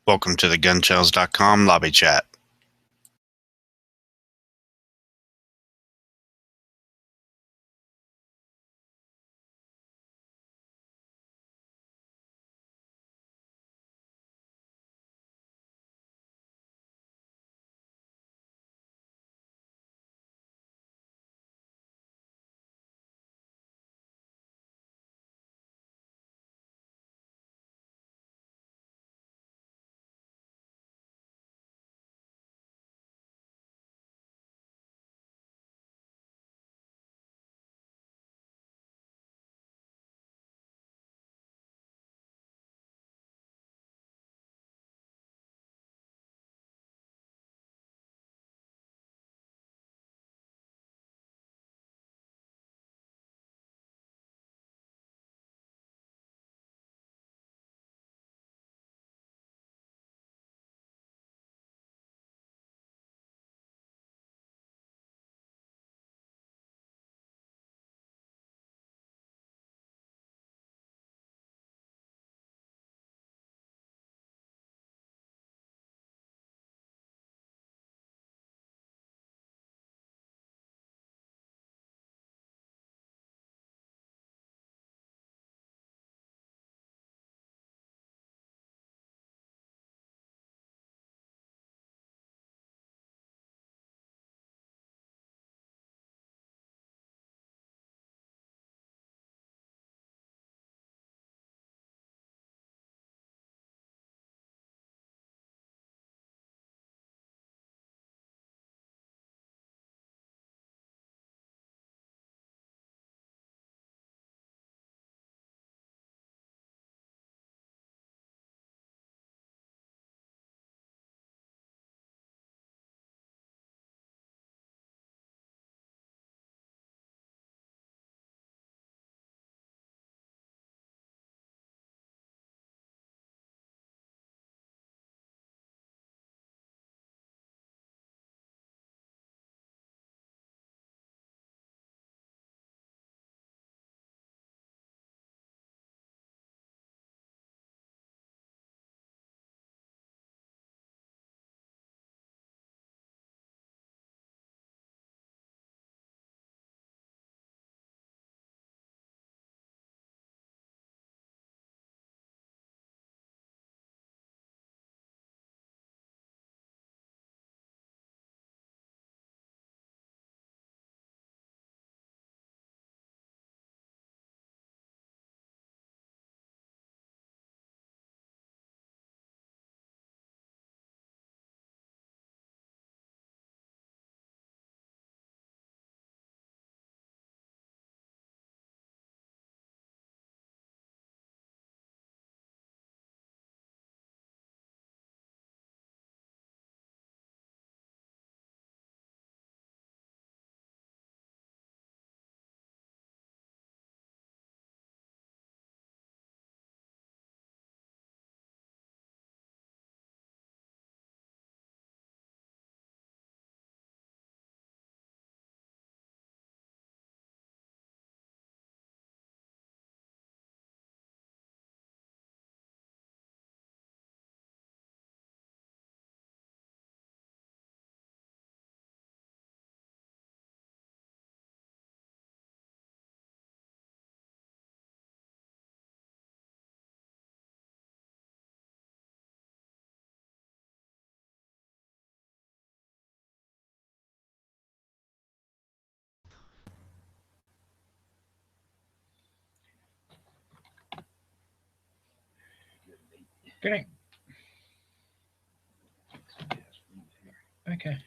Welcome to the GunChannels.com lobby chat. Good. Okay.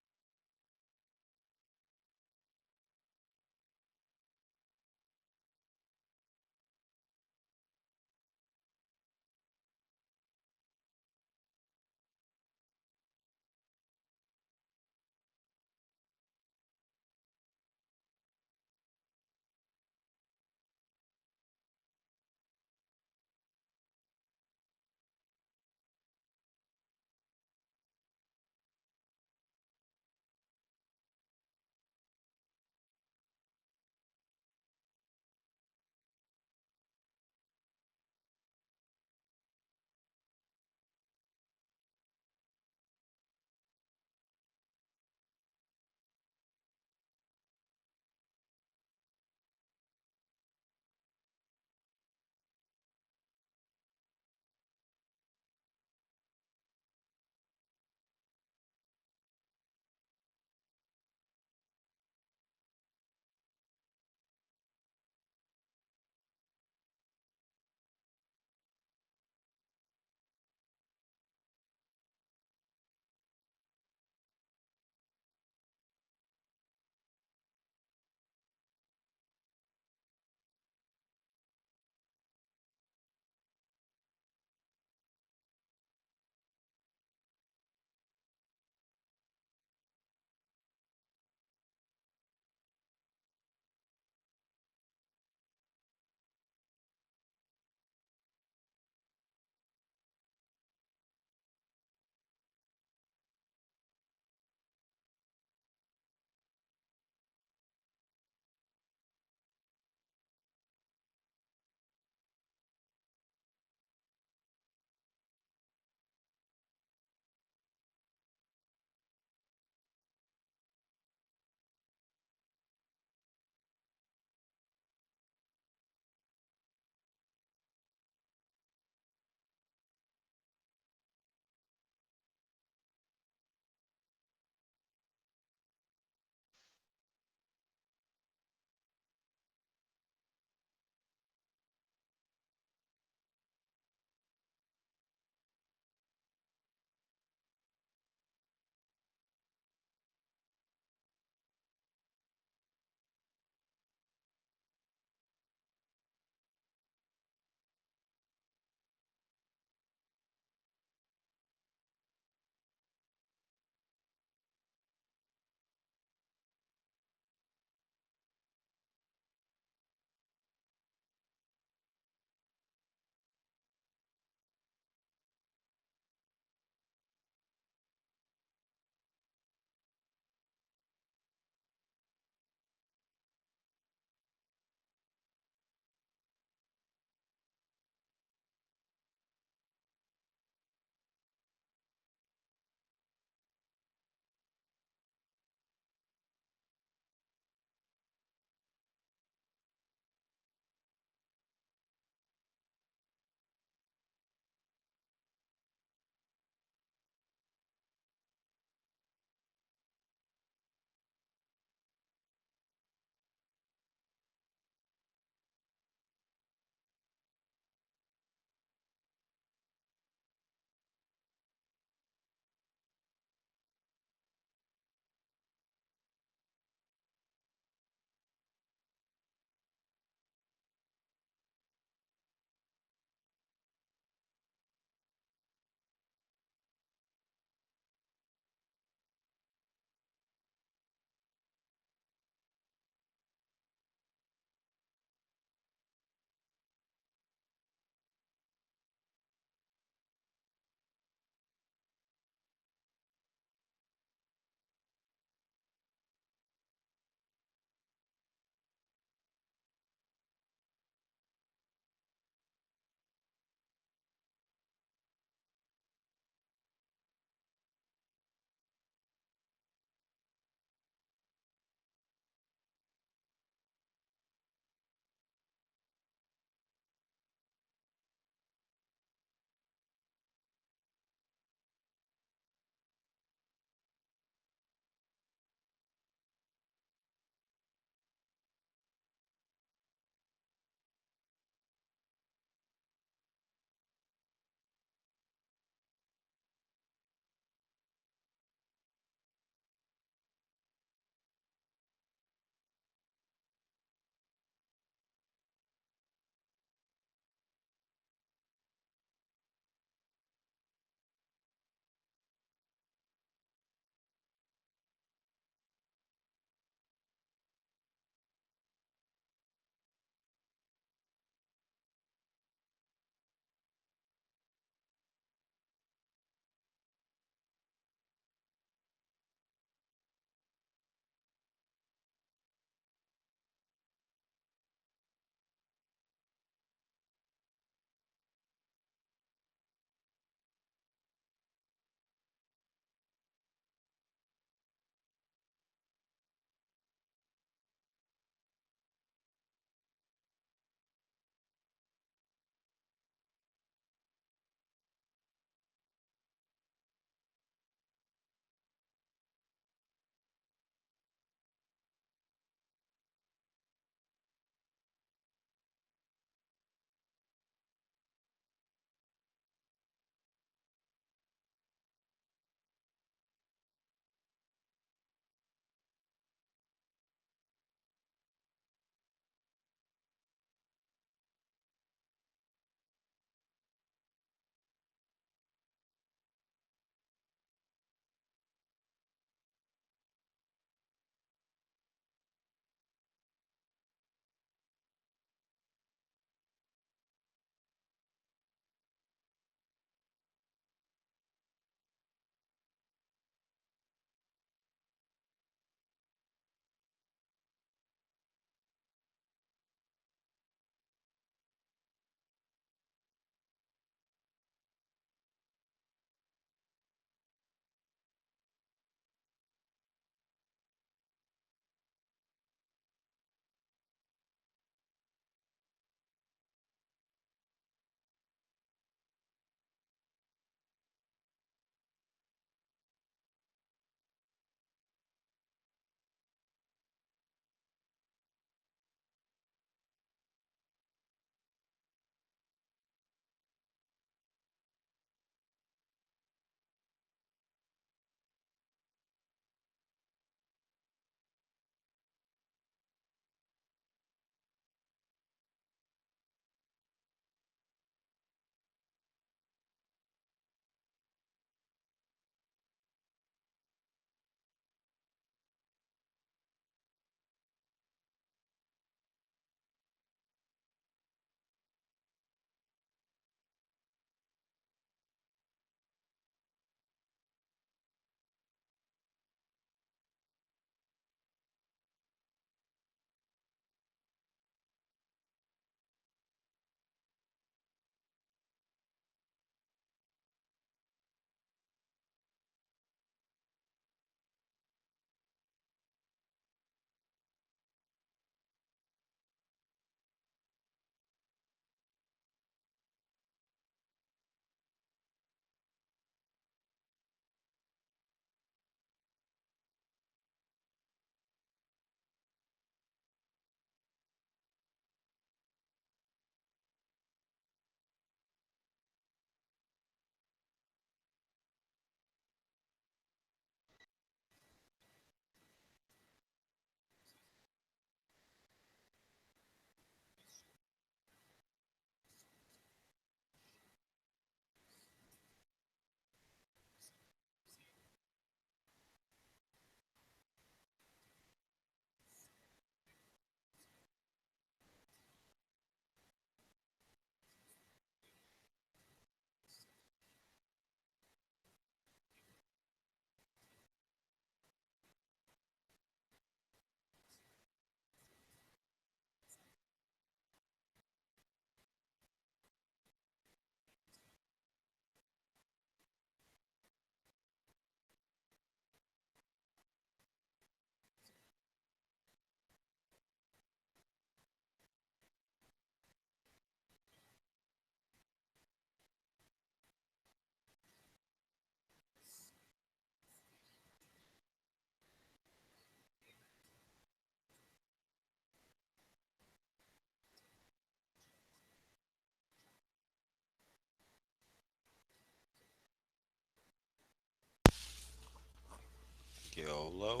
YOLO.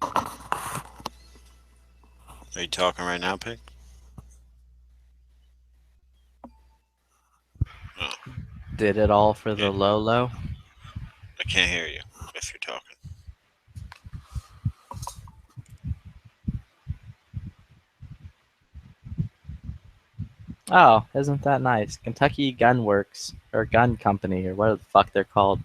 Are you talking right now, Pig? Oh, Did it all for the Yeah. low. I can't hear you if you're talking. Oh, isn't that nice? Kentucky Gun Works, or Gun Company, or whatever the fuck they're called,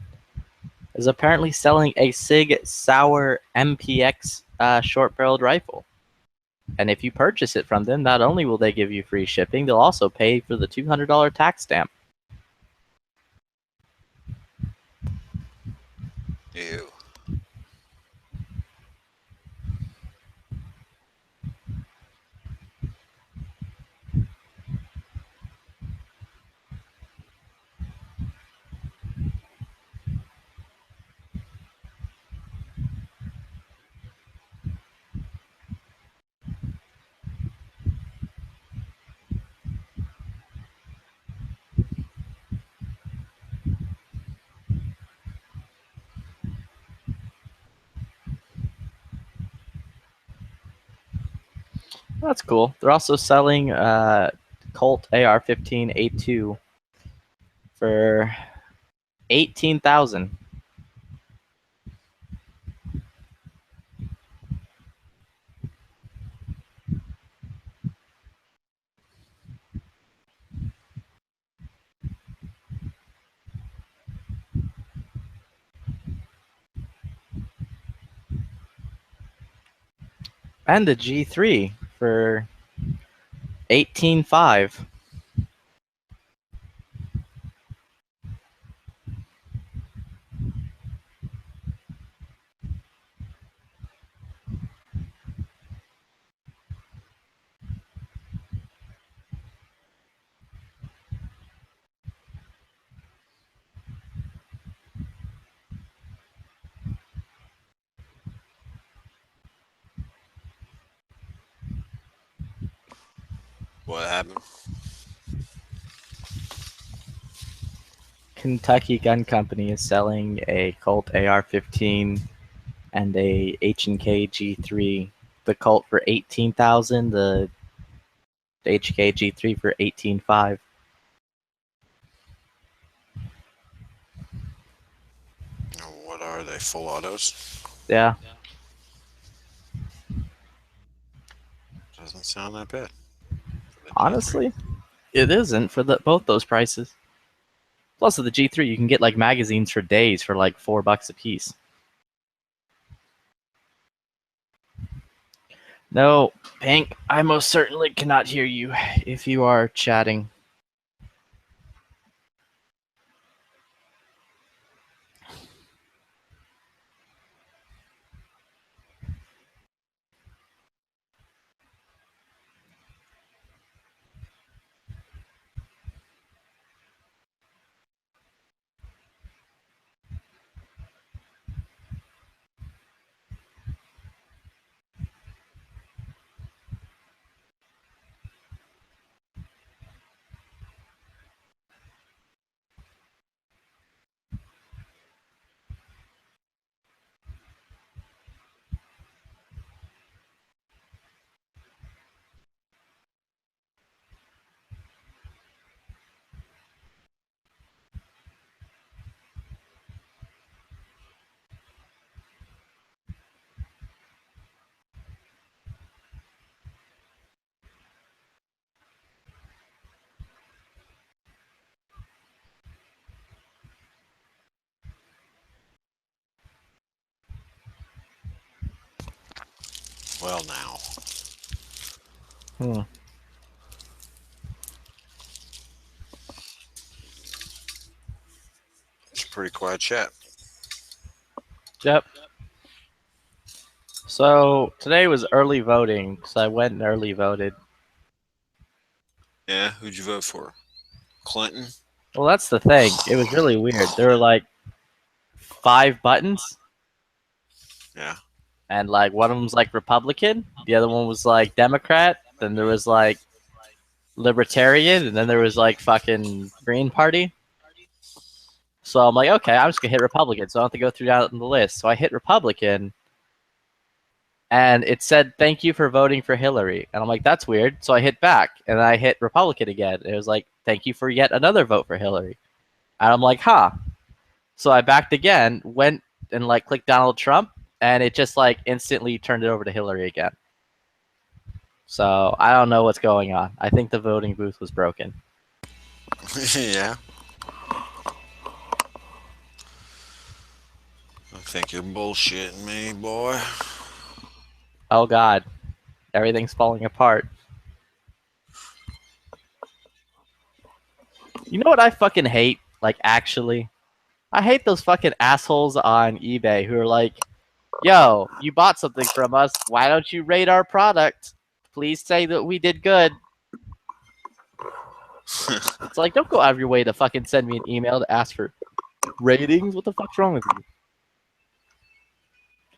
is apparently selling a Sig Sauer MPX short-barreled rifle. And if you purchase it from them, not only will they give you free shipping, they'll also pay for the $200 tax stamp. Ew. That's cool. They're also selling Colt AR-15A2 for $18,000. And the G3 for $18,500. What happened? Kentucky Gun Company is selling a Colt AR-15 and a H&K G3. The Colt for $18,000, the HK G3 for $18,500. What are they? Full autos? Yeah, Doesn't sound that bad. For the honestly, it isn't for both those prices. Plus, with the G3, you can get like magazines for days for like $4 a piece. No, Pink, I most certainly cannot hear you if you are chatting. Well, now. It's a pretty quiet chat. Yep. So today was early voting, so I went and early voted. Yeah, who'd you vote for? Clinton? Well, that's the thing. It was really weird. There were like 5 buttons, Yeah. and like one of them was like Republican, the other one was like Democrat, then there was like Libertarian, and then there was like fucking Green Party. So I'm like, okay, I'm just gonna hit Republican, so I don't have to go through down the list. So I hit Republican, and it said, "Thank you for voting for Hillary." And I'm like, that's weird. So I hit back, and I hit Republican again. It was like, "Thank you for yet another vote for Hillary." And I'm like, huh. So I backed again, went and like clicked Donald Trump, and it just like instantly turned it over to Hillary again. So I don't know what's going on. I think the voting booth was broken. Yeah. I think you're bullshitting me, boy. Oh God, everything's falling apart. You know what I fucking hate? Like, actually, I hate those fucking assholes on eBay who are like, "Yo, you bought something from us. Why don't you rate our product? Please say that we did good." It's like, don't go out of your way to fucking send me an email to ask for ratings. What the fuck's wrong with you?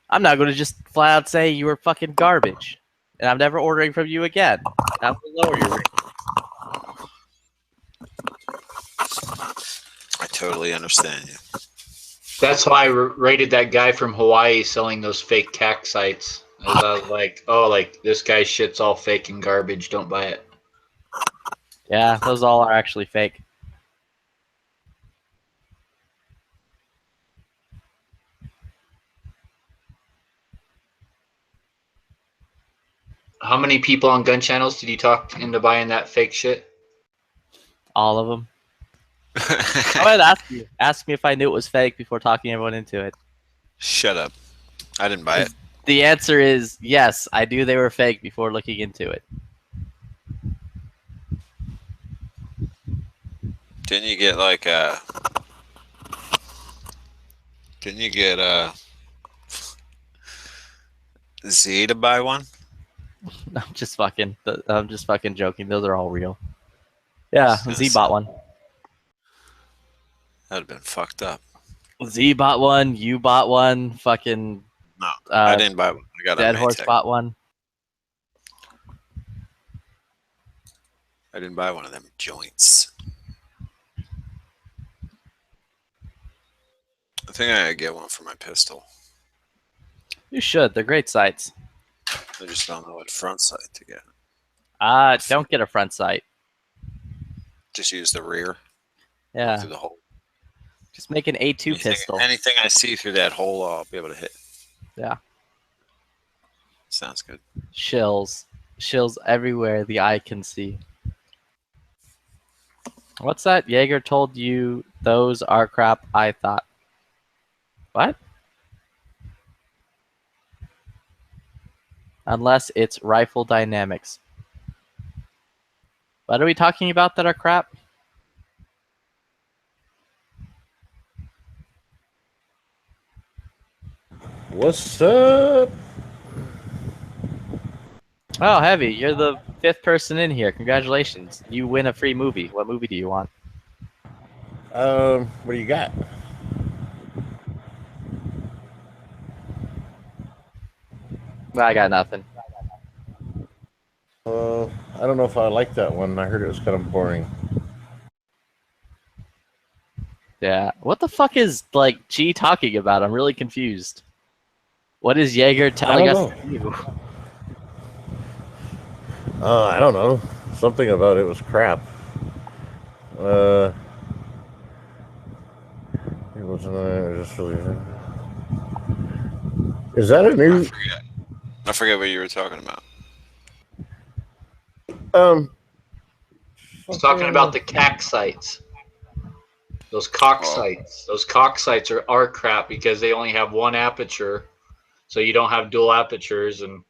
I'm not going to just flat out say you were fucking garbage, and I'm never ordering from you again. That will lower your rating. I totally understand you. That's why I rated that guy from Hawaii selling those fake tax sites. I was like, oh, like this guy's shit's all fake and garbage. Don't buy it. Yeah, those all are actually fake. How many people on gun channels did you talk into buying that fake shit? All of them. I would ask you. Ask me if I knew it was fake before talking everyone into it. Shut up. I didn't buy it. The answer is yes, I knew they were fake before looking into it. Didn't you get like a... Didn't you get Z to buy one? I'm just fucking joking. Those are all real. Yeah, Z bought one. That'd have been fucked up. Z bought one. You bought one. Fucking No, I didn't buy one. I got Dead a Horse Maytag. bought one. I didn't buy one of them joints. I think I gotta get one for my pistol. You should. They're great sights. I just don't know what front sight to get. Don't get a front sight. Just use the rear Yeah, through the hole. just make an A2 pistol. Anything I see through that hole, I'll be able to hit. Yeah. Sounds good. Shills everywhere the eye can see. What's that? Jaeger told you those are crap, I thought. What? Unless it's rifle dynamics. What are we talking about that are crap? What's up? Oh, Heavy, you're the 5th person in here. Congratulations. You win a free movie. What movie do you want? What do you got? I got nothing. I don't know if I like that one. I heard it was kind of boring. Yeah. What the fuck is, like, G talking about? I'm really confused. What is Jaeger telling us to do? I don't know. Something about it was crap. It wasn't. Just really. Is that a new? I forget what you were talking about. He's talking about the CAC sites. Those cock sites. Those cock sites are crap because they only have one aperture, so you don't have dual apertures, and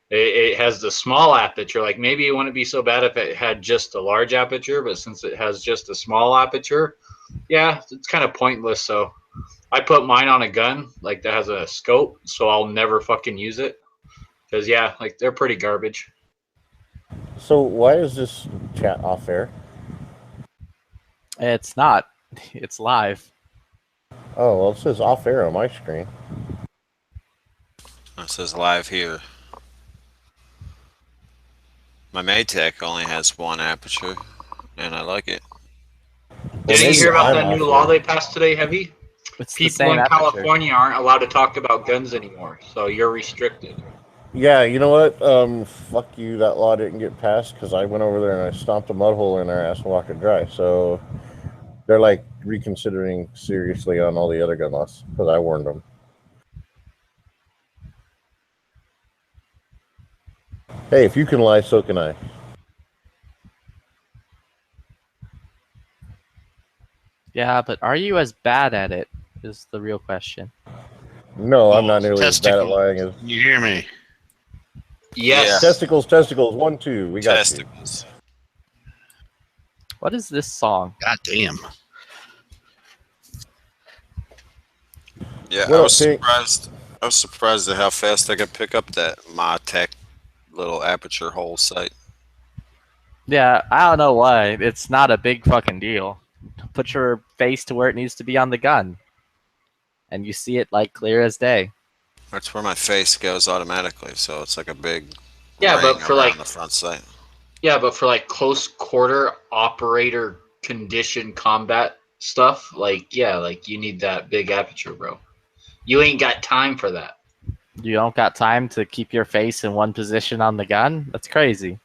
it has the small aperture. Like maybe it wouldn't be so bad if it had just a large aperture, but since it has just a small aperture, yeah, it's kind of pointless. So I put mine on a gun like that has a scope, so I'll never fucking use it. Because yeah, like they're pretty garbage. So why is this chat off air? It's not. It's live. Oh, well, it says off air on my screen. It says live here. My Maytag only has one aperture, and I like it. Didn't you maybe hear about I'm that new off law there. they passed today, Heavy? It's the People same in aperture. California aren't allowed to talk about guns anymore, so you're restricted. Yeah, you know what? Fuck you. That law didn't get passed because I went over there and I stomped a mud hole in their ass and walked it dry. So they're like reconsidering seriously on all the other gun laws because I warned them. Hey, if you can lie, so can I. Yeah, but are you as bad at it? Is the real question. No, I'm not nearly as bad at Testicle. lying as You hear me? Yes. testicles. Testicles. 1, 2. We got you. Testicles. What is this song? God damn. Yeah, What I up, was Pink? surprised. I was surprised at how fast I could pick up that ModTech little aperture hole sight. Yeah, I don't know why. It's not a big fucking deal. Put your face to where it needs to be on the gun, and you see it like clear as day. That's where my face goes automatically, so it's like a big Yeah, but ring for around like the front sight. yeah, but for like close quarter operator condition combat stuff, like yeah, like you need that big aperture, bro. You ain't got time for that. You don't got time to keep your face in one position on the gun? That's crazy.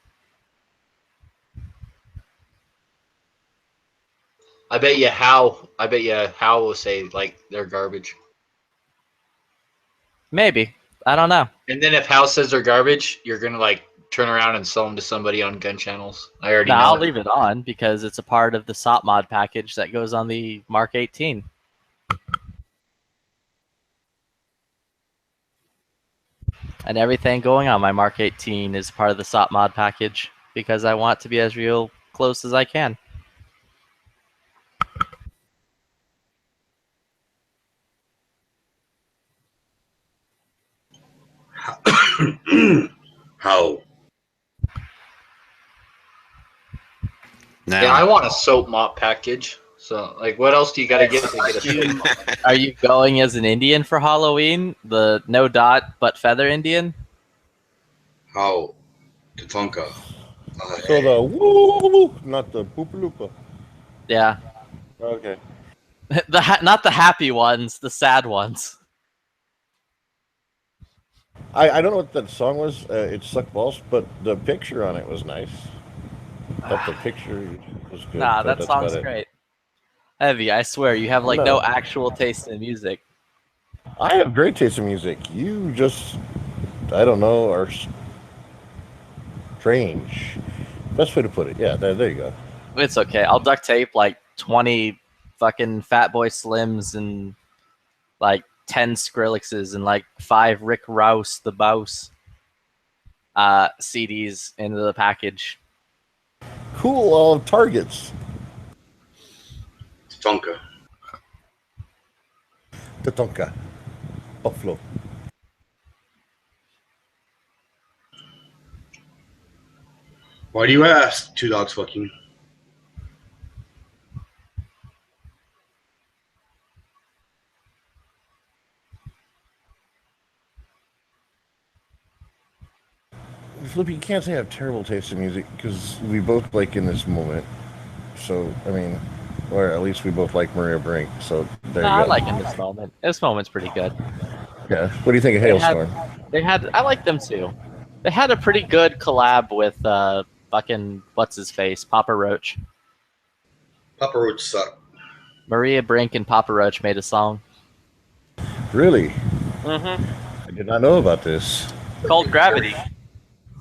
I bet you Hal will say like they're garbage. Maybe. I don't know. And then if Hal says they're garbage, you're gonna like turn around and sell them to somebody on gun channels. I already No, know. I'll leave it on because it's a part of the SOP mod package that goes on the Mark 18. And everything going on my Mark 18 is part of the SOP mod package because I want to be as real close as I can. How? Now, Yeah, I want a soap mop package. So like what else do you gotta get to get a soap mop? Are you going as an Indian for Halloween? The no dot but feather Indian? How? Tatanka. So the woo, not the poopaloopa. Yeah. Okay. Not the happy ones, the sad ones. I don't know what that song was. It sucked balls, but the picture on it was nice. But the picture was good. Nah, but that that's song's about it. great. Heavy, I swear, you have like no actual taste in music. I have great taste in music. You just, I don't know, are strange. Best way to put it. Yeah, there you go. It's okay. I'll duct tape like 20 fucking Fat Boy Slims and like 10 Skrillexes and like 5 Rick Rouse the Bouse CDs into the package. Cool. All targets. Tatanka. Tatonka. Buffalo. Why do you ask? Two dogs fucking. Flippy, you can't say I have terrible taste in music because we both like in this moment. So, I mean, or at least we both like Maria Brink. So there Nah, you I go. like in this moment. This moment's pretty good. Yeah. What do you think of They had- Hailstorm? I like them too. They had a pretty good collab with fucking what's his face, Papa Roach. Papa Roach suck. Maria Brink and Papa Roach made a song. Really? Mm-hmm. I did not know about this. Called Gravity.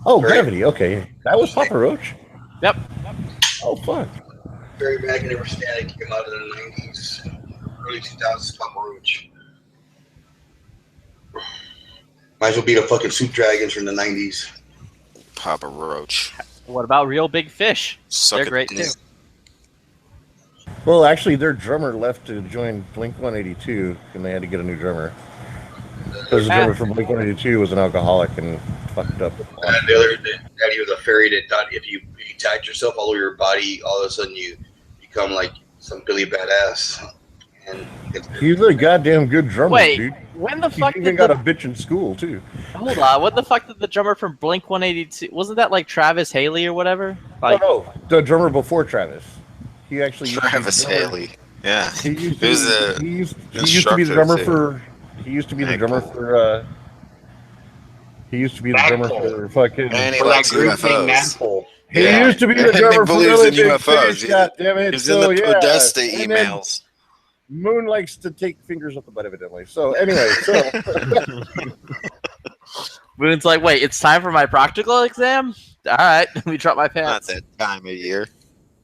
Oh, Very- Gravity. Okay. That was Papa Roach? Yep. Oh, fuck. Barry Magnetic Static came out in the 90s, early 2000s. Papa Roach. Might as well be the fucking Soup Dragons from the 90s. Papa Roach. What about Real Big Fish? Suck They're a great dick. too. Well, actually, their drummer left to join Blink 182, and they had to get a new drummer. Because the drummer from Blink 182 was an alcoholic and fucked up. And the other daddy was a fairy that thought if you tagged yourself all over your body, all of a sudden you become like some Billy Badass. And He's a goddamn good drummer, Wait, dude. when the He fuck even did got the a bitch in school, too. hold on? What the fuck did the drummer from Blink 182? Wasn't that like Travis Haley or whatever? Like, No, the drummer before Travis. He actually used Travis to be the drummer. Haley. Yeah. He used He was to, a he used to be the instructor, drummer too. for. He used to be the drummer Magpul. for. He used to be the drummer Magpul. for fucking. And he For that likes group named UFOs. Manpole. He Yeah. used to be the And drummer he for believes Really in Big UFOs. Fish. God damn it! He's So in the yeah, Podesta and then emails. Moon likes to take fingers up the butt, evidently. So anyway, so Moon's like, wait, it's time for my practical exam? All right, let me drop my Not pants. that time of year.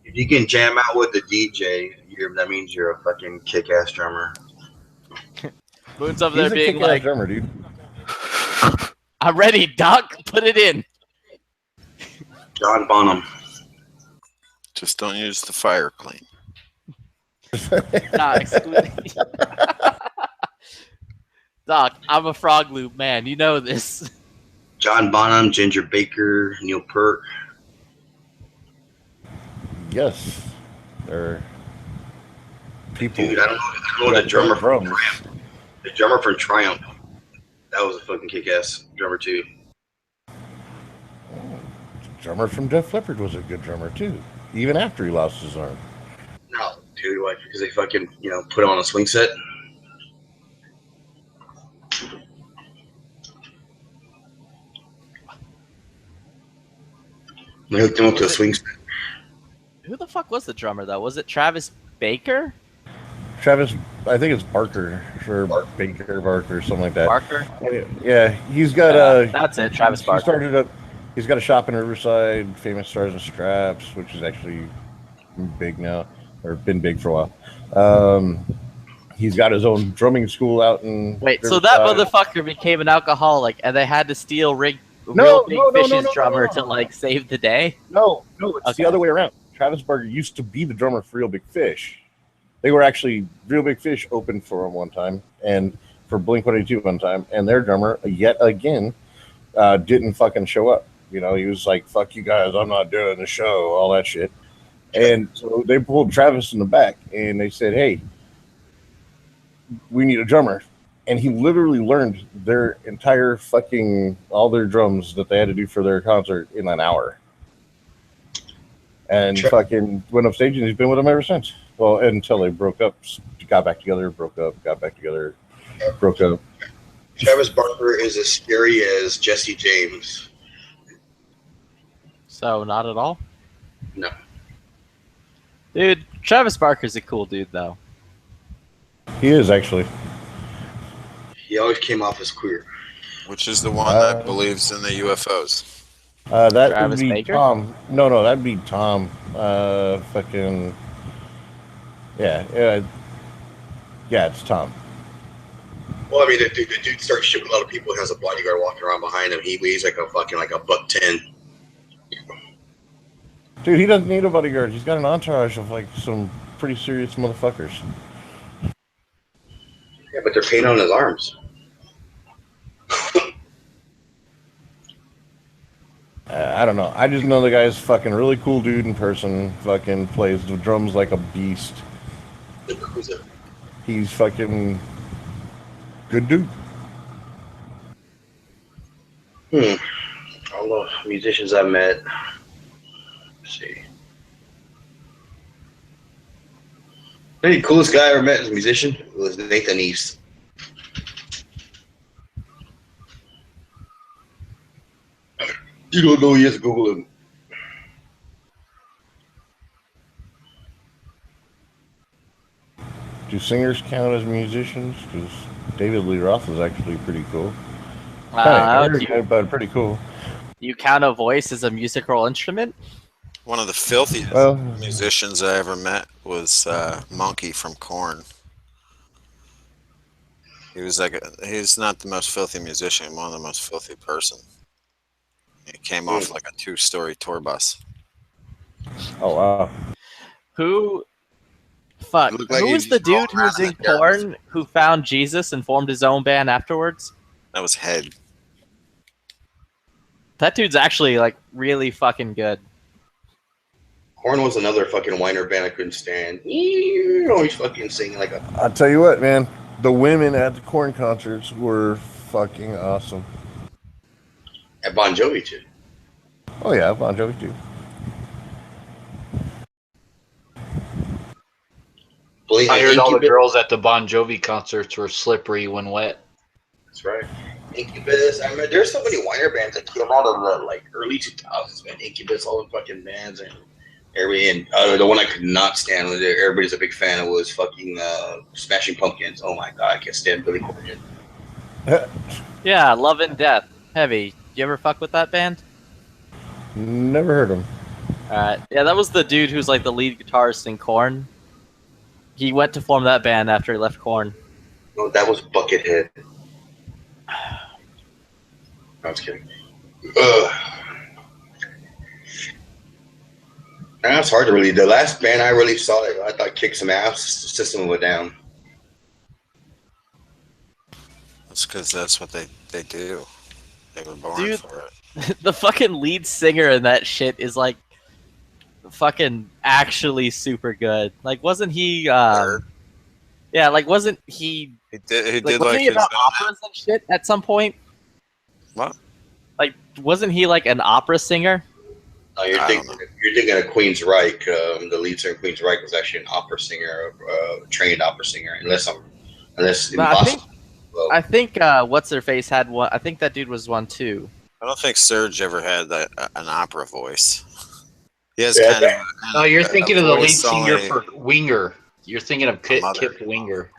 If you can jam out with the DJ, that means you're a fucking kick-ass drummer. Moon's over he's there a being kick-ass like, drummer, dude. I'm ready, Doc. Put it in. John Bonham. Just don't use the fire clean. Nah, exclude- Doc, I'm a Frog Loop man. You know this. John Bonham, Ginger Baker, Neil Peart. Yes, they're people. Dude, I don't know the drummer from drums. Triumph. The drummer from Triumph. That was a fucking kick-ass drummer too. Drummer from Def Leppard was a good drummer too, even after he lost his arm. No, dude, like because they fucking put on a swing set. They hooked him up to a swing set. Who the fuck was the drummer though? Was it Travis Baker? Travis, I think it's Barker or Baker Barker, something like that. Barker? Yeah, he's got That's it, Travis he Barker. started up. He's got a shop in Riverside, Famous Stars and Straps, which is actually big now, or been big for a while. He's got his own drumming school out in. Wait, so that Riverside. motherfucker became an alcoholic, and they had to steal Real No, Big no, no, Fish's no, no, drummer no. to like save the day? No, it's Okay. the other way around. Travis Barker used to be the drummer for Real Big Fish. They were actually Real Big Fish opened for him one time, and for Blink-182 one time, and their drummer yet again didn't fucking show up. He was like, "Fuck you guys, I'm not doing the show," all that shit. And so they pulled Travis in the back, and they said, "Hey, we need a drummer." And he literally learned their entire fucking all their drums that they had to do for their concert in an hour. And fucking went up stage, and he's been with them ever since. Well, until they broke up, got back together, broke up, got back together, broke up. Travis Barker is as scary as Jesse James. So, not at all? No. Dude, Travis Barker's a cool dude, though. He is actually. He always came off as queer. Which is the one that believes in the UFOs. That Travis would be Baker? Tom. No, that'd be Tom. Fucking. Yeah, it's Tom. Well, I mean, the dude starts shooting a lot of people. Has a bodyguard walking around behind him. He weighs like a $110. Dude, he doesn't need a bodyguard. He's got an entourage of like some pretty serious motherfuckers. Yeah, but they're painted on his arms. I don't know. I just know the guy's fucking really cool dude in person. Fucking plays the drums like a beast. He's fucking good dude. All the musicians I met. Let's see. I think the coolest guy I ever met as a musician was Nathan East. You don't know, you have to Google him. Do singers count as musicians? Because David Lee Roth is actually pretty cool. But pretty cool. Do you count a voice as a musical instrument? One of the filthiest Well, musicians I ever met was Monkey from Korn. He was he's not the most filthy musician, one of the most filthy person. He came off like a 2-story tour bus. oh wow. Who? Fuck. Looked like Who he was the just rolled dude who was around in the dirt. Korn who found Jesus and formed his own band afterwards? That was Head. That dude's actually like really fucking good. Korn was another fucking whiner band I couldn't stand. Always fucking singing like a. I'll tell you what, man. The women at the Korn concerts were fucking awesome. At Bon Jovi too. Oh yeah, Bon Jovi too. I heard all the girls at the Bon Jovi concerts were slippery when wet. That's right. Incubus. I remember there's so many whiner bands that came out of the like early 2000s, man. Incubus, all the fucking bands, and everybody. And the one I could not stand, with everybody's a big fan of, was fucking Smashing Pumpkins. Oh my god, I can't stand Billy Corgan. Yeah, Love and Death. Heavy. You ever fuck with that band? Never heard him. Alright. Yeah, that was the dude who's like the lead guitarist in Korn. He went to form that band after he left Korn. No, that was Buckethead. I was kidding. That's hard to really. The last band I really saw, I thought kicked some ass. System of a Down. That's because that's what they do. They were born Dude. for it. The fucking lead singer in that shit is like fucking actually super good. Like, wasn't he? Yeah, like wasn't he? He did Wasn't like he his about operas and shit at some point? What? Like, wasn't he like an opera singer? No, you're thinking of Queensryche. The lead singer of Queensryche was actually an opera singer, trained opera singer. Unless in No, Boston. I think what's their face had one. I think that dude was one too. I don't think Serge ever had an opera voice. He has Yeah, kind of. No, you're thinking of the lead voice singer only- for Winger. You're thinking of Kip Mother. Winger.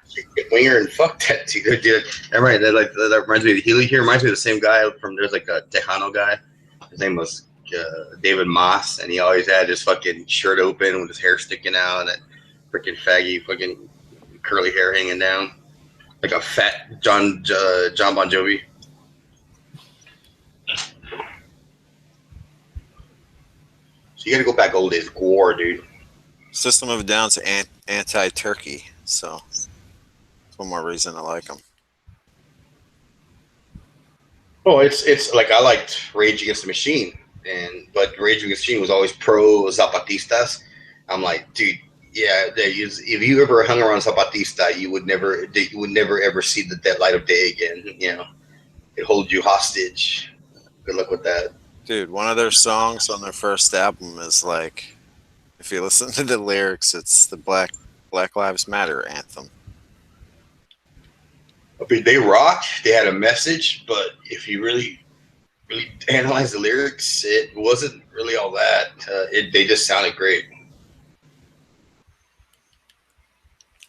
Winger, and fuck that dude. That reminds me. He reminds me of the same guy from. There's like a Tejano guy. His name was David Moss, and he always had his fucking shirt open with his hair sticking out, and that freaking faggy fucking curly hair hanging down, like a fat John Bon Jovi. So you got to go back old days. Gore, dude. System of a Down's anti-Turkey, so that's one more reason I like them. Oh, it's like I liked Rage Against the Machine, but Rage Against the Machine was always pro Zapatistas. I'm like, dude, yeah, if you ever hung around Zapatista, you would never ever see the light of day again. You know, it holds you hostage. Good luck with that. Dude, one of their songs on their first album is like, if you listen to the lyrics, it's the Black Lives Matter anthem. I mean, they rocked. They had a message, but if you really analyze the lyrics, it wasn't really all that. They just sounded great.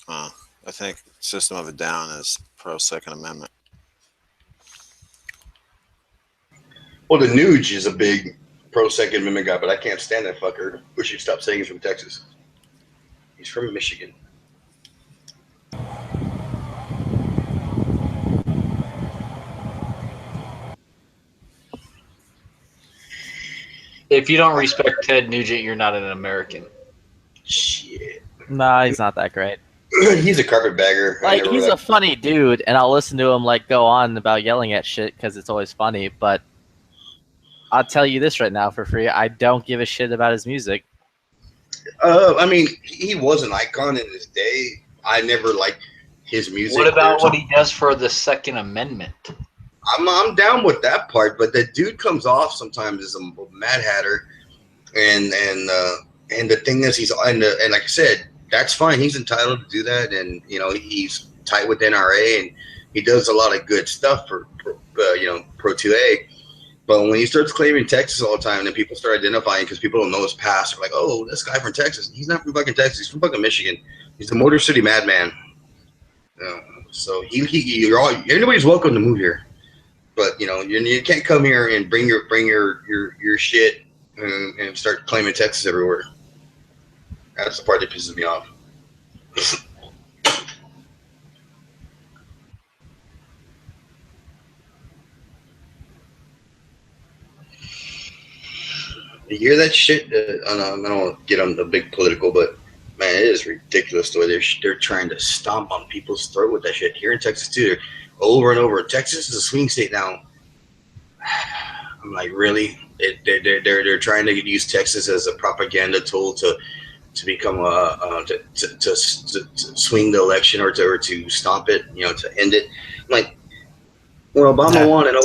I think System of a Down is pro Second Amendment. Well, the Nuge is a big pro Second Amendment guy, but I can't stand that fucker. Wish he'd stop saying he's from Texas. He's from Michigan. If you don't respect Ted Nugent, you're not an American. Shit. Nah, he's not that great. He's a carpetbagger. Like, he's a funny dude, and I'll listen to him like go on about yelling at shit because it's always funny. But I'll tell you this right now for free: I don't give a shit about his music. I mean, he was an icon in his day. I never liked his music. What about what he does for the Second Amendment? I'm down with that part, but the dude comes off sometimes as a Mad Hatter, and the thing is, he's and like I said, that's fine. He's entitled to do that, and you know he's tight with NRA, and he does a lot of good stuff for Pro 2A. But when he starts claiming Texas all the time, then people start identifying because people don't know his past. They're like, oh, this guy from Texas. He's not from fucking Texas. He's from fucking Michigan. He's the Motor City Madman. So everybody's welcome to move here. But you can't come here and bring your shit and start claiming Texas everywhere. That's the part that pisses me off. You hear that shit? I don't want to get on the big political, but man, it is ridiculous the way they're trying to stomp on people's throat with that shit. Here in Texas too, over and over. Texas is a swing state now. I'm like, really? They're trying to use Texas as a propaganda tool to become to swing the election or to stomp it, to end it. I'm like, when Obama won in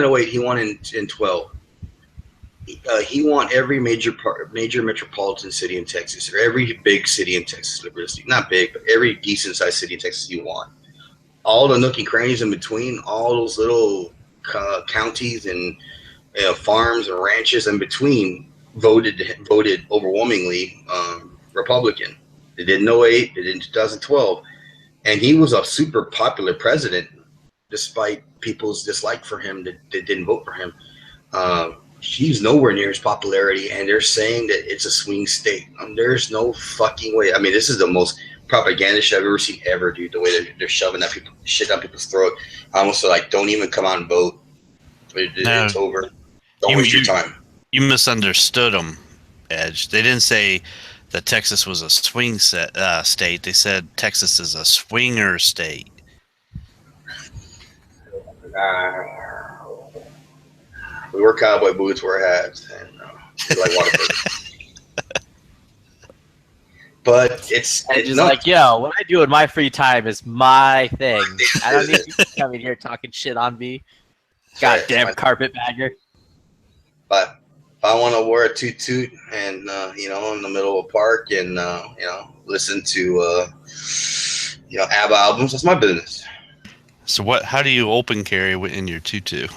08, he won in 12. he want every major metropolitan city in Texas, or every big city in Texas, not big, but every decent sized city in Texas you want. All the nook and crannies in between, all those little counties and farms and ranches in between voted overwhelmingly Republican. They did in 08, they did in 2012, and he was a super popular president, despite people's dislike for him that didn't vote for him. He's nowhere near his popularity, and they're saying that it's a swing state. There's no fucking way. I mean, this is the most propaganda shit I've ever seen ever, dude. The way they're shoving that shit down people's throat. Almost like, don't even come out and vote. It's over. Don't waste your time. You misunderstood them, Edge. They didn't say that Texas was a swing state. They said Texas is a swinger state. We wear cowboy boots, wear hats, and we like Whataburger. But it's just like, yo, what I do in my free time is my thing. I don't need you coming here talking shit on me. Goddamn carpetbagger. But if I want to wear a toot and in the middle of a park and listen to ABBA albums, that's my business. So how do you open carry in your tutu?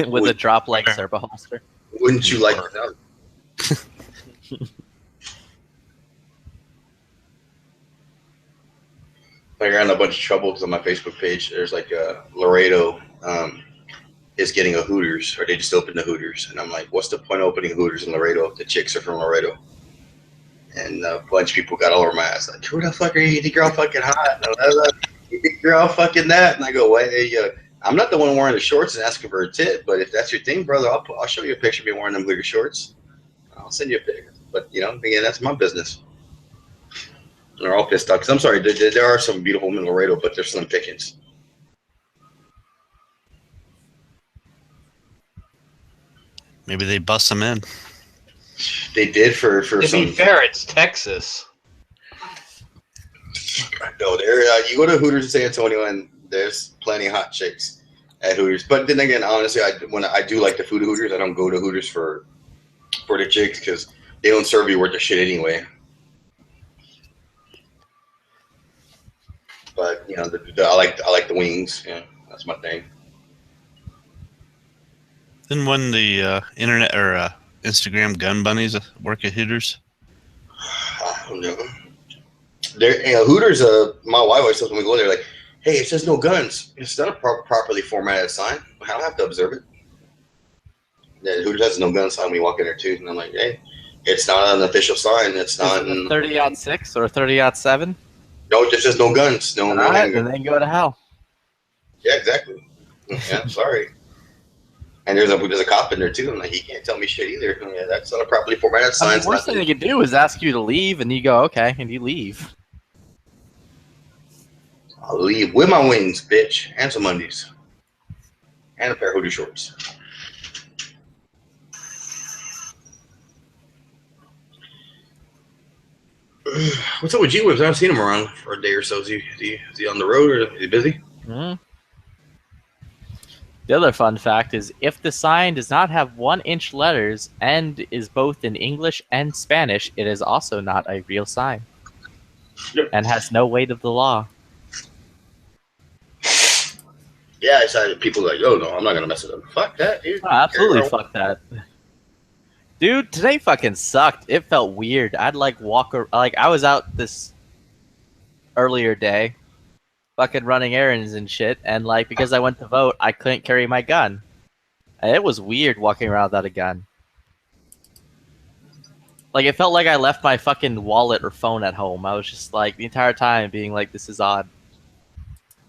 With a drop like Serpa holster. Wouldn't you like to know? I got in a bunch of trouble because on my Facebook page, there's like Laredo is getting a Hooters, or they just opened the Hooters, and I'm like, what's the point of opening Hooters in Laredo if the chicks are from Laredo? And a bunch of people got all over my ass, like, who the fuck are you? You think you're all fucking hot? You think you're all fucking that? And I go, wait, I'm not the one wearing the shorts and asking for a tit, but if that's your thing, brother, I'll show you a picture of me wearing them Hooter shorts. I'll send you a picture. But again, that's my business. They're all pissed off because I'm sorry, there are some beautiful women in Laredo, but they're slim pickings. Maybe they bust them in. They did for to some. be fair, it's Texas. No, you go to Hooters in San Antonio, and there's plenty of hot chicks at Hooters. But then again, honestly, when I do like the food at Hooters, I don't go to Hooters for the chicks because they don't serve you worth the shit anyway. But I like the wings. Yeah, that's my thing. Then when the internet or Instagram gun bunnies work at Hooters? I don't know. Hooters. My wife always tells me when we go there, like, hey, it says no guns. It's not a properly formatted sign. I don't have to observe it. Yeah, Hooters has no gun sign when you walk in there too, and I'm like, hey, it's not an official sign. It's not 30-06 or 30-7. No, it just says no guns. No, no. Right, then they go to hell. Yeah, exactly. Yeah, sorry. And there's a cop in there too. I'm like, he can't tell me shit either. Yeah, that's not a properly formatted sign. The worst thing they could do is ask you to leave, and you go, okay, and you leave. I'll leave with my wings, bitch, and some undies, and a pair of hoodie shorts. What's up with G-Whips? I haven't seen him around for a day or so. Is he on the road, or is he busy? Mm-hmm. The other fun fact is if the sign does not have 1-inch letters and is both in English and Spanish, it is also not a real sign. Yep. And has no weight of the law. Yeah, I saw people like, oh no, I'm not gonna mess with them. Fuck that, dude. Oh, absolutely, fuck that. Dude, today fucking sucked. It felt weird. I'd I was out this earlier day, fucking running errands and shit, and because I went to vote, I couldn't carry my gun. And it was weird walking around without a gun. It felt like I left my fucking wallet or phone at home. I was just the entire time being like, this is odd.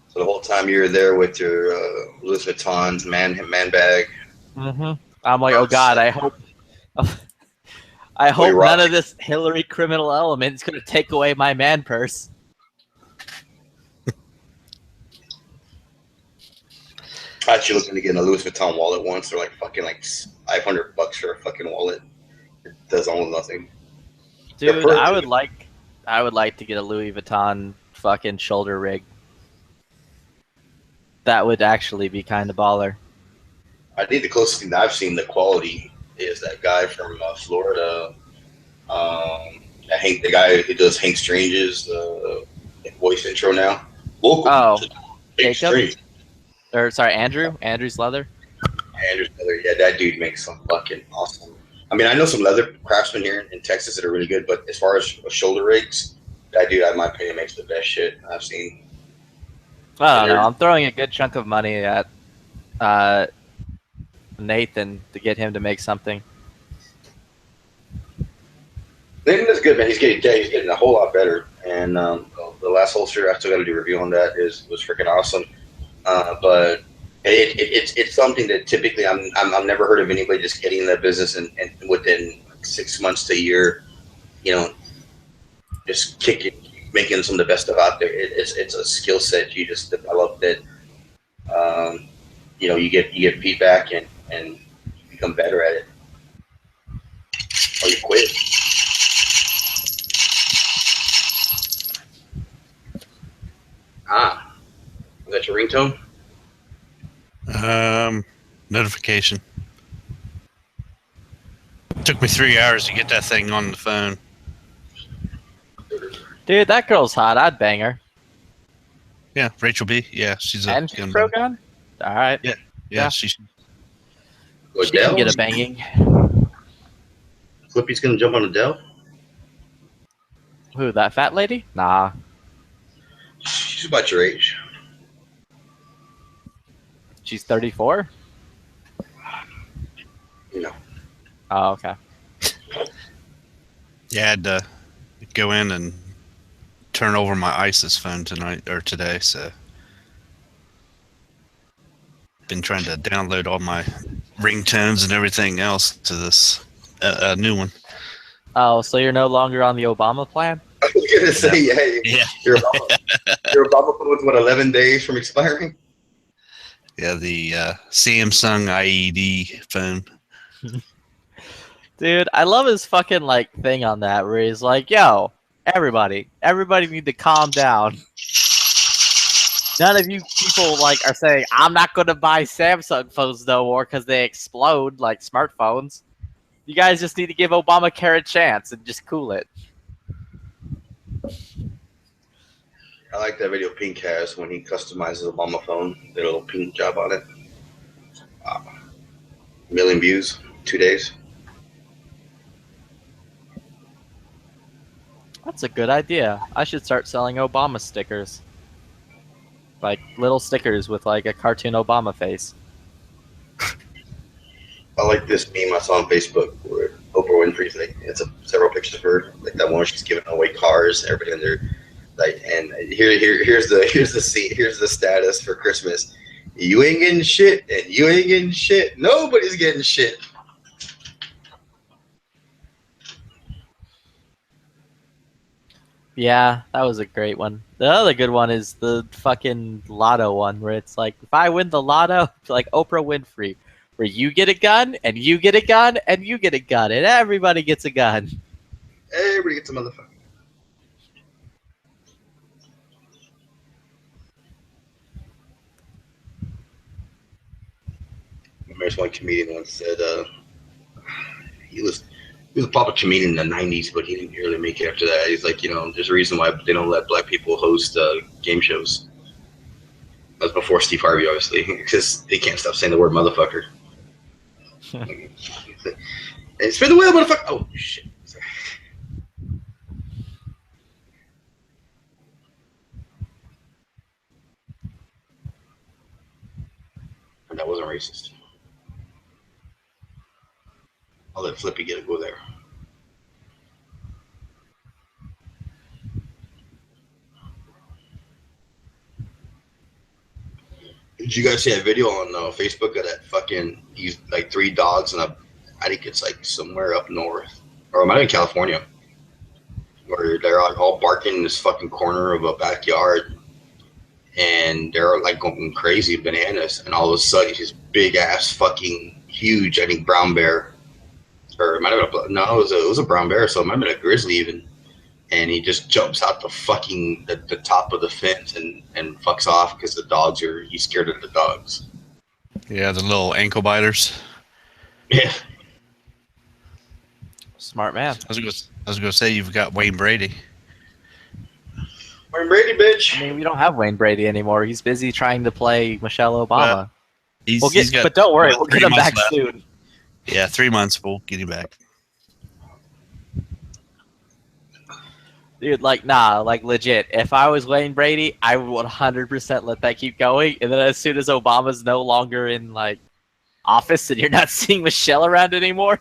So the whole time you were there with your Louis Vuitton man bag. Mm-hmm. I'm like, oh god, I hope none of this Hillary criminal element is going to take away my man purse. I actually looking to get a Louis Vuitton wallet once. They're fucking $500 for a fucking wallet. It does almost nothing. Dude, I would like to get a Louis Vuitton fucking shoulder rig. That would actually be kind of baller. I think the closest thing that I've seen the quality is that guy from Florida. The guy who does Hank Strange's voice intro now. Local. Oh, Hank Jacob? Strange. Or sorry, Andrew. Andrew's Leather. Andrew's leather. Yeah, that dude makes some fucking awesome. I mean, I know some leather craftsmen here in Texas that are really good, but as far as shoulder rigs, that dude, in my opinion, makes the best shit I've seen. I don't know. I'm throwing a good chunk of money at Nathan to get him to make something. Nathan is good, man. He's getting a whole lot better. And the last holster, I still got to do a review on that. Was freaking awesome. But it's something that typically I've never heard of anybody just getting in that business and within 6 months to a year, just making some of the best stuff out there. It's a skill set you just develop that. You get feedback and you become better at it, or you quit. Is that your ringtone? Notification. Took me 3 hours to get that thing on the phone. Dude, that girl's hot. I'd bang her. Yeah, Rachel B. Yeah, she's a And she's pro gun? All right. Yeah, she. She can get a banging. Flippy's gonna jump on Adele. Who, that fat lady? Nah. She's about your age. She's 34? No. Oh, okay. Yeah, I had to go in and turn over my ISIS phone today. So, been trying to download all my ringtones and everything else to this new one. Oh, so you're no longer on the Obama plan? I was gonna say, Yeah. Your Obama phone was 11 days from expiring. Yeah, the Samsung IED phone. Dude, I love his fucking thing on that where he's like, yo, everybody need to calm down. None of you people are saying, I'm not going to buy Samsung phones no more because they explode like smartphones. You guys just need to give Obamacare a chance and just cool it. I like that video Pink has when he customizes the Obama phone. Did a little pink job on it. 1 million views, 2 days. That's a good idea. I should start selling Obama stickers. Like little stickers with a cartoon Obama face. I like this meme I saw on Facebook where Oprah Winfrey's it's several pictures of her, like that one where she's giving away cars, everybody in there, and here's the status for Christmas. You ain't getting shit, and you ain't getting shit. Nobody's getting shit. Yeah, that was a great one. The other good one is the fucking lotto one where it's like, if I win the lotto, like Oprah Winfrey, where you get a gun, and you get a gun, and you get a gun, and everybody gets a gun. Everybody gets a motherfucker. There's one comedian once said he was a popular comedian in the 90s, but he didn't really make it after that. He's like, there's a reason why they don't let black people host game shows. That was before Steve Harvey, obviously, because they can't stop saying the word motherfucker. And spin the wheel, motherfucker! Oh, shit. Sorry. And that wasn't racist. I'll let Flippy go there. Did you guys see that video on Facebook of that fucking, he's like 3 dogs and I think it's somewhere up north, or it might be in California, where they're all barking in this fucking corner of a backyard, and they're going crazy bananas, and all of a sudden this big ass fucking huge, I think brown bear, or it might have been it was a brown bear, so it might have been a grizzly even, and he just jumps out the top of the fence and fucks off because he's scared of the dogs. Yeah, the little ankle biters. Yeah. Smart man. I was gonna say you've got Wayne Brady. Wayne Brady, bitch. I mean, we don't have Wayne Brady anymore. He's busy trying to play Michelle Obama. He's got. But don't worry, what, we'll 3 get him months back left? soon. Yeah, 3 months. We'll get him back. Dude, like, nah, like, legit. If I was Wayne Brady, I would 100% let that keep going. And then as soon as Obama's no longer in, like, office and you're not seeing Michelle around anymore,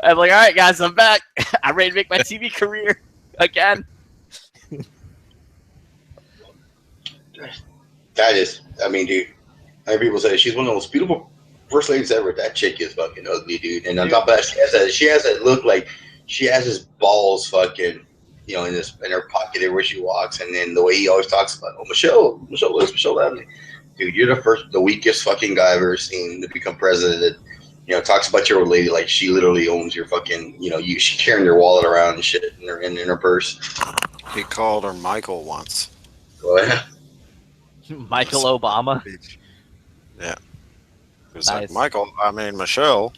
I'm like, all right, guys, I'm back. I'm ready to make my TV career again. That is, I mean, dude. I hear people say she's one of the most beautiful first ladies ever. That chick is fucking ugly, dude. And on top of that, she has that look like she has his balls fucking, you know, in her pocket everywhere she walks. And then the way he always talks about, oh, Michelle Lavely. Dude, you're the weakest fucking guy I've ever seen to become president. That, you know, talks about your old lady like she literally owns your fucking, you know, she's carrying your wallet around and shit in her purse. He called her Michael once. Go ahead. Michael Obama. Yeah. He was Nice. like, Michelle.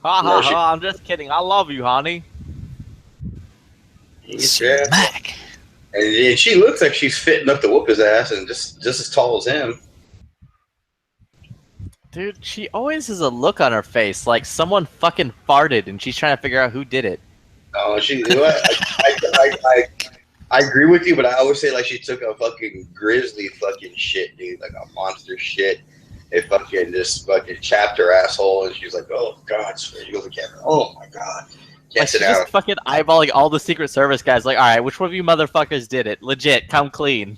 Ha No, ha ha, I'm just kidding. I love you, honey. Yeah. Mac. And she looks like she's fitting up to whoop his ass and just as tall as him. Dude, she always has a look on her face like someone fucking farted and she's trying to figure out who did it. Oh, I agree with you, but I always say like she took a fucking grizzly fucking shit, dude, like a monster shit. It fucking just fucking chapped her asshole, and she's like, "Oh God!" She goes to the camera. Oh my God! Can't Like, sit she's down. just fucking eyeballing all the Secret Service guys like, alright, which one of you motherfuckers did it? Legit, come clean.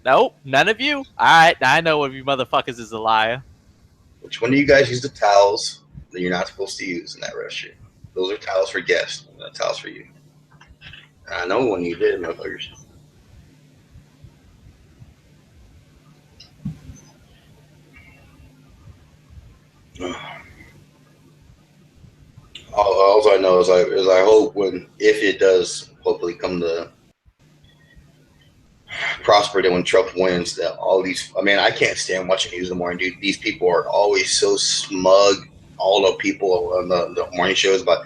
Nope, none of you? Alright, now I know one of you motherfuckers is a liar. Which one of you guys use the towels that you're not supposed to use in that restroom? Those are towels for guests, not towels for you. I know one you did, motherfuckers. All I know is I hope if it does hopefully come to prosper, that when Trump wins, that all these, I mean, I can't stand watching news in the morning, dude. These people are always so smug. All the people on the morning shows about,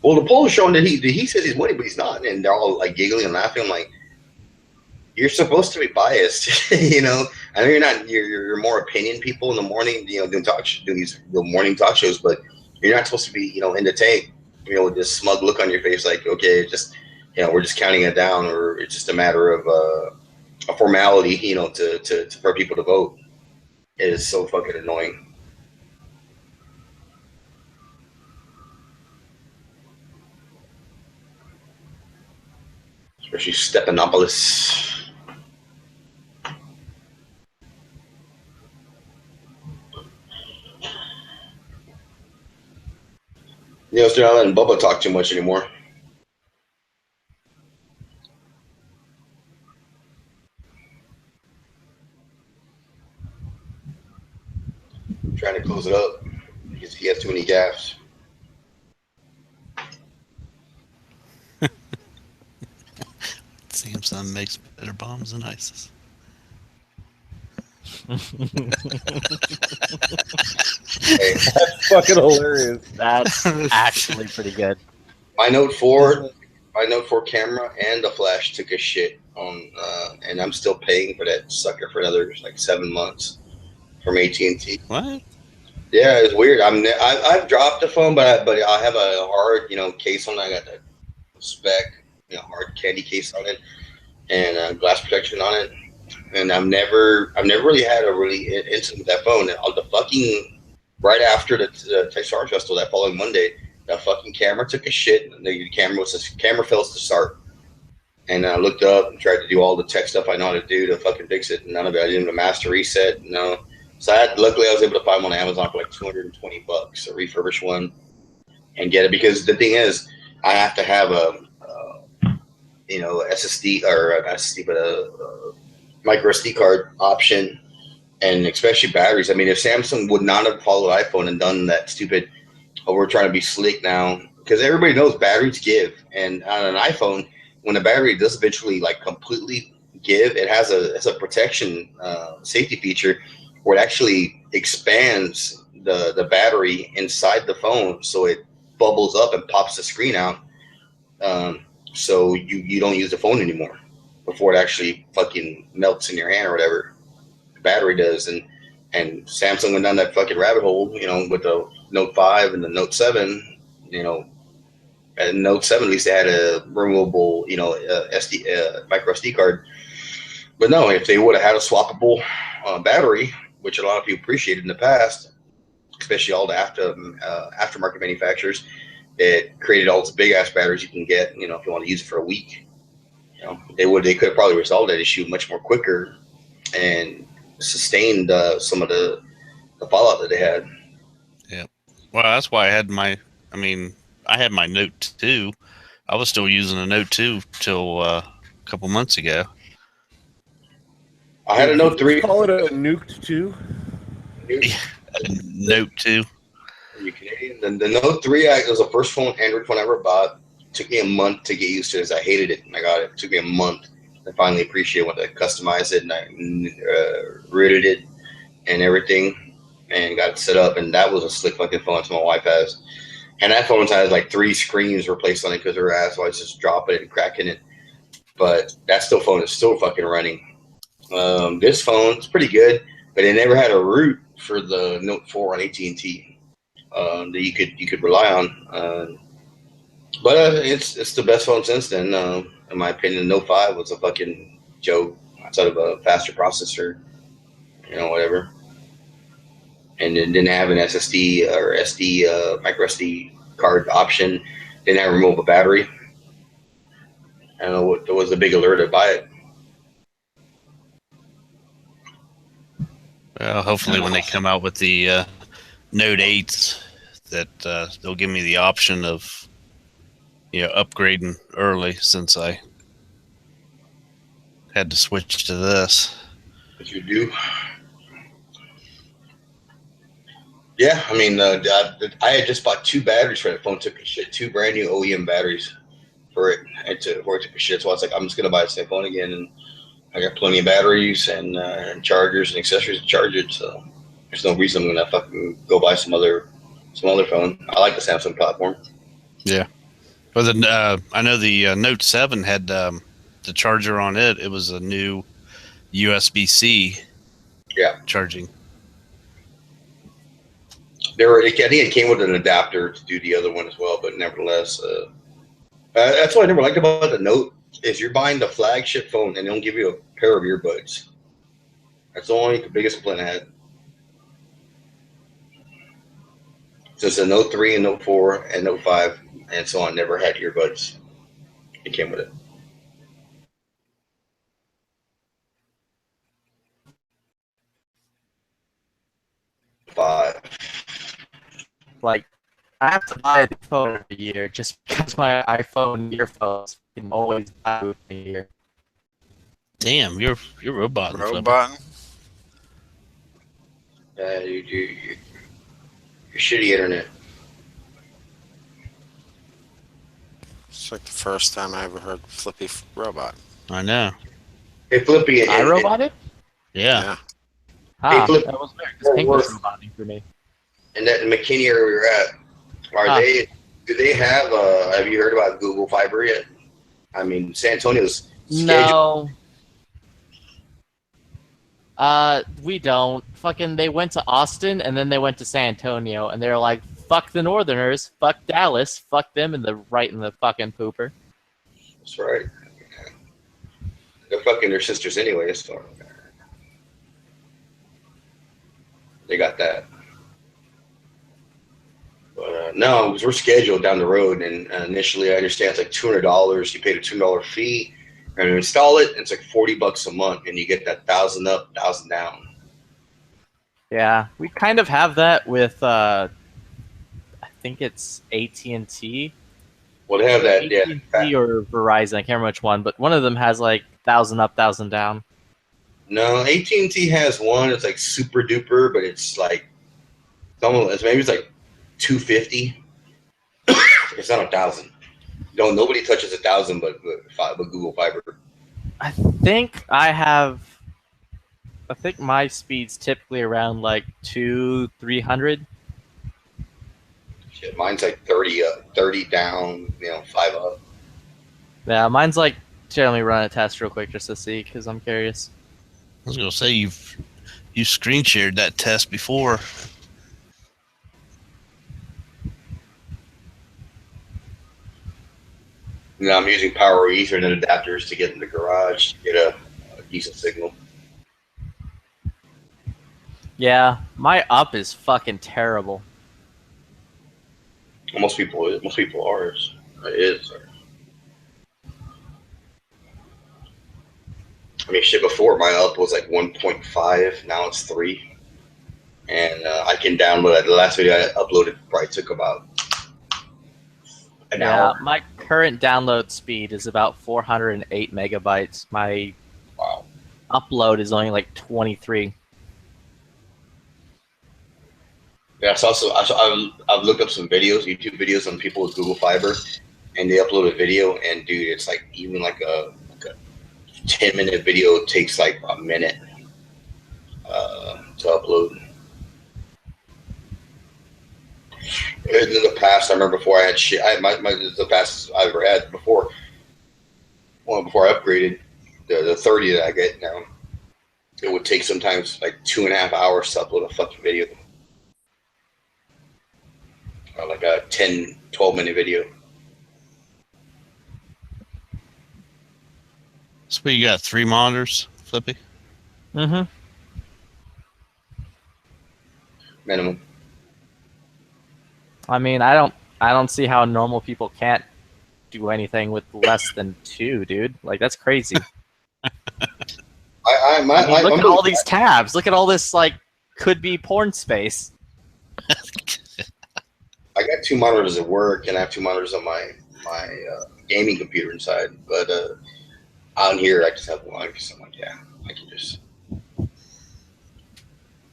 well, the poll is showing that he says he's winning, but he's not, and they're all like giggling and laughing. I'm like, you're supposed to be biased, you know. I know you're not. You're more opinion people in the morning, you know, doing these morning talk shows, but you're not supposed to be, you know, in the tank, you know, with this smug look on your face, like, okay, just, you know, we're just counting it down, or it's just a matter of a formality, you know, to for people to vote. It is so fucking annoying. Especially Stephanopoulos. You know, still not letting Bubba talk too much anymore. I'm trying to close it up because he has too many gaffes. Samsung makes better bombs than ISIS. Hey, That's fucking hilarious. That's actually pretty good. my Note 4 camera and the flash took a shit on, and I'm still paying for that sucker for another like 7 months from AT&T. What? Yeah, it's weird. I've dropped the phone, but I have a hard, you know, case on it. I got that spec, you know, hard candy case on it, and glass protection on it. And I've never really had a really incident with that phone. And the fucking right after the Texas Festival that following Monday, the fucking camera took a shit. And the camera fails to start. And I looked up and tried to do all the tech stuff I know how to do to fucking fix it. None of it. I didn't have a master reset. No. So luckily I was able to find one on Amazon for like $220, a refurbished one, and get it. Because the thing is, I have to have a you know, SSD or not SSD, but a micro SD card option, and especially batteries. I mean, if Samsung would not have followed iPhone and done that stupid, oh, we're trying to be slick now, because everybody knows batteries give, and on an iPhone, when the battery does eventually like completely give. It has a protection safety feature where it actually expands the battery inside the phone, so it bubbles up and pops the screen out. So you don't use the phone anymore before it actually fucking melts in your hand or whatever. The battery does, and Samsung went down that fucking rabbit hole, with the Note 5 and the Note 7, and Note 7 at least they had a removable, SD micro SD card. But no, if they would have had a swappable battery, which a lot of people appreciated in the past, especially all the aftermarket manufacturers, it created all these big ass batteries you can get, if you want to use it for a week. They could have probably resolved that issue much more quicker and sustained some of the fallout that they had. Yeah. Well, that's why I had my Note 2. I was still using a Note 2 till a couple months ago. I had a Note 3. Call it a Nuked 2. Note 2. Are you Canadian? The Note 3 was the first Android phone I ever bought. It took me a month to get used to it. I hated it when I got it. It took me a month to finally appreciate when I customized it and I rooted it and everything and got it set up. And that was a slick fucking phone that my wife has. And that phone has like 3 screens replaced on it because her ass was just dropping it and cracking it. But that phone is still fucking running. This phone is pretty good, but it never had a root for the Note 4 on AT&T that you could rely on. But it's the best phone since then. In my opinion, the Note 5 was a fucking joke outside of a faster processor, whatever. And it didn't have an SSD or SD micro SD card option. Didn't have a removable battery. I don't know what was the big allure to buy it. Well, hopefully when they come out with the Note 8s, that they'll give me the option of upgrading early, since I had to switch to this. But you do. Yeah, I mean, I had just bought 2 batteries for that phone. Took a shit, 2 brand new OEM batteries for it, and took a shit. So I was like, I'm just gonna buy the same phone again, and I got plenty of batteries and chargers and accessories to charge it. So there's no reason I'm gonna fucking go buy some other phone. I like the Samsung platform. Yeah. Well, then I know the Note 7 had the charger on it. It was a new USB-C. Yeah. Charging. I think it came with an adapter to do the other one as well, but nevertheless, that's what I never liked about the Note is you're buying the flagship phone and they don't give you a pair of earbuds. That's the biggest complaint I had. Since the Note 3 and Note 4 and Note 5 and so on never had earbuds. It came with it. Five. Like, I have to buy a new phone every year just because my iPhone earphones can always die with me here. Damn, you're robot. Robot. Your shitty internet. It's like the first time I ever heard Flippy Robot. I know. Hey, Flippy. I roboted? Yeah. Ah, Flip- that was weird, because Pink was roboting for me. And that in McKinney area we're at, do they have you heard about Google Fiber yet? I mean, San Antonio's scheduled. No. We don't. Fucking, they went to Austin, and then they went to San Antonio, and they're like, fuck the Northerners, fuck Dallas, fuck them in the fucking pooper. That's right. They're fucking their sisters anyway, so they got that. But no, we're scheduled down the road, and initially I understand it's like $200. You paid a $200 fee, and to install it, it's like $40 a month, and you get that 1,000 up, 1,000 down. Yeah, we kind of have that with, I think it's AT&T. Well, they have that, AT&T or Verizon, I can't remember which one, but one of them has like 1,000 up, 1,000 down. No, AT&T has one. It's like super duper, but it's like maybe it's like $250. It's not 1,000. Nobody touches 1,000, but Google Fiber. I think I have. I think my speed's typically around like 300. Shit, mine's like 30 up, 30 down, 5 up. Yeah, mine's like. Here, let me run a test real quick just to see, because I'm curious. I was gonna say you screen shared that test before. I'm using power Ethernet adapters to get in the garage to get a decent signal. Yeah, my up is fucking terrible. Most people are. It is. I mean, shit. Before my up was like 1.5. Now it's 3, and I can download it. The last video I uploaded probably took about an Yeah, hour. my current download speed is about 408 megabytes. My Wow. upload is only like 23. Yeah, I've looked up some videos, YouTube videos on people with Google Fiber, and they upload a video, and dude, it's like even like a 10-minute video takes like a minute to upload. In the past, I remember before I had shit. The fastest I ever had before. Well, before I upgraded the 30 that I get now, it would take sometimes like 2.5 hours to upload a fucking video, or like a 10, 12-minute video. So you got 3 monitors, Flippy? Mm-hmm. Minimum. I mean, I don't see how normal people can't do anything with less than 2, dude. Like, that's crazy. I mean, look at all these tabs. Look at all this, like, could be porn space. I got 2 monitors at work, and I have 2 monitors on my gaming computer inside. But out here, I just have one. Because I'm like, yeah, I can just.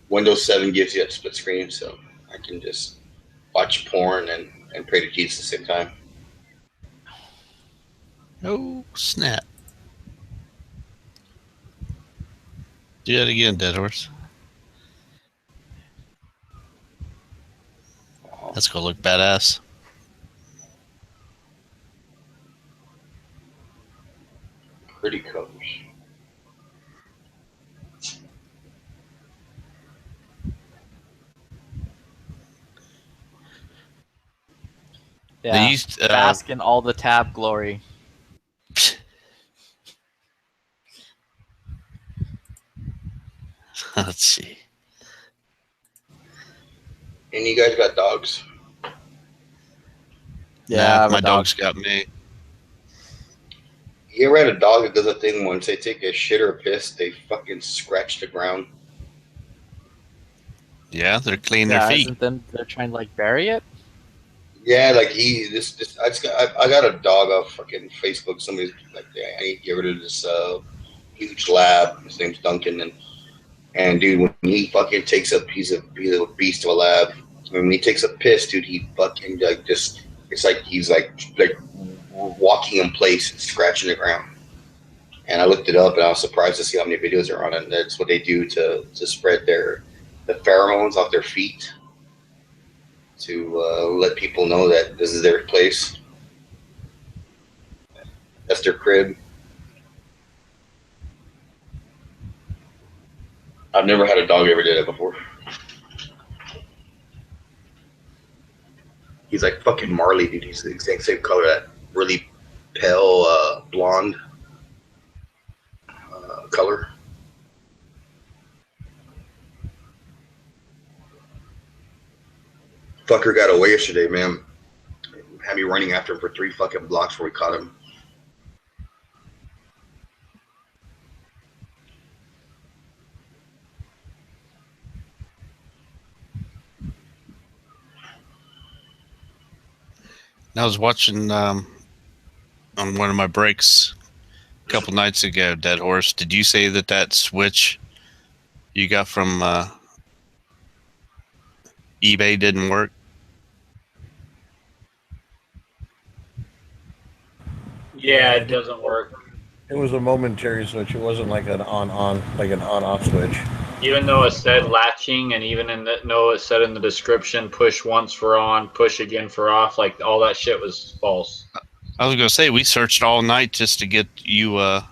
Windows 7 gives you that split screen, so I can just watch porn and pray to Jesus at the same time. Oh, snap. Do that again, Dead Horse. That's gonna look badass. Pretty covers. Yeah, These, bask in all the tab glory. let's see. And you guys got dogs? Yeah, I have a my dog. dog's got me. You ever had a dog that does a thing once they take a shit or a piss, they fucking scratch the ground? Yeah, they're cleaning Yeah, their feet. isn't them? They're trying to like bury it. Yeah, like I got a dog off fucking Facebook. Somebody's like, yeah, I need to get rid of this huge lab. His name's Duncan, and dude, when he fucking takes up, he's a beast of a lab. When he takes a piss, dude, he fucking like just, it's like he's like walking in place and scratching the ground. And I looked it up, and I was surprised to see how many videos are on it. And that's what they do to spread the pheromones off their feet, to let people know that this is their place. That's their crib. I've never had a dog ever did it before. He's like fucking Marley, dude. He's the exact same color, that really pale blonde color. Fucker got away yesterday, man. Had me running after him for 3 fucking blocks before we caught him. I was watching on one of my breaks a couple nights ago, Dead Horse. Did you say that switch you got from eBay didn't work? Yeah, it doesn't work. It was a momentary switch. It wasn't like an like an on-off switch. Even though it said latching, and even though it said in the description, push once for on, push again for off, like all that shit was false. I was gonna say we searched all night just to get you, on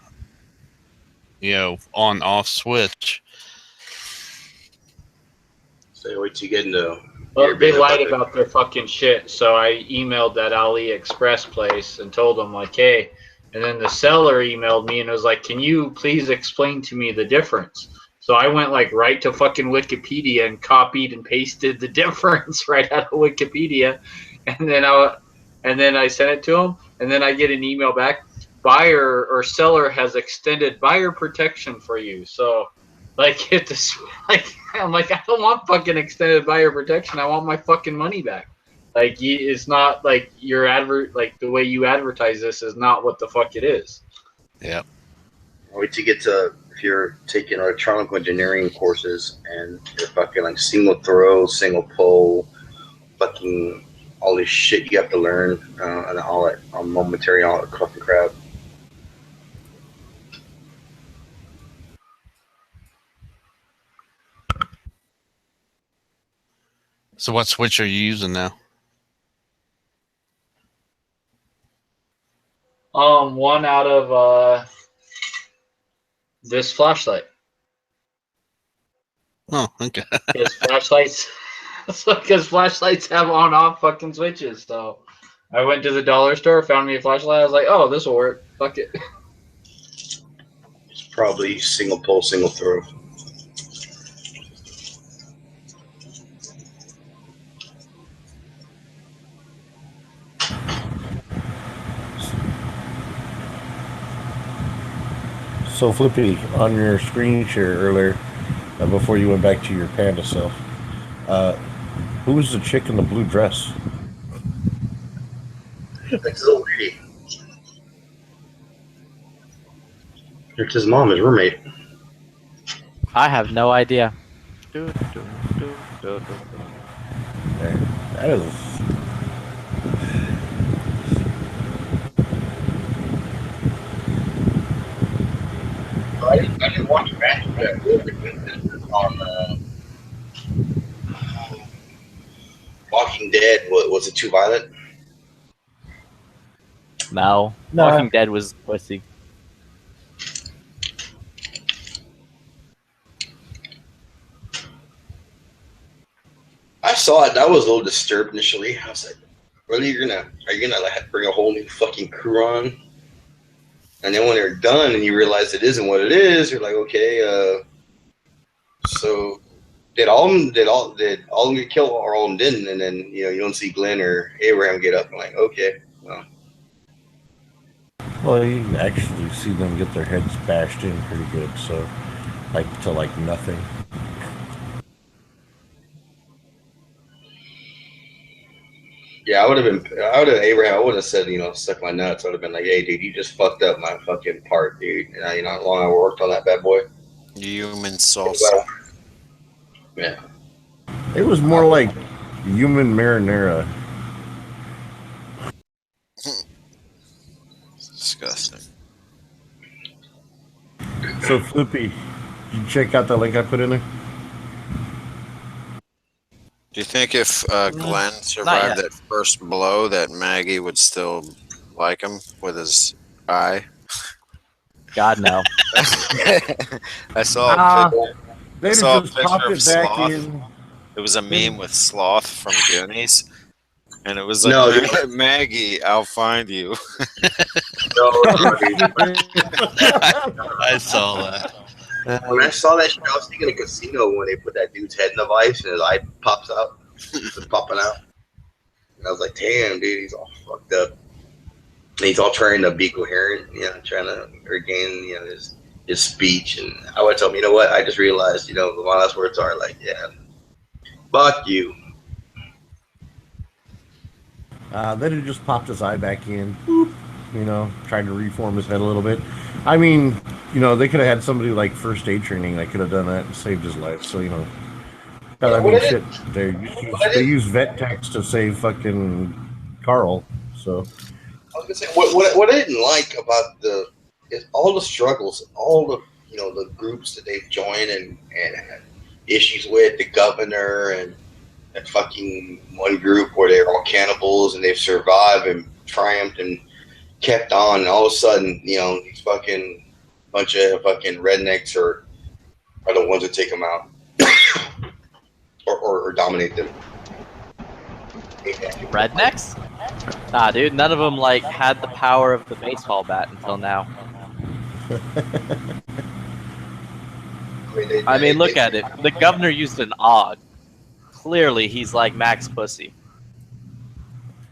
off switch. So wait till you get into. Well, they lied about their fucking shit, so I emailed that AliExpress place and told them, like, hey, and then the seller emailed me and was like, can you please explain to me the difference? So I went, like, right to fucking Wikipedia and copied and pasted the difference right out of Wikipedia, and then I sent it to them, and then I get an email back, buyer or seller has extended buyer protection for you, so... Like, if this, like, I'm like, I don't want fucking extended buyer protection. I want my fucking money back. Like, it's not like your like the way you advertise this is not what the fuck it is. Yeah. Wait till you get to, if you're taking electronic engineering courses and you're fucking like single throw, single pull, fucking all this shit you have to learn, and all that momentary, all that fucking crap. So what switch are you using now? One out of this flashlight. Oh, okay. Because flashlights have on-off fucking switches. So I went to the dollar store, found me a flashlight. I was like, oh, this will work. Fuck it. It's probably single pull, single throw. So Flippy, on your screen share earlier, before you went back to your panda self, who was the chick in the blue dress? That's so weird. It's his mom, his roommate. I have no idea. That is. I didn't watch that on Walking Dead. Was it too violent? No. No. Walking Dead was pussy. I saw it. I was a little disturbed initially. I was like, "Really? Are you gonna like bring a whole new fucking crew on?" And then when they're done and you realize it isn't what it is, you're like, "Okay, so did all of them get killed or all of them didn't?" And then you don't see Glenn or Abraham get up. I'm like, "Okay, well." Well, you actually see them get their heads bashed in pretty good, so like to like nothing. Yeah, Abraham, I would have said, suck my nuts. I would have been like, hey, dude, you just fucked up my fucking part, dude. And you know how long I worked on that bad boy? Human salsa. Well, yeah. It was more like human marinara. Disgusting. So Flippy, you check out the link I put in there? Do you think if Glenn survived that first blow, that Maggie would still like him with his eye? God, no. I saw a picture. They saw a just picture popped of it back Sloth. in. It was a meme with Sloth from Goonies. And it was like, No, Maggie, I'll find you. No, dude. I saw that. When I saw that shit, I was thinking of Casino when they put that dude's head in the vice and his eye pops out. It's just popping out. And I was like, damn, dude, he's all fucked up. And he's all trying to be coherent, trying to regain, his speech. And I would tell him, you know what? I just realized, my last words are like, yeah, fuck you. Then he just popped his eye back in. Boop, tried to reform his head a little bit. I mean, they could have had somebody like first aid training that could have done that and saved his life. So, I mean, shit. They use vet techs to save fucking Carl. So, I was gonna say what I didn't like about all the struggles, all the the groups that they've joined and had issues with, the governor and that fucking one group where they're all cannibals and they've survived and triumphed and kept on. And all of a sudden, these fucking bunch of fucking rednecks are the ones that take them out or dominate them. Rednecks? Nah, dude, none of them like had the power of the baseball bat until now. I mean, look at it. The governor used an AUG. Clearly, he's like Max Pussy.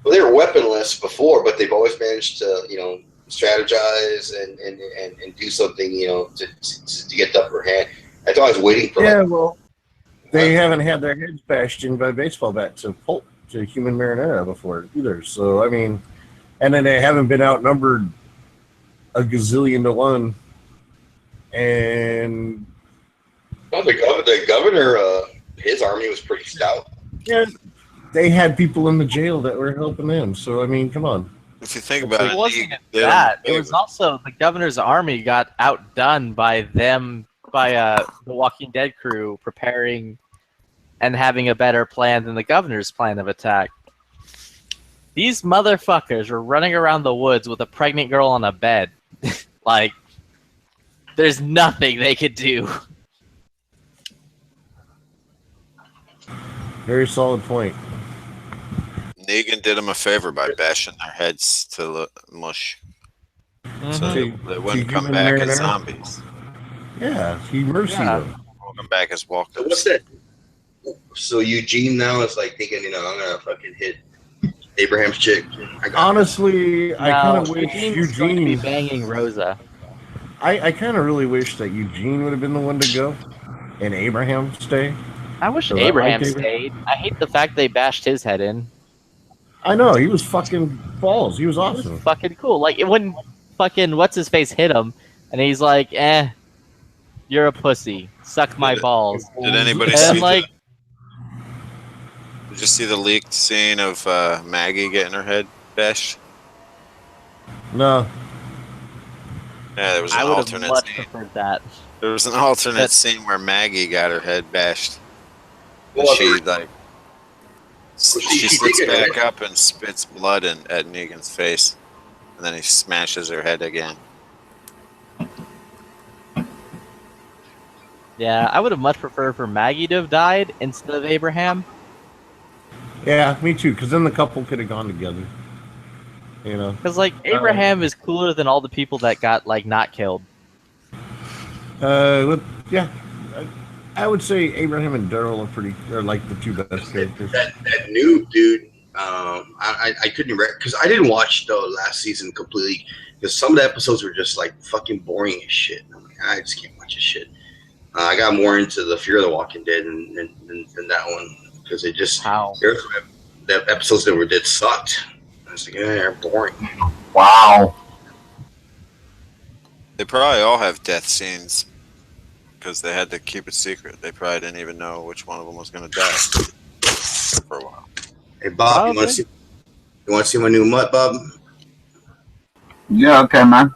Well, they were weaponless before, but they've always managed to, strategize and do something, to get the upper hand. I thought I was waiting for. Yeah, well, they haven't had their heads bashed in by baseball bats to pulp to human marinara before either. So I mean, and then they haven't been outnumbered a gazillion to one. And well, the governor, his army was pretty stout. yeah, they had people in the jail that were helping them. So I mean, come on. If you think about It wasn't that. It was also the governor's army got outdone by them, by the Walking Dead crew preparing and having a better plan than the governor's plan of attack. These motherfuckers were running around the woods with a pregnant girl on a bed. Like, there's nothing they could do. Very solid point. Negan did them a favor by bashing their heads to mush, so they wouldn't come back as zombies. Yeah, he mercied them. Come back as walkers. So what's that? So Eugene now is like thinking, I'm gonna fucking hit Abraham's chick. Honestly, I kind of wish Eugene's going to be Eugene. banging Rosa. I kind of really wish that Eugene would have been the one to go, and Abraham stay. I wish So that Abraham like stayed. I hate the fact they bashed his head in. I know he was fucking balls. He was It was awesome. fucking cool. Like, it wouldn't fucking what's his face hit him, and he's like, you're a pussy. Suck my balls. Did anybody And see? like, Did you see the leaked scene of Maggie getting her head bashed? No, Yeah, there was an I would have alternate much scene. preferred that. There was an alternate That's- scene where Maggie got her head bashed. Well, She like she she sits did it, back up and spits blood at Negan's face, and then he smashes her head again. Yeah, I would have much preferred for Maggie to have died instead of Abraham. yeah, me too. Because then the couple could have gone together. Because, like, Abraham is cooler than all the people that got, like, not killed. Yeah, I would say Abraham and Daryl are like the two best characters. that noob dude. I couldn't because I didn't watch the last season completely because some of the episodes were just like fucking boring as shit. I'm like, I just can't watch this shit. I got more into the Fear of the Walking Dead than that one because it just How? there's the episodes that were dead sucked. I was like, yeah, they're boring. Wow. They probably all have death scenes because they had to keep it secret. They probably didn't even know which one of them was going to die for a while. Hey Bob, you want to see my new mutt, Bob? Yeah, okay, man.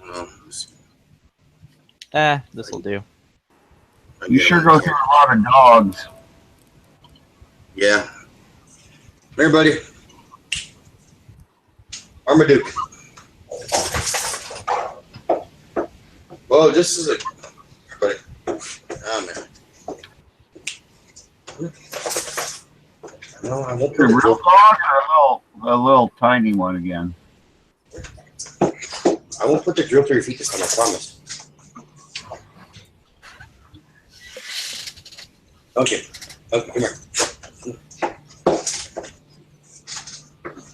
Well, let's see. This'll do. You sure go through a lot of dogs. Yeah. Here, buddy. Armaduke. Whoa, this is a. Buddy. Oh, man. No, I won't A put real the dog or a little tiny one again? I won't put the drill through your feet this time, I promise. Okay. Okay, come here.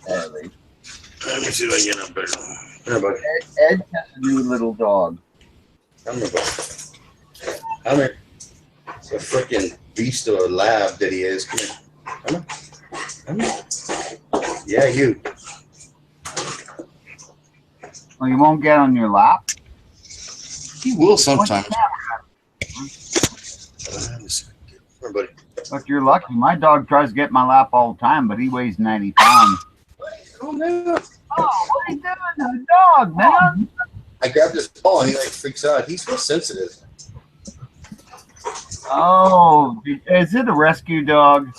Let me see if I can get up better. Come here, buddy. Ed has a new little dog. Come here, buddy. Come here. It's a freaking beast of a lab that he is. Come here. Come here. Come here. Yeah, you. Well, you won't get on your lap? He will sometimes. Come here, buddy. But you're lucky. My dog tries to get my lap all the time, but he weighs 90 pounds. Calm down. Oh, are you doing? A dog, man. I grabbed his paw and he like freaks out. He's so sensitive. Oh, is it a rescue dog?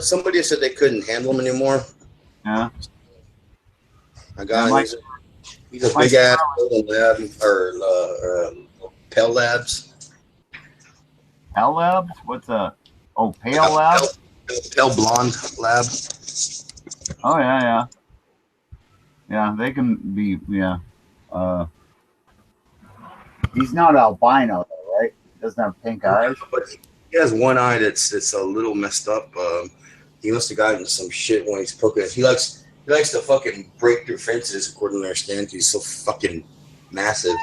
Somebody said they couldn't handle him anymore. Yeah. I got him. He's a big ass golden lab or Pale Labs. Pale Labs? What's a? Oh, Pale Lab. Pale blonde lab. Oh yeah. Yeah, they can be. Yeah. He's not albino though, right? He doesn't have pink eyes. But he has one eye that's a little messed up. He must have gotten some shit when he's poking. He likes to fucking break through fences, according to our standards. He's so fucking massive.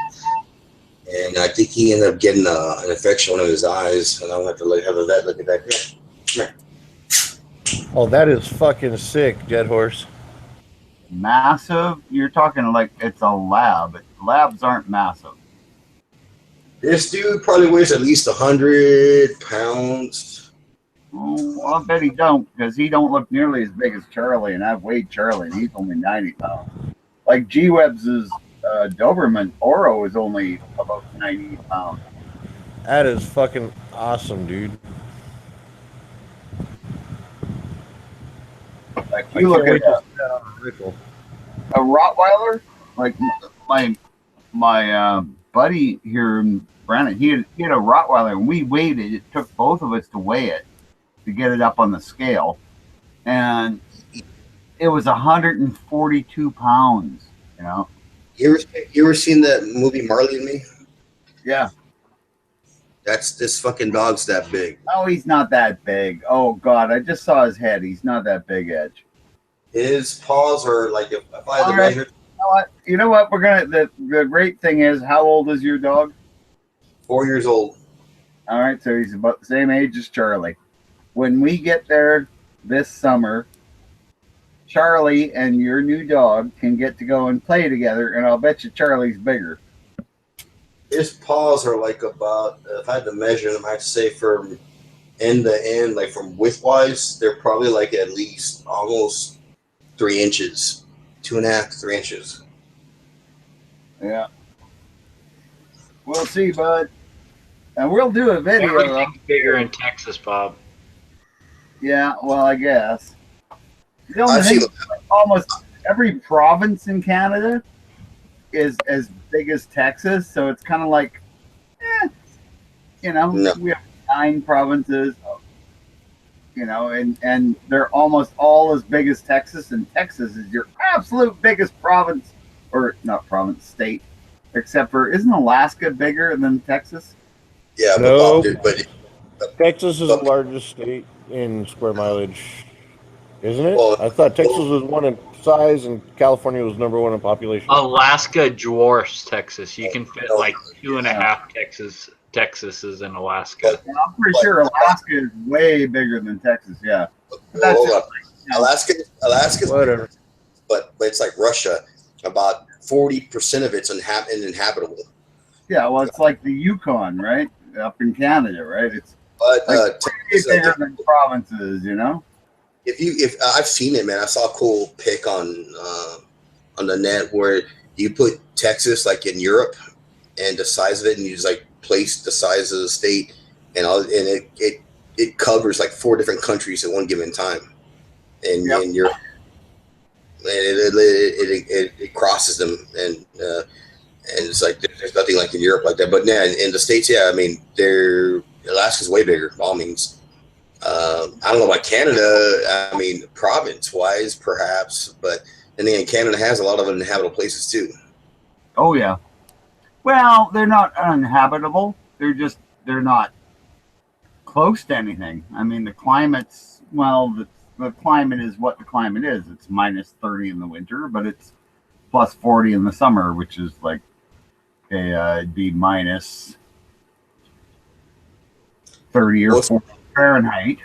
And I think he ended up getting an infection in one of his eyes, and I'm going to have to have a vet look at that. Come here. Oh, that is fucking sick, Dead Horse. Massive? You're talking like it's a lab. Labs aren't massive. This dude probably weighs at least 100 pounds. Oh, I bet he don't, because he don't look nearly as big as Charlie, and I've weighed Charlie, and he's only 90 pounds. Like G-Web's Doberman Oro is only about 90 pounds. That is fucking awesome, dude. Like you look at a Rottweiler, like my buddy here in Brandon, he had a Rottweiler, and we weighed it. It took both of us to weigh it to get it up on the scale, and it was 142 pounds. You know. You ever seen that movie Marley and Me? Yeah. This fucking dog's that big. Oh, he's not that big. Oh God, I just saw his head. He's not that big, Edge. His paws are like if I had to measure. You know what? We're gonna. The great thing is, how old is your dog? 4 years old. All right, so he's about the same age as Charlie. When we get there this summer, Charlie and your new dog can get to go and play together, and I'll bet you Charlie's bigger. His paws are like about, if I had to measure them, I'd say from end to end, like from width-wise, they're probably like at least almost 3 inches. 2.5 to 3 inches. Yeah. We'll see, bud. And we'll do a video. Everything's bigger in Texas, Bob. Yeah, well, I guess. The only thing, almost every province in Canada is as big as Texas, so it's kind of like, no. We have 9 provinces, and they're almost all as big as Texas, and Texas is your absolute biggest province, or not province, state, except for, isn't Alaska bigger than Texas? Yeah, no, but Texas is the largest state in square mileage, isn't it? Well, I thought Texas was 1 in size and California was number 1 in population. Alaska dwarfs Texas. You can fit like 2.5 Texases in Alaska. Yeah, I'm pretty sure Alaska is way bigger than Texas. Yeah. That's Alaska's whatever, but it's like Russia. About 40% of it's uninhabitable. Yeah, well, it's like the Yukon, right? Up in Canada, right? It's Texas, bigger than provinces, If I've seen it, man, I saw a cool pic on the net where you put Texas like in Europe and the size of it, and you just like place the size of the state, and it covers like 4 different countries at one given time, and in Europe, and it crosses them, and it's like there's nothing like in Europe like that. But yeah, in the States, yeah, I mean, Alaska's way bigger, by all means. I don't know about Canada. I mean, province-wise, perhaps, but then again, Canada has a lot of uninhabitable places too. Oh yeah. Well, they're not uninhabitable. They're not close to anything. I mean, the climate's the climate is what the climate is. It's minus 30 in the winter, but it's plus 40 in the summer, which is like it'd be minus 30 or 40 Fahrenheit.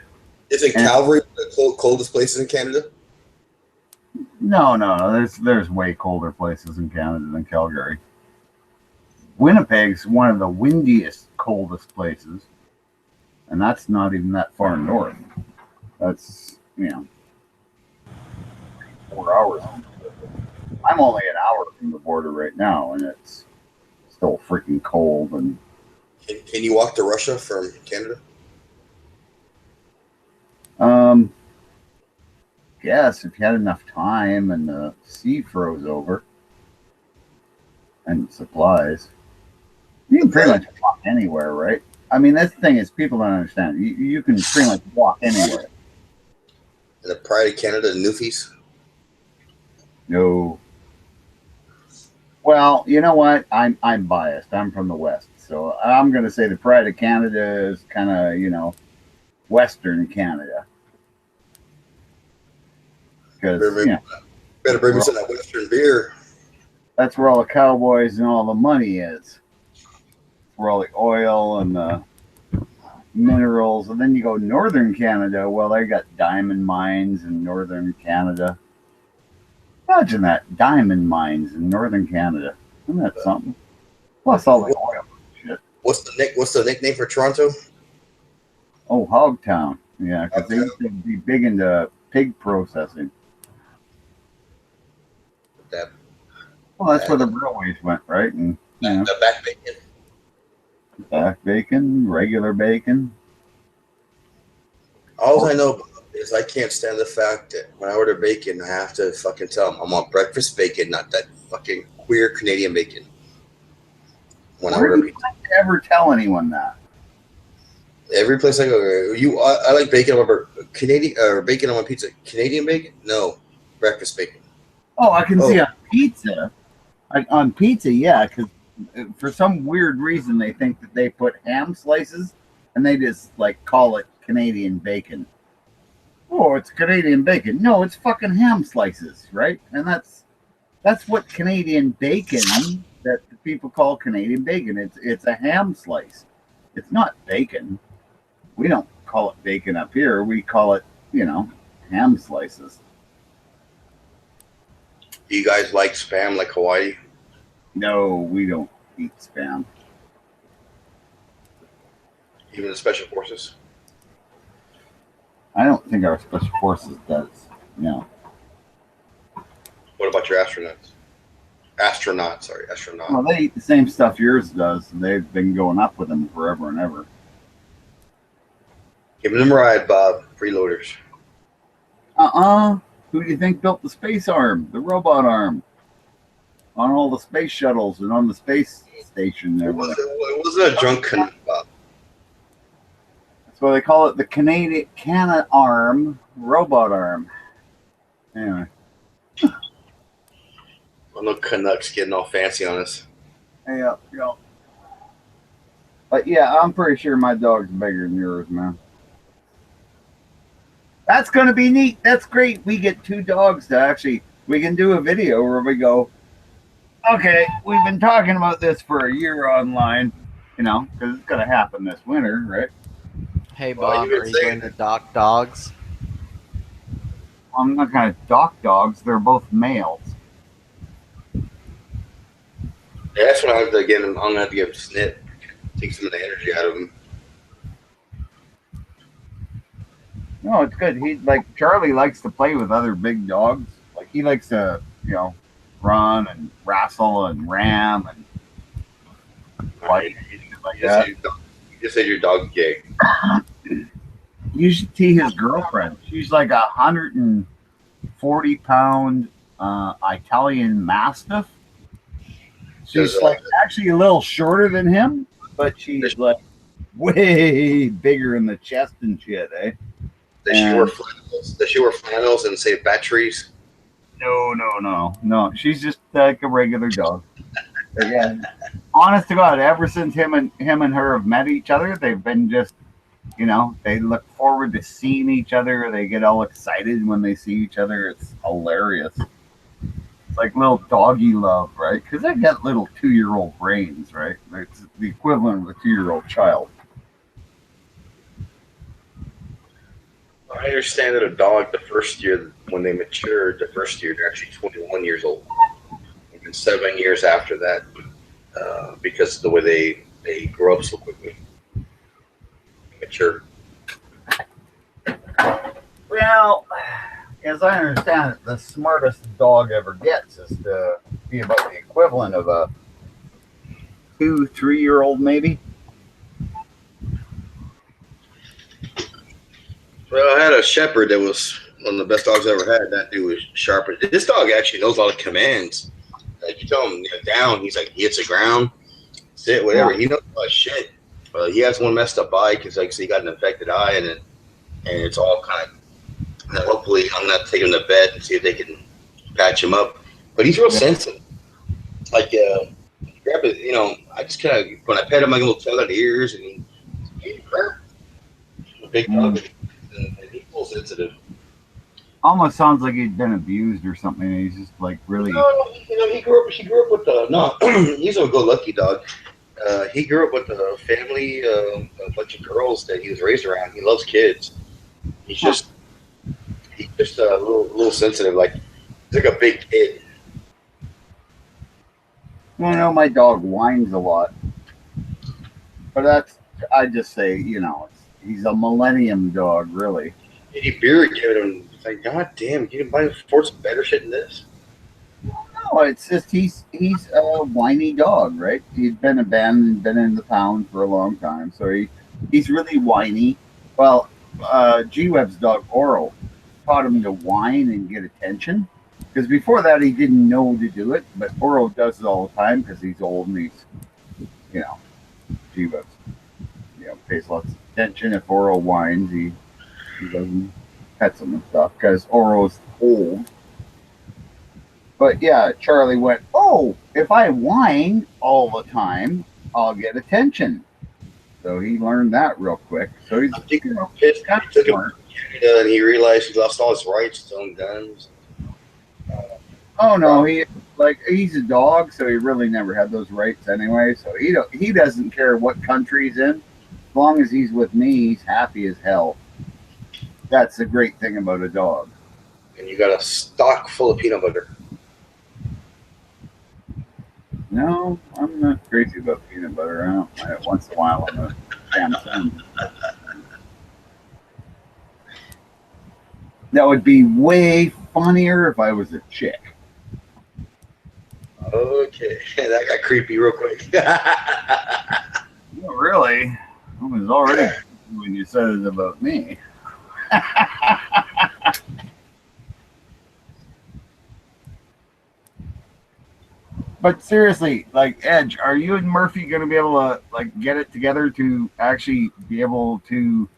Isn't Calgary the coldest places in Canada? No. There's way colder places in Canada than Calgary. Winnipeg's one of the windiest, coldest places, and that's not even that far north. That's 4 hours. I'm only an hour from the border right now, and it's still freaking cold. And Can you walk to Russia from Canada? yes, if you had enough time and the sea froze over and supplies, you can pretty much walk anywhere, right? I mean, that's the thing is people don't understand. You can pretty much walk anywhere. And the Pride of Canada, Newfies? No. Well, you know what? I'm biased. I'm from the West, so I'm going to say the Pride of Canada is kind of Western Canada. Because better bring me some of that Western beer. That's where all the cowboys and all the money is. Where all the oil and the minerals, and then you go Northern Canada. Well, they got diamond mines in Northern Canada. Imagine that, diamond mines in Northern Canada. Isn't that something? Plus all the oil shit. What's the nickname for Toronto? Oh, Hogtown. Yeah, because they used to be big into pig processing. Well, that's where the railways went, right? And the back bacon. Back bacon, regular bacon. All I know is I can't stand the fact that when I order bacon, I have to fucking tell them I want breakfast bacon, not that fucking queer Canadian bacon. When I order pizza, I ever tell anyone that. Every place I go, I like bacon over Canadian or bacon on my pizza. Canadian bacon? No, breakfast bacon. Oh, I can see on pizza. On pizza, yeah, because for some weird reason they think that they put ham slices and they just call it Canadian bacon. Oh, it's Canadian bacon. No, it's fucking ham slices, right? And that's what Canadian bacon that the people call Canadian bacon. It's a ham slice. It's not bacon. We don't call it bacon up here. We call it, ham slices. Do you guys like Spam like Hawaii? No, we don't eat Spam. Even the Special Forces? I don't think our Special Forces does. No. What about your astronauts? Astronaut. Well, they eat the same stuff yours does. They've been going up with them forever and ever. Give them a ride, Bob. Freeloaders. Who do you think built the space arm, the robot arm? On all the space shuttles and on the space station there. It wasn't a drunk Canuck, Bob. That's why they call it the Cana arm, robot arm. Anyway. Well, no Canucks getting all fancy on us. Yeah. But yeah, I'm pretty sure my dog's bigger than yours, man. That's going to be neat. That's great. We get 2 dogs to we can do a video where we go, okay, we've been talking about this for a year online, because it's going to happen this winter, right? Hey, Bob, are you going to dock dogs? I'm not going to dock dogs. They're both males. Yeah, that's when I have to get him. I'm going to have to give him snip. Take some of the energy out of him. No, it's good. Charlie likes to play with other big dogs. He likes to, run and wrestle and ram and fight. You just said your dog's gay. You should see his girlfriend. She's like 140-pound Italian Mastiff. She's actually a little shorter than him, but she's way bigger in the chest and shit, eh? Does she wear flannels and save batteries? No. She's just like a regular dog. Again, honest to God, ever since him and her have met each other, they've been just, they look forward to seeing each other. They get all excited when they see each other. It's hilarious. It's like little doggy love, right? Because they got little 2-year-old brains, right? It's the equivalent of a 2-year-old child. I understand that a dog, the first year, when they mature, they're actually 21 years old. And 7 years after that, because of the way they grow up so quickly. Mature. Well, as I understand it, the smartest dog ever gets is to be about the equivalent of a 2-3-year-old, maybe. Well, I had a shepherd that was one of the best dogs I ever had. That dude was sharp. This dog actually knows all the commands. Like, you tell him down, he's like, he hits the ground, sit, whatever. He knows all that shit. He has one messed up eye because, like, so he got an infected eye, and it's all kind of. Hopefully, I'm not taking him to bed and see if they can patch him up. But he's real sensitive. Like, grab it, you know. I just kind of, when I pet him, I get a little tug on the ears, and he a big dog, and he's real sensitive. Almost sounds like he'd been abused or something. He's just like really. No, you know, he grew up with he's a good-lucky dog. He grew up with a family, a bunch of girls that he was raised around. He loves kids. He's just a little sensitive. Like, he's like a big kid. Well, you know, my dog whines a lot, but I just say, you know, he's a millennium dog, really. He beer gave him. It's like, God damn, you can afford some better shit than this. No, it's just he's a whiny dog, right? He's been abandoned, been in the pound for a long time, so he's really whiny. Well, G-Web's dog Oro taught him to whine and get attention, because before that he didn't know to do it, but Oro does it all the time because he's old and he's, you know, G-Web's, you know, pays lots of attention. If Oro whines, he doesn't pets him and stuff because Oro's old. But yeah, Charlie went, oh, if I whine all the time, I'll get attention. So he learned that real quick. So he's pissed. He took him to Canada and he realized he lost all his rights, his own guns. Oh no, he's a dog, so he really never had those rights anyway. So he doesn't care what country he's in. As long as he's with me, he's happy as hell. That's the great thing about a dog. And you got a stock full of peanut butter. No, I'm not crazy about peanut butter. I don't mind it once in a while on the damn thing. That would be way funnier if I was a chick. Okay, that got creepy real quick. No, really? I was already when you said it about me. But seriously, like, Edge, are you and Murphy going to be able to like get it together to actually be able to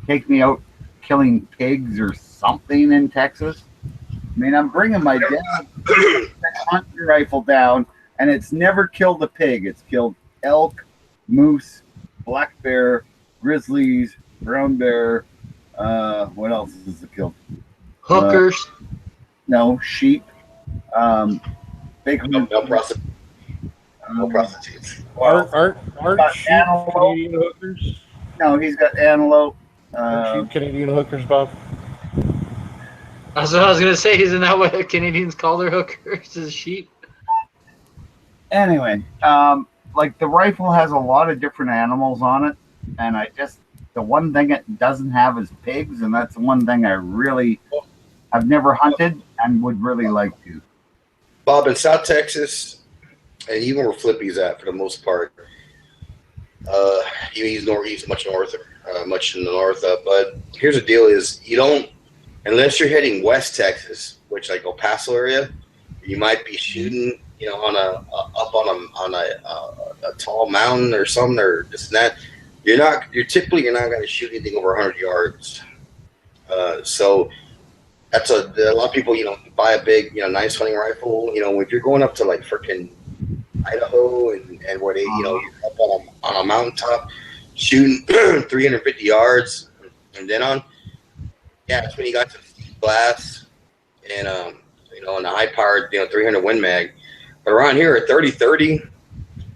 take me out killing pigs or something in Texas? I mean, I'm bringing my dad's hunting rifle down, and it's never killed a pig. It's killed elk, moose, black bear, grizzlies, brown bear. What else is it killed? Hookers. No, sheep. Big no prostitutes. Aren't sheep Canadian hookers? No, he's got antelope. Sheep Canadian hookers, Bob? That's what I was gonna say. Isn't that what Canadians call their hookers? Is sheep? Anyway, like the rifle has a lot of different animals on it, and the one thing it doesn't have is pigs, and that's the one thing I've never hunted and would really like to. Bob, in South Texas, and even where Flippy's at for the most part, he's much in the north. But here's the deal: is you don't, unless you're heading West Texas, which like El Paso area, you might be shooting, you know, on a tall mountain or something or this and that. You're typically not going to shoot anything over 100 yards. So. That's a lot of people, you know, buy a big, you know, nice hunting rifle. You know, if you're going up to like freaking Idaho and where they, you know, you're up on a mountaintop shooting 350 yards and then on, yeah, that's when you got the glass and you know, and the high powered, you know, 300 Win Mag. But around here at 30-30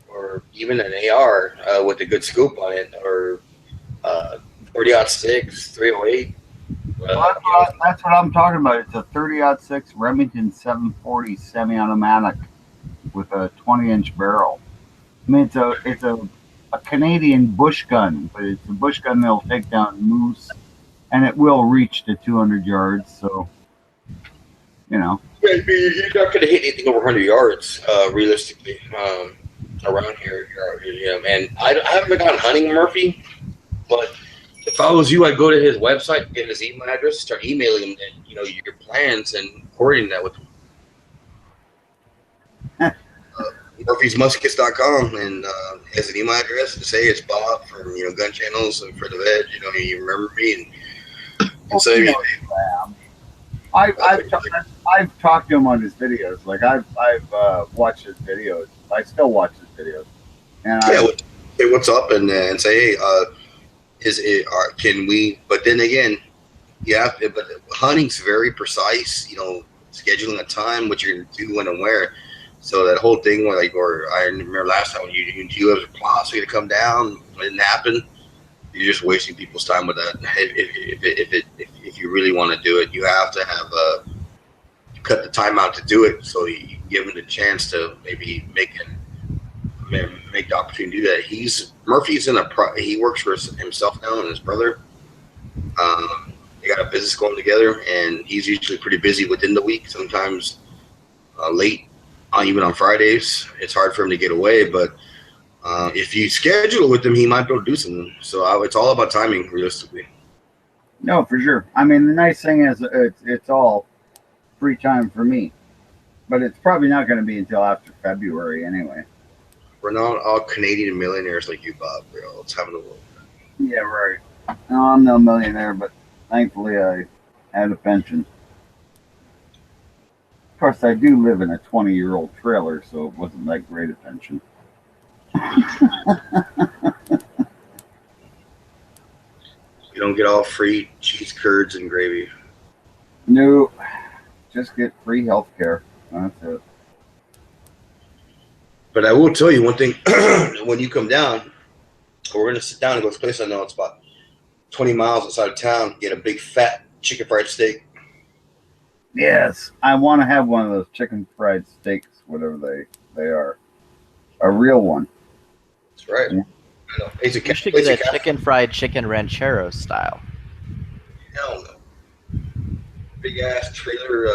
or even an AR with a good scoop on it or 30-06, 308. That's what I'm talking about. It's a 30-06 Remington 740 semi-automatic with a 20-inch barrel. I mean, it's a Canadian bush gun, but it's a bush gun that'll take down moose, and it will reach to 200 yards. So You know. Yeah, you're not going to hit anything over 100 yards, realistically, around here. Yeah, man. I haven't been out hunting Murphy, but if I was you, I'd go to his website, get his email address, start emailing him, and your plans and coordinating that with him. Murphy'sMuskets.com, and he has an email address to say it's Bob from Gun Channels and for the Vet. You remember me, and so I've talked to him on his videos. Like I've watched his videos. I still watch his videos. And say what's up and say, hey, can we? But then again, but hunting's very precise. Scheduling a time, what you're gonna do, when and where. So that whole thing, or I remember last time when you have a possibly to come down, it didn't happen. You're just wasting people's time with that. If you really want to do it, you have to have cut the time out to do it, so you give him the chance to maybe make the opportunity to do that. Murphy's he works for himself now and his brother. They got a business going together, and he's usually pretty busy within the week. Sometimes late. Even on Fridays, it's hard for him to get away. But if you schedule it with him, he might be able to do something. So it's all about timing, realistically. No, for sure. I mean, the nice thing is it's all free time for me, but it's probably not going to be until after February anyway. We're not all Canadian millionaires like you, Bob. We're all having the world. Yeah, right. No, I'm no millionaire, but thankfully I had a pension. Of course, I do live in a 20-year-old trailer, so it wasn't that great a pension. You don't get all free cheese curds and gravy. No, just get free health care. That's it. But I will tell you one thing. When you come down, we're going to sit down and go to this place I know. It's about 20 miles outside of town. Get a big, fat chicken fried steak. Yes, I want to have one of those chicken fried steaks, whatever they are. A real one. That's right. Yeah. I know. You should get a chicken fried chicken ranchero style. Hell no. Big ass trailer,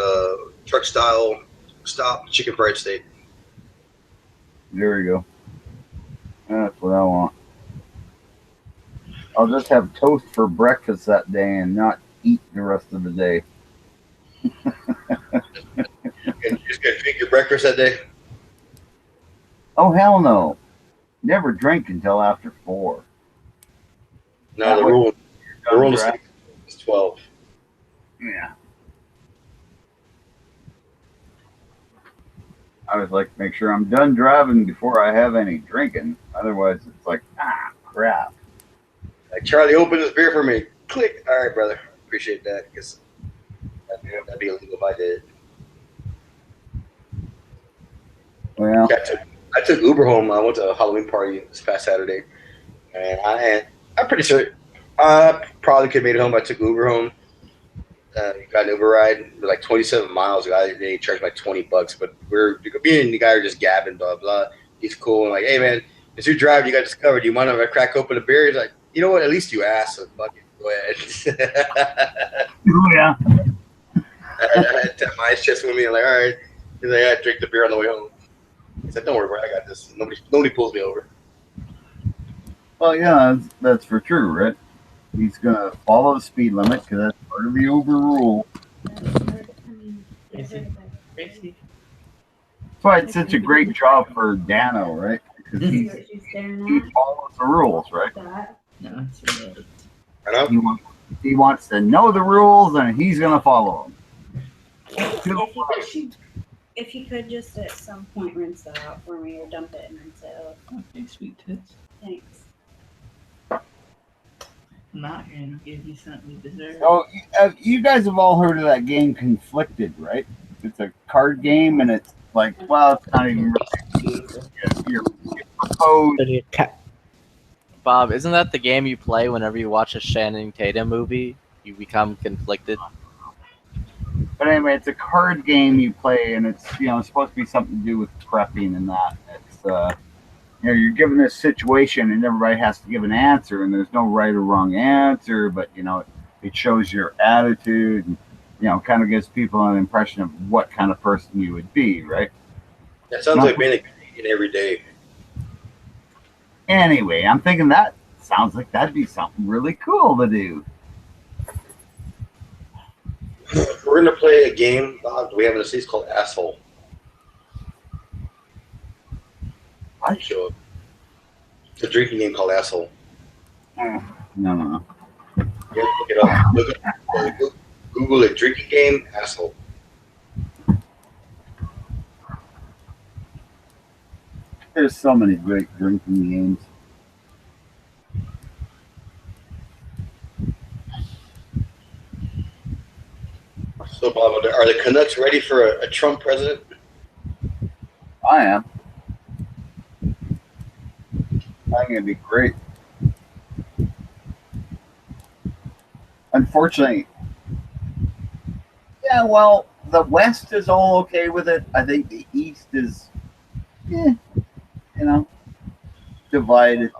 truck style, stop chicken fried steak. There we go. That's what I want. I'll just have toast for breakfast that day and not eat the rest of the day. You just gonna drink your breakfast that day? Oh, hell no. Never drink until after 4. No, the rule is 12. Yeah. I always like to make sure I'm done driving before I have any drinking. Otherwise, it's like, crap. Like, Charlie, open this beer for me. Click. All right, brother. Appreciate that. Because that'd be illegal if I did. Well, I took Uber home. I went to a Halloween party this past Saturday, and I'm pretty sure I probably could have made it home. I took Uber home. Got an Uber ride, like 27 miles. The guy charged like $20, but me and the guy are just gabbing, blah blah. He's cool. I'm like, hey man, as you drive, you got this covered. You mind if I crack open a beer? He's like, you know what? At least you asked. So fuck it, go ahead. oh yeah. I had to have my ice chest with me. I'm like, all right. He's like, I drink the beer on the way home. He said, don't worry, bro. I got this. Nobody pulls me over. Well, yeah, that's for true, right? He's gonna follow the speed limit because that's part of the Uber rule. That's why it's such a great job for Dano, right? Because he follows the rules, right? No, it's really. I know. He wants to know the rules and he's gonna follow them. If you could just at some point rinse that out for me or dump it and rinse it out. Okay, sweet tits. Thanks. I'm not gonna give you something you deserve. So you guys have all heard of that game Conflicted, right? It's a card game and it's like, well, it's not even really. You're proposed. Bob, isn't that the game you play whenever you watch a Channing Tatum movie? You become conflicted. But anyway, it's a card game you play, and it's it's supposed to be something to do with prepping and that. It's you're given this situation, and everybody has to give an answer, and there's no right or wrong answer, but it shows your attitude. And, kind of gives people an impression of what kind of person you would be, right? That sounds like being a Canadian every day. Anyway, I'm thinking that sounds like that'd be something really cool to do. We're gonna play a game we have in the States called Asshole. What? Show up. It's a drinking game called Asshole. No. Yeah, look it up. Google it. Drinking game, Asshole. There's so many great drinking games. So, Bob, are the Canucks ready for a Trump president? I am. I think it'd be great. Unfortunately, yeah, well, the West is all okay with it. I think the East is, divided.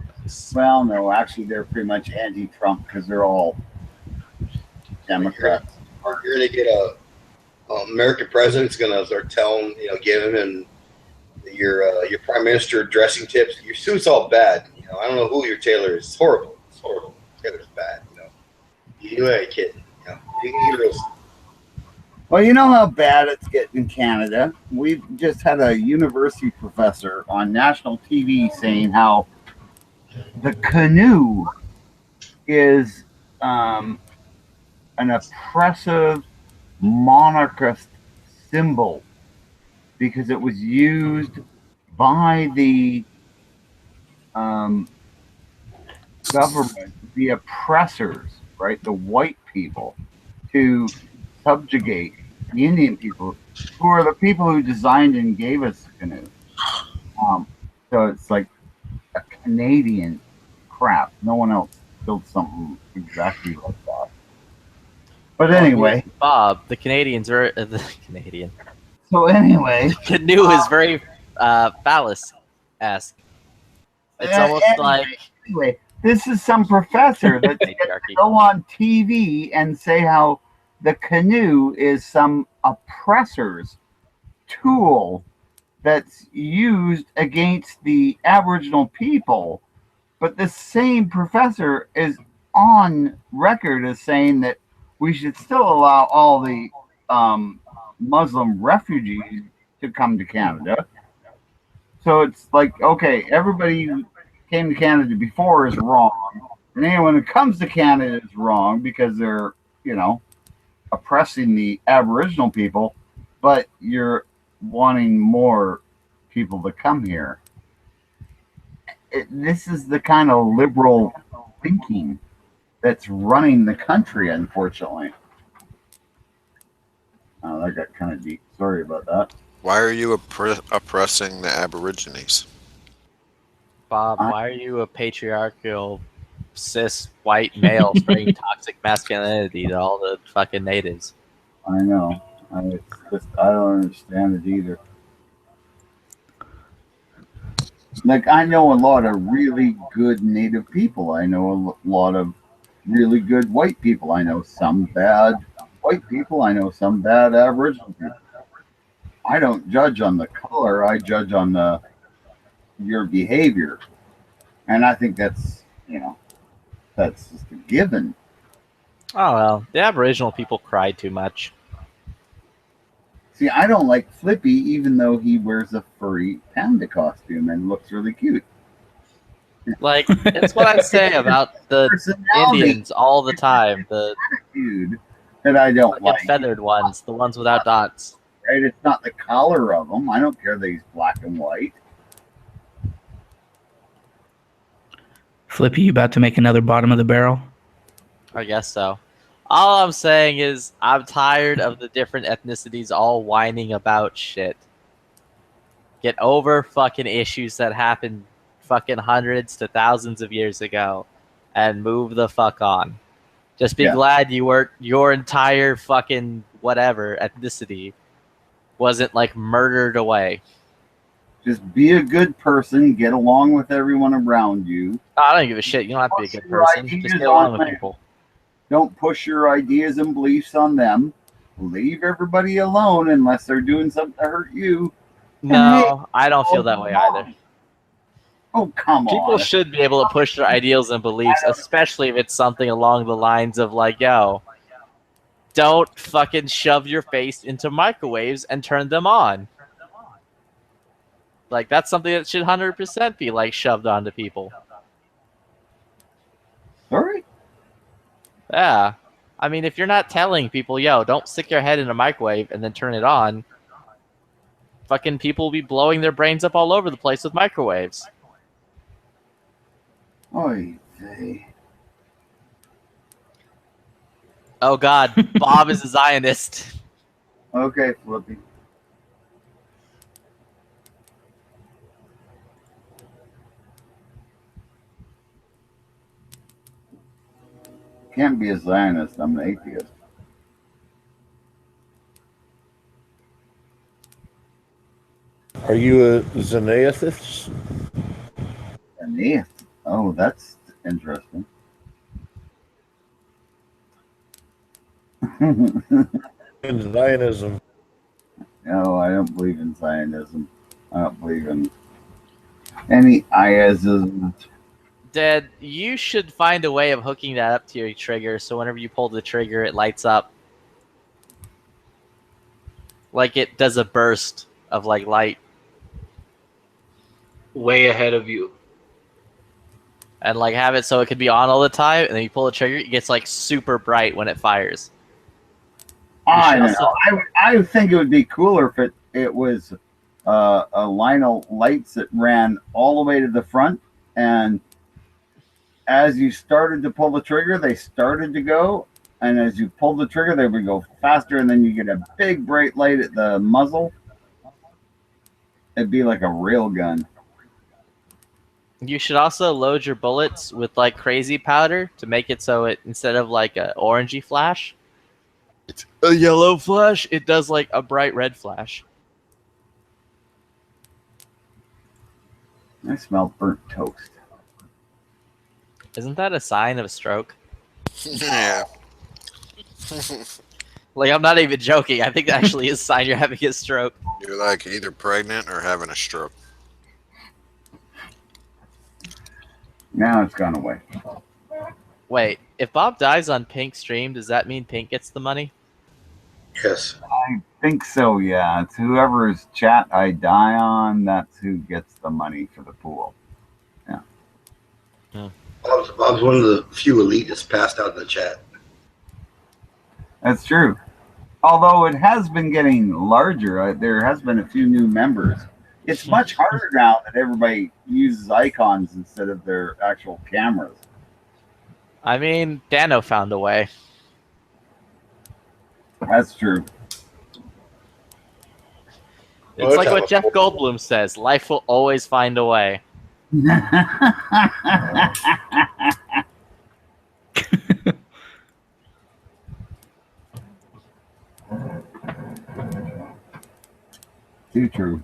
Well, no, actually, they're pretty much anti-Trump because they're all Democrats. You're going to get a American president's going to start telling, give him your prime minister dressing tips. Your suit's all bad. I don't know who your tailor is. It's horrible. It's horrible. Tailor's bad. You ain't kidding. Well, you know how bad it's getting in Canada. We've just had a university professor on national TV saying how the canoe is an oppressive monarchist symbol because it was used by the government, the oppressors, right, the white people, to subjugate the Indian people, who are the people who designed and gave us the canoe. So it's like a Canadian crap. No one else built something exactly like that. But anyway, Bob, the Canadians are the Canadian. So anyway, the canoe is very phallus-esque. It's almost like anyway. This is some professor that's going to go on TV and say how the canoe is some oppressor's tool that's used against the Aboriginal people. But the same professor is on record as saying that we should still allow all the Muslim refugees to come to Canada. So it's like, okay, everybody who came to Canada before is wrong, and anyone who comes to Canada is wrong because they're, oppressing the Aboriginal people, but you're wanting more people to come here. This is the kind of liberal thinking that's running the country, unfortunately. Oh, that got kind of deep. Sorry about that. Why are you oppressing the Aborigines? Bob, why are you a patriarchal, cis, white male spraying toxic masculinity to all the fucking natives? I know. I don't understand it either. Like, I know a lot of really good native people. I know a lot of really good white people. I know some bad white people. I know some bad Aboriginal people. I don't judge on the color. I judge on your behavior. And I think that's, that's just a given. Oh, well, the Aboriginal people cry too much. See, I don't like Flippy, even though he wears a furry panda costume and looks really cute. Like, it's what I say about the Indians all the time. The dude that I don't like. Feathered ones, the ones without dots. Right? It's not the color of them. I don't care that he's black and white. Flippy, you about to make another bottom of the barrel? I guess so. All I'm saying is I'm tired of the different ethnicities all whining about shit. Get over fucking issues that happened fucking hundreds to thousands of years ago and move the fuck on. Just be glad you weren't, your entire fucking whatever ethnicity wasn't like murdered away. Just be a good person, get along with everyone around you. I don't give a shit. You don't have to be a good person. Just get along with people. Don't push your ideas and beliefs on them. leave everybody alone unless they're doing something to hurt you. No, I don't feel that way either. Oh, come People on. should be able to push their ideals and beliefs, especially if it's something along the lines of like, yo, don't fucking shove your face into microwaves and turn them on. Like, that's something that should 100% be like shoved onto people. Sorry? Yeah. I mean, if you're not telling people, yo, don't stick your head in a microwave and then turn it on, fucking people will be blowing their brains up all over the place with microwaves. Oy vey. Oh God, Bob is a Zionist. Okay, Flippy. Can't be a Zionist. I'm an atheist. Are you a Zionist? An atheist? Oh, that's interesting. In Zionism. No, I don't believe in Zionism. I don't believe in any ISism. Dad, you should find a way of hooking that up to your trigger so whenever you pull the trigger, it lights up. Like it does a burst of like light. Way ahead of you. And like have it so it could be on all the time, and then you pull the trigger, it gets like super bright when it fires. I don't know. I would think it would be cooler if it was a line of lights that ran all the way to the front, and as you started to pull the trigger, they started to go, and as you pulled the trigger, they would go faster, and then you get a big bright light at the muzzle. It'd be like a rail gun. You should also load your bullets with like crazy powder to make it so it, instead of like a orangey flash, it's a yellow flash. It does like a bright red flash. I smell burnt toast. Isn't that a sign of a stroke? Yeah. Like, I'm not even joking. I think that actually is a sign you're having a stroke. You're like either pregnant or having a stroke. Now it's gone away. Wait, if Bob dies on Pink's stream, does that mean Pink gets the money? Yes. I think so, yeah. It's whoever's chat I die on, that's who gets the money for the pool. Yeah. Bob's one of the few elitists passed out in the chat. That's true. Although it has been getting larger, there has been a few new members. It's much harder now that everybody uses icons instead of their actual cameras. I mean, Dano found a way. That's true. It's like what Jeff Goldblum says, life will always find a way. Too true.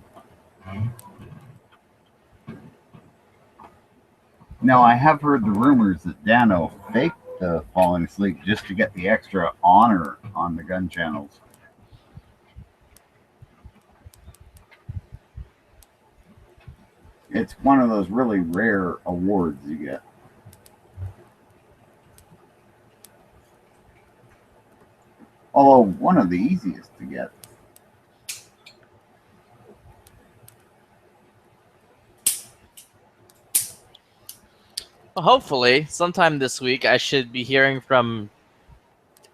Now, I have heard the rumors that Dano faked falling asleep just to get the extra honor on the gun channels. It's one of those really rare awards you get. Although one of the easiest to get. Well, hopefully, sometime this week, I should be hearing from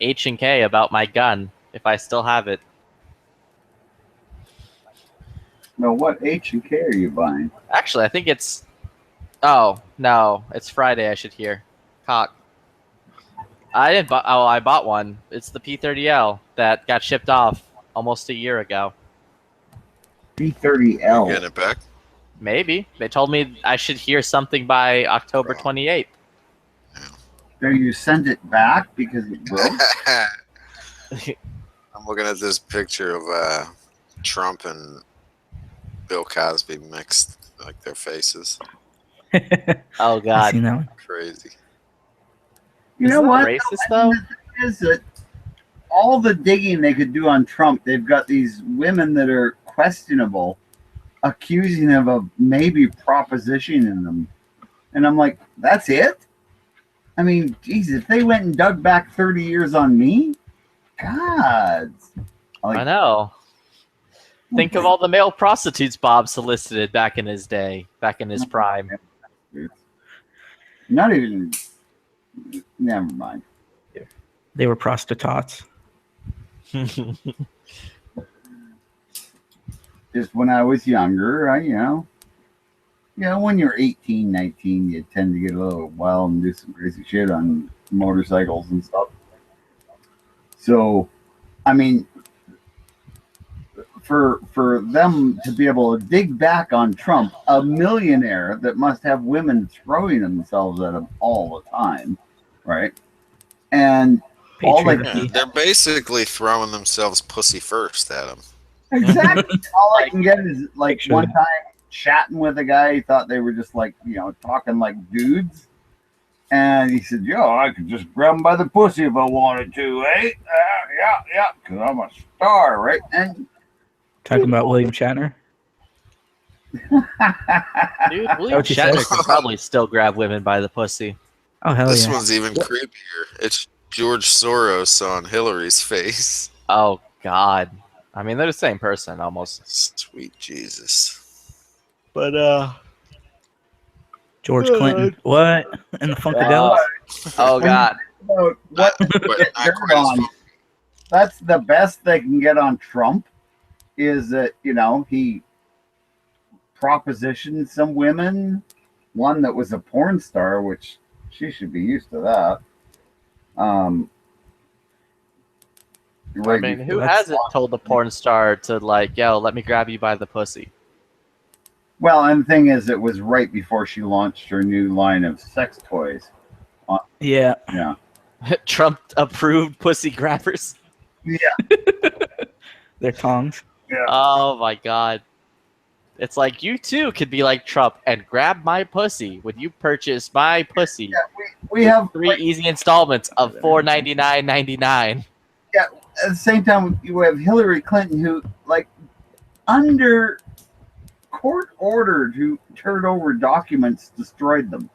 H&K about my gun, if I still have it. Now, what H&K are you buying? Actually, I think it's... Oh, no. It's Friday, I should hear. Cock. I didn't buy... Oh, I bought one. It's the P30L that got shipped off almost a year ago. P30L. Getting it back? Maybe. They told me I should hear something by October 28th. So you sent it back because it broke? I'm looking at this picture of Trump and Bill Cosby mixed, like their faces. Oh, God. I've seen that one. Crazy. You know what? Racist, though? Is that all the digging they could do on Trump, they've got these women that are questionable, accusing him of maybe propositioning them. And I'm like, that's it? I mean, Jesus, if they went and dug back 30 years on me, God. I know. Think of all the male prostitutes Bob solicited back in his day, back in his prime. Not even. Never mind. They were prostitutes. Just when I was younger, when you're 18, 19, you tend to get a little wild and do some crazy shit on motorcycles and stuff. So, I mean, for them to be able to dig back on Trump, a millionaire that must have women throwing themselves at him all the time, right? And they're basically throwing themselves pussy first at him. Exactly. All I can get is like one time chatting with a guy, he thought they were just like, talking like dudes. And he said, I could just grab him by the pussy if I wanted to, eh? Yeah, because I'm a star, right? And talking about William Shatner? Dude, William Shatner can probably still grab women by the pussy. Oh, hell this yeah. one's even creepier. It's George Soros on Hillary's face. Oh, God. I mean, they're the same person, almost. Sweet Jesus. But, George Clinton. What? And the Funkadelics? Oh, God. That's the best they can get on Trump is that, he propositioned some women. One that was a porn star, which she should be used to that. I mean, who hasn't told the porn star to, like, let me grab you by the pussy? Well, and the thing is, it was right before she launched her new line of sex toys. Yeah. Yeah. Trump-approved pussy grabbers? Yeah. Their tongues. Yeah. Oh, my God. It's like, you, too, could be like Trump and grab my pussy when you purchase my pussy. Yeah, we have 3 easy installments of $499.99. Yeah, at the same time, you have Hillary Clinton, who, under court order to turn over documents, destroyed them.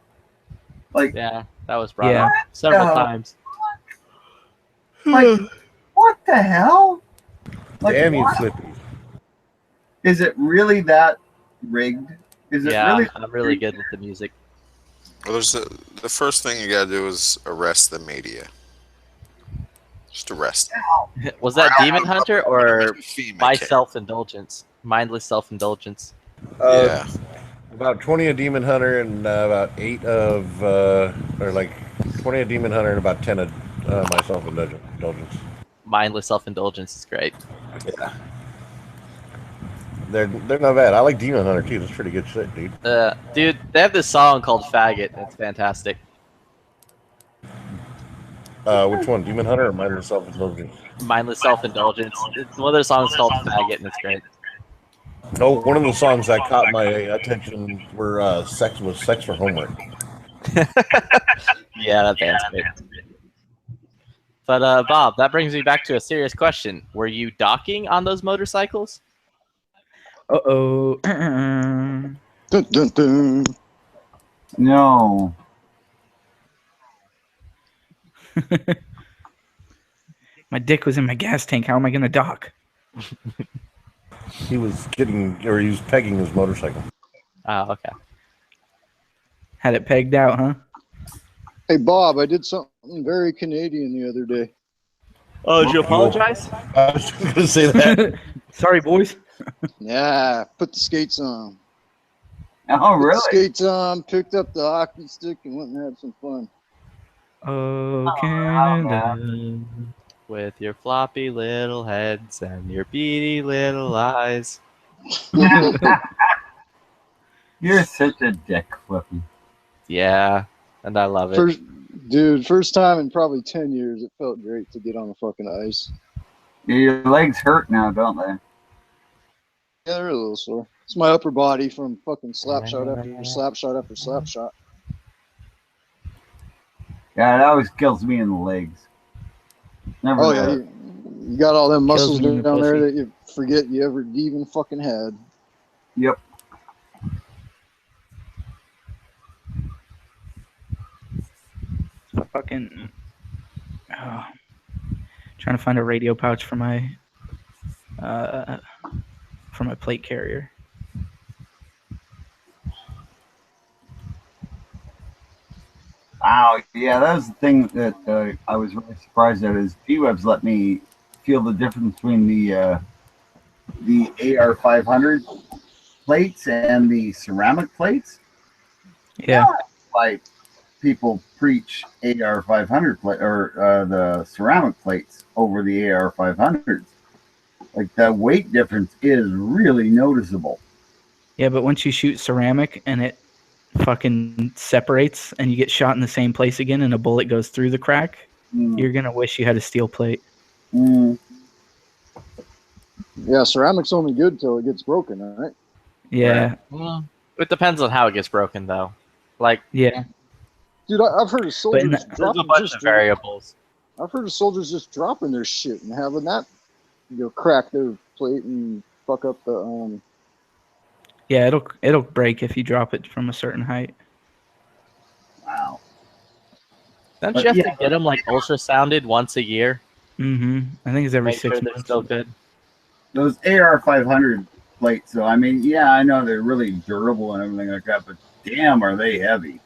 Yeah, that was brought up several times. What the hell? Damn you, Flippy. Is it really that rigged? Is it really? I'm really good with the music. Well, the first thing you gotta do is arrest the media. Just arrest them. Was that Demon Hunter or by kid. self-indulgence? Mindless self-indulgence? Yeah. About 20 of Demon Hunter and about 8 of, 20 of Demon Hunter and about 10 of my self-indulgence. Mindless self-indulgence is great. Yeah. They're not bad. I like Demon Hunter too. That's pretty good shit, dude. Dude, they have this song called Faggot. It's fantastic. Which one? Demon Hunter or Mindless Self-Indulgence? Mindless self-indulgence. It's one of their songs called Faggot, and it's great. No, one of the songs that caught my attention were Sex for Homework. Yeah, that band's great. But Bob, that brings me back to a serious question. Were you docking on those motorcycles? Uh-oh. Dun, dun, dun. No. My dick was in my gas tank. How am I going to dock? He was pegging his motorcycle. Oh, okay. Had it pegged out, huh? Hey, Bob, I did something very Canadian the other day. Oh, did you apologize? I was going to say that. Sorry, boys. Yeah, put the skates on. Oh, really? Put the skates on, picked up the hockey stick, and went and had some fun. Oh, Canada. With your floppy little heads and your beady little eyes. You're such a dick, Flippy. Yeah, and I love it. First time in probably 10 years, it felt great to get on the fucking ice. Your legs hurt now, don't they? Yeah, they're a little sore. It's my upper body from fucking slap shot after slap shot after slap shot. Yeah, it always kills me in the legs. Never. Oh yeah, You got all them muscles me in the down there pussy. that you forget you ever even fucking had. Yep. Fucking. Trying to find a radio pouch for my plate carrier. Wow, yeah, that was the thing that I was really surprised at is G-Webs let me feel the difference between the AR500 plates and the ceramic plates. Yeah. Like people preach AR500 plate or the ceramic plates over the AR500s. Like the weight difference is really noticeable. Yeah, but once you shoot ceramic and it fucking separates and you get shot in the same place again and a bullet goes through the crack, you're gonna wish you had a steel plate. Yeah, ceramic's only good till it gets broken, right? Yeah. Well, it depends on how it gets broken, though. Like, yeah, Dude, I've heard of there's soldiers a dropping bunch of variables. I've heard of soldiers just dropping their shit and having that, crack their plate and fuck up the Yeah, it'll break if you drop it from a certain height. Wow. Don't But you have yeah. to get them like ultrasounded once a year? Mm-hmm. I think it's every Make 6 sure they're months. still good. Those AR500 plates, though, I mean, yeah, I know they're really durable and everything like that, but damn, are they heavy.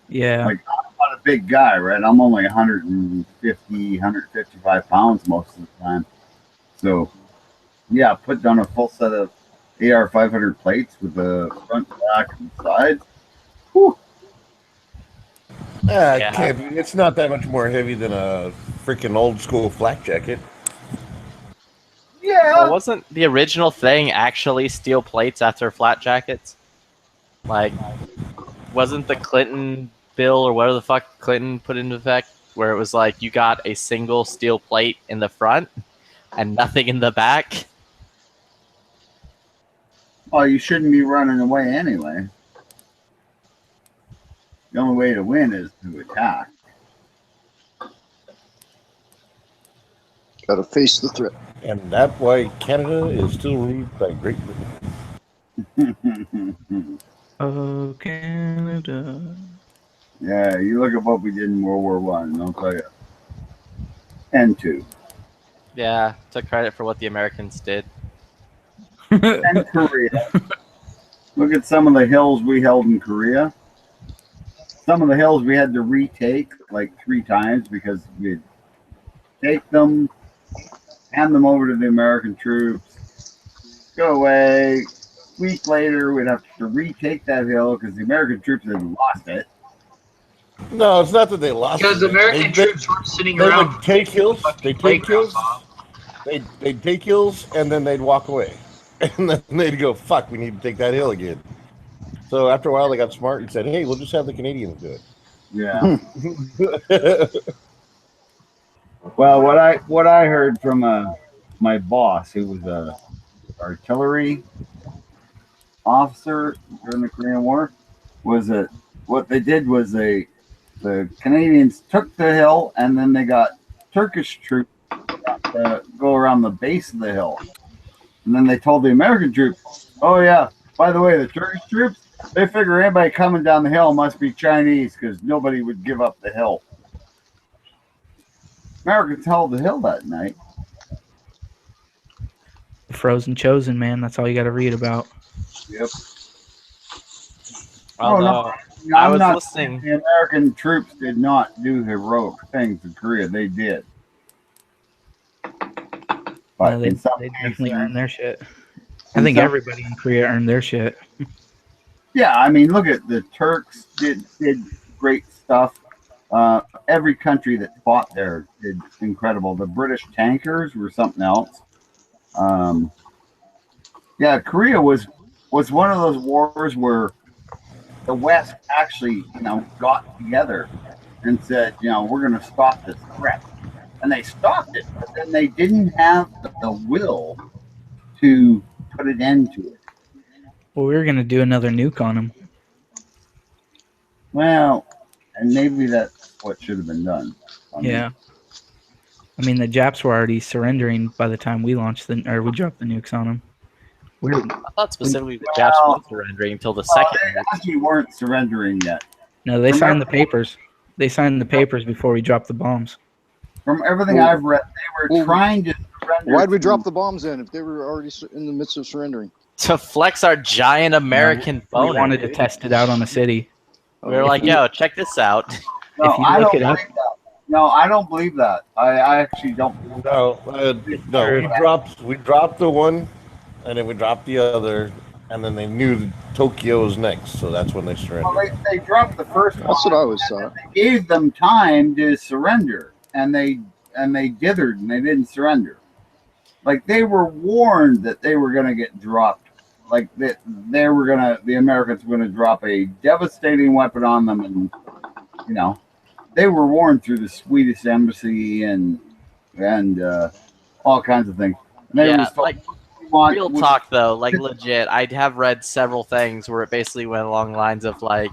Yeah. Like, I'm not a big guy, right? I'm only 155 pounds most of the time. So, yeah, put down a full set of AR500 plates with the front, back, and sides. Whew. It can't be. It's not that much more heavy than a freaking old school flak jacket. Yeah. Well, wasn't the original thing actually steel plates after flat jackets? Like, wasn't the Clinton bill or whatever the fuck Clinton put into effect, where it was like you got a single steel plate in the front and nothing in the back? Oh, you shouldn't be running away anyway. The only way to win is to attack. gotta face the threat. And that's why Canada is still ruled by Great Britain. Oh, Canada. Yeah, you look at what we did in World War One. I'll tell you. And two. Yeah, took credit for what the Americans did. And Korea. Look at some of the hills we held in Korea. Some of the hills we had to retake like 3 times because we'd take them, hand them over to the American troops, go away. Week later, we'd have to retake that hill because the American troops had lost it. No, it's not that they lost. Because it. American troops weren't sitting They around. would take hills. They take hills. They'd take hills and then they'd walk away, and then they'd go, "Fuck, we need to take that hill again." So after a while, they got smart and said, "Hey, we'll just have the Canadians do it." Yeah. Well, what I heard from my boss, who was a artillery officer during the Korean War, was that what they did was the Canadians took the hill and then they got Turkish troops to go around the base of the hill, and then they told the American troops, "Oh yeah, by the way, the Turkish troops, they figure anybody coming down the hill must be Chinese because nobody would give up the hill." Americans held the hill that night. Frozen Chosen, man. That's all you got to read about. Yep. Although, No, I I'm was not listening. saying the American troops did not do heroic things in Korea. They did. But No, they in some definitely cases- earned their shit. I think everybody in Korea earned their shit. Yeah, I mean, look at the Turks did great stuff. Every country that fought there did incredible. The British tankers were something else. Yeah, Korea was one of those wars where the West actually, got together and said, we're going to stop this threat. And they stopped it, but then they didn't have the will to put an end to it. Well, we were going to do another nuke on them. Well, and maybe that's what should have been done. Yeah. I mean, the Japs were already surrendering by the time we launched we dropped the nukes on them. I thought specifically the Japs weren't surrendering until the second. They actually weren't surrendering yet. No, they signed the papers. They signed the papers before we dropped the bombs. From everything I've read, they were trying to surrender. Why'd we drop the bombs in if they were already in the midst of surrendering? To flex our giant American boner. We wanted to test it out on a city. We were like, yo, check this out. No, If you I look don't it up- believe that. No, I don't believe that. I actually don't. No, we dropped the one, and then we dropped the other, and then they knew Tokyo was next, so that's when they surrendered. Well, they dropped the first one. That's what I always thought. They gave them time to surrender, and they dithered and they didn't surrender. Like they were warned that they were going to get dropped. Like that the Americans were going to drop a devastating weapon on them, and they were warned through the Swedish embassy and all kinds of things. And they Yeah, were told, like real talk though, like legit. I have read several things where it basically went along the lines of like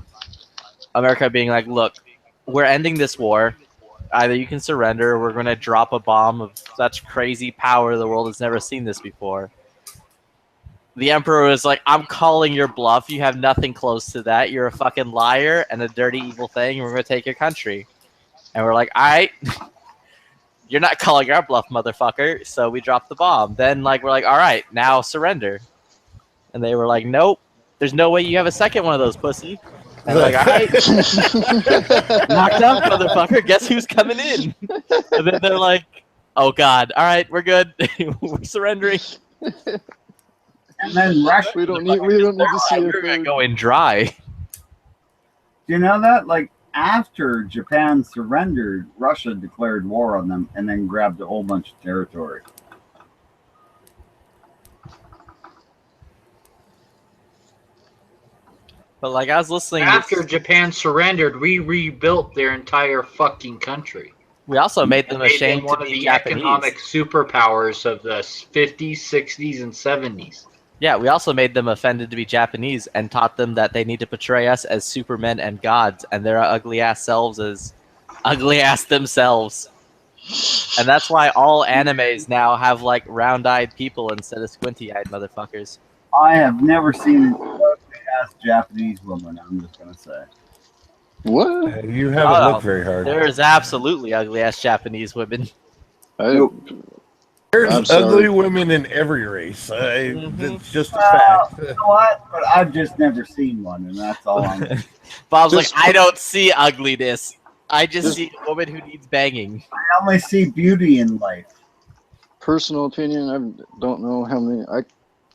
America being like, look, we're ending this war. Either you can surrender or we're going to drop a bomb of such crazy power the world has never seen this before. The Emperor was like, I'm calling your bluff. You have nothing close to that. You're a fucking liar and a dirty, evil thing. And we're going to take your country. And we're like, all right. You're not calling our bluff, motherfucker. So we dropped the bomb. Then we're like, all right, now surrender. And they were like, nope. There's no way you have a second one of those, pussy. And like, all right. Knocked out, motherfucker. Guess who's coming in? And then they're like, oh, God. All right, we're good. We're surrendering. And then Russia. We don't need to see We're going to go in dry. Do you know that? Like, after Japan surrendered, Russia declared war on them and then grabbed a whole bunch of territory. But I was listening. After Japan surrendered, we rebuilt their entire fucking country. We also made them ashamed one to of be the Japanese. economic superpowers of the 50s, 60s, and 70s. Yeah, we also made them offended to be Japanese and taught them that they need to portray us as supermen and gods and their ugly ass selves as ugly ass themselves. And that's why all animes now have round-eyed people instead of squinty-eyed motherfuckers. I have never seen an ugly-ass Japanese woman, I'm just going to say. What? You haven't looked very hard. There's absolutely ugly-ass Japanese women. There's ugly women in every race. It's just a fact. You know what? But I've just never seen one, and that's all I'm. Bob's like, I don't see ugliness. I just see a woman who needs banging. I only see beauty in life. Personal opinion, I don't know how many. I've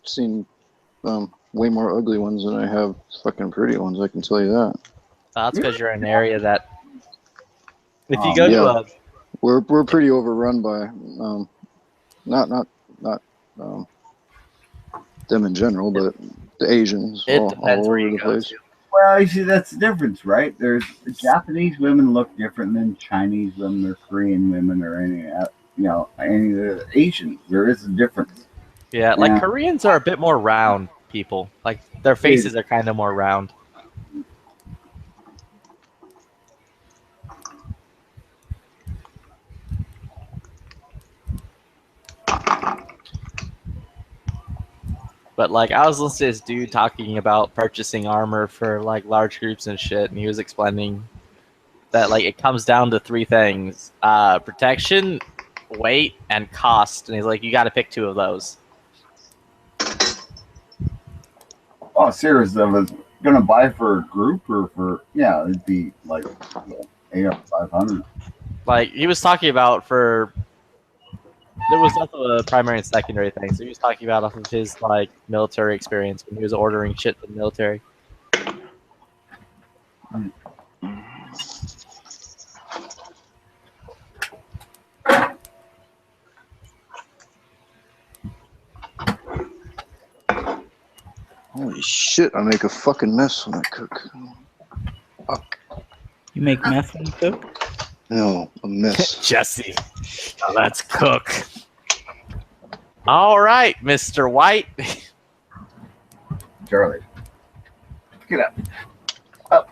seen way more ugly ones than I have fucking pretty ones. I can tell you that. That's because you're in an area that. If you go to a. We're pretty overrun by not them in general, but the Asians all over the place. Well, you see, that's the difference, right? There's Japanese women look different than Chinese women or Korean women or any of the Asians. There is a difference. Yeah, Koreans are a bit more round people. Their faces are kind of more round. But I was listening to this dude talking about purchasing armor for large groups and shit, and he was explaining that it comes down to three things: protection, weight, and cost. And he's like, you got to pick two of those. Oh, seriously, I was gonna buy for a group or for it'd be AR-500. He was talking about for. There was also a primary and secondary thing. So he was talking about off of his military experience when he was ordering shit for the military. Holy shit! I make a fucking mess when I cook. Fuck. You make meth when you cook? No, a mess. Jesse, now let's cook. All right, Mr. White. Charlie, get up.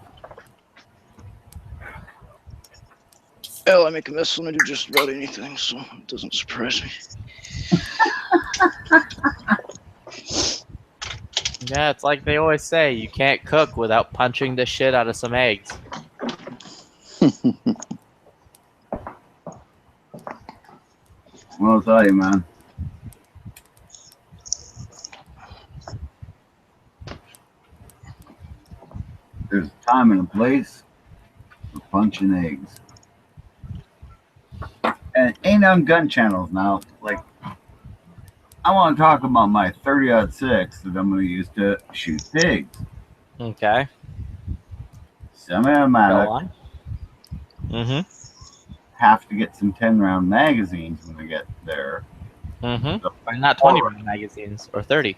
Hell, I make a mess when I do just about anything, so it doesn't surprise me. Yeah, it's like they always say, you can't cook without punching the shit out of some eggs. Well, I'll tell you, man. There's a time and a place for punching eggs. And it ain't on gun channels now. Like, I want to talk about my 30-06 that I'm going to use to shoot pigs. Okay. Semi-automatic. Mm-hmm. Have to get some 10-round magazines when we get there. Mm-hmm. But not 20-round magazines, or 30.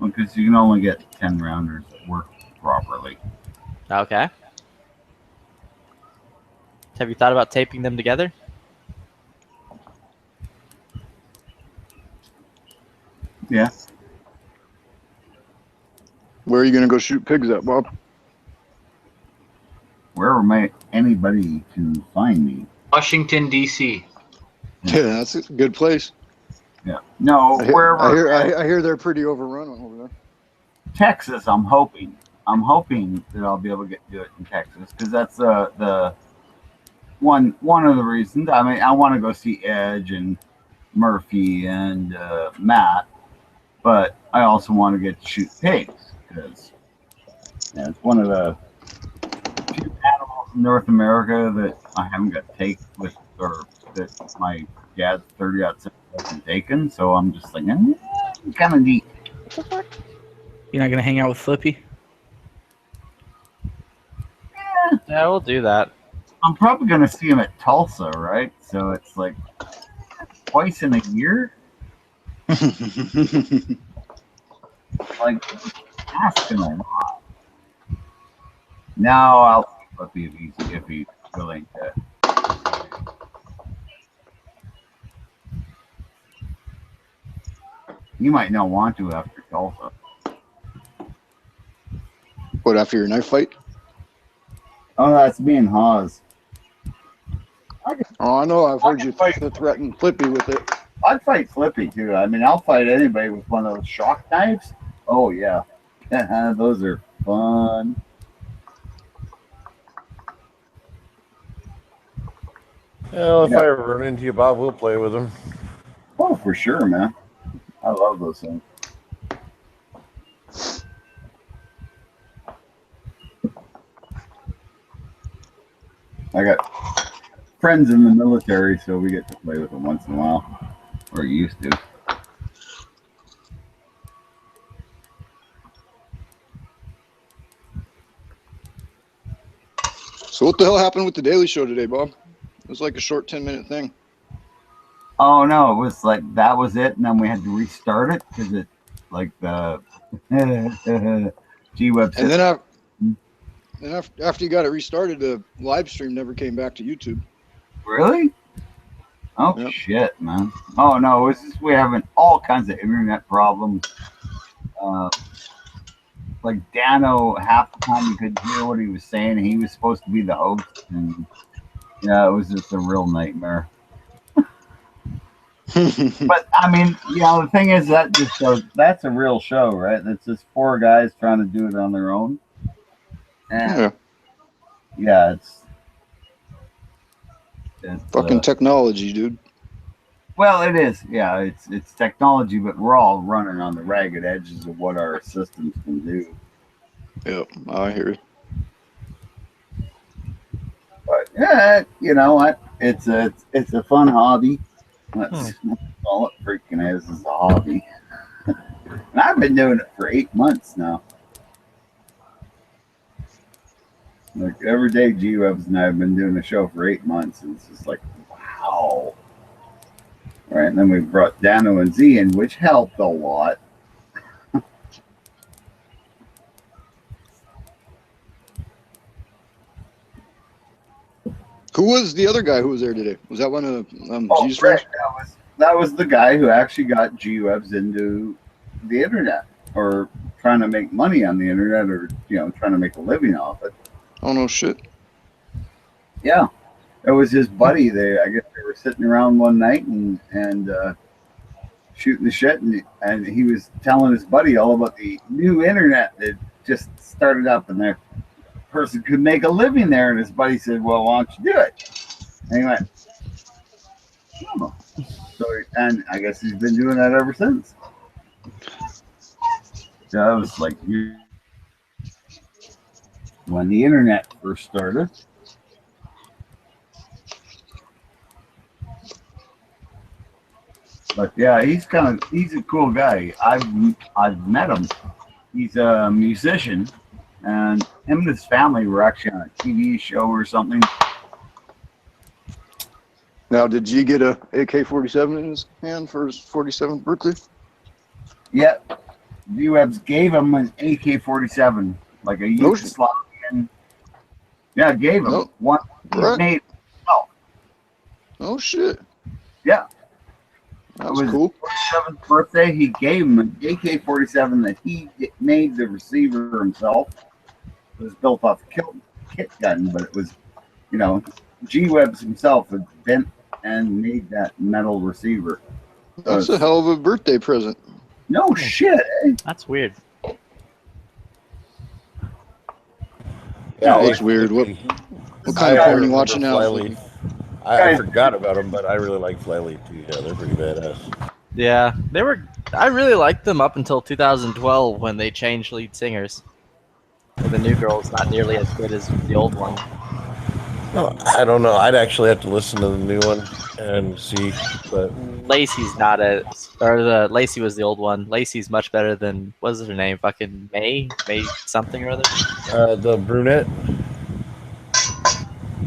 Because you can only get 10-rounders that work properly. Okay. Have you thought about taping them together? Yeah. Where are you gonna go shoot pigs at, Bob? Wherever may anybody can find me. Washington, D.C. Yeah, that's a good place. Yeah. No, wherever. I hear they're pretty overrun over there. Texas, I'm hoping. I'm hoping that I'll be able to do it in Texas because that's the one of the reasons. I mean, I want to go see Edge and Murphy and Matt, but I also want to get to shoot pigs because it's one of the few animals in North America that I haven't got take with, or that my dad's 30-06 hasn't taken. So I'm just like, kind of neat. You're not gonna hang out with Flippy? Yeah, we'll do that. I'm probably going to see him at Tulsa, right? So it's like twice in a year. Like, asking a lot. Now I'll see Flippy if he's willing to. You might not want to after Tulsa. What, after your knife fight? Oh, that's me and Hawes. Oh, I know. I've heard you threaten Flippy with it. I'd fight Flippy too. I mean, I'll fight anybody with one of those shock knives. Oh yeah, those are fun. Well, if I ever run into you, Bob, we'll play with them. Oh, for sure, man. I love those things. I got friends in the military, so we get to play with them once in a while, or used to. So what the hell happened with the Daily Show today, Bob? It was like a short 10-minute thing. Oh no, it was like that was it, and then we had to restart it because it like the G-Web. And then after you got it restarted, the live stream never came back to YouTube. Really? Oh Yep. shit, man. Oh no, it's just we're having all kinds of internet problems. Like Dano, half the time you couldn't hear what he was saying, and he was supposed to be the host, and yeah, it was just a real nightmare. But I mean, the thing is that just shows that's a real show, right? That's just four guys trying to do it on their own. And yeah, it's fucking technology, dude. Well, it is. Yeah, it's technology, but we're all running on the ragged edges of what our systems can do. Yep, I hear you. But yeah, you know what? It's a fun hobby. Let's call it freaking is a hobby. And I've been doing it for 8 months now. Like every day, G-Webs and I have been doing the show for 8 months, and it's just like, wow. Right, and then we brought Dano and Z in, which helped a lot. Who was the other guy who was there today? Was that one of G's friends? That was the guy who actually got G-Webs into the internet, or trying to make money on the internet, or trying to make a living off it. Oh no shit. Yeah. It was his buddy. I guess they were sitting around one night and shooting the shit, and he was telling his buddy all about the new internet that just started up, and the person could make a living there. And his buddy said, "Well, why don't you do it?" And he went, "Oh." So, and I guess he's been doing that ever since. So that was like when the internet first started. But yeah, he's a cool guy. I've met him. He's a musician, and him and his family were actually on a TV show or something. Now, did G get a AK-47 in his hand for his 47th birthday? Yeah, G-Webs gave him an AK-47, like a Yugoslavian. Yeah, gave him one. Right. Made himself. Oh shit! Yeah. That was cool. 47th birthday, he gave him an AK-47 that he made the receiver himself. It was built off a kit gun, but it was, G-Webs himself had bent and made that metal receiver. That's a hell of a birthday present. No shit, eh? That's weird. Yeah, it's weird. What kind of porn are you watching now? I forgot about them, but I really like Flyleaf too. Yeah, they're pretty badass. Yeah, they were. I really liked them up until 2012 when they changed lead singers. The new girl's not nearly as good as the old one. No, I don't know. I'd actually have to listen to the new one and see. But Lacey's not Lacey was the old one. Lacey's much better than what's her name? Fucking May something or other. The brunette,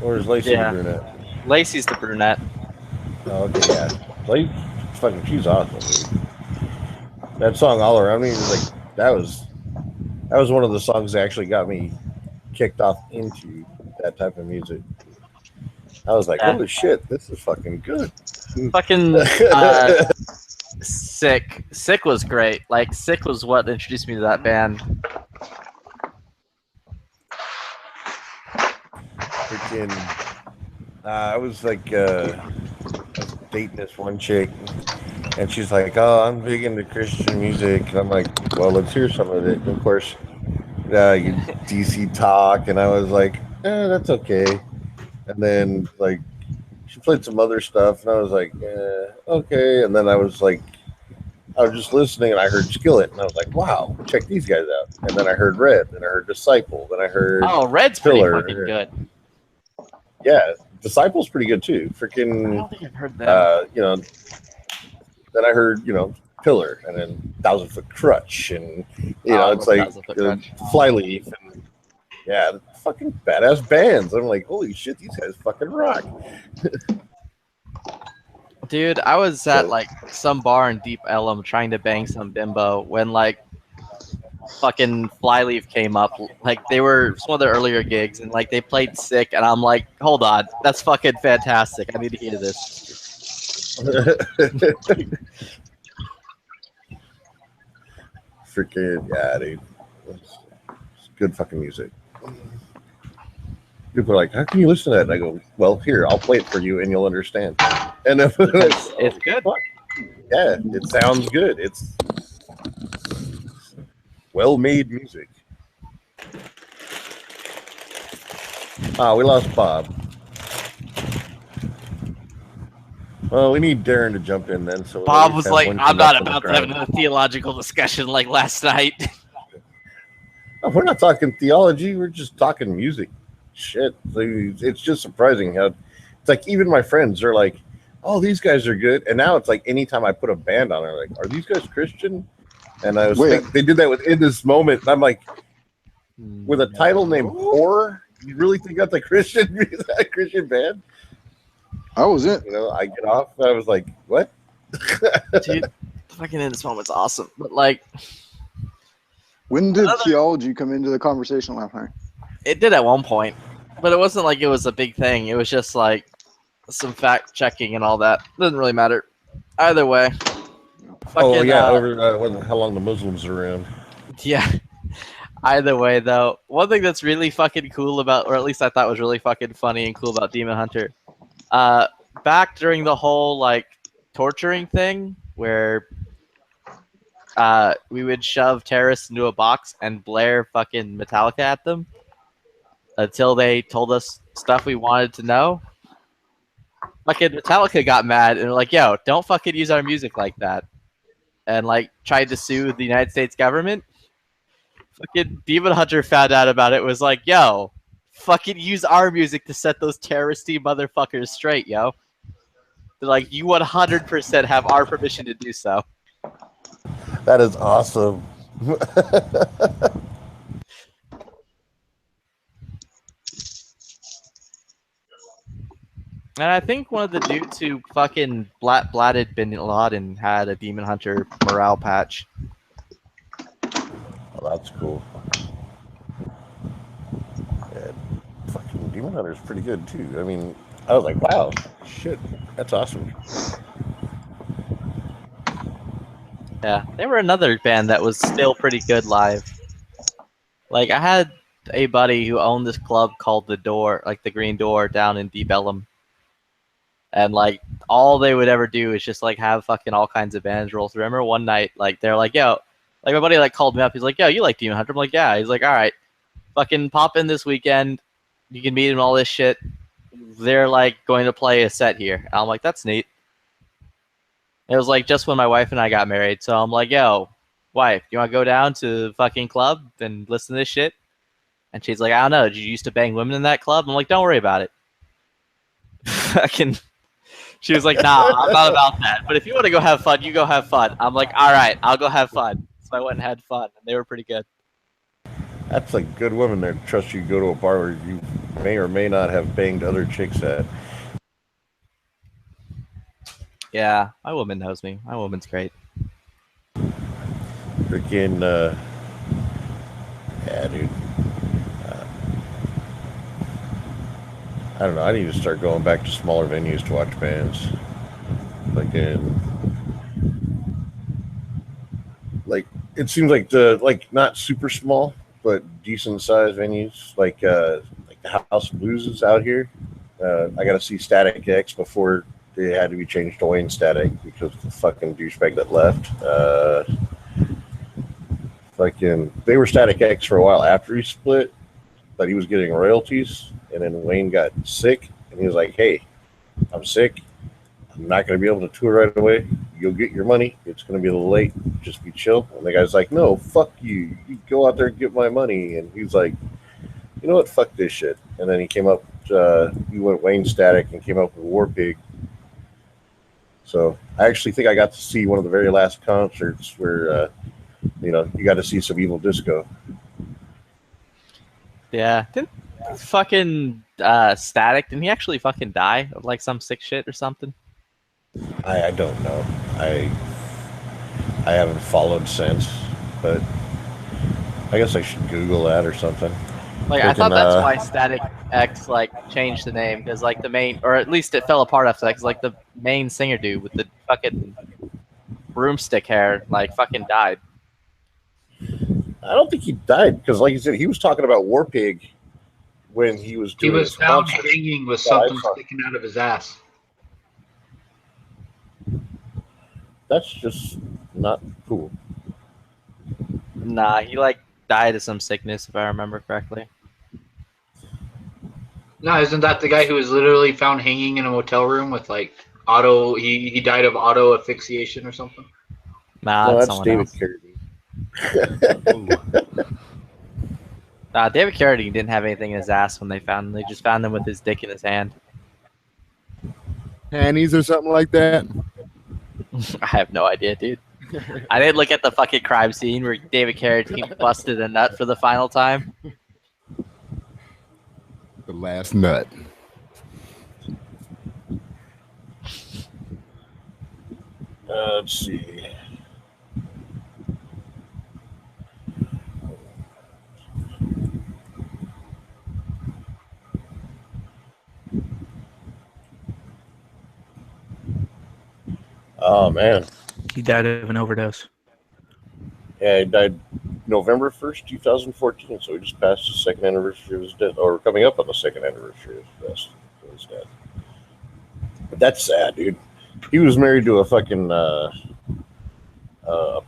or is Lacey the brunette? Lacey's the brunette. Oh, okay, yeah. She's awesome, dude. That song All Around Me was like that was one of the songs that actually got me kicked off into that type of music. I was like, holy shit, this is fucking good. Fucking Sick. Sick was great. Like, Sick was what introduced me to that band. Freaking I was like dating this one chick, and she's like, "Oh, I'm big into Christian music," and I'm like, "Well, let's hear some of it." And of course, you DC Talk, and I was like, "That's okay." And then like she played some other stuff, and I was like, "Okay." And then I was just listening, and I heard Skillet, and I was like, "Wow, check these guys out." And then I heard Red, and I heard Disciple, then I heard Red's Pillar. pretty fucking good. Yeah, Disciple's pretty good too. Freaking, I don't think I've heard that. Then I heard, Pillar, and then 1,000 Foot Crutch, and it's like Flyleaf, and fucking badass bands. I'm like, holy shit, these guys fucking rock. Dude, I was at like some bar in Deep Ellum trying to bang some bimbo when like fucking Flyleaf came up. Like, they were some of their earlier gigs, and like they played Sick, and I'm like, hold on, that's fucking fantastic. I need to hear this. Freaking dude, it's good fucking music. People are like, how can you listen to that? And I go, well, here, I'll play it for you, and you'll understand. And if it's good. Yeah, it sounds good. It's well-made music. We lost Bob. Well, we need Darren to jump in then. So Bob was like, I'm not about to have a theological discussion like last night. No, we're not talking theology. We're just talking music. Shit. It's just surprising how it's like even my friends are like, oh, these guys are good. And now it's like anytime I put a band on, they're like, are these guys Christian? And I was thinking, they did that with In This Moment. And I'm like, with a title named Horror, you really think that's a Christian band? I was it. I get off and I was like, what? Dude, fucking In This Moment's awesome. But like, when did theology come into the conversation last night? It did at one point, but it wasn't like it was a big thing. It was just like some fact checking and all that. Doesn't really matter. Either way. Fucking, over how long the Muslims are around. Yeah. Either way, though, one thing that's really fucking cool about, or at least I thought was really fucking funny and cool about Demon Hunter, back during the whole like torturing thing where we would shove terrorists into a box and blare fucking Metallica at them until they told us stuff we wanted to know. Fucking Metallica got mad and were like, yo, don't fucking use our music like that. And like tried to sue the United States government. Fucking Demon Hunter found out about it, was like, yo, fucking use our music to set those terroristy motherfuckers straight, yo. They're like, you 100% have our permission to do so. That is awesome. And I think one of the dudes who fucking blatted Bin Laden had a Demon Hunter morale patch. Oh, that's cool. Yeah, fucking Demon Hunter's pretty good too. I mean, I was like, wow, shit, that's awesome. Yeah, they were another band that was still pretty good live. Like, I had a buddy who owned this club called The Door, like the Green Door down in Deep Ellum. And like all they would ever do is just like have fucking all kinds of bands roll through. I remember one night, like they're like, yo, like my buddy like called me up. He's like, yo, you like Demon Hunter? I'm like, yeah. He's like, all right, fucking pop in this weekend. You can meet him, all this shit. They're like going to play a set here. And I'm like, that's neat. It was like just when my wife and I got married. So I'm like, yo, wife, you want to go down to the fucking club and listen to this shit? And she's like, I don't know. Did you used to bang women in that club? I'm like, don't worry about it. Fucking. She was like, nah, I'm not about that. But if you want to go have fun, you go have fun. I'm like, all right, I'll go have fun. So I went and had fun, and they were pretty good. That's like good women there to trust you to go to a bar where you may or may not have banged other chicks at. Yeah, my woman knows me. My woman's great. Freaking, yeah, dude. I don't know. I need to start going back to smaller venues to watch bands. Like it seems like not super small, but decent sized venues. Like the House of Blues is out here. I got to see Static X before they had to be changed to Wayne Static because of the fucking douchebag that left. They were Static X for a while after he split, but he was getting royalties. And then Wayne got sick, and he was like, hey, I'm sick. I'm not going to be able to tour right away. You'll get your money. It's going to be a little late. Just be chill. And the guy's like, no, fuck you. You go out there and get my money. And he's like, you know what? Fuck this shit. And then he came up, he went Wayne Static and came up with War Pig. So I actually think I got to see one of the very last concerts where, you got to see some Evil Disco. Yeah. Didn't fucking Static, didn't he actually fucking die of like some sick shit or something? I don't know. I haven't followed since, but I guess I should Google that or something. Like, I thought that's why Static X like changed the name, because like the main, or at least it fell apart after that, because like the main singer dude with the fucking broomstick hair like fucking died. I don't think he died, because like you said, he was talking about War Pig when he was doing. He was his found concert. hanging with something sticking out of his ass. That's just not cool. Nah, he like died of some sickness, if I remember correctly. No, isn't that the guy who was literally found hanging in a motel room with like auto? He died of auto asphyxiation or something. Nah, No, that's that's someone David else. David Carradine didn't have anything in his ass when they found him. They just found him with his dick in his hand. Panties or something like that. I have no idea, dude. I didn't look at the fucking crime scene where David Carradine busted a nut for the final time. The last nut. Let's see. Oh man, He died of an overdose. yeah, he died November 1st, 2014. So we just passed the second anniversary of his death, or coming up on the second anniversary of his death. That's sad, dude. He was married to a fucking a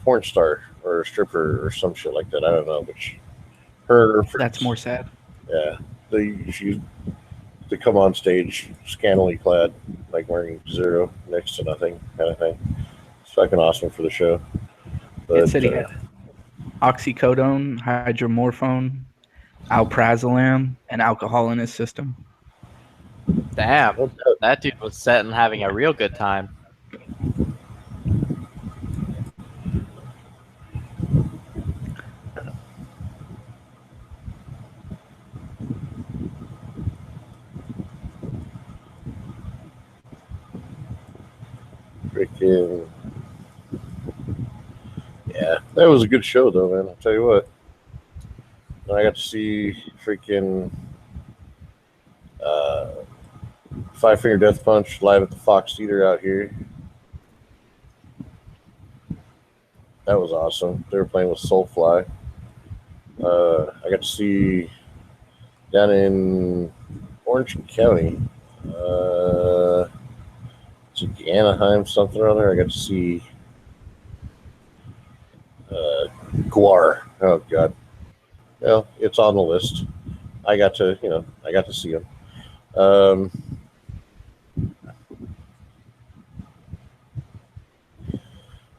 porn star or a stripper or some shit like that. I don't know, but That's more sad. Yeah, she come on stage scantily clad, like wearing zero next to nothing, kind of thing. It's fucking awesome for the show. But, It said he had oxycodone, hydromorphone, alprazolam, and alcohol in his system. Damn, that dude was set and having a real good time. freaking yeah, that was a good show though, man. I'll tell you what. I got to see freaking Five Finger Death Punch live at the Fox Theater out here. That was awesome. They were playing with Soulfly. I got to see down in Orange County. It's Anaheim something or other. I got to see Guar. Oh God. Well, it's on the list. I got to see him.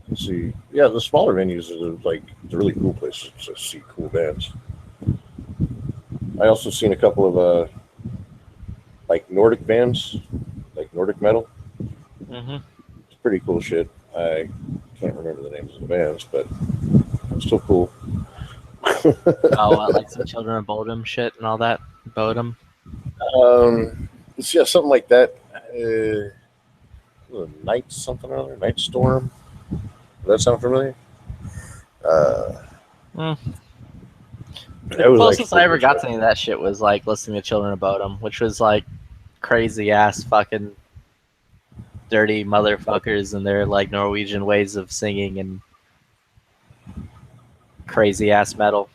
Let's see. Yeah, the smaller venues are like the really cool places to see cool bands. I also seen a couple of like Nordic bands, like Nordic metal. Mm-hmm. It's pretty cool shit. I can't remember the names of the bands, but it's still cool. Like some Children of Bodom shit and all that. Bodom. Yeah, something like that. Night something or other. Night Storm. Does that sound familiar? The That was closest actually I ever got to any of that shit was like listening to Children of Bodom, which was like crazy ass fucking dirty motherfuckers and their like Norwegian ways of singing and crazy ass metal.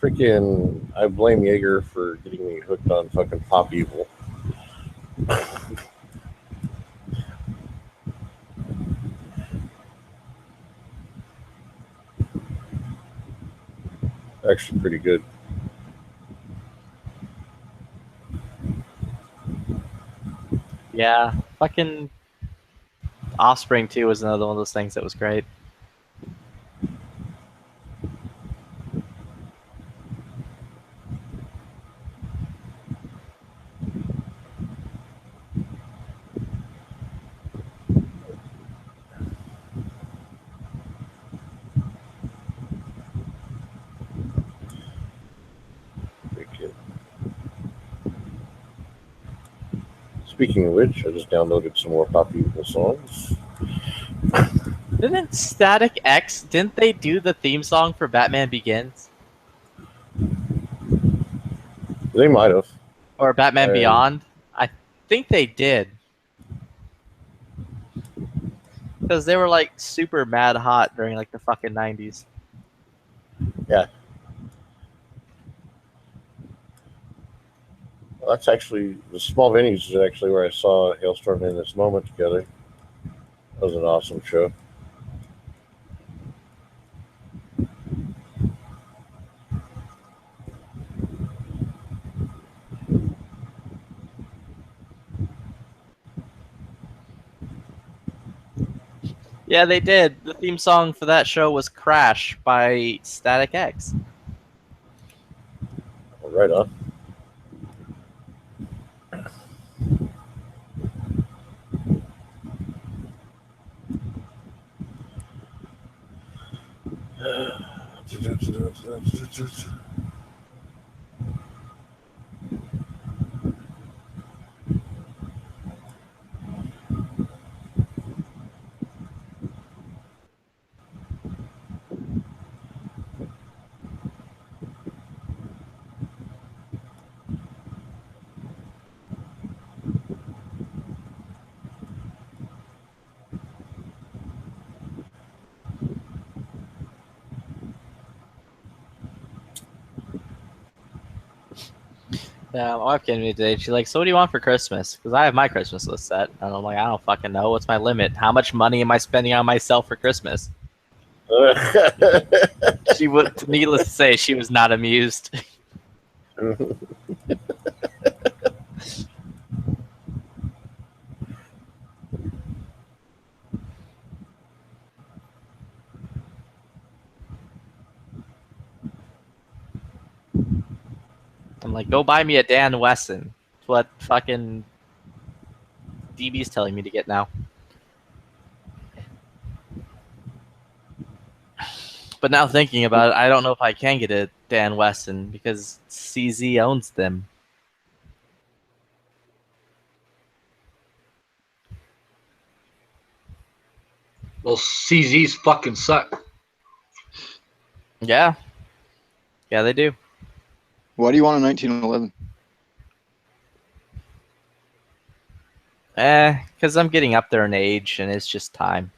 freaking. I blame Jaeger for getting me hooked on fucking Pop Evil. Actually, pretty good. Yeah, fucking Offspring too was another one of those things that was great. Speaking of which, I just downloaded some more Pop Evil songs. Didn't Static X, didn't they do the theme song for Batman Begins? They might have. Or Batman Beyond? I think they did. Because they were like super mad hot during like the fucking 90s. Yeah. Well, that's actually the small venues is actually where I saw Hailstorm in This Moment together. That was an awesome show. Yeah, they did. The theme song for that show was Crash by Static X. Right on. Yeah, my wife came to me today. She's like, "So what do you want for Christmas?" Because I have my Christmas list set, and I'm like, "I don't fucking know. What's my limit? How much money am I spending on myself for Christmas?" She would. Needless to say, she was not amused. I'm like, "Go buy me a Dan Wesson." That's what fucking DB's telling me to get now. But now thinking about it, I don't know if I can get a Dan Wesson because CZ owns them. Well, CZs fucking suck. Yeah. Yeah, they do. Why do you want a 1911? Because I'm getting up there in age, and it's just time.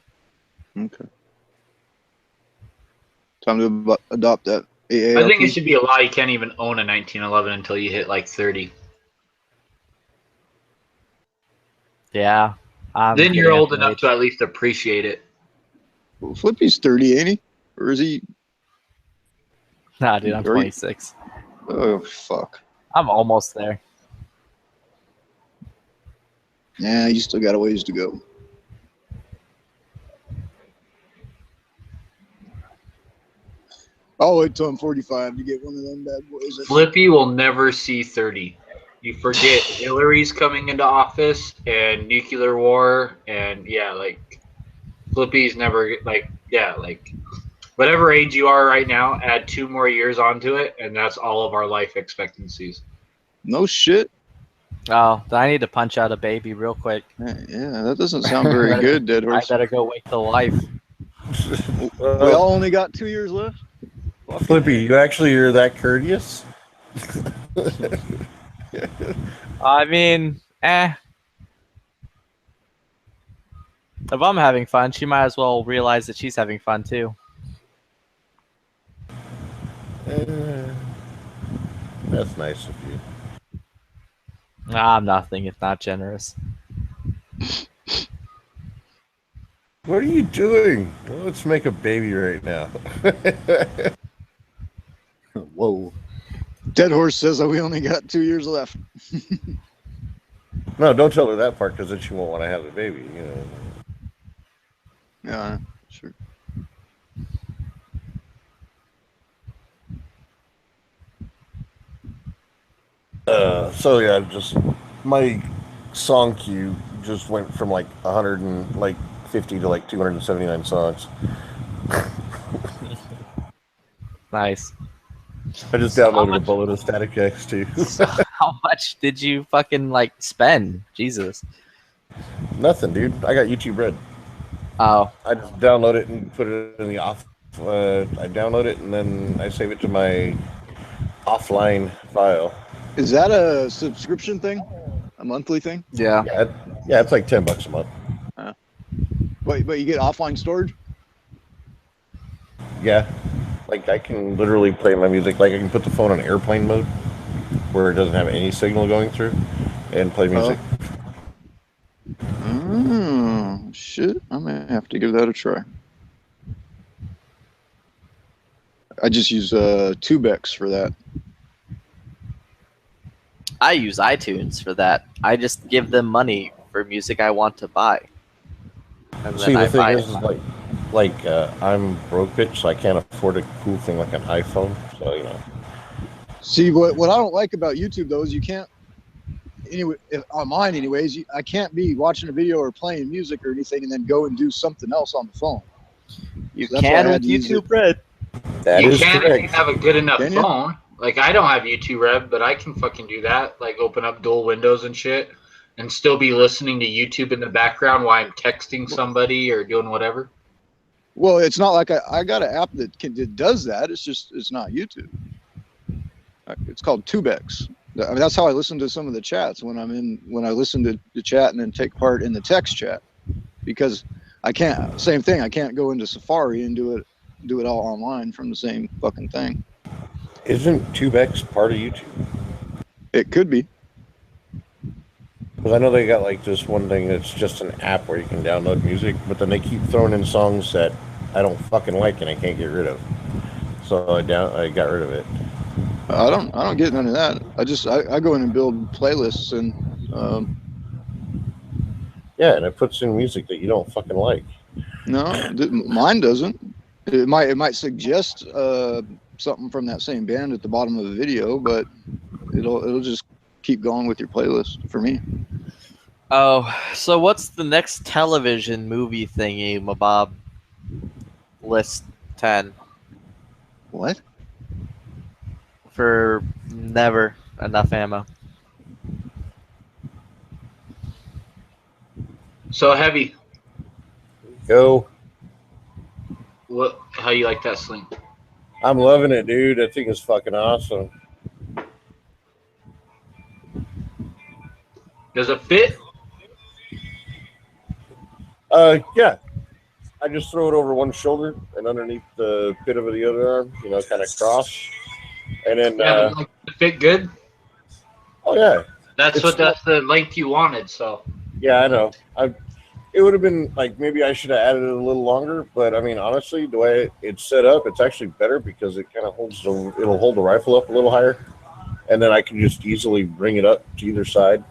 Okay. Time to adopt that AARP. I think it should be a law you can't even own a 1911 until you hit like 30. Yeah. Then you're old enough to at least appreciate it. Well, Flippy's 30, ain't he? Or is he? Nah, dude, I'm 26. Oh, fuck. I'm almost there. Yeah, you still got a ways to go. I'll wait till I'm 45 to get one of them bad boys. Flippy will never see 30. You forget Hillary's coming into office and nuclear war and yeah, like Flippy's never like whatever age you are right now, add 2 more years onto it, and that's all of our life expectancies. No shit. Oh, I need to punch out a baby real quick. Yeah, that doesn't sound very good, Dead Horse. I better go wait till life. We all only got 2 years left. Flippy, you actually are that courteous? I mean, If I'm having fun, she might as well realize that she's having fun too. That's nice of you. I'm nothing if not generous. What are you doing? Well, let's make a baby right now. Whoa. Dead Horse says that we only got 2 years left. No, don't tell her that part because then she won't want to have a baby. You know. Yeah, sure. So yeah, just my song queue just went from like 150 to like 279 songs. Nice. I just downloaded a bullet of Static X too. How much did you fucking like spend? Jesus. Nothing, dude. I got YouTube Red. Oh. I just download it and put it in the off. I download it and then I save it to my offline file. Is that a subscription thing? A monthly thing? Yeah. Yeah, it's like $10 a month. But you get offline storage? Yeah. Like I can literally play my music. Like I can put the phone on airplane mode, where it doesn't have any signal going through, and play music. Shit! I may have to give that a try. I just use Tubex for that. I use iTunes for that. I just give them money for music I want to buy. And See, then the thing buy is I'm broke bitch, so I can't afford a cool thing like an iPhone. So you know. See, what I don't like about YouTube though is you can't. Anyway, on mine, anyways, I can't be watching a video or playing music or anything and then go and do something else on the phone. You can with YouTube Red. That you is can correct. if you have a good enough Can you? phone. Like I don't have YouTube Red, but I can fucking do that. Like open up dual windows and shit, and still be listening to YouTube in the background while I'm texting somebody or doing whatever. Well, it's not like I got an app that does that. It's not YouTube. It's called Tubex. I mean, that's how I listen to some of the chats when I listen to the chat and then take part in the text chat, because I can't. Same thing. I can't go into Safari and do it all online from the same fucking thing. Isn't Tubex part of YouTube? It could be. Because I know they got like this one thing that's just an app where you can download music, but then they keep throwing in songs that I don't fucking like and I can't get rid of. So I got rid of it. I don't get none of that. I go in and build playlists and yeah, and it puts in music that you don't fucking like. no, mine doesn't. It might suggest something from that same band at the bottom of the video, but it'll just keep going with your playlist for me. Oh, so what's the next television movie thingy, Mabob? List 10 What? for never enough ammo. So Heavy, Go. how you like that sling? I'm loving it, dude. That thing is fucking awesome. Does it fit? Yeah. I just throw it over one shoulder and underneath the pit of the other arm, you know, kind of cross. And then, Yeah, but, like, it fit good. oh yeah, That's the length you wanted. So yeah, I know. It would have been like maybe I should have added it a little longer, but I mean, honestly, the way it's set up, it's actually better because it kind of it'll hold the rifle up a little higher, and then I can just easily bring it up to either side.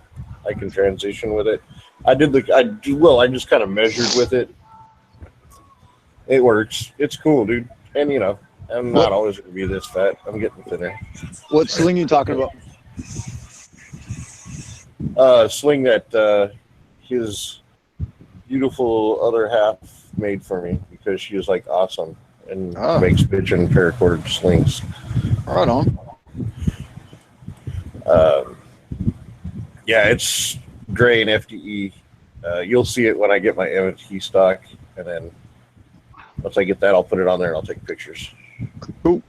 I can transition with it. I just kind of measured with it. It works. It's cool, dude. And you know, I'm not always going to be this fat. I'm getting thinner. What sling you talking about? Sling that his beautiful other half made for me because she was like awesome and makes bitchin' paracord slings. Right on. Yeah, it's gray and FDE. You'll see it when I get my M&T stock, and then once I get that, I'll put it on there and I'll take pictures. Cool.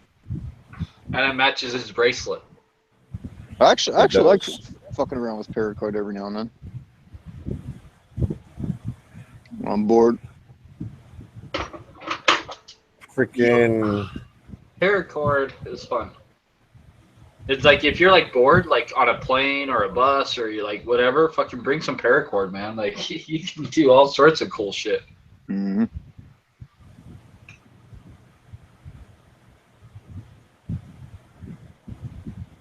And it matches his bracelet. I actually like fucking around with paracord every now and then. When I'm bored. Freaking Paracord is fun. It's like if you're like bored, like on a plane or a bus or you like whatever, fucking bring some paracord, man. Like you can do all sorts of cool shit. Mm-hmm.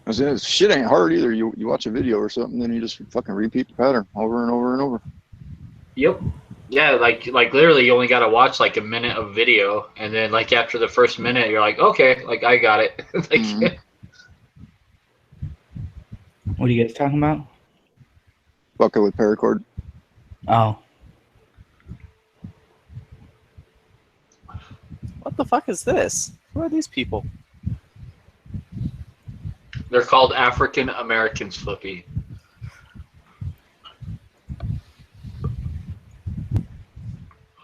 I said, shit ain't hard either. You watch a video or something, then you just fucking repeat the pattern over and over and over. Yep. Yeah, like literally you only gotta watch like a minute of video and then like after the first minute you're like, okay, like I got it. Like What are you guys talking about? Fucking with paracord. Oh. What the fuck is this? Who are these people? they're called African Americans, Flippy.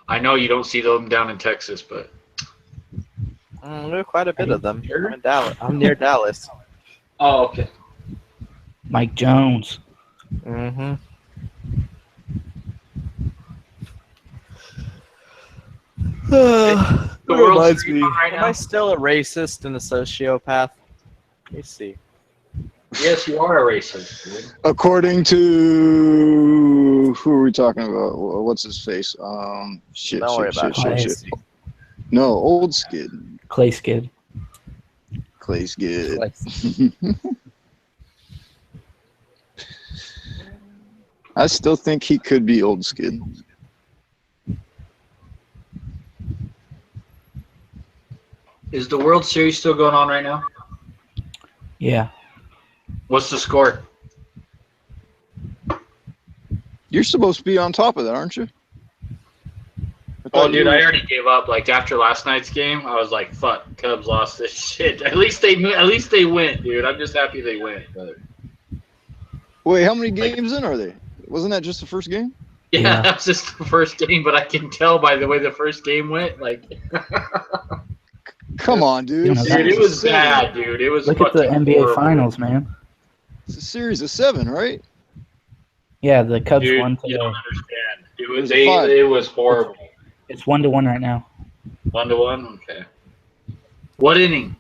I know you don't see them down in Texas, but there are quite a bit of them. I'm in Dallas. I'm near Dallas. Oh, okay. Mike Jones. Mm-hmm. The Reminds me. right Am now? I still a racist and a sociopath? Let me see. Yes, you are a racist, dude. According to who are we talking about? What's his face? Shit. Don't worry about it. No, old Skid. Clay Skid. Clay Skid. I still think he could be old Skid. Is the World Series still going on right now? Yeah. What's the score? You're supposed to be on top of that, aren't you? Oh, dude, I already gave up. Like after last night's game, I was like, "Fuck, Cubs lost this shit." At least they went, dude. I'm just happy they went. But... Wait, how many games in are they? Wasn't that just the first game? Yeah, that's just the first game, but I can tell by the way the first game went. Like, come on, dude. Dude, it was bad, dude. It was. Look at the fucking NBA horrible. Finals, man. It's a series of 7, right? Yeah, the Cubs Dude, won you today. don't understand. It was Five. it was horrible. It's 1-1 right now. 1-1. Okay. What inning?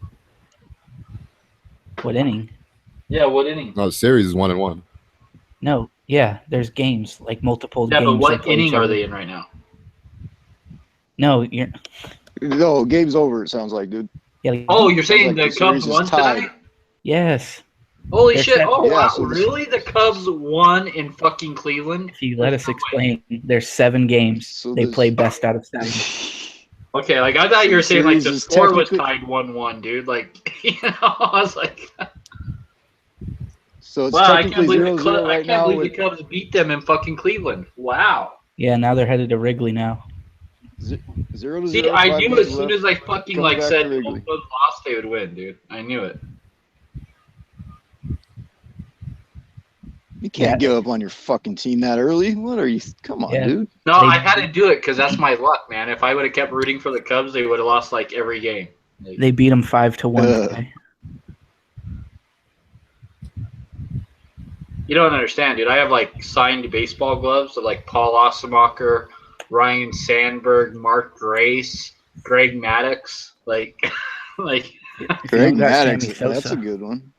What inning? Yeah, what inning? No, the series is 1-1. No, yeah, there's games, like multiple Yeah, games. but they what play each inning are other. they in right now? No, you're. No, game's over. It sounds like, dude. Yeah. Oh, you're saying like the the Cubs series is won tied. tonight? Yes. Holy They're shit! set- Oh Yeah, wow, so this- really? The Cubs won in fucking Cleveland? If you let us explain, there's 7 games. So They this- play best out of 7. Okay, like I thought you were The saying like series the is score was technically- tied 1-1, dude. Like I was like, So it's wow, I technically can't believe 0-0 I right can't now. believe With, the Cubs beat them in fucking Cleveland. Wow. Yeah, now they're headed to Wrigley now. 0-0. See, I 5 knew games as soon left. as I fucking Coming like back said to the Wrigley. Cubs lost, they would win, dude. I knew it. You can't give up on your fucking team that early. What are you? Come on, Yeah. dude. No, They- I had to do it because that's my luck, man. If I would have kept rooting for the Cubs, they would have lost like every game. Like, They beat them 5-1 Uh. today. you don't understand, dude. I have like signed baseball gloves of like Paul Osemacher, Ryan Sandberg, Mark Grace, Greg Maddux, like, like, Greg got Maddux. Sammy That's a Sosa. good one.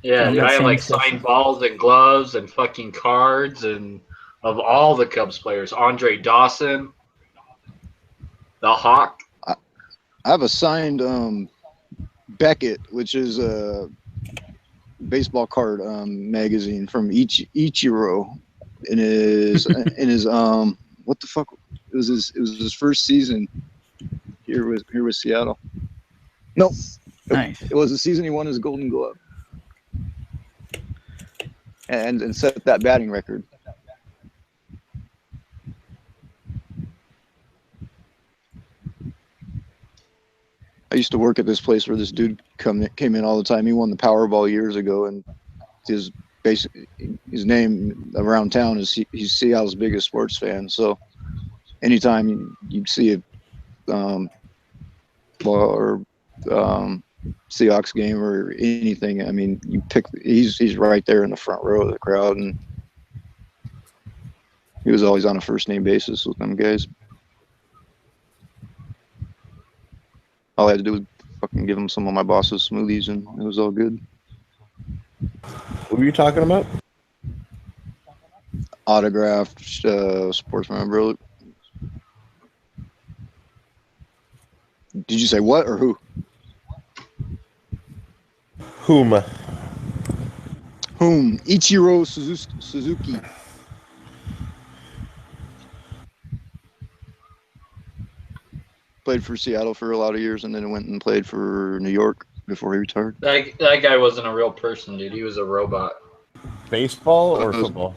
yeah, You dude. got I have like Sammy Sosa. signed balls and gloves and fucking cards and of all the Cubs players. Andre Dawson, the Hawk. I have a signed Beckett, which is a baseball card magazine from Ichiro in his what the fuck, it was his first season here with Seattle. Nope. Nice. It was the season he won his Golden Glove and set that batting record. I used to work at this place where this dude came in all the time. He won the Powerball years ago, and his name around town is he's Seattle's biggest sports fan. So anytime you see a Seahawks game or anything, I mean, you pick. He's right there in the front row of the crowd, and he was always on a first name basis with them guys. All I had to do was fucking give him some of my boss's smoothies, and it was all good. What were you talking about? Autographed sports memorabilia. Did you say what or who? Whom? Ichiro Suzuki. Played for Seattle for a lot of years, and then went and played for New York before he retired. That guy wasn't a real person, dude. He was a robot. Baseball or football?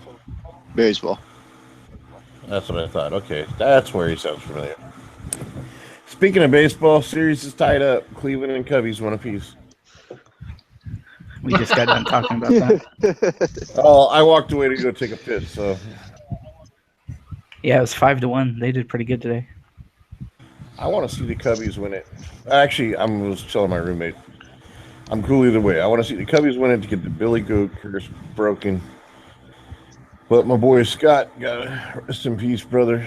Baseball. That's what I thought. Okay, that's where he sounds familiar. Speaking of baseball, series is tied up. Cleveland and Cubbies 1 apiece. We just got done talking about that. Oh, I walked away to go take a piss. So Yeah, it was 5-1. They did pretty good today. I want to see the Cubbies win it. Actually, I was telling my roommate, I'm cool either way. I want to see the Cubbies win it to get the Billy Goat curse broken. But my boy Scott, rest in peace, brother.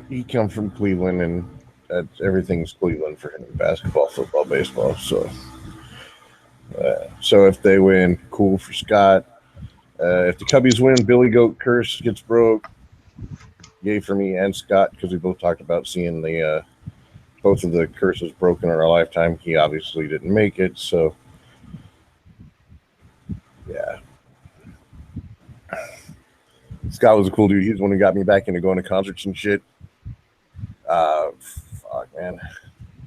He comes from Cleveland, and everything's Cleveland for him: basketball, football, baseball. So if they win, cool for Scott. If the Cubbies win, Billy Goat curse gets broke. Yay for me and Scott, because we both talked about seeing the both of the curses broken in our lifetime. He obviously didn't make it, so yeah. Scott was a cool dude. He's the one who got me back into going to concerts and shit. Fuck, man.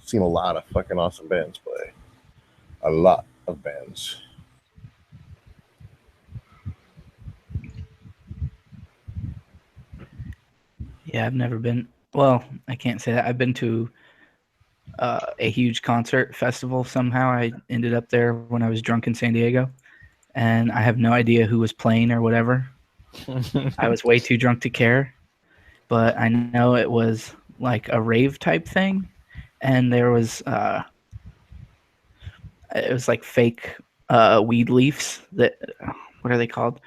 Seen a lot of fucking awesome bands play. A lot of bands. Yeah, I've never been. Well, I can't say that. I've been to a huge concert festival. Somehow I ended up there when I was drunk in San Diego, and I have no idea who was playing or whatever. I was way too drunk to care, but I know it was like a rave type thing, and there was it was like fake weed leaves that, what are they called?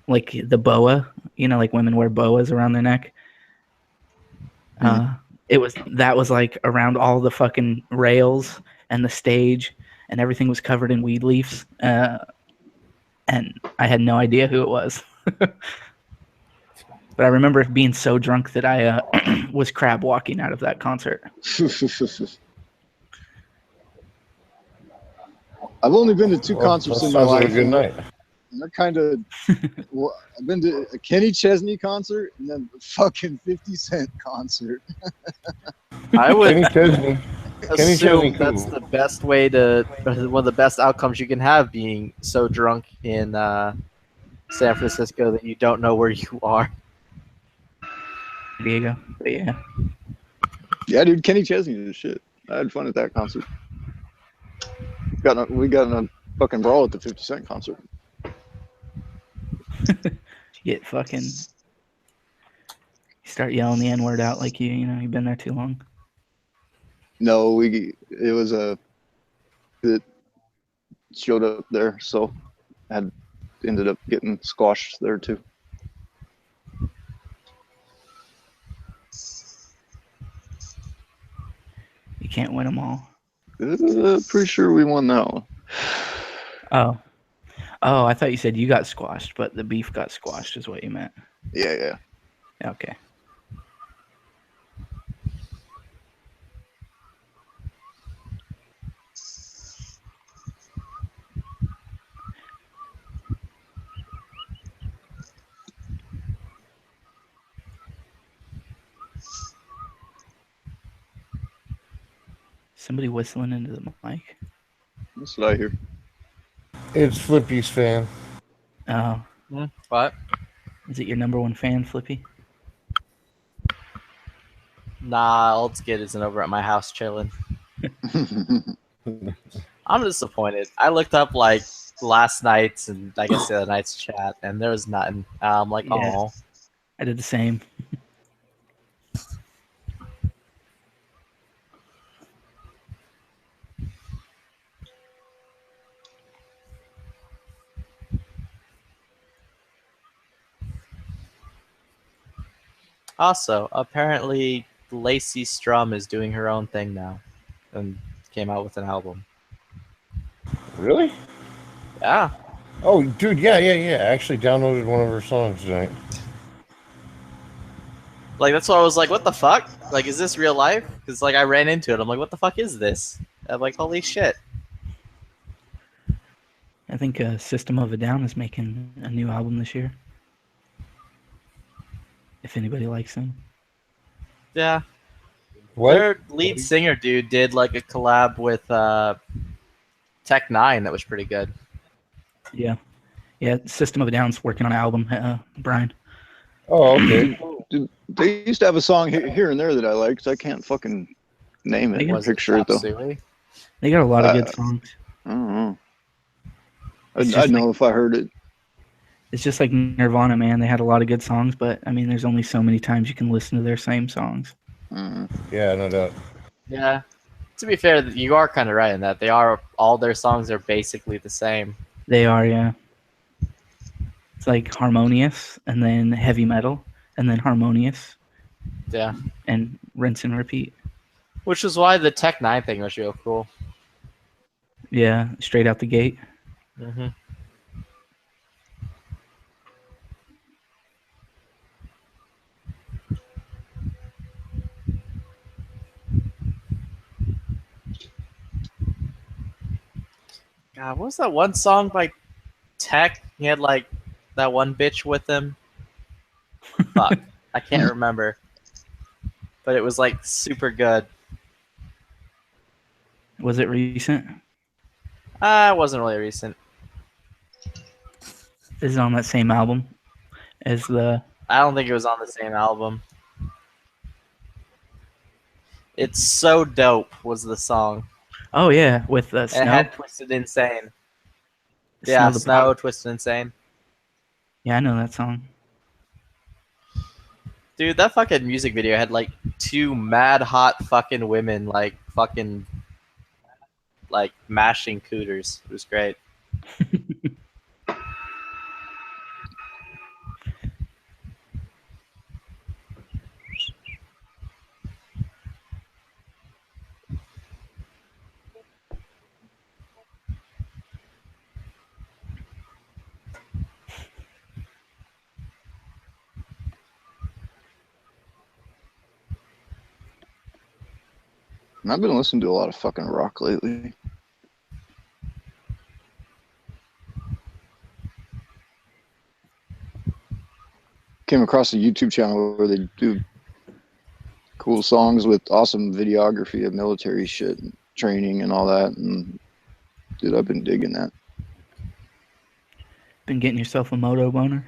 Like the boa, you know, like women wear boas around their neck. That was like around all the fucking rails and the stage, and everything was covered in weed leaves, and I had no idea who it was. But I remember being so drunk that I was crab walking out of that concert. I've only been to two concerts that in my sounds like life. a good night. And I kind of, well, I've been to a Kenny Chesney concert and then a fucking 50 Cent concert. I would Kenny Chesney. Kenny Chesney, assume that's cool. the best way to, one of the best outcomes you can have, being so drunk in San Francisco that you don't know where you are. Diego, but yeah. Yeah, dude, Kenny Chesney is shit. I had fun at that concert. We got in a fucking brawl at the 50 Cent concert. Get fucking. You start yelling the N-word out like you've been there too long. No, it was that showed up there, so I ended up getting squashed there too. You can't win them all. Pretty sure we won that one. Oh, I thought you said you got squashed, but the beef got squashed is what you meant. Yeah. Okay. Somebody whistling into the mic. That's what I hear. It's Flippy's fan. Oh. What? Is it your number one fan, Flippy? Nah, Old Skid isn't over at my house chilling. I'm disappointed. I looked up like last night's and I guess the other night's chat, and there was nothing. I'm like, Yeah. oh. I did the same. Also, apparently Lacey Strum is doing her own thing now, and came out with an album. Really? Yeah. Oh, dude, yeah. I actually downloaded one of her songs tonight. Like, that's why I was like, what the fuck? Like, is this real life? Because, like, I ran into it. I'm like, what the fuck is this? I'm like, holy shit. I think System of a Down is making a new album this year. If anybody likes them. Yeah. What? Their lead singer dude did, like, a collab with Tech Nine that was pretty good. Yeah. Yeah, System of a Down's working on an album, Brian. Oh, okay. Dude, they used to have a song here and there that I liked. I can't fucking name it or Was it picture it though. Chop Suey? They got a lot of good songs. I don't know. It's I'd just know if I heard it. It's just like Nirvana, man. They had a lot of good songs, but I mean, there's only so many times you can listen to their same songs. Yeah, no doubt. Yeah. To be fair, you are kind of right in that. All their songs are basically the same. They are, yeah. It's like Harmonious, and then Heavy Metal, and then Harmonious. Yeah. And rinse and repeat. Which is why the Tech Nine thing was real cool. Yeah, straight out the gate. Mm-hmm. God, what was that one song by Tech? He had like that one bitch with him. Fuck, I can't remember. But it was like super good. Was it recent? It wasn't really recent. Is it on that same album as the? I don't think it was on the same album. It's So Dope was the song. Oh yeah, with Snow. It had Twisted Insane. Snow Yeah, the Snow, Pop- Twisted Insane. Yeah, I know that song. Dude, that fucking music video had like two mad hot fucking women like fucking like mashing cooters. It was great. And I've been listening to a lot of fucking rock lately. Came across a YouTube channel where they do cool songs with awesome videography of military shit and training and all that. And dude, I've been digging that. Been getting yourself a moto boner?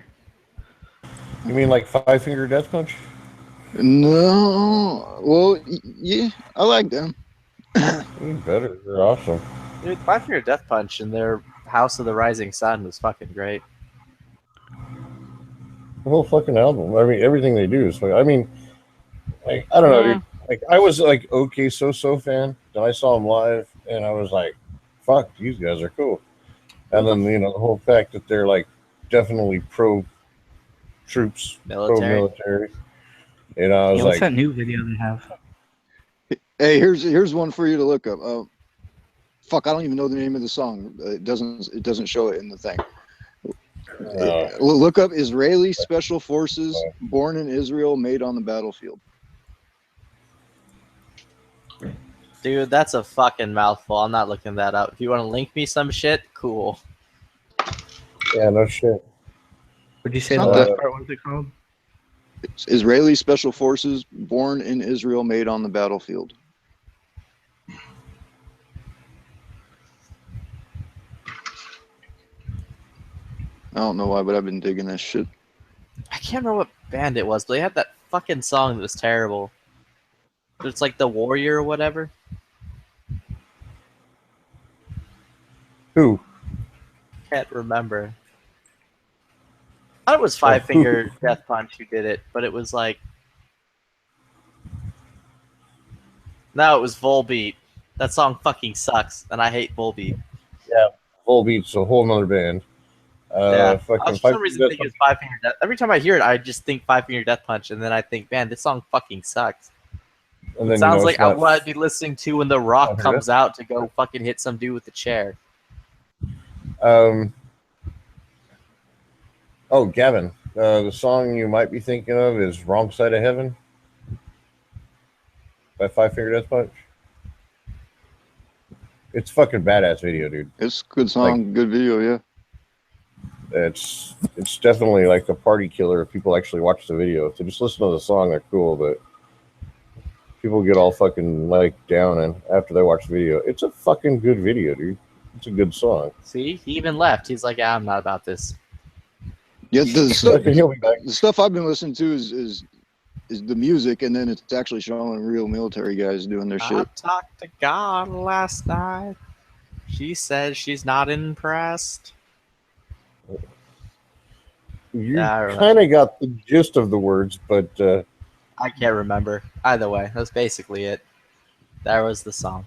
You mean like Five Finger Death Punch? No, well, yeah, I like them. Even better. They're awesome. Dude, Five Finger Death Punch and their House of the Rising Sun was fucking great. The whole fucking album. I mean, everything they do is. I mean, like, I don't know, dude. Like, I was like, OK So fan. Then I saw them live, and I was like, fuck, these guys are cool. And then, you know, the whole fact that they're like definitely pro troops, pro-military. You know, I was what's like, that new video they have? Hey, here's one for you to look up. Fuck, I don't even know the name of the song. It doesn't show it in the thing. Look up Israeli Special Forces, born in Israel, made on the battlefield. Dude, that's a fucking mouthful. I'm not looking that up. If you want to link me some shit, cool. Yeah, no shit. Would you say the last part? What's it called? It's Israeli Special Forces, born in Israel, made on the battlefield. I don't know why, but I've been digging this shit. I can't remember what band it was, but they had that fucking song that was terrible. It's like The Warrior or whatever. Who? Can't remember. I thought it was Five Finger Death Punch who did it, but it was like... No, it was Volbeat. That song fucking sucks, and I hate Volbeat. Yeah, Volbeat's a whole nother band. Yeah, fucking I was for some reason thinking it's Five Finger Death. Every time I hear it, I just think Five Finger Death Punch, and then I think, man, this song fucking sucks. And then, it sounds like not... what I'd be listening to when The Rock comes out to go fucking hit some dude with the chair. Oh, Gavin, the song you might be thinking of is "Wrong Side of Heaven" by Five Finger Death Punch. It's fucking badass video, dude. It's a good song, good video, yeah. It's definitely like a party killer if people actually watch the video. If they just listen to the song, they're cool, but people get all fucking like down and after they watch the video. It's a fucking good video, dude. It's a good song. See, he even left. He's like, I'm not about this. Yeah, the stuff I've been listening to is the music, and then it's actually showing real military guys doing their shit. I talked to God last night. She said she's not impressed. You kind of got the gist of the words, but I can't remember. Either way, that's basically it. That was the song.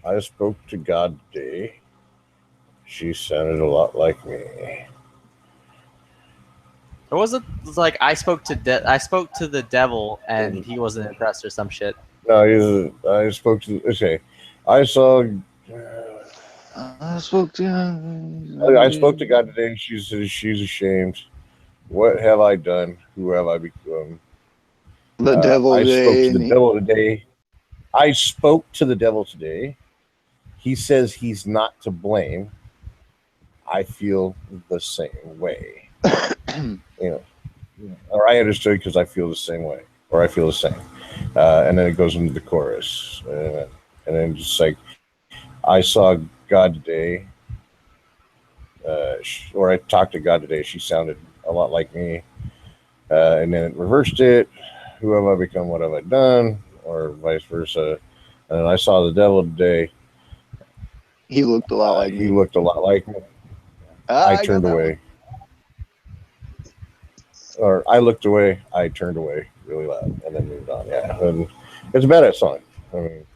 I spoke to God today. She sounded a lot like me. Or was it like I spoke to the devil and he wasn't impressed or some shit? No, I spoke to. Okay, I saw. I spoke to God today. She says she's ashamed. What have I done? Who have I become? The devil I today. spoke to the devil today. I spoke to the devil today. He says he's not to blame. I feel the same way. Or I understood because I feel the same way, or I feel the same. And then it goes into the chorus, and then just like, I saw God today, or I talked to God today. She sounded a lot like me, and then it reversed it. Who have I become? What have I done? Or vice versa. And then I saw the devil today. He looked a lot like me. He looked a lot like me. I turned away. Or I looked away. I turned away really loud, and then moved on. Yeah, and it's a badass song. I mean,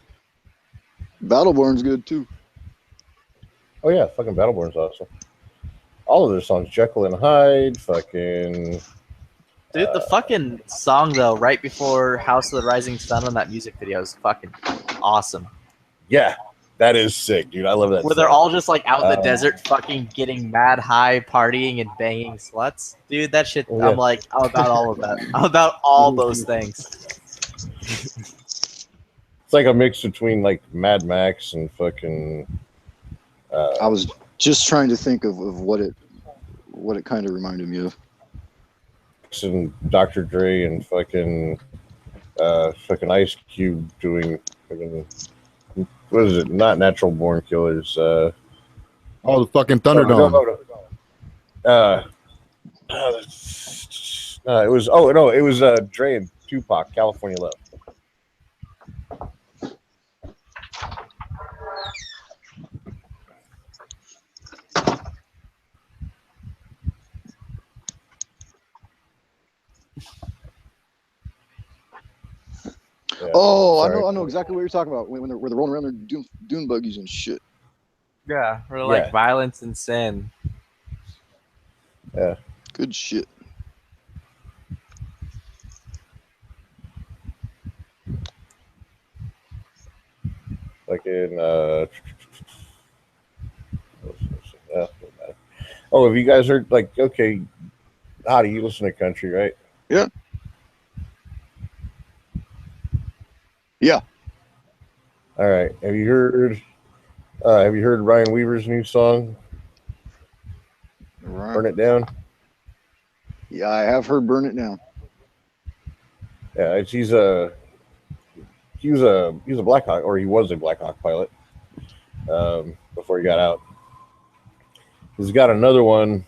Battleborn's good too. Oh yeah, fucking Battleborn's awesome. All of their songs, Jekyll and Hyde, fucking. Dude, the fucking song though, right before House of the Rising Sun on that music video is fucking awesome. Yeah, That is sick, dude. I love that. Where they're song. all just like out in the desert, fucking getting mad high, partying and banging sluts, dude. That shit. Yeah. I'm like, I'm about all of that. I'm about all those things. It's like a mix between like Mad Max and fucking. I was just trying to think of what it kind of reminded me of. And Dr. Dre and fucking Ice Cube doing fucking, what is it? Not Natural Born Killers. Oh, the fucking Thunderdome. It was Dre and Tupac, California Love. Yeah, Oh, sorry. I know exactly what you're talking about. When they're rolling around their dune buggies and shit. Yeah, or like Yeah. violence and sin. Yeah. Good shit. Like in oh, have you guys heard, like, okay, how do you listen to country, right? Yeah. Yeah. All right. Have you heard Ryan Weaver's new song, Burn It Down? Yeah, I have heard Burn It Down. Yeah, he was a Black Hawk, or he was a Black Hawk pilot before he got out. He's got another one.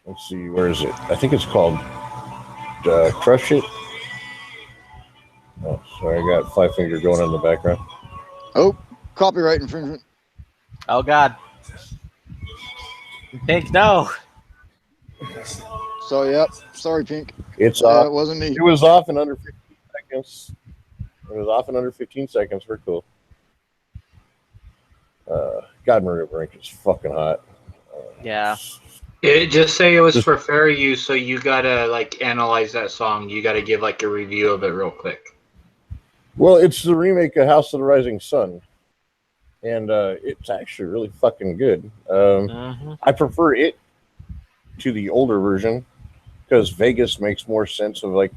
Let's see, where is it? I think it's called Crush It. Oh, sorry, I got Five Finger going in the background. Oh, copyright infringement. Oh God. Pink, no. So yep, sorry, Pink. It's off. It wasn't me. It was off in under 15 seconds. We're cool. God, Maria Brink is fucking hot. Yeah. Just say it was for fair use, so you gotta like analyze that song. You gotta give like a review of it real quick. Well, it's the remake of House of the Rising Sun, and it's actually really fucking good. I prefer it to the older version because Vegas makes more sense of, like,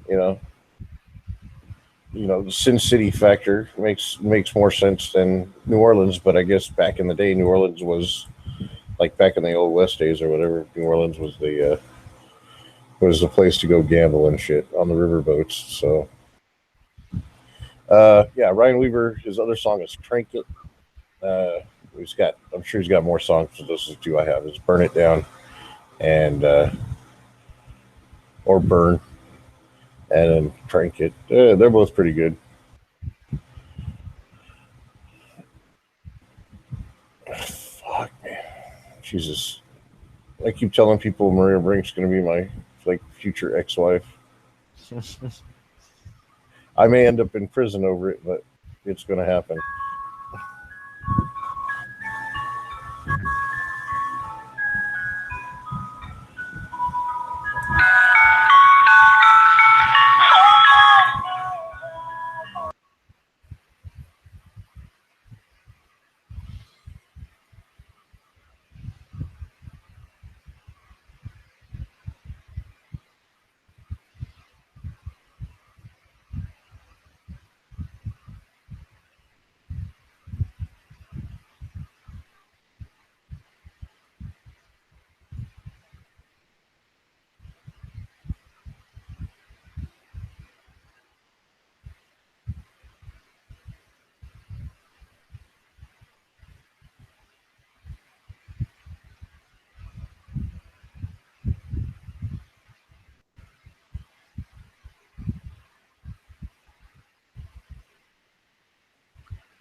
you know, the Sin City factor makes more sense than New Orleans. But I guess back in the day, New Orleans was, like, back in the old West days or whatever, New Orleans was the place to go gamble and shit on the riverboats. So, yeah, Ryan Weaver, his other song is Crank It. I'm sure he's got more songs, but those are the two I have. It's Burn It Down and or Burn, and then Crank It. They're both pretty good. Fuck, man. Jesus. I keep telling people Maria Brink's going to be my, like, future ex-wife. I may end up in prison over it, but it's going to happen.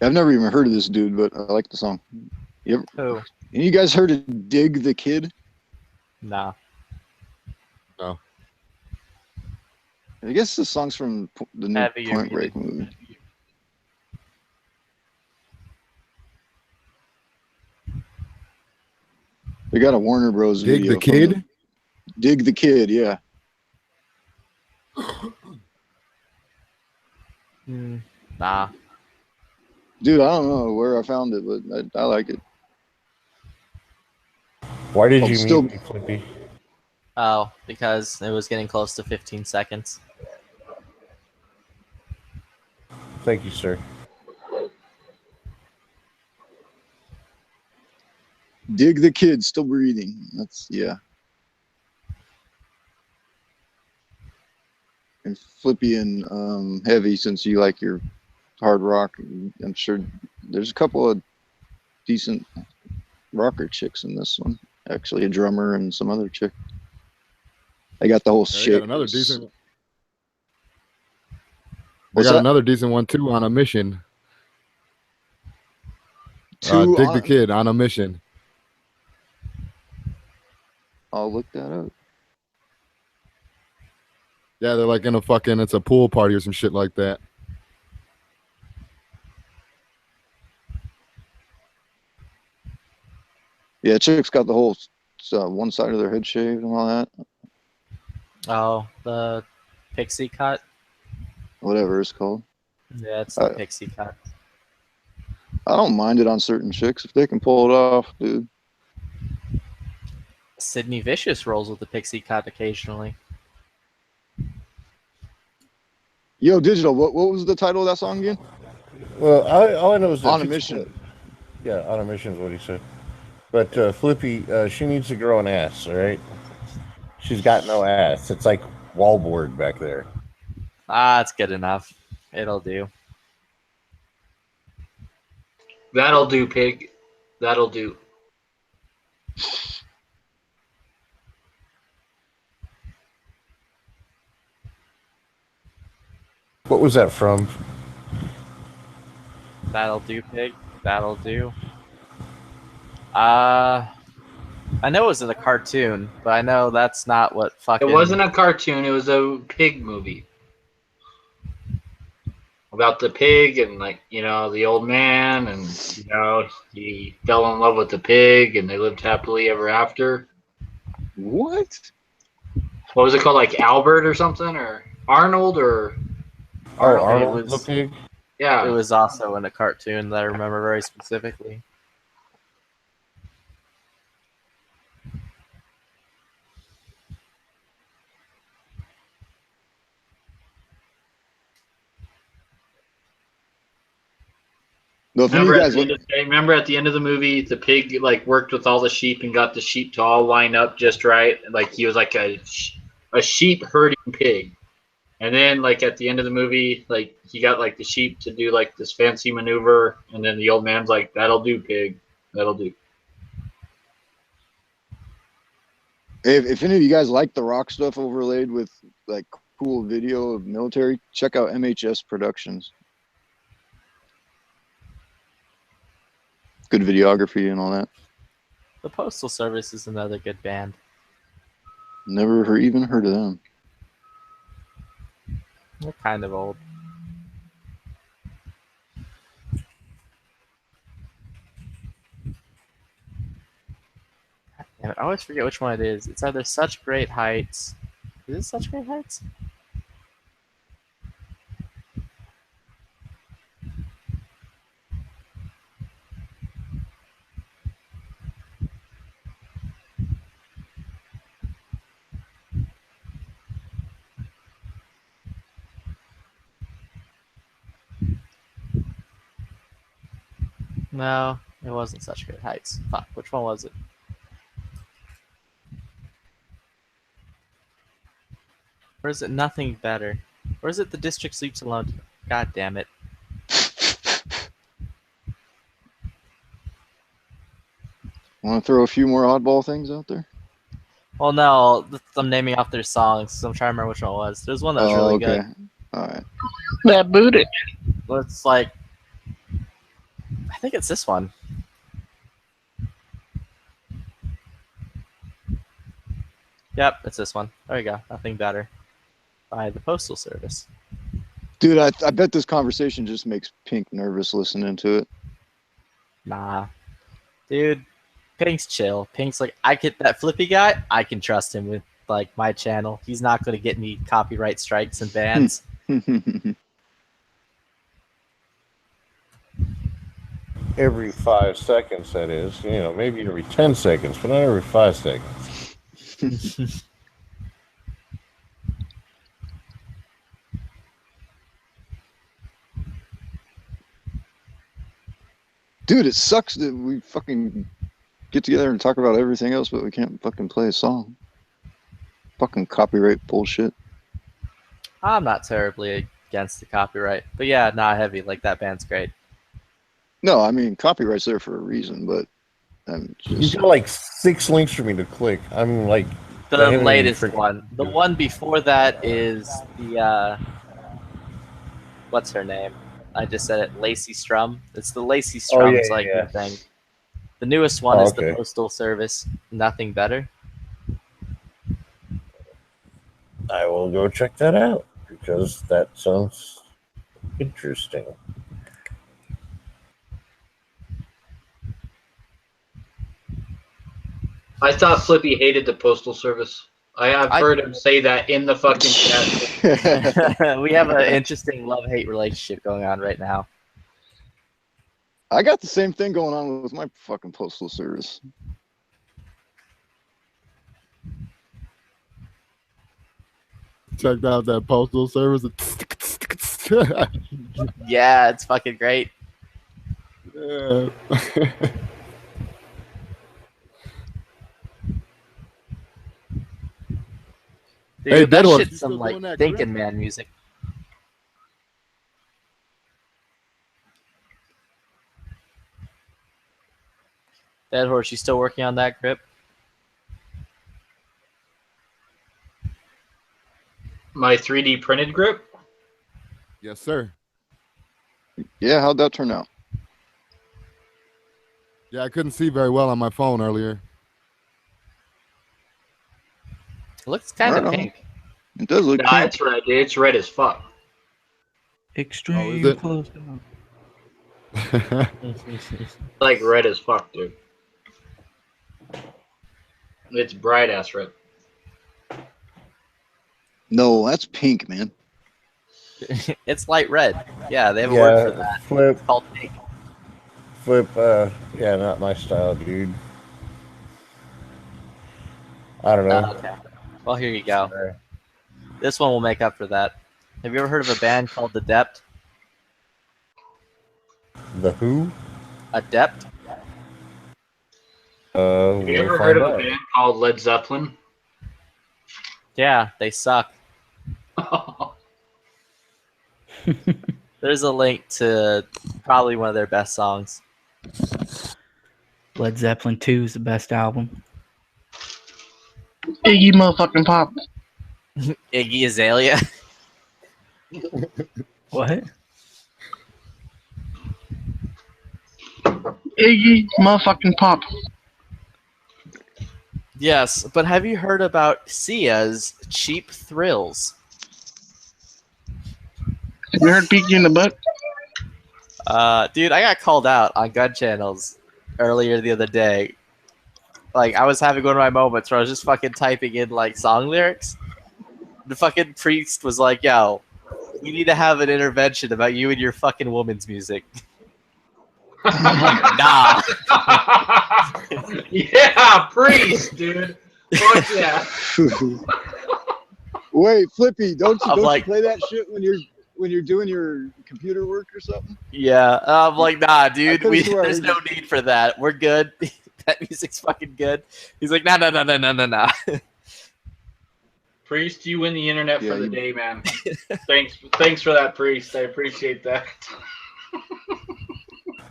I've never even heard of this dude, but I like the song. Who? You guys heard of Dig the Kid? Nah. No. I guess the song's from the new Heavy Point really. Break movie. They got a Warner Bros. Dig video. the Kid? Dig the Kid, yeah. Nah. Dude, I don't know where I found it, but I like it. Why did I'm you still- mute me, Flippy? Oh, because it was getting close to 15 seconds. Thank you, sir. Dig the Kid, still breathing. That's yeah. And Flippy and Heavy, since you like your hard rock, I'm sure there's a couple of decent rocker chicks in this one. Actually, a drummer and some other chick. I got the whole They shit. got another decent. They What's got that? another decent one too, On a Mission. Two Dig on- the Kid, On a Mission. I'll look that up. Yeah, they're like in a fucking, it's a pool party or some shit like that. Yeah, chick's got the whole one side of their head shaved and all that. Oh, the pixie cut? Whatever it's called. Yeah, it's the pixie cut. I don't mind it on certain chicks if they can pull it off, dude. Sydney Vicious rolls with the pixie cut occasionally. Yo, Digital, what was the title of that song again? Well, all I know is that On a Mission. Yeah, On a Mission is what he said. But Flippy, she needs to grow an ass, all right? She's got no ass. It's like wallboard back there. Ah, it's good enough. It'll do. That'll do, pig. That'll do. What was that from? That'll do, pig. That'll do. I know it was in a cartoon, but I know that's not what fucking... It wasn't a cartoon. It was a pig movie. About the pig and, like, you know, the old man, and, you know, he fell in love with the pig and they lived happily ever after. What? What was it called? Like Albert or something? Or Arnold or... Arnold the pig? Yeah. It was also in a cartoon that I remember very specifically. No, if any of Remember you at, guys the end of, remember at the end of the movie, the pig like worked with all the sheep and got the sheep to all line up just right. Like he was like a sheep herding pig. And then like at the end of the movie, like he got like the sheep to do like this fancy maneuver, and then the old man's like, "That'll do, pig. That'll do." If any of you guys like the rock stuff overlaid with like cool video of military, check out MHS Productions. Good videography and all that. The Postal Service is another good band. Never even heard of them. They're kind of old. Damn it, I always forget which one it is. It's either Such Great Heights. Is it Such Great Heights? No, it wasn't Such Great Heights. Fuck, which one was it? Or is it Nothing Better? Or is it The District Sleeps Alone? God damn it. Want to throw a few more oddball things out there? Well, no, I'm naming off their songs, so I'm trying to remember which one it was. There's one that was really okay. good. All right. That booted. Well, it's like, I think it's this one. Yep, it's this one. There you go. Nothing Better by the Postal Service. Dude, I bet this conversation just makes Pink nervous listening to it. Nah. Dude, Pink's chill. Pink's like, I get that Flippy guy, I can trust him with like my channel. He's not going to get me copyright strikes and bans. every 5 seconds, that is. You know, maybe every 10 seconds, but not every 5 seconds. Dude, it sucks that we fucking get together and talk about everything else, but we can't fucking play a song. Fucking copyright bullshit. I'm not terribly against the copyright, but yeah, not heavy. Like that band's great. No, I mean copyright's there for a reason, but I'm You just got like 6 links for me to click. I'm like The I haven't even latest freaking- one. The one before that is the what's her name? I just said it. Lacey Strum. It's the Lacey Strum's like new thing. The newest one is the okay. Postal Service. Nothing better. I will go check that out because that sounds interesting. I thought Flippy hated the Postal Service. I've heard him say that in the fucking chat. We have an interesting love-hate relationship going on right now. I got the same thing going on with my fucking postal service. Checked out that postal service. Yeah, it's fucking great. Yeah. Dude, Hey, that Deadhorse, shit's you some still like doing that thinking grip? man music. Dead Horse, you still working on that grip? My 3D printed grip? Yes, sir. Yeah, how'd that turn out? Yeah, I couldn't see very well on my phone earlier. It looks kind of Right on. pink. It does look Nah, pink. it's red, dude. It's red as fuck. Extreme it? close. Like red as fuck, dude. It's bright ass red. No, that's pink, man. It's light red. Yeah, they have a word for that. Flip, It's called pink. flip. Yeah, not my style, dude. I don't know. Okay. Well, here you go. This one will make up for that. Have you ever heard of a band called Adept? The who? Adept? Have you ever heard of a band called Led Zeppelin? Yeah, they suck. There's a link to probably one of their best songs. Led Zeppelin 2 is the best album. Iggy motherfucking Pop. Iggy Azalea. What? Iggy motherfucking Pop. Yes, but have you heard about Sia's Cheap Thrills? Have you heard Peeky in the Butt? Dude, I got called out on gun channels earlier the other day. Like, I was having one of my moments where I was just fucking typing in, like, song lyrics. The fucking priest was like, yo, we need to have an intervention about you and your fucking woman's music. Nah. Yeah, priest, dude. Fuck yeah. Wait, Flippy, don't I'm you like- play that shit when you're doing your computer work or something? Yeah, I'm like, nah, dude, could've swore I there's heard no need for that. We're good. That music's fucking good. He's like, nah. Priest, you win the internet Yeah, for the you- day, man. Thanks for that, priest. I appreciate that.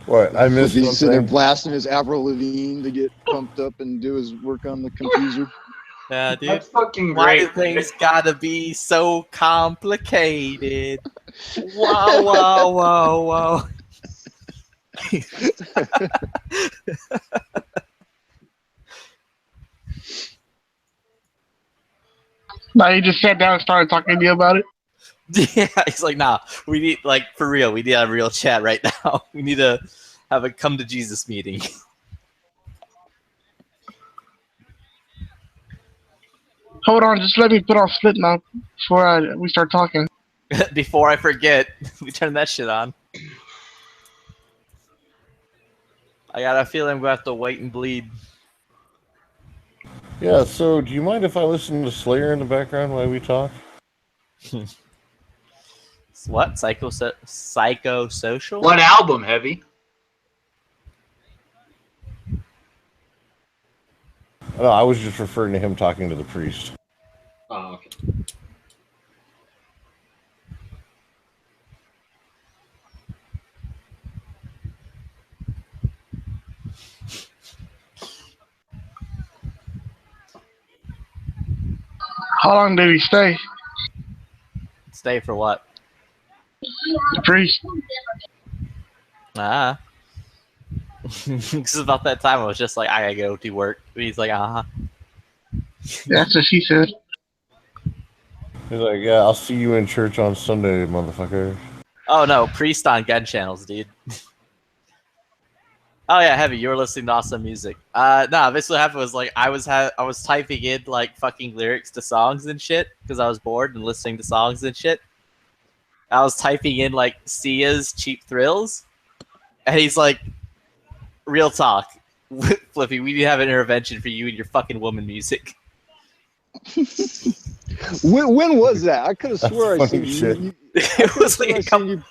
What? I missed He's sitting there something. blasting his Avril Lavigne to get pumped up and do his work on the computer. Yeah, dude. That's fucking Why do great. things gotta be so complicated? Whoa. Now he just sat down and started talking to you about it. Yeah, he's like, nah, we need, like, for real, we need a real chat right now. We need to have a come to Jesus meeting. Hold on, just let me put on split now before we start talking. Before I forget, we turn that shit on. I got a feeling we have to wait and bleed. Yeah, so do you mind if I listen to Slayer in the background while we talk? What? Psychosocial? What album, Heavy? No, I was just referring to him talking to the priest. Oh, okay. How long did he stay? Stay for what? The priest. Ah. Because about that time, I was just like, I gotta go to work. And he's like, That's what she said. He's like, yeah, I'll see you in church on Sunday, motherfucker. Oh no, priest on gun channels, dude. Oh yeah, Heavy, you were listening to awesome music. No, basically what happened was like I was typing in like fucking lyrics to songs and shit because I was bored and listening to songs and shit. I was typing in like Sia's Cheap Thrills, and he's like, "Real talk, Flippy, we need to have an intervention for you and your fucking woman music." When was that? I could have swore I seen you. It was like a couple.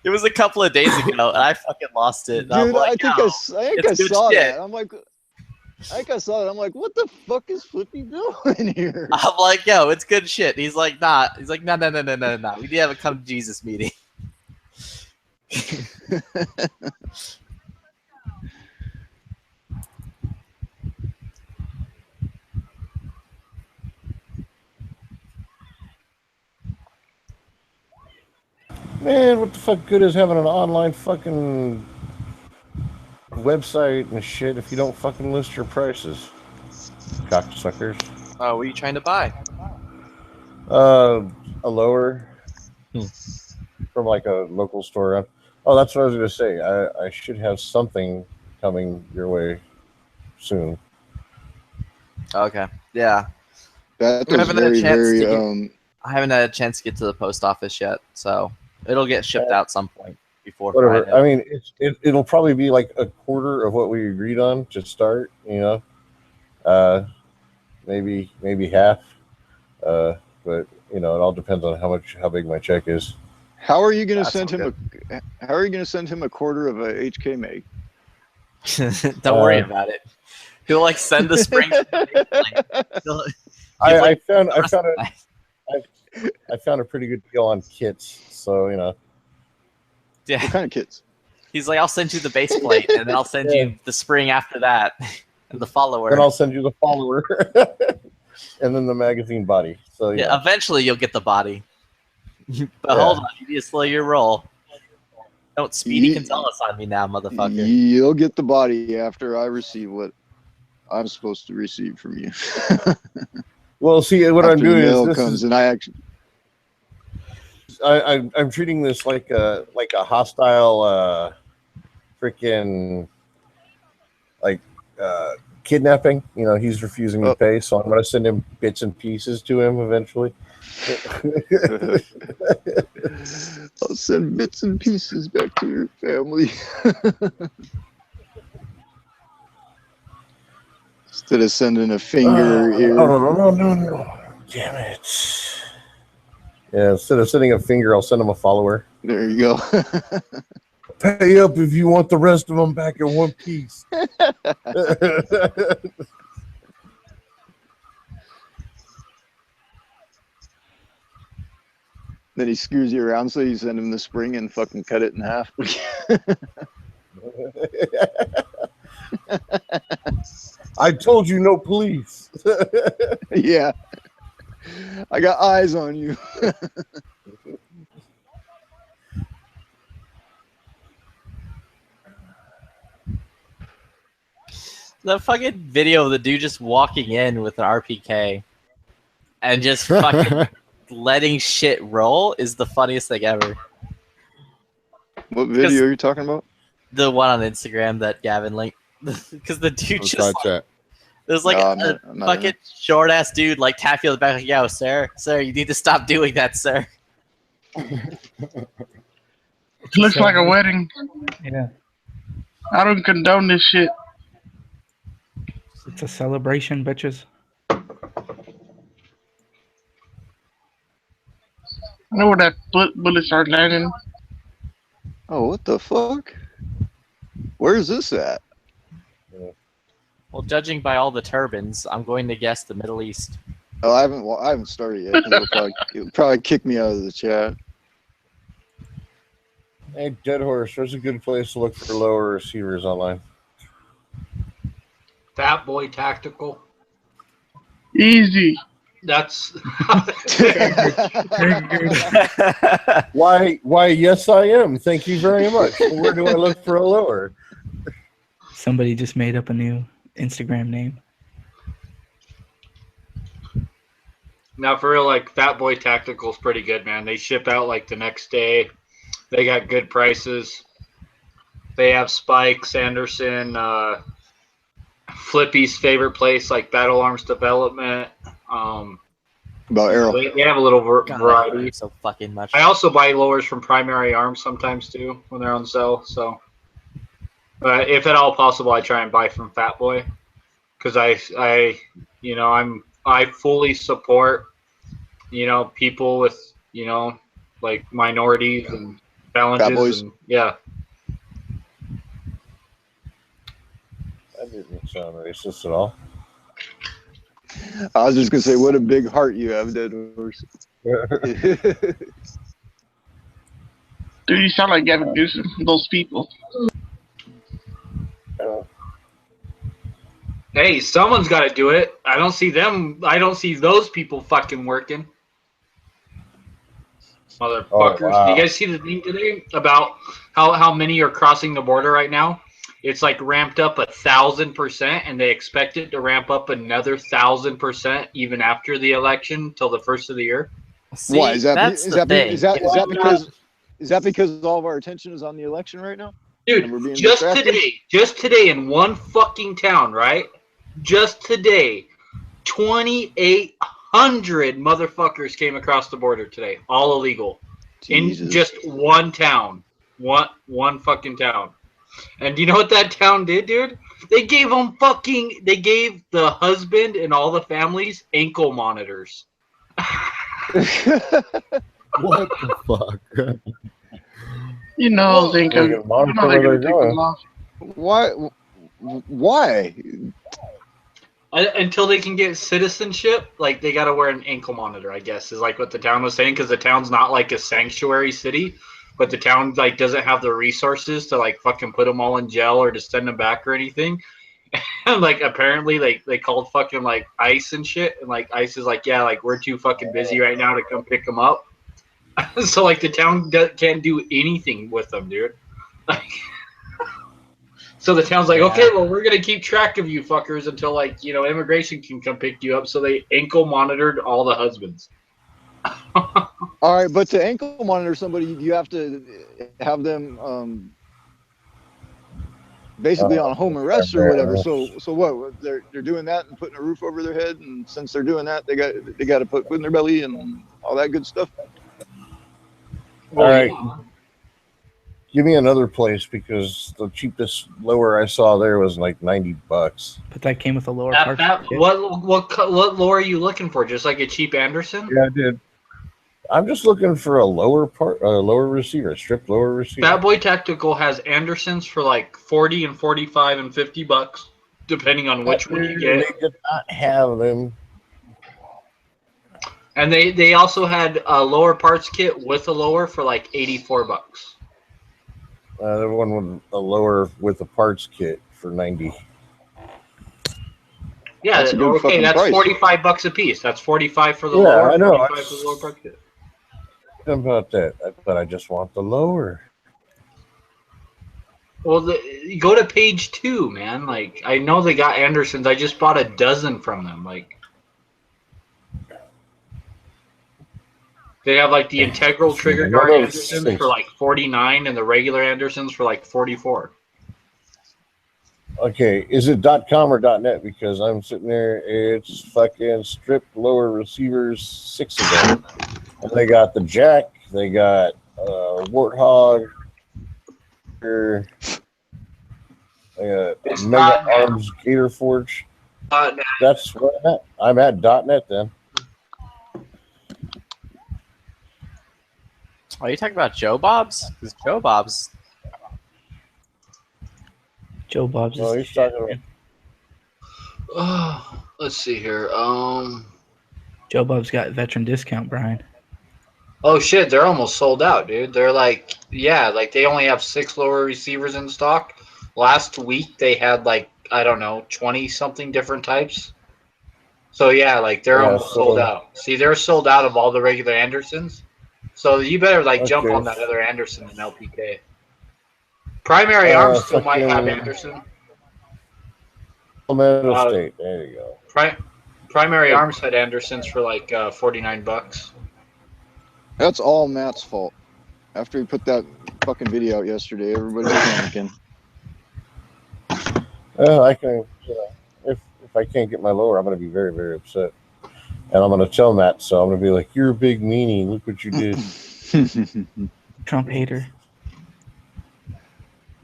It was a couple of days ago, and I fucking lost it. Dude, like, I think I saw shit. that. I'm like, I think I saw it. I'm like, what the fuck is Flippy doing here? I'm like, yo, it's good shit. He's like, nah. He's like, no. We need to have a come to Jesus meeting. Man, what the fuck good is having an online fucking website and shit if you don't fucking list your prices? Cocksuckers. Oh, what are you trying to buy? A lower from like a local store. Oh, that's what I was gonna say. I should have something coming your way soon. Okay. Yeah. That I haven't had a chance to get, I haven't had a chance to get to the post office yet, so it'll get shipped out some point before Whatever. Friday. I mean, it'll probably be like a quarter of what we agreed on to start. You know, maybe half. But you know, it all depends on how big my check is. How are you going to send him How are you going to send him a quarter of a HK make? Don't worry about it. He'll like send the spring. I found a pretty good deal on kits, so you know. Yeah. What kind of kits? He's like, I'll send you the base plate, and then I'll send you the spring after that, and the follower. Then I'll send you the follower, and then the magazine body. So yeah. Eventually you'll get the body. But hold on, you need to slow your roll. Don't Speedy Gonzalez on me now, motherfucker. You'll get the body after I receive what I'm supposed to receive from you. Well, see, what I'm doing is this comes and I actually. I'm treating this like a hostile freaking kidnapping. You know, he's refusing to pay, so I'm going to send him bits and pieces to him eventually. I'll send bits and pieces back to your family. Instead of sending a finger here. No. Damn it. Yeah, instead of sending a finger, I'll send him a follower. There you go. Pay up if you want the rest of them back in one piece. Then he screws you around, so you send him the spring and fucking cut it in half. I told you no police. Yeah. I got eyes on you. The fucking video of the dude just walking in with an RPK and just fucking letting shit roll is the funniest thing ever. What video are you talking about? The one on Instagram that Gavin linked. Because the dude just there's like a fucking short ass dude like tap you on the back like, yo, sir, you need to stop doing that, sir. It looks like a wedding. Yeah. I don't condone this shit. It's a celebration, bitches. I know where that bullets are landing. Oh, what the fuck? Where is this at? Well, judging by all the turbans, I'm going to guess the Middle East. Oh, I haven't started yet. It'll probably kick me out of the chat. Hey, Dead Horse, where's a good place to look for lower receivers online? Fat Boy Tactical. Easy. That's Why, yes, I am. Thank you very much. Where do I look for a lower? Somebody just made up a new Instagram name. now for real. Like Fat Boy Tactical is pretty good, man. They ship out like the next day. They got good prices. They have Spike, Sanderson, Flippy's favorite place, like Battle Arms Development. About Arrow. They have a little variety. So fucking much. I also buy lowers from Primary Arms sometimes too when they're on sale. So, but if at all possible, I try and buy from Fat Boy because I fully support people with like minorities and challenges. And, yeah. That didn't sound racist at all. I was just gonna say, what a big heart you have, Dead Horse. Dude, you sound like Gavin Newsom. Those people. Hey, someone's got to do it. I don't see them. I don't see those people fucking working. Motherfuckers. Oh, wow. Do you guys see the thing today about how many are crossing the border right now? It's like ramped up 1,000%, and they expect it to ramp up another 1,000% even after the election till the first of the year. See, Why is that? that's Is the that thing. is that because all of our attention is on the election right now? And we're being Dude, distracted? just today in one fucking town, right? Just today, 2,800 motherfuckers came across the border today, all illegal, Jesus. in just one town, one fucking town. And do you know what that town did, dude? They gave the husband and all the families ankle monitors. What the fuck? You know, they Well, can. monitor You know where they're they're gonna take them going. off. Why? Until they can get citizenship, like they gotta wear an ankle monitor, I guess, is like what the town was saying, because the town's not like a sanctuary city, but the town like doesn't have the resources to like fucking put them all in jail or to send them back or anything. And like apparently they called fucking like ICE and shit, and like ICE is like, yeah, like we're too fucking busy right now to come pick them up. So like the town can't do anything with them, dude. Like, so the town's like, okay, well, we're gonna keep track of you fuckers until like immigration can come pick you up. So they ankle monitored all the husbands. All right, but to ankle monitor somebody, you have to have them basically on home arrest or whatever. So what? They're doing that and putting a roof over their head, and since they're doing that, they got to put food in their belly and all that good stuff. All right. Give me another place because the cheapest lower I saw there was like $90. But that came with a lower part. What lure are you looking for? Just like a cheap Anderson? Yeah, I did. I'm just looking for a lower receiver, stripped lower receiver. Fat Boy Tactical has Andersons for like 40 and 45 and $50, depending on which one you get. They did not have them. And they also had a lower parts kit with a lower for like $84. The one with a lower with a parts kit for $90. Yeah, That's a good okay, fucking that's price. $45 a piece. That's 45 for the Yeah, lower, I know. 45 for the lower parts kit. About that, but I just want the lower. Well, go to page 2, man. Like, I know they got Andersons. I just bought a dozen from them. Like, they have like the integral trigger guard Andersons for like 49 and the regular Andersons for like 44. Okay, is it .com or .net? Because I'm sitting there, it's fucking stripped lower receivers, 6 of them. And they got the Jack, they got Warthog, It's Mega .net. Arms Gator Forge. .net. That's where I'm at. I'm at .net then. Are you talking about Joe Bob's? Because Joe Bob's. Joe Bob's. No, he's talking about. Let's see here. Joe Bob's got veteran discount, Brian. Oh shit, they're almost sold out, dude. They're like, yeah, like they only have 6 lower receivers in stock. Last week they had like, I don't know, 20 something different types. So yeah, like they're almost sold out. See, they're sold out of all the regular Andersons. So you better like jump on that other Anderson in LPK. Primary Arms still might have Anderson. Palmetto State. There you go. Primary Arms had Andersons for like $49. That's all Matt's fault. After he put that fucking video out yesterday, everybody was panicking. I can, if I can't get my lower, I'm going to be very, very upset. And I'm going to tell Matt, so I'm going to be like, "You're a big meanie. Look what you did." Trump hater.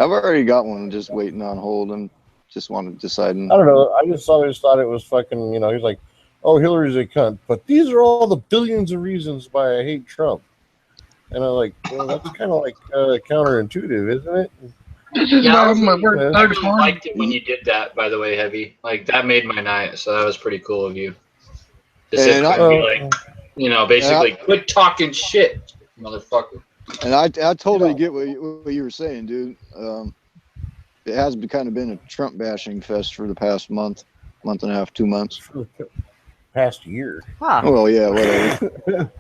I've already got one just waiting on hold and just wanted to decide. I don't know. I just thought it was fucking, he's like, "Oh, Hillary's a cunt," but these are all the billions of reasons why I hate Trump. And I'm like, well, that's kind of like counterintuitive, isn't it? Yeah, I really liked it when you did that, by the way, Heavy. Like, that made my night, so that was pretty cool of you. Basically, quit talking shit, motherfucker. And I totally get what you were saying, dude. It has kind of been a Trump bashing fest for the past month and a half, 2 months. Past year. Huh. Well, yeah, whatever.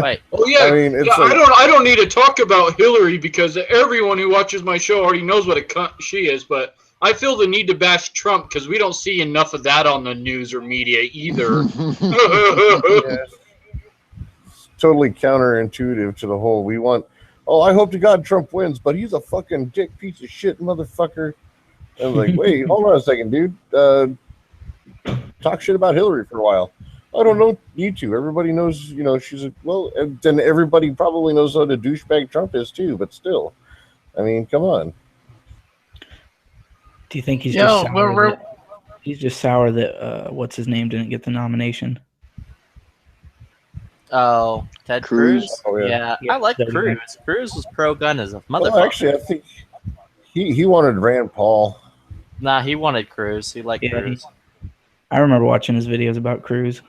Wait. Oh yeah, I mean, it's like, I don't need to talk about Hillary because everyone who watches my show already knows what a cunt she is. But I feel the need to bash Trump because we don't see enough of that on the news or media either. totally counterintuitive to the whole. We want. Oh, I hope to God Trump wins, but he's a fucking dick piece of shit motherfucker. I was like, wait, hold on a second, dude. Talk shit about Hillary for a while. I don't know. Need to. Everybody knows, she's and then everybody probably knows what a douchebag Trump is too. But still, I mean, come on. Do you think he's just sour that, he's just sour that what's his name didn't get the nomination? Oh, Ted Cruz? Oh, yeah. I like Cruz. Cruz was pro-gun as a motherfucker. Well, actually, I think he wanted Rand Paul. Nah, he wanted Cruz. He liked Cruz. I remember watching his videos about Cruz.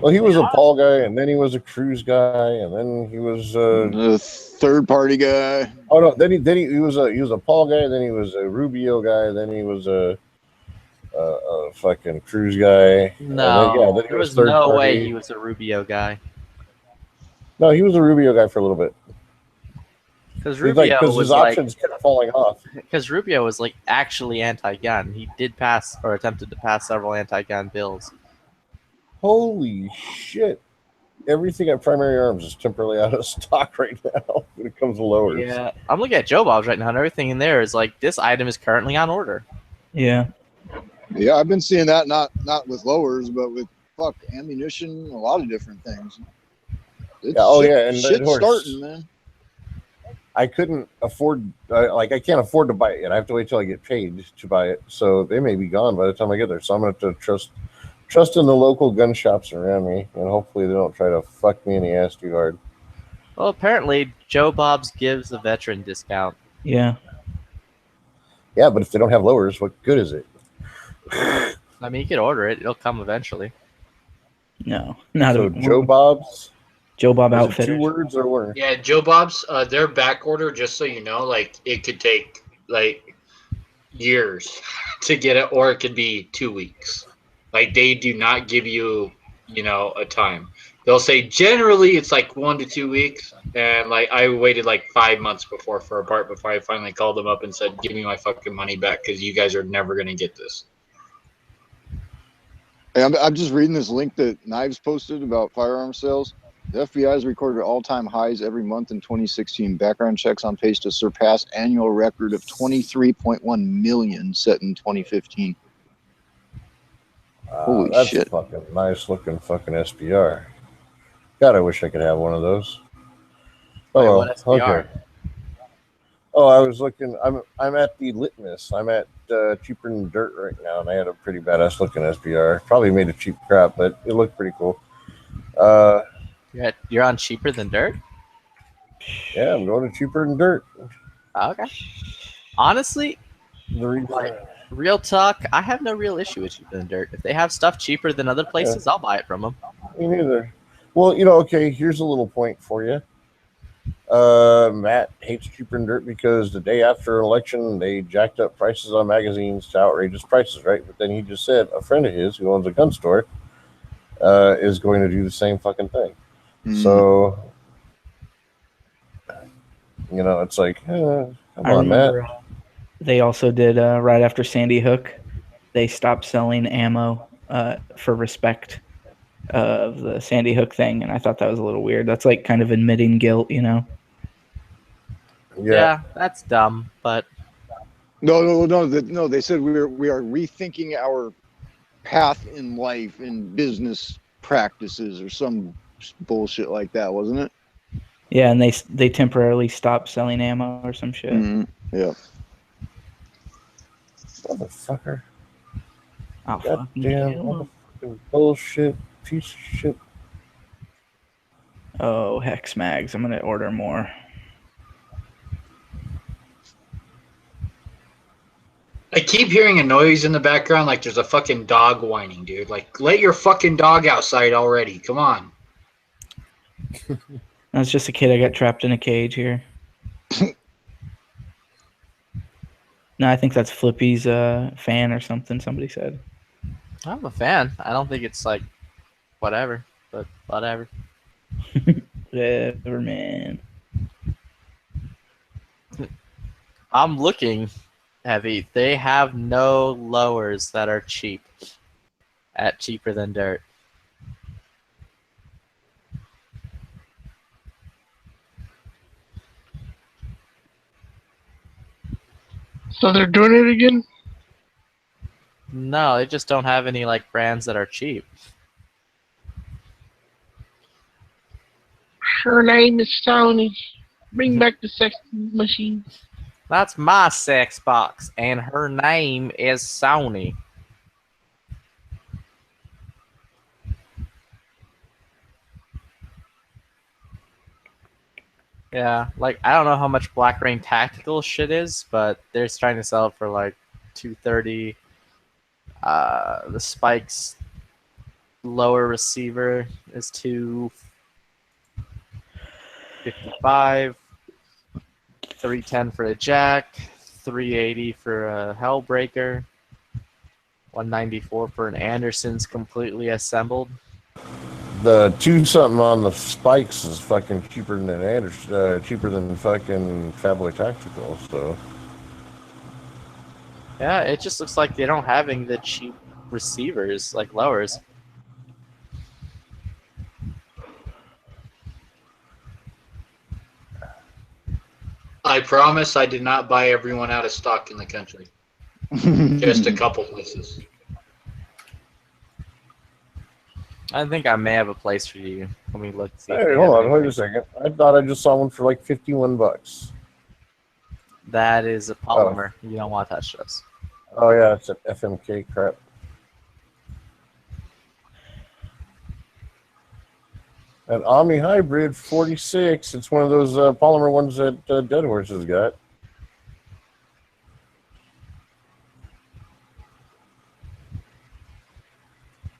Well, he was a Paul guy, and then he was a Cruz guy, and then he was a third-party guy. Oh no! Then he was a Paul guy, then he was a Rubio guy, then he was a fucking Cruz guy. No, then there was no way he was a Rubio guy. No, he was a Rubio guy for a little bit. Because Rubio was his options kept falling off. Because Rubio was like actually anti-gun. He did pass or attempted to pass several anti-gun bills. Holy shit! Everything at Primary Arms is temporarily out of stock right now when it comes to lowers. Yeah, I'm looking at Joe Bob's right now, and everything in there is like this item is currently on order. Yeah. Yeah, I've been seeing that not with lowers, but with ammunition, a lot of different things. It's shit's starting, man. I couldn't afford, I can't afford to buy it yet. I have to wait till I get paid to buy it. So they may be gone by the time I get there. So I'm going to have to trust in the local gun shops around me, and hopefully they don't try to fuck me in the ass too hard. Well, apparently Joe Bob's gives a veteran discount. Yeah. Yeah, but if they don't have lowers, what good is it? I mean, you could order it. It'll come eventually. No. Not so Joe Bob's? Joe Bob Outfitters. 2 words or word? Yeah, Joe Bob's, their back order, just so you know, like it could take like years to get it, or it could be 2 weeks. Like they do not give you, a time. They'll say generally it's like 1 to 2 weeks, and like I waited like 5 months for a part before I finally called them up and said, "Give me my fucking money back because you guys are never gonna get this." Hey, I'm just reading this link that Knives posted about firearm sales. The FBI has recorded all-time highs every month in 2016. Background checks on pace to surpass annual record of 23.1 million set in 2015. Holy that's shit! A fucking nice looking fucking SBR. God, I wish I could have one of those. Oh, what SBR? okay. Oh, I was looking. I'm at the Litmus. I'm at Cheaper Than Dirt right now, and I had a pretty badass looking SBR. Probably made a cheap crap, but it looked pretty cool. You're on Cheaper Than Dirt? Yeah, I'm going to Cheaper Than Dirt. Okay. Honestly, real talk, I have no real issue with Cheaper Than Dirt. If they have stuff cheaper than other places, I'll buy it from them. Me neither. Well, okay, here's a little point for you. Matt hates Cheaper Than Dirt because the day after election, they jacked up prices on magazines to outrageous prices, right? But then he just said a friend of his who owns a gun store is going to do the same fucking thing. So, it's like, come on, Matt. They also did, right after Sandy Hook, they stopped selling ammo for respect of the Sandy Hook thing, and I thought that was a little weird. That's like kind of admitting guilt, Yeah, that's dumb, but No. They said we are rethinking our path in life and business practices or some bullshit like that, wasn't it? Yeah, and they temporarily stopped selling ammo or some shit. Yeah. Motherfucker. Oh, goddamn motherfucking bullshit piece of shit. Oh, Hex Mags. I'm gonna order more. I keep hearing a noise in the background like there's a fucking dog whining, dude. Like, let your fucking dog outside already. Come on. That's just a kid I got trapped in a cage here. No, I think that's Flippy's fan or something, somebody said. I'm a fan. I don't think it's like whatever, but whatever. Whatever, man. I'm looking, Heavy. They have no lowers that are cheap at Cheaper Than Dirt. So they're doing it again? No, they just don't have any like brands that are cheap. Her name is Sony. Bring back the sex machine. That's my sex box, and her name is Sony. Yeah, like I don't know how much Black Rain Tactical shit is, but they're trying to sell it for like $230. The Spikes lower receiver is $255. $310 for a jack, $380 for a Hellbreaker, $194 for an Anderson's completely assembled. The 2-something on the Spikes is fucking cheaper than Anderson, cheaper than fucking Fabulous Tactical. So yeah, it just looks like they don't having the cheap receivers like lowers. I promise I did not buy everyone out of stock in the country. Just a couple places. I think I may have a place for you. Let me look. See if hey, they hold have on, wait a anything. second. I thought I just saw one for like $51. That is a polymer. You don't want to touch those. Oh yeah, it's an FMK crap. An Omni Hybrid 46. It's one of those polymer ones that Dead Horse has got.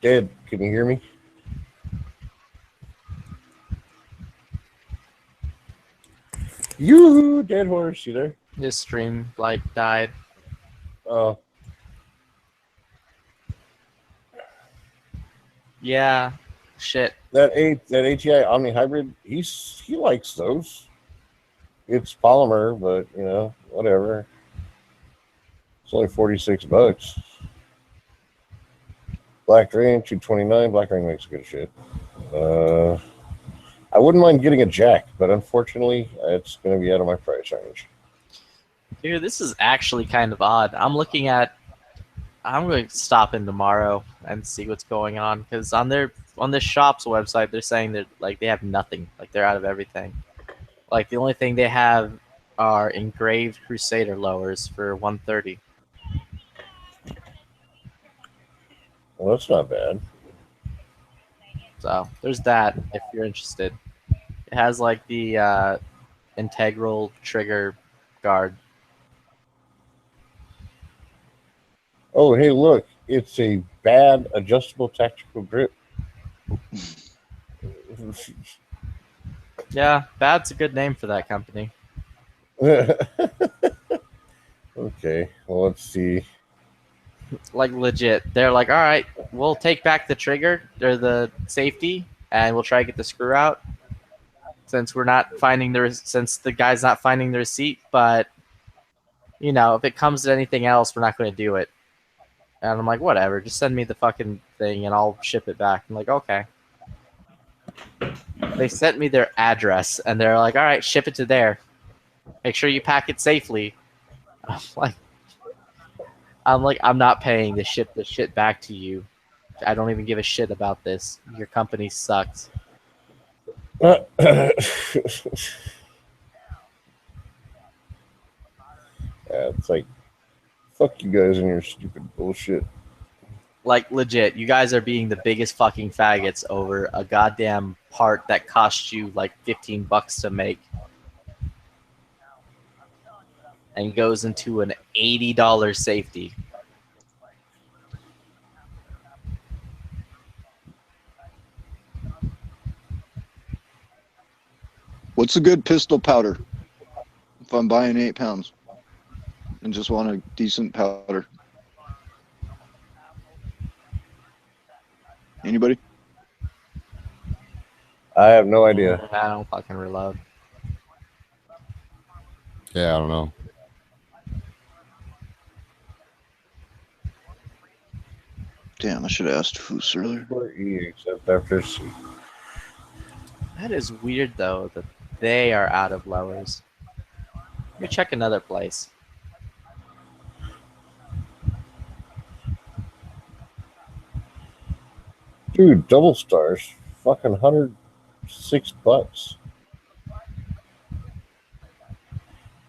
Dead, can you hear me? Yoo-hoo, Dead Horse, you there? His stream like died. Oh. Yeah. Shit. That ATI Omni Hybrid, he likes those. It's polymer, but whatever. It's only $46. Black Rain, $229. Black Rain makes good shit. I wouldn't mind getting a jack, but unfortunately, it's going to be out of my price range. Dude, this is actually kind of odd. I'm going to stop in tomorrow and see what's going on, because on this shop's website, they're saying that like they have nothing. Like they're out of everything. Like the only thing they have are engraved Crusader lowers for 130. Well, that's not bad. So there's that if you're interested. It has like the integral trigger guard. Oh, hey, look. It's a bad adjustable tactical grip. Yeah, bad's a good name for that company. Okay, well, let's see. Like legit, they're like, all right, we'll take back the trigger or the safety, and we'll try to get the screw out. Since we're not finding since the guy's not finding the receipt, but you know, if it comes to anything else, we're not going to do it. And I'm like, whatever, just send me the fucking thing and I'll ship it back. I'm like, okay. They sent me their address and they're like, all right, ship it to there. Make sure you pack it safely. I'm like, I'm not paying to ship the shit back to you. I don't even give a shit about this. Your company sucks. Yeah, it's like, fuck you guys and your stupid bullshit. Like, legit, you guys are being the biggest fucking faggots over a goddamn part that cost you like $15 to make. And goes into an $80 safety. What's a good pistol powder if I'm buying 8 pounds and just want a decent powder? Anybody? I have no idea. I don't fucking reload. Yeah, I don't know. Damn, I should have asked Foos earlier. Except after C. That is weird though that they are out of lowers. Let me check another place. Dude, double stars, fucking $106.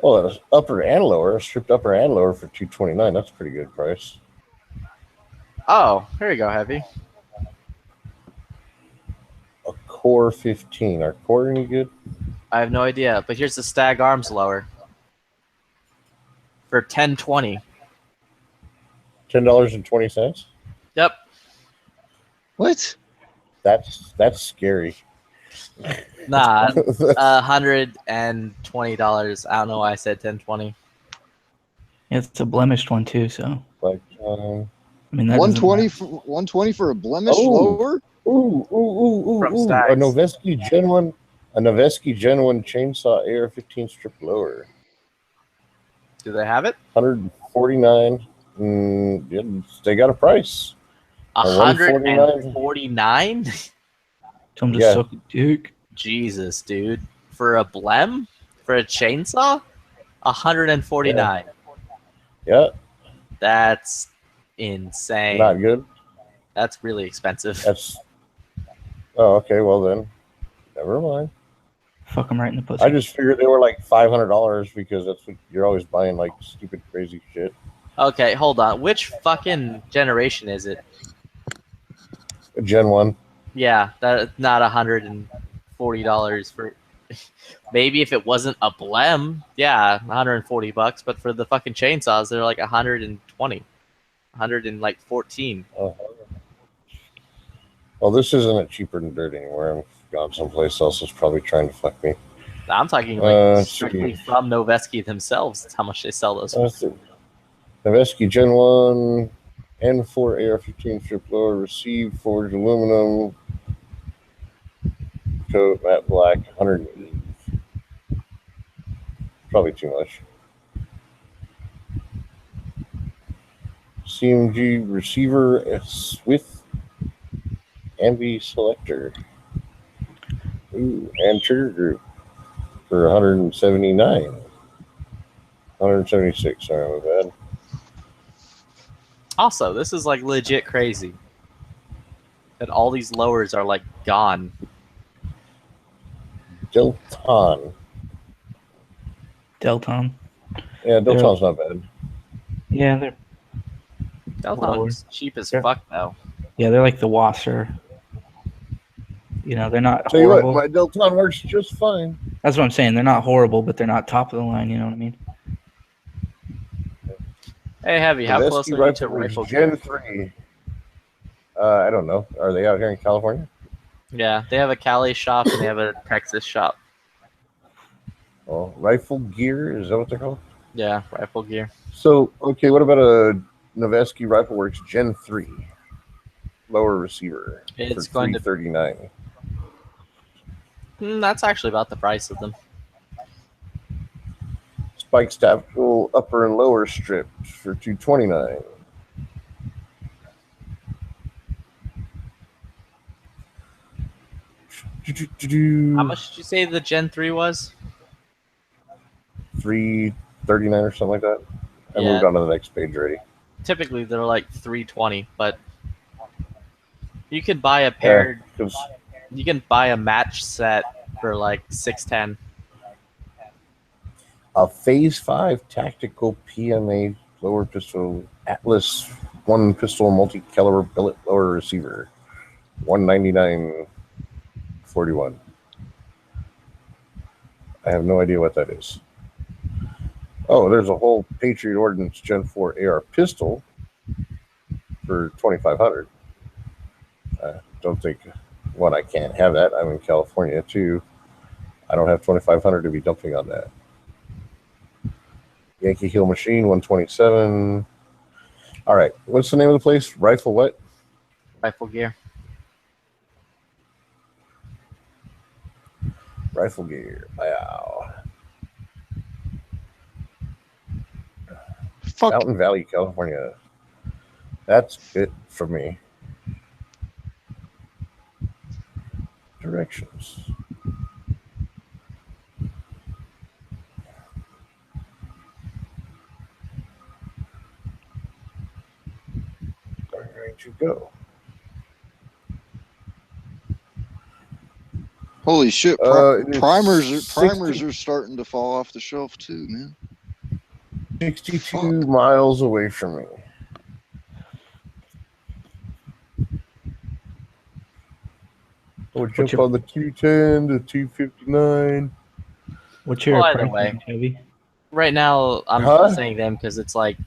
Oh, that's upper and lower, stripped upper and lower for $229. That's a pretty good price. Oh, here you go, Heavy. A Core 15. Are Core any good? I have no idea, but here's the Stag Arms lower for $10.20. $10.20. Yep. What? That's scary. Nah, $120. I don't know why I said $10.20. It's a blemished one too, so. Like, I mean, that 120 for a blemish lower? From a Stags. Noveski Gen 1, chainsaw AR-15 strip lower. Do they have it? $149. Yeah, they got a price. $149? Tell them to Yeah. suck a dick. Jesus, dude. For a blem? For a chainsaw? $149. Yeah. That's insane. Not good. That's really expensive. That's. Oh, okay. Well then, never mind. Fuck them right in the pussy. I just figured they were like $500 because that's what you're always buying, like stupid, crazy shit. Okay, hold on. Which fucking generation is it? Gen 1. Yeah, that's not $140 for. Maybe if it wasn't a blem, yeah, $140. But for the fucking chainsaws, they're like 120, 114. Well, this isn't a cheaper than dirt anymore. I'm gone someplace else is probably trying to fuck me. I'm talking like see. strictly from Noveski themselves. That's how much they sell those. Let's see. Noveski Gen 1 N4 AR-15 strip lower, received forged aluminum, coat matte black, 180. Probably too much. CMG receiver with ambi selector. Ooh, and trigger group for 179. 176, sorry, my bad. Also, this is like legit crazy that all these lowers are like gone. Delton. Delton. Yeah, Delton's not bad. Yeah, they're Delton's cheap as They're- fuck though. yeah, they're like the Wasser. You know, they're not Tell you horrible. what, my Delton works just fine. That's what I'm saying. They're not horrible, but they're not top of the line. You know what I mean? Hey, Heavy, how The close ST are you to Rifle Rifle Gen Gear? 3. I don't know. Are they out here in California? Yeah, they have a Cali shop and they have a Texas shop. Oh, Rifle Gear, is that what they're called? Yeah, Rifle Gear. So, okay, what about a Noveske Rifle Works Gen 3? Lower receiver. It's for going to- $339. That's actually about the price of them. Spike Tactical upper and lower strip for $229. How much did you say the Gen 3 was? $339 or something like that. I Yeah. moved on to the next page already. Typically, they're like $320, but you could buy a paired. Yeah, 'cause- You can buy a match set for like $610. a Phase 5 tactical PMA lower pistol Atlas one pistol multi-caliber billet lower receiver, $199.41. I have no idea what that is. Oh, there's a whole Patriot Ordnance Gen 4 AR pistol for $2,500. Don't think, one, I can't have that. I'm in California too. I don't have $2,500 to be dumping on that. Yankee Hill Machine, $127. All right, what's the name of the place? Rifle what? Rifle Gear. Rifle Gear. Wow. Fuck. Mountain Valley, California. That's it for me. Directions. Where are you going to go? Holy shit! It is Primers are starting to fall off the shelf too, man. 62 miles away from me. We'll jump on the 210, the 259. What's your Well, either price way. range, Heavy? Right now, I'm Huh? saying them because it's like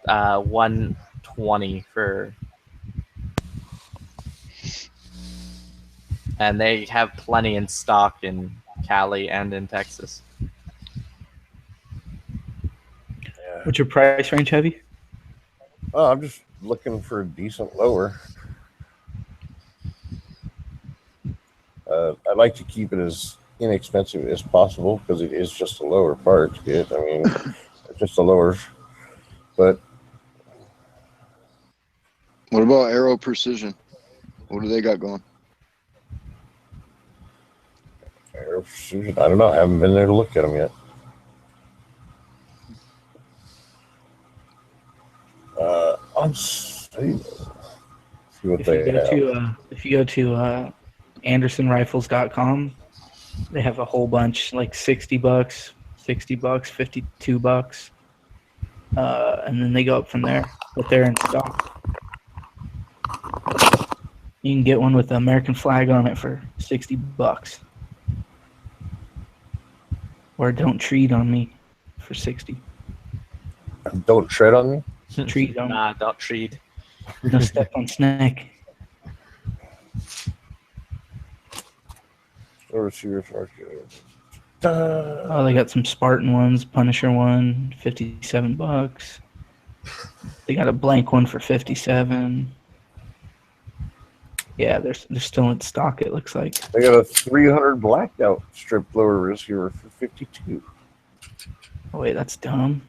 120 for, and they have plenty in stock in Cali and in Texas. What's your price range, Heavy? Oh, I'm just looking for a decent lower. I'd like to keep it as inexpensive as possible because it is just a lower part to get. I mean, it's just a lower. But What about Aero Precision? What do they got going? Air Precision, I don't know. I haven't been there to look at them yet. See what If they you go have. to AndersonRifles.com, they have a whole bunch, like $60, $60, $52, and then they go up from there. But they're in stock. You can get one with the American flag on it for $60, or Don't Treat on Me for 60. Don't tread on me. Treat on Nah, don't treat. No step on snake. Or serious market. Oh, they got some Spartan ones, Punisher one, $57. They got a blank one for 57. Yeah, they're still in stock. It looks like. They got a 300 blacked out strip lower receiver for 52. Oh wait, that's dumb.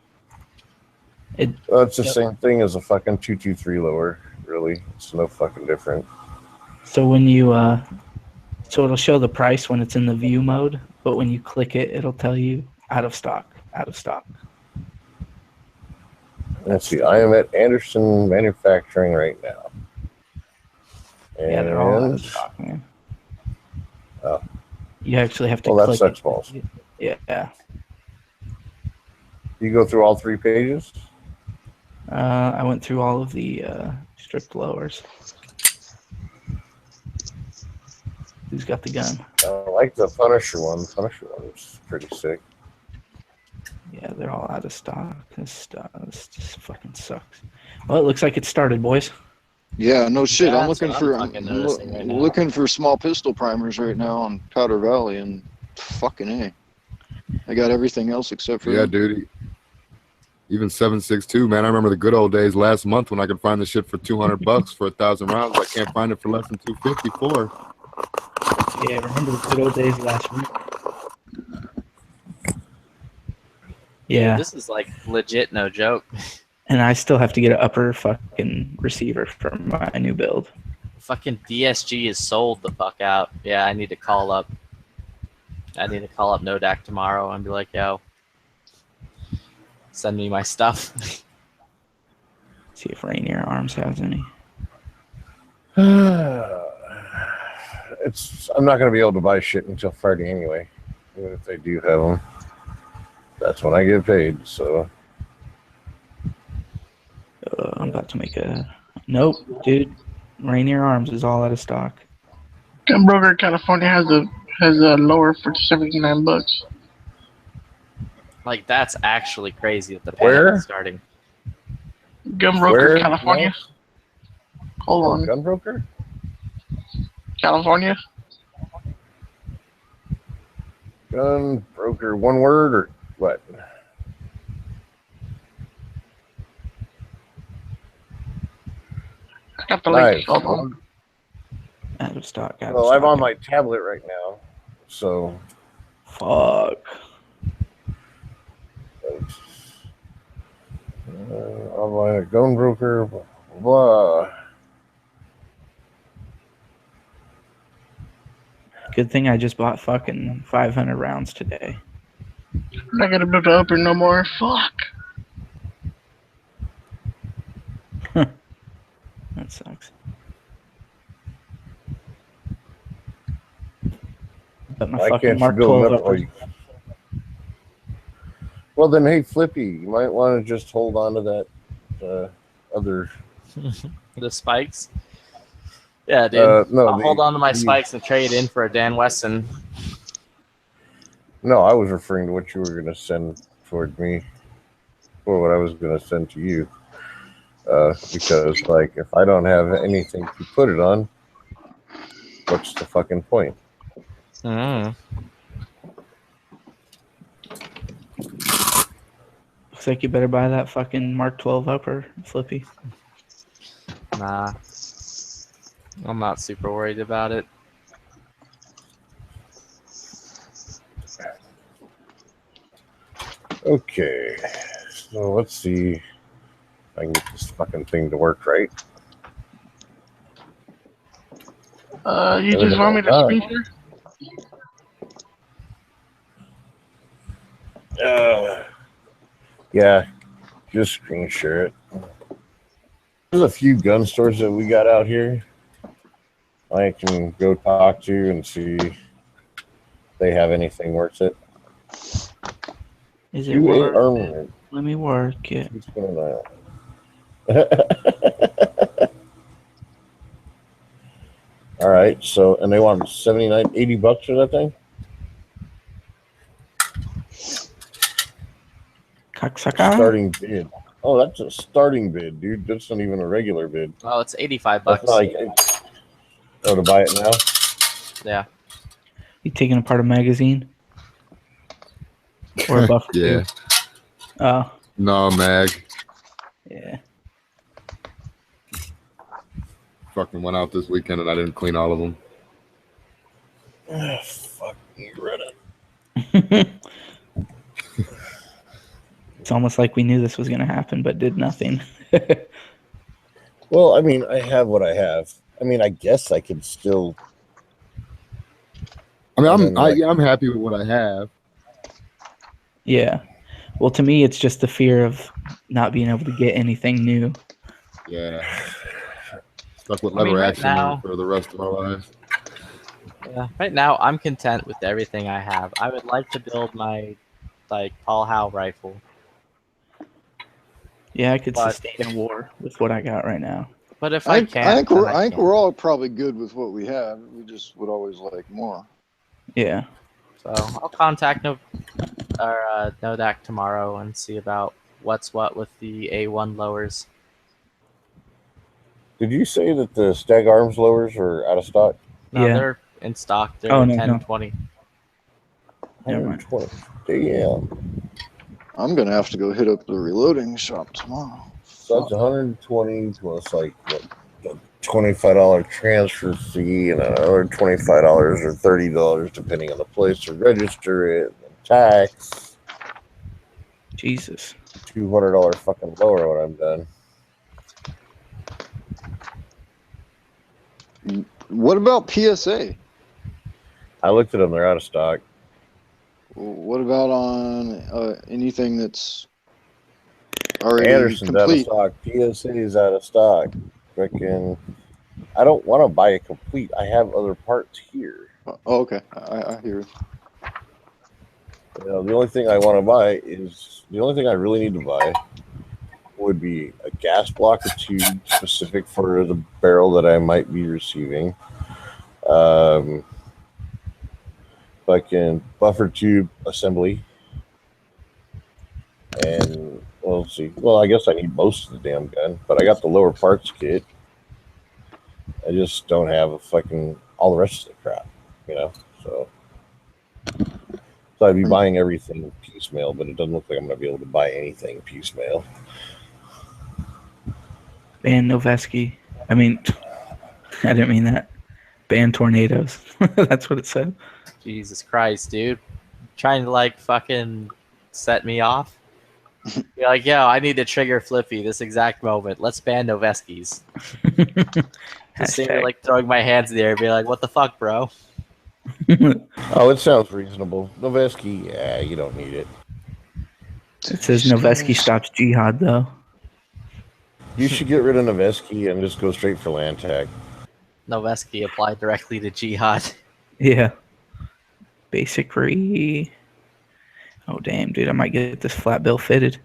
It's the same thing as a fucking 223 lower. Really, it's no fucking different. So when you so it'll show the price when it's in the view mode, but when you click it, it'll tell you out of stock, out of stock. Let's see. I am at Anderson Manufacturing right now. Yeah, they're all out And- of stock, man. Oh. You actually have to Well, that click sucks it. balls. Yeah. You go through all 3 pages? I went through all of the stripped lowers. Who's got the gun? I like the Punisher one. The Punisher one was pretty sick. Yeah, they're all out of stock. This just fucking sucks. Well, it looks like it started, boys. Yeah, no shit. Yeah, I'm that's looking what for I'm fucking noticing right now. looking for small pistol primers right now on Powder Valley, and fucking A. I got everything else except for Yeah, dude. Even 7.62, man. I remember the good old days last month when I could find the shit for $200 for 1,000 rounds. I can't find it for less than $254. Yeah, remember the good old days last week? Yeah. This is like legit, no joke. And I still have to get an upper fucking receiver for my new build. Fucking DSG is sold the fuck out. Yeah, I need to call up. Nodak tomorrow and be like, yo, send me my stuff. See if Rainier Arms has any. I'm not going to be able to buy shit until Friday anyway. Even if they do have them. That's when I get paid, so. I'm about to make a... Nope, dude. Rainier Arms is all out of stock. Gunbroker California has a lower for $79. Like, that's actually crazy that the Where? panic is starting. Gunbroker California. Hold on. Gunbroker? California. Gunbroker, one word or what? I got the link. Nice. Hold on. Out of stock. Well, I'm on my tablet right now, so. Fuck. Online at Gunbroker, blah, blah. Good thing I just bought fucking 500 rounds today. I'm not gonna be able to open no more. Fuck. That sucks. But my Why fucking can't you Mark build 12 up? uppers. Well, then, hey, Flippy, you might want to just hold on to that other. The spikes? Yeah, dude. No, I'll hold on to my spikes and trade in for a Dan Wesson. No, I was referring to what you were going to send toward me, or what I was going to send to you. Because, like, if I don't have anything to put it on, what's the fucking point? Looks like you better buy that fucking Mark 12 upper, Flippy. Nah. I'm not super worried about it. Okay, so let's see if I can get this fucking thing to work right. You just want me to screen share? Yeah, just screen share it. There's a few gun stores that we got out here I can go talk to and see if they have anything worth it. Is it worth it? Armament. Let me work it. What's going on? All right, so, and they want $80 for that thing? Cocksucker. Starting bid. Oh, that's a starting bid, dude. That's not even a regular bid. Oh, it's $85. That's not like, to buy it now? Yeah. You taking apart a magazine? Or a buffer? Yeah. Oh. No, mag. Yeah. Fucking went out this weekend and I didn't clean all of them. Fuck you, Reddit. It's almost like we knew this was going to happen, but did nothing. Well, I mean, I have what I have. I mean, I guess I could still. I mean, I'm happy with what I have. Yeah. Well, to me, it's just the fear of not being able to get anything new. Yeah. Stuck with lever right action now- for the rest of our lives. Yeah. Right now, I'm content with everything I have. I would like to build my, Paul Howe rifle. Yeah, I could But- sustain a war with what I got right now. But if I I think, can't, I think then we're I I think can't. we're all probably good with what we have. We just would always like more. Yeah. So I'll contact Nodak tomorrow and see about what's what with the A1 lowers. Did you say that the Stag Arms lowers are out of stock? No, Yeah. they're in stock. They're Oh, no, 1020. Never mind. 120. Damn. I'm gonna have to go hit up the reloading shop tomorrow. So that's 120 plus like what, a $25 transfer fee and another $25 or $30 depending on the place to register it, and tax. Jesus. $200 fucking lower when I'm done. What about PSA? I looked at them; they're out of stock. What about on anything that's already Anderson's complete? out of stock. PSA is out of stock. Freaking, I don't want to buy a complete. I have other parts here. Oh, okay, I hear you. You know, the only thing I want to buy is the only thing I really need to buy would be a gas blocker tube specific for the barrel that I might be receiving. Fucking buffer tube assembly. And well, let's see. Well, I guess I need most of the damn gun, but I got the lower parts kit. I just don't have a fucking all the rest of the crap, you know. So I'd be buying everything piecemeal, but it doesn't look like I'm gonna be able to buy anything piecemeal. Ban Noveski. I mean, I didn't mean that. Ban tornadoes. That's what it said. Jesus Christ, dude. Trying to like fucking set me off. You're like, yo, I need to trigger Flippy this exact moment. Let's ban Noveskis. Just seeing me like throwing my hands in the air and be like, what the fuck, bro? Oh, it sounds reasonable. Noveski, yeah, you don't need it. It says Noveski stops jihad though. You should get rid of Noveski and just go straight for Lantac. Noveski applied directly to Jihad. Yeah. Basic re. Oh damn, dude! I might get this flat bill fitted.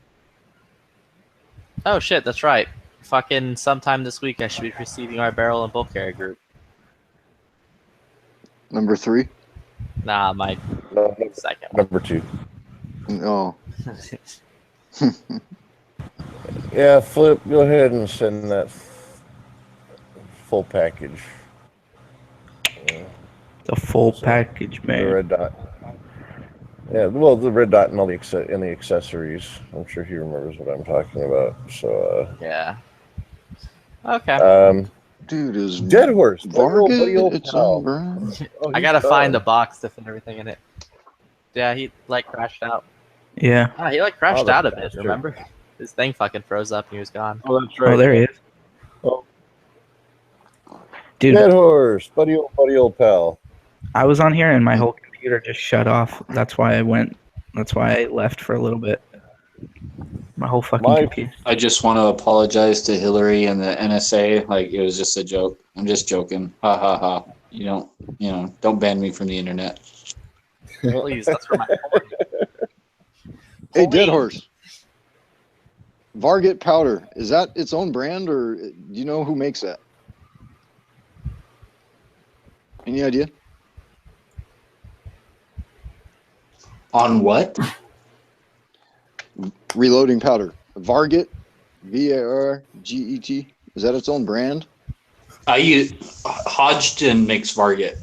Oh shit, that's right. Fucking sometime this week I should be receiving our barrel and bulk carrier group. Number 3. Nah, my No, second one. number 2. No. Yeah, Flip, go ahead and send that full package. The full package, The man. red dot. Yeah, well, the red dot and all the and the accessories. I'm sure he remembers what I'm talking about. So, Yeah. Okay. Dude, is Dead Horse. Vargas its own brand? Oh, I gotta find the box to fit everything in it. Yeah, he like crashed out. Yeah. Ah, he like crashed the out of it, bastard. remember? His thing fucking froze up and he was gone. Oh, that's Oh, there he is. Oh. Dude, Dead Horse, buddy old pal. I was on here and my whole computer just shut off. That's why I went. That's why I left for a little bit. My whole fucking computer. I just want to apologize to Hillary and the NSA. Like, it was just a joke. I'm just joking. Ha ha ha. Don't ban me from the internet. Please, that's for my Hey, Dead Horse. Varget powder. Is that its own brand, or do you know who makes that? Any idea? On what? Reloading powder. Varget. Varget. Is that its own brand? I use Hodgson makes Varget.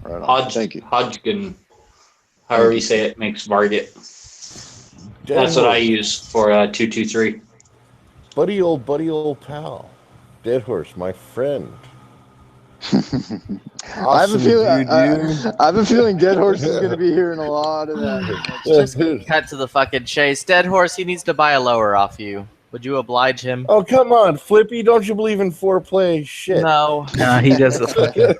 Right on. Thank you. Hodgkin, however you say it, makes Varget. Dead That's what I Horse. use for 223. Buddy old pal. Dead Horse, my friend. I have a Awesome feeling. dude, dude. I have a feeling Dead Horse is going to be hearing a lot of that. Just cut to the fucking chase. Dead Horse, he needs to buy a lower off you. Would you oblige him? Oh, come on, Flippy. Don't you believe in foreplay? Shit. No. Nah, he does the fucking.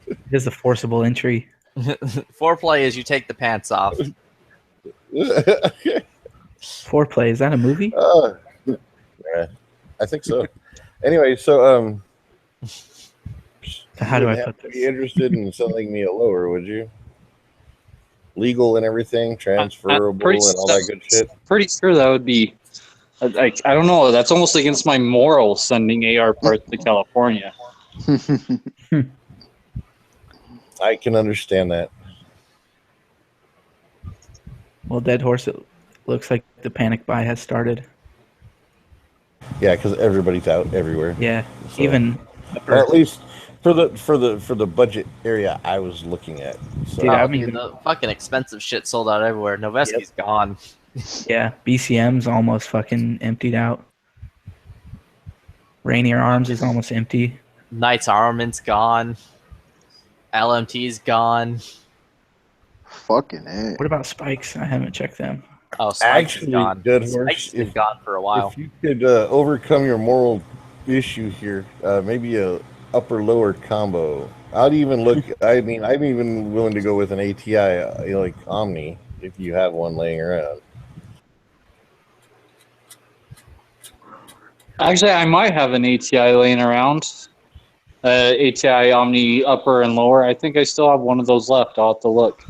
He does the forcible entry. Foreplay is you take the pants off. Foreplay, is that a movie? Yeah, I think so. Anyway, so So how do I you put wouldn't be interested in selling me a lower, would you? legal and everything, transferable and all that good shit? Pretty sure that would be. I don't know. That's almost against my morals sending AR parts to California. I can understand that. Well, Dead Horse, it looks like the panic buy has started. Yeah, because everybody's out everywhere. Yeah, So- even or at least for the budget area I was looking at. So. Dude, Oh, I'm dude, even- the fucking expensive shit sold out everywhere. Noveski's gone. yeah, BCM's almost fucking emptied out. Rainier Arms is almost empty. Knight's Armament's gone. LMT's gone. Fucking A. What about Spikes? I haven't checked them. Oh, Spikes Actually, is gone. Dead Horse, Spikes has been if- gone for a while. If you could overcome your moral issue here, maybe a upper lower combo. I'd even look. I mean, I'm even willing to go with an ATI like Omni if you have one laying around. Actually, I might have an ATI laying around. ATI Omni upper and lower. I think I still have one of those left. I'll have to look.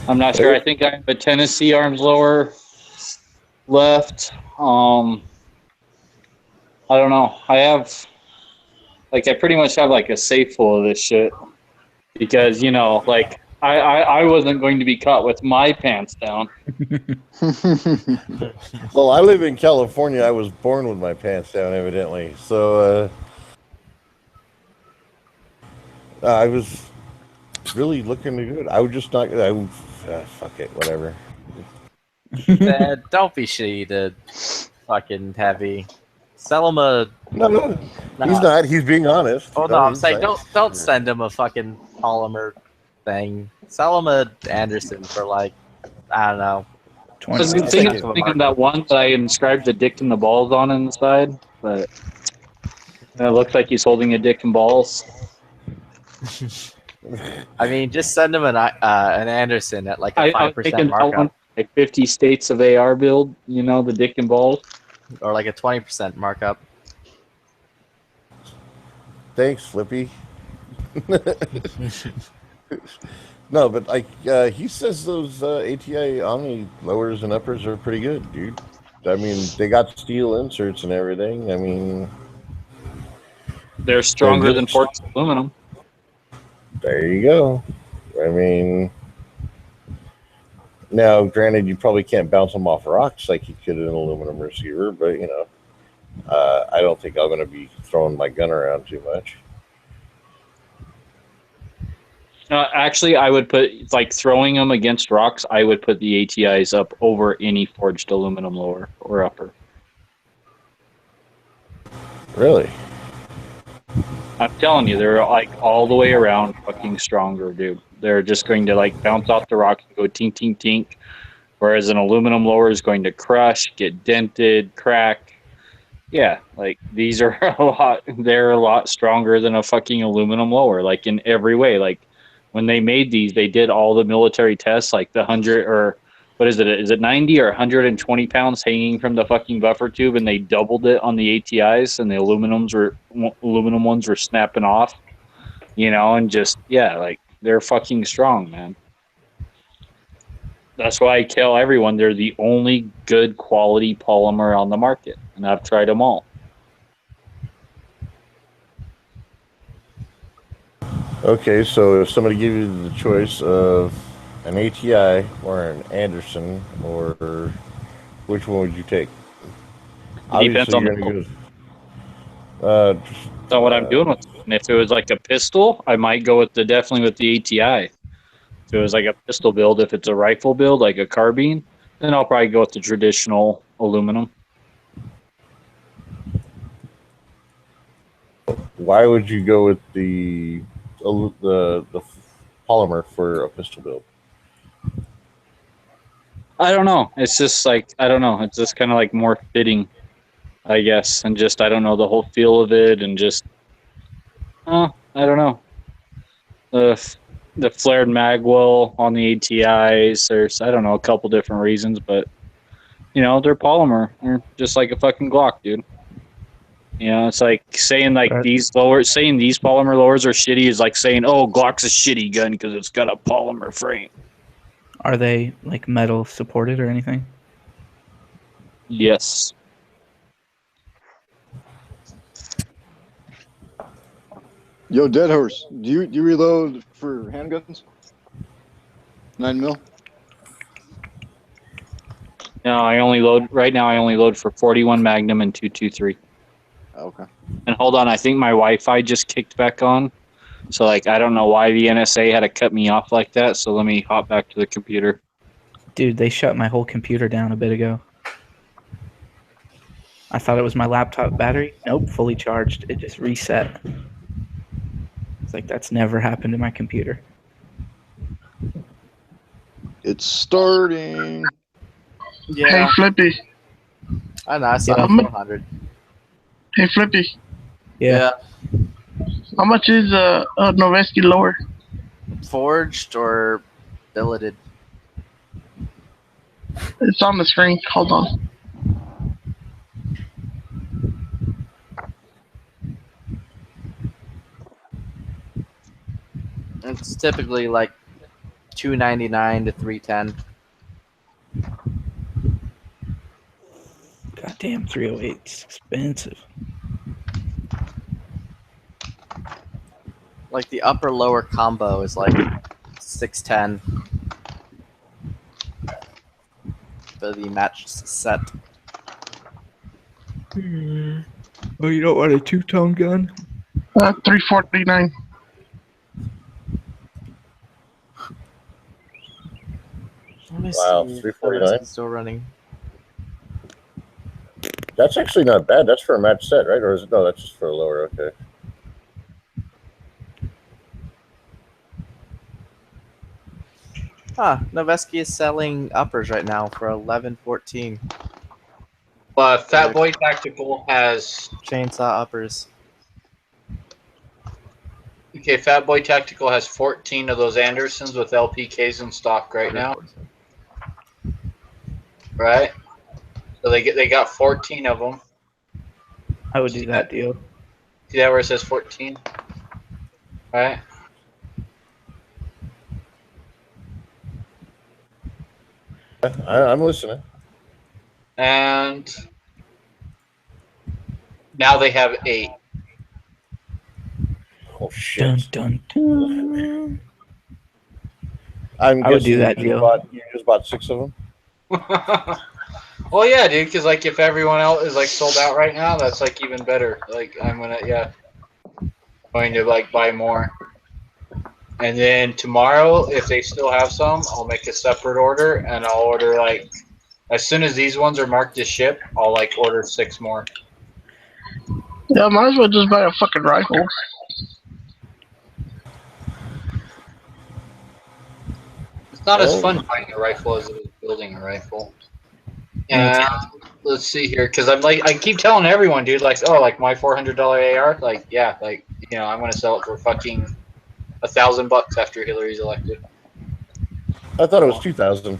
I'm not sure. I think I have a Tennessee arms lower left. I don't know. I have, like, I pretty much have like a safe full of this shit because, you know, like I wasn't going to be caught with my pants down. Well, I live in California. I was born with my pants down, evidently. So I was really looking good. I would just not. I would, fuck it, whatever. Don't be shitty to fucking Heavy. Sell him a. No, he's not. He's being honest. Oh no, I'm saying don't send him a fucking polymer thing. Sell him a Anderson for like, I don't know. I was thinking that one that I inscribed the dick and the balls on inside, but it looks like he's holding a dick and balls. I mean, just send him an Anderson at like a I was 5% thinking that one, markup, like 50 states of AR build, you know, the dick and balls. or like a 20% markup. Thanks, Flippy. No, but like he says, those ATI Omni lowers and uppers are pretty good, dude. I mean, they got steel inserts and everything. I mean, They're stronger than Forged aluminum. there you go. I mean, now, granted, you probably can't bounce them off rocks like you could in an aluminum receiver, but you know, I don't think I'm going to be throwing my gun around too much. Actually, I would put, like, throwing them against rocks, I would put the ATIs up over any forged aluminum lower or upper. Really? I'm telling you, they're like all the way around fucking stronger, dude. They're just going to like bounce off the rocks and go tink, tink, tink. Whereas an aluminum lower is going to crush, get dented, crack. Yeah, like these are they're a lot stronger than a fucking aluminum lower, like in every way. Like when they made these, they did all the military tests, like the 100 or what is it? Is it 90 or 120 pounds hanging from the fucking buffer tube, and they doubled it on the ATIs, and the aluminum ones were snapping off, you know, and just yeah, like they're fucking strong, man. That's why I tell everyone they're the only good quality polymer on the market, and I've tried them all. Okay, so if somebody gave you the choice of an ATI or an Anderson, or which one would you take? Depends on the so what I'm doing with it. And if it was like a pistol, I might go with definitely with the ATI. If it was like a pistol build, if it's a rifle build, like a carbine, then I'll probably go with the traditional aluminum. Why would you go with the polymer for a pistol build? I don't know. It's just like, I don't know. It's just kind of like more fitting, I guess. And just, I don't know, the whole feel of it and just, I don't know. The flared magwell on the ATIs, there's, I don't know, a couple different reasons, but, you know, they're polymer. They're just like a fucking Glock, dude. You know, it's like saying like these polymer lowers are shitty is like saying, oh, Glock's a shitty gun because it's got a polymer frame. Are they like metal supported or anything? Yes. Yo, Dead Horse, do you reload for handguns? 9 mil. No, I only load right now. I only load for 41 Magnum and 223. Okay. And hold on, I think my Wi-Fi just kicked back on. So like, I don't know why the NSA had to cut me off like that. So let me hop back to the computer. Dude, they shut my whole computer down a bit ago. I thought it was my laptop battery. Nope, fully charged. It just reset. It's like that's never happened to my computer. It's starting. Hey, Flippy. I know, I saw Yeah. 400. Hey, Flippy. Yeah. How much is Noveski lower? Forged or billeted? It's on the screen. Hold on. It's typically like $299 to $310. Goddamn, 308's expensive. Like the upper lower combo is like $610 for the matched set. Oh, you don't want a two-tone gun? 349. Wow, 349. Still running. That's actually not bad. That's for a match set, right? Or is it? No, that's just for a lower. Okay. Noveski is selling uppers right now for $11.14. Fat Boy Tactical has chainsaw uppers. Okay, Fat Boy Tactical has 14 of those Andersons with LPKs in stock right now. Right? So they got 14 of them. I would do that deal. See that where it says 14? Right? I'm listening. And now they have 8. Oh shit! Dun, dun. I would do that deal. You just bought 6 of them. Well, yeah, dude, because like if everyone else is like sold out right now, that's like even better. Like I'm going to like buy more. And then tomorrow, if they still have some, I'll make a separate order and I'll order like as soon as these ones are marked to ship, I'll like order 6 more. Yeah, might as well just buy a fucking rifle. It's not as fun buying a rifle as it is building a rifle. And let's see here, because I'm like, I keep telling everyone, dude, like, oh, like my $400 AR, like, yeah, like, you know, I'm gonna sell it for fucking $1,000 after Hillary's elected. I thought it was 2,000.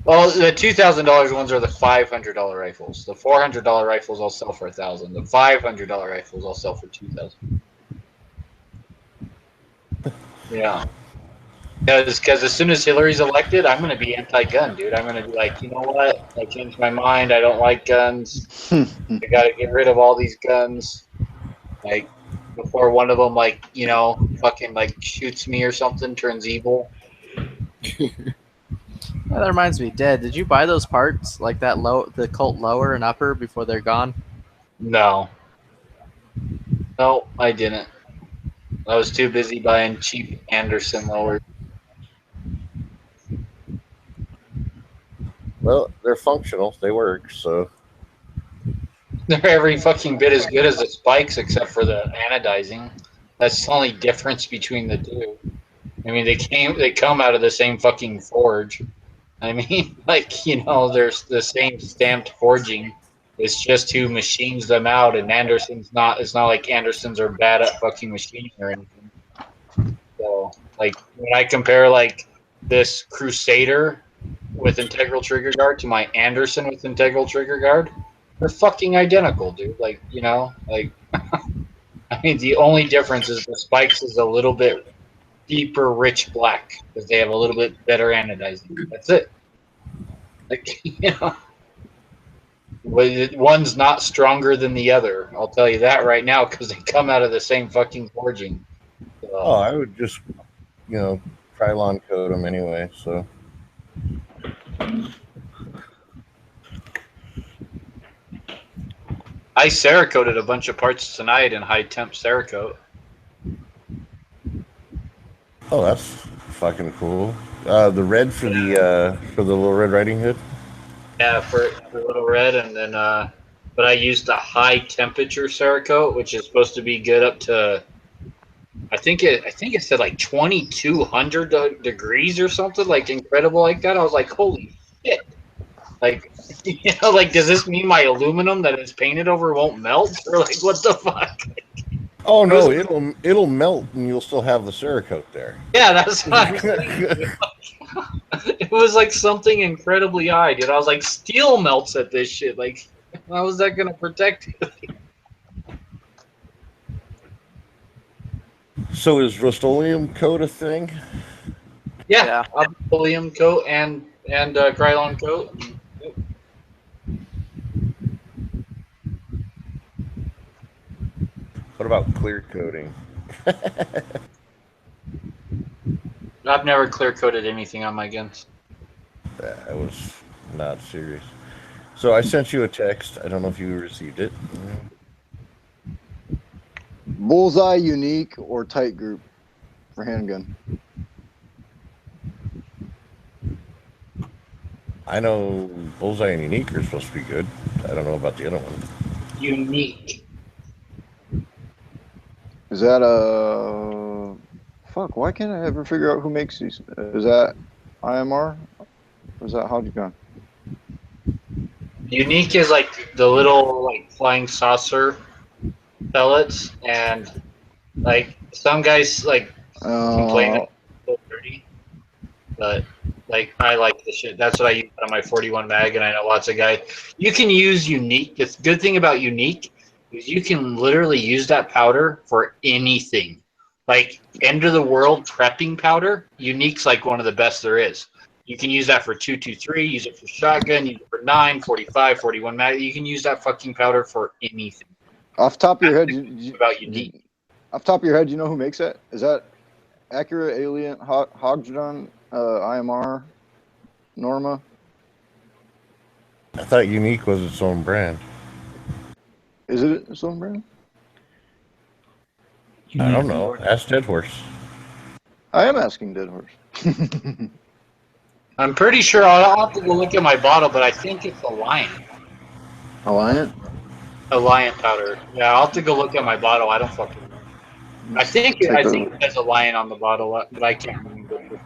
Well, the $2,000 ones are the $500 rifles. The $400 rifles I'll sell for $1,000. The $500 rifles I'll sell for $2,000. Yeah. Because as soon as Hillary's elected, I'm going to be anti-gun, dude. I'm going to be like, you know what? I changed my mind. I don't like guns. I got to get rid of all these guns. Like, before one of them, like, you know, fucking, like, shoots me or something, turns evil. That reminds me, did you buy those parts, like that the Colt lower and upper, before they're gone? No. No, I didn't. I was too busy buying cheap Anderson lowers. Well, they're functional. They work, so. They're every fucking bit as good as the spikes, except for the anodizing. That's the only difference between the two. I mean, they come out of the same fucking forge. I mean, like, you know, there's the same stamped forging. It's just who machines them out, and Anderson's not. It's not like Andersons are bad at fucking machining or anything. So, like, when I compare like this Crusader with integral trigger guard to my Anderson with integral trigger guard, they're fucking identical, dude. Like, you know, like, I mean, the only difference is the spikes is a little bit deeper, rich black because they have a little bit better anodizing. That's it. Like, you know, one's not stronger than the other. I'll tell you that right now because they come out of the same fucking forging. So, Oh, I would just, Krylon coat them anyway. So I Cerakoted a bunch of parts tonight in high temp Cerakote. oh, that's fucking cool. The red for the Little Red Riding Hood. Yeah, for Little Red, and then but I used the high temperature Cerakote, which is supposed to be good up to I think it said like 2200 degrees or something, like incredible like that. I was like, holy shit. Like, like, does this mean my aluminum that it's painted over won't melt? Or like, what the fuck? Oh no, it'll melt and you'll still have the Cerakote there. Yeah, that's what I'm saying. It was like something incredibly high, dude. I was like, steel melts at this shit. Like, how is that gonna protect you? So is Rust-Oleum coat a thing? Yeah. Oleum coat and Krylon coat. What about clear coating? I've never clear coated anything on my guns. That was not serious. So I sent you a text. I don't know if you received it. Bullseye, Unique, or Tight Group for handgun? I know Bullseye and Unique are supposed to be good. I don't know about the other one. Unique. Is that a... Fuck, why can't I ever figure out who makes these? Is that IMR? Or is that Hodgkin? Unique is like the little like flying saucer pellets, and like some guys like complain that it's a little dirty, but like I like the shit. That's what I use on my 41 mag, and I know lots of guys. You can use Unique. The good thing about Unique is you can literally use that powder for anything. Like end of the world prepping powder, Unique's like one of the best there is. You can use that for 223, use it for shotgun, use it for 9, 45, 41 mag. You can use that fucking powder for anything. Off the top of your head, About Unique. off the top of your head, you know who makes that? Is that Acura, Alien, Hodgdon, IMR, Norma? I thought Unique was its own brand. Is it its own brand? I don't know. Ask Dead Horse. I am asking Dead Horse. I'm pretty sure I'll have to go look at my bottle, but I think it's Alliant. Alliant? Alliant powder. Yeah, I'll have to go look at my bottle. I don't fucking know. I think it has Alliant on the bottle, but I can't remember.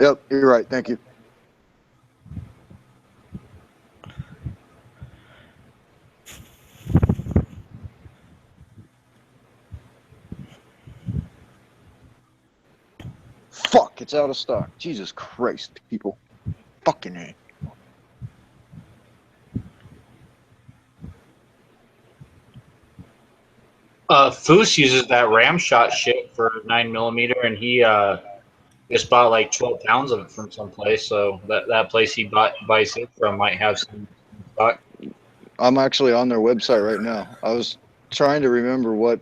Yep, you're right. Thank you. Fuck, it's out of stock. Jesus Christ, people. Fucking A. Foose uses that ram shot shit for 9mm, and he just bought like 12 pounds of it from someplace. So that place he buys it from might have some stock. I'm actually on their website right now. I was trying to remember what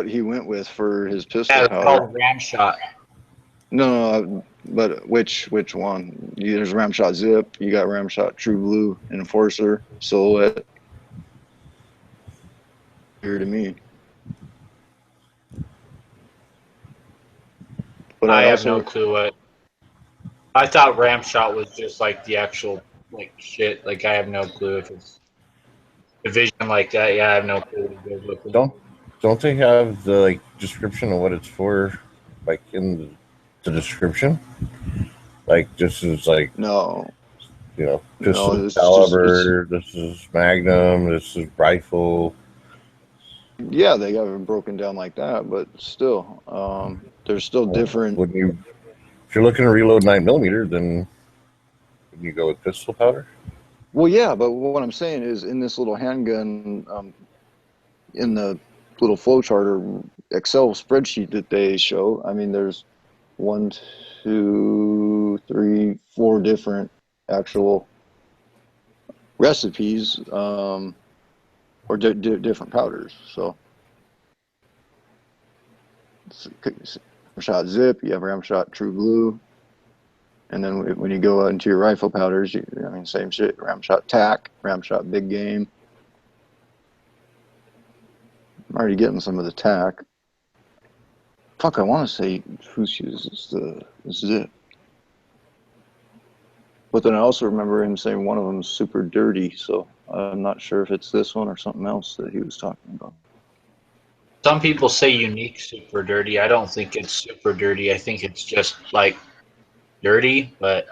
he went with for his pistol Yeah, it's powder. called ram shot. No, but which one? There's Ramshot Zip. You got Ramshot True Blue, Enforcer, Silhouette. Here to me. But I have also- no clue what. I thought ram shot was just like the actual like shit. Like I have no clue if it's division like that. Yeah, I have no clue what it goes with. Don't they have the like description of what it's for, like in the description? Like this is like no, pistol No, it's caliber. This is Magnum. This is rifle. Yeah, they haven't broken down like that, but still, there's still different. Wouldn't you? If you're looking to reload 9mm, then wouldn't you go with pistol powder? Well, yeah, but what I'm saying is, in this little handgun, in the little flowchart or Excel spreadsheet that they show, I mean, there's 1, 2, 3, 4 different actual recipes, or different powders. So, Ramshot Zip, you have Ramshot True Blue, and then when you go into your rifle powders, I mean, same shit. Ramshot Tac, Ramshot Big Game. I'm already getting some of the Tac. Fuck, I want to say Foose uses the Zip. But then I also remember him saying one of them is super dirty, so I'm not sure if it's this one or something else that he was talking about. Some people say unique super dirty. I don't think it's super dirty. I think it's just like dirty, but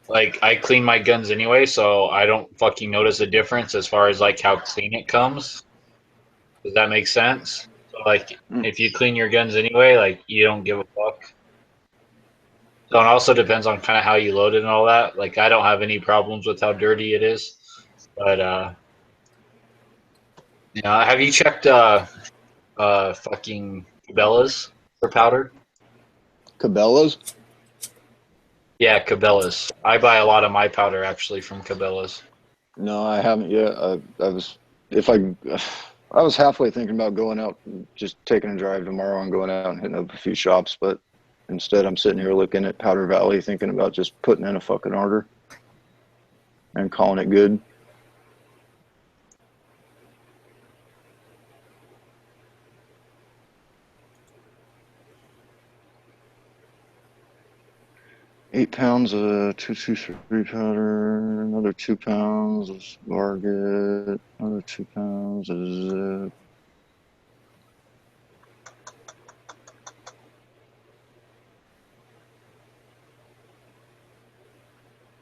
like I clean my guns anyway, so I don't fucking notice a difference as far as like how clean it comes. Does that make sense? So like if you clean your guns anyway, like you don't give a fuck. So it also depends on kind of how you load it and all that. Like I don't have any problems with how dirty it is, but you know, have you checked fucking Cabela's for powder? Cabela's? Yeah, Cabela's. I buy a lot of my powder actually from Cabela's. No, I haven't yet. I was halfway thinking about going out, just taking a drive tomorrow and going out and hitting up a few shops, but instead I'm sitting here looking at Powder Valley, thinking about just putting in a fucking order and calling it good. £8 of 223 powder, another 2 pounds of Varget, another 2 pounds of Zip.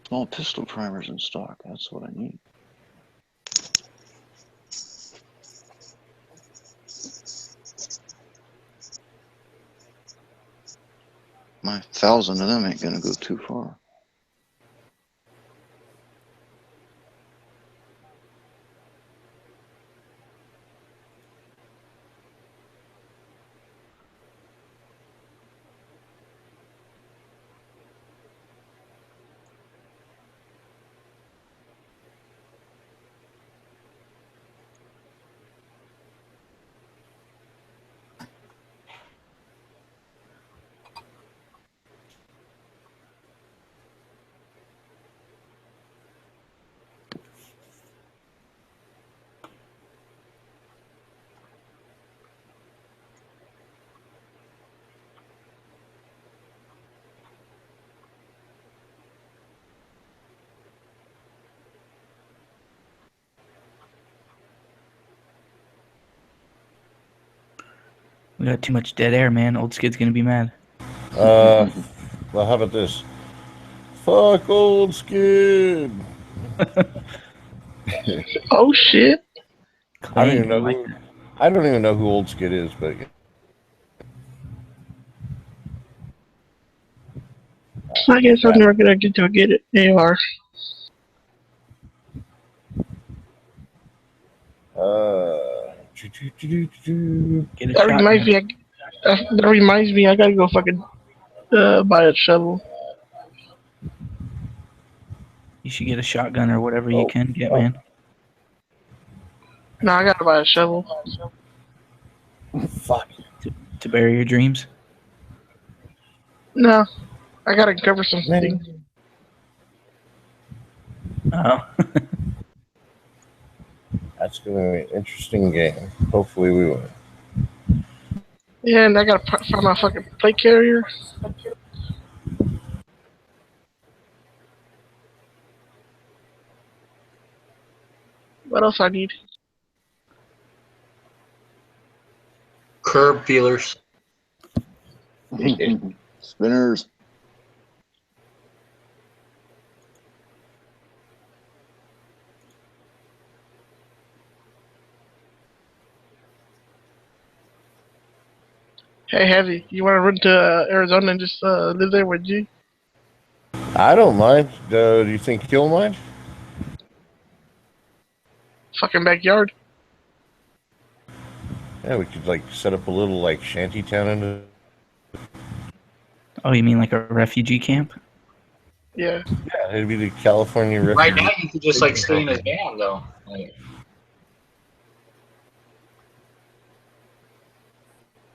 Small pistol primers in stock. That's what I need. My 1,000 of them ain't gonna go too far. We got too much dead air, man. Old Skid's gonna be mad. Well, how about this? Fuck Old Skid. Oh shit! I don't even know who. I don't even know who Old Skid is, but I guess I'm never gonna get to get it. AR. That reminds me. I gotta go fucking buy a shovel. You should get a shotgun or whatever you can get, man. No, I gotta buy a shovel. Fuck. To bury your dreams. No, I gotta cover some things. Oh. That's going to be an interesting game. Hopefully we win. Yeah, and I gotta find my fucking plate carrier. What else I need? Curb peelers. Spinners. Hey, Heavy, you want to run to Arizona and just live there with G? I don't mind. Do you think you'll mind? Fucking backyard. Yeah, we could like set up a little like shanty town in the. Oh, you mean like a refugee camp? Yeah. Yeah, it'd be the California refugee. Right now, you could just like stay in his van, though. Like,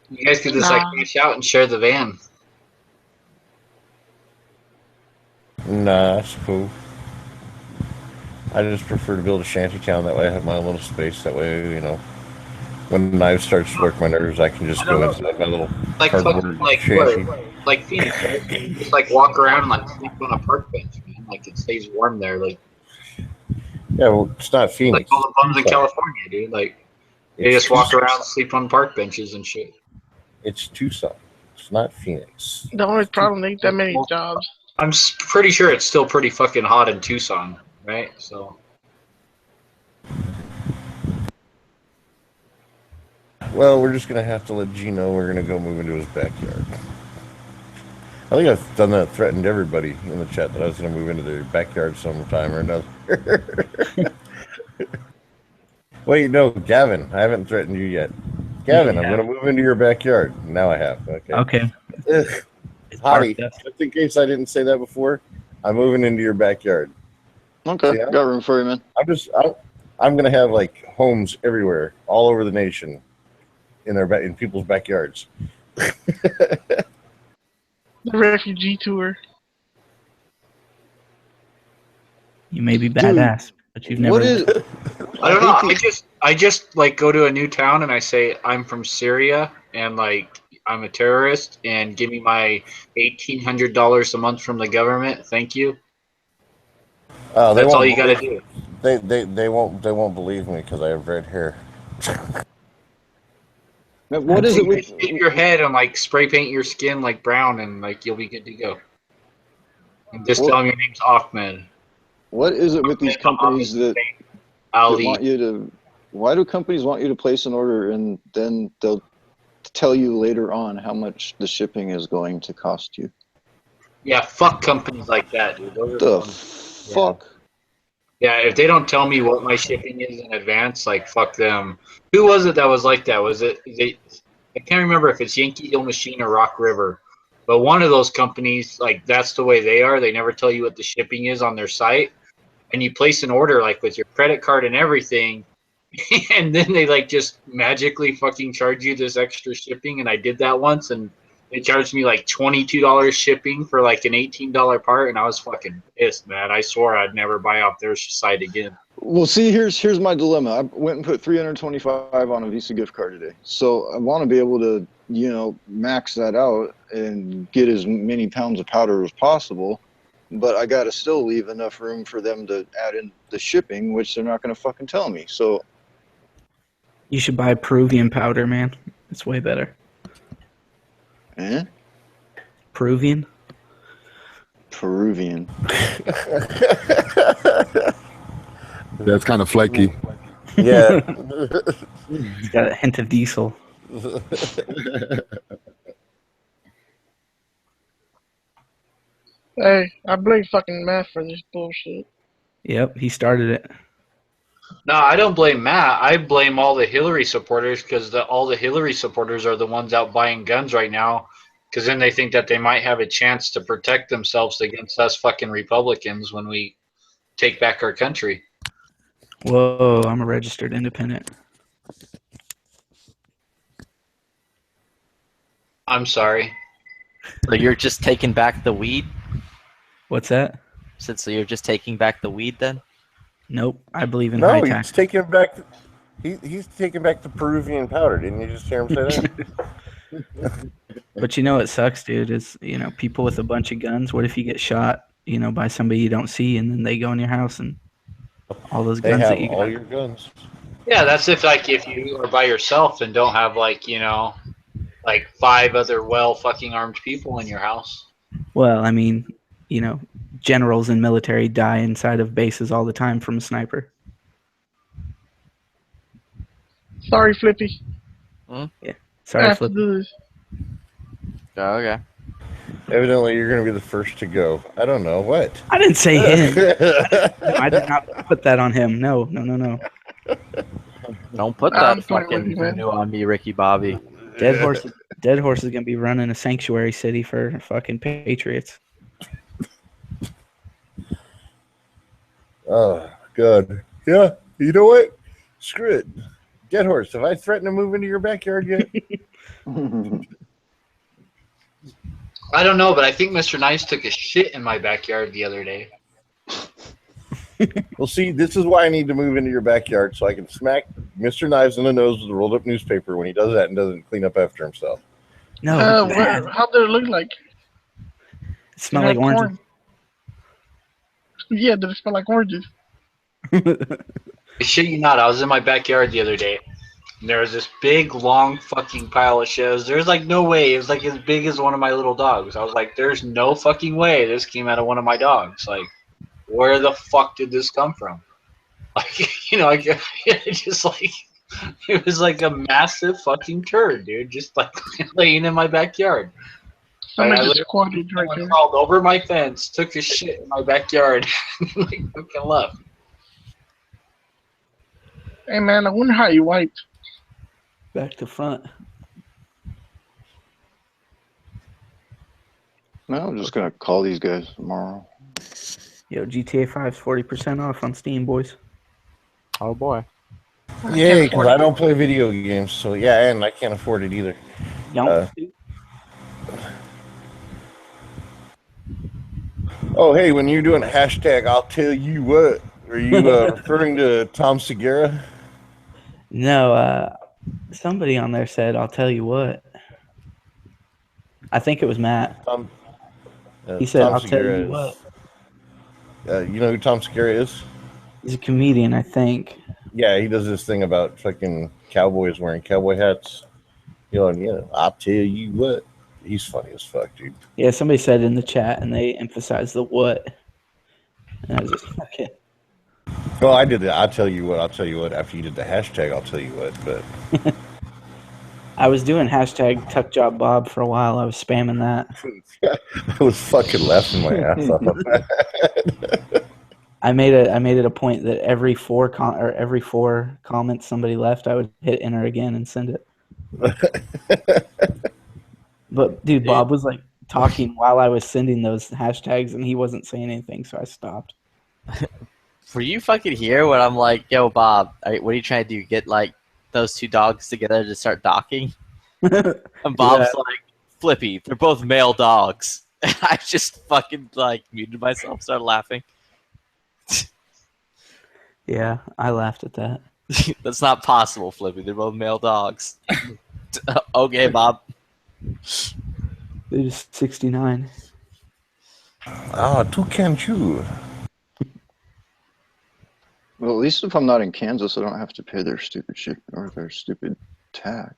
you guys could just like reach out and share the van. Nah, that's cool. I just prefer to build a shanty town. That way, I have my own little space. That way, you know, when knives starts to work my nerves, I can just go inside my little Like cardboard fucking, like shanty. what? Like Phoenix, right? You can just like walk around and like sleep on a park bench, man. Like it stays warm there. Like Yeah, well, it's not Phoenix. all the bums in California, dude. Like they just walk around, sleep on park benches and shit. It's Tucson. It's not Phoenix. The only problem, they ain't that many jobs. I'm pretty sure it's still pretty fucking hot in Tucson, right? So. Well, we're just gonna have to let G know we're gonna go move into his backyard. I think I've done that, threatened everybody in the chat that I was gonna move into their backyard sometime or another. Wait, no, Gavin, I haven't threatened you yet. Gavin, I'm gonna move into your backyard. Now I have. Okay. Okay. Hottie, just in case I didn't say that before, I'm moving into your backyard. Okay, got room for you, man. I'm gonna have like homes everywhere, all over the nation, in people's backyards. The refugee tour. You may be badass, but you've never. What is? I don't know. I just like go to a new town and I say I'm from Syria and like I'm a terrorist and give me my $1,800 a month from the government. Thank you. That's all you got to do. They won't believe me because I have red hair. What is it with Shave your head and like spray paint your skin like brown and like you'll be good to go. And just tell them your name's Ahmed. What is it with these companies that want you to? Why do companies want you to place an order and then they'll tell you later on how much the shipping is going to cost you? Yeah, fuck companies like that, dude. Those are The ones- fuck? Yeah, if they don't tell me what my shipping is in advance, like fuck them. Who was it that was like that? Was it? I can't remember if it's Yankee Hill Machine or Rock River, but one of those companies, like that's the way they are. They never tell you what the shipping is on their site, and you place an order like with your credit card and everything, and then they like just magically fucking charge you this extra shipping. And I did that once, and they charged me like $22 shipping for like an $18 part, and I was fucking pissed, man. I swore I'd never buy off their site again. Well, see, here's my dilemma. I went and put $325 on a Visa gift card today, so I want to be able to, max that out and get as many pounds of powder as possible. But I got to still leave enough room for them to add in the shipping, which they're not going to fucking tell me. So You should buy Peruvian powder, man. It's way better. Eh? Peruvian? Peruvian. That's kind of flaky. Yeah. It's got a hint of diesel. Hey, I blame fucking Matt for this bullshit. Yep, he started it. No, I don't blame Matt. I blame all the Hillary supporters because all the Hillary supporters are the ones out buying guns right now because then they think that they might have a chance to protect themselves against us fucking Republicans when we take back our country. Whoa, I'm a registered independent. I'm sorry. So you're just taking back the weed? What's that? So you're just taking back the weed then? Nope, I believe in high No, tax. he's taking back. He's taking back the Peruvian powder. Didn't you just hear him say that? But you know what sucks, dude, is, people with a bunch of guns, what if you get shot, by somebody you don't see and then they go in your house and all those They guns have that you all got. your guns. Yeah, that's if you are by yourself and don't have like 5 other well fucking armed people in your house. Well, I mean, generals and military die inside of bases all the time from a sniper. Sorry, Flippy. Yeah. I Sorry, have Flip. to do this. Oh, okay. Evidently, you're going to be the first to go. I don't know what. I didn't say him. I did not put that on him. No. Don't put I'm that playing with fucking you, man. canoe on me, Ricky Bobby. Dead Horse is gonna be running a sanctuary city for fucking Patriots. Oh, good. Yeah, you know what? Screw it. Dead Horse, have I threatened to move into your backyard yet? I don't know, but I think Mr. Nice took a shit in my backyard the other day. Well, see, this is why I need to move into your backyard so I can smack Mr. Knives in the nose with a rolled up newspaper when he does that and doesn't clean up after himself. No, how did it look like? It smelled like oranges. Yeah, did it smell like oranges? I shit you not, I was in my backyard the other day. And there was this big, long fucking pile of shit. There's like no way. It was like as big as one of my little dogs. I was like, there's no fucking way this came out of one of my dogs. Like, where the fuck did this come from? Like, you know, it just like, it was like a massive fucking turd, dude. Just like laying in my backyard. Somebody I just squatted right there. crawled over my fence, took a shit in my backyard, like fucking left. Hey man, I wonder how you wiped. Back to front. No, I'm just gonna call these guys tomorrow. Yo, GTA 5's 40% off on Steam, boys. Oh boy. Yay, because I don't play video games, so yeah, and I can't afford it either. Oh, hey, when you're doing a hashtag, I'll tell you what. Are you referring to Tom Segura? No, somebody on there said, "I'll tell you what." I think it was Matt. He said, Tom "I'll Segura tell you what." You know who Tom Segura is? He's a comedian, I think. Yeah, he does this thing about fucking cowboys wearing cowboy hats. I'll tell you what. He's funny as fuck, dude. Yeah, somebody said in the chat, and they emphasized the what. And I was just okay. Well, I did the I'll tell you what after you did the hashtag I'll tell you what, but I was doing hashtag Tuck Job Bob for a while. I was spamming that. I was fucking laughing my ass off of that. I made it a point that every four comments somebody left, I would hit enter again and send it. But dude, Bob was like talking while I was sending those hashtags, and he wasn't saying anything, so I stopped. Were you fucking here when I'm like, yo, Bob, what are you trying to do? Get like those two dogs together to start docking? And Bob's like, Flippy, they're both male dogs. And I just fucking like muted myself, started laughing. Yeah, I laughed at that. That's not possible, Flippy. They're both male dogs. Okay, Bob. They're just 69. Ah, too can't you? Well, at least if I'm not in Kansas, I don't have to pay their stupid shit or their stupid tax.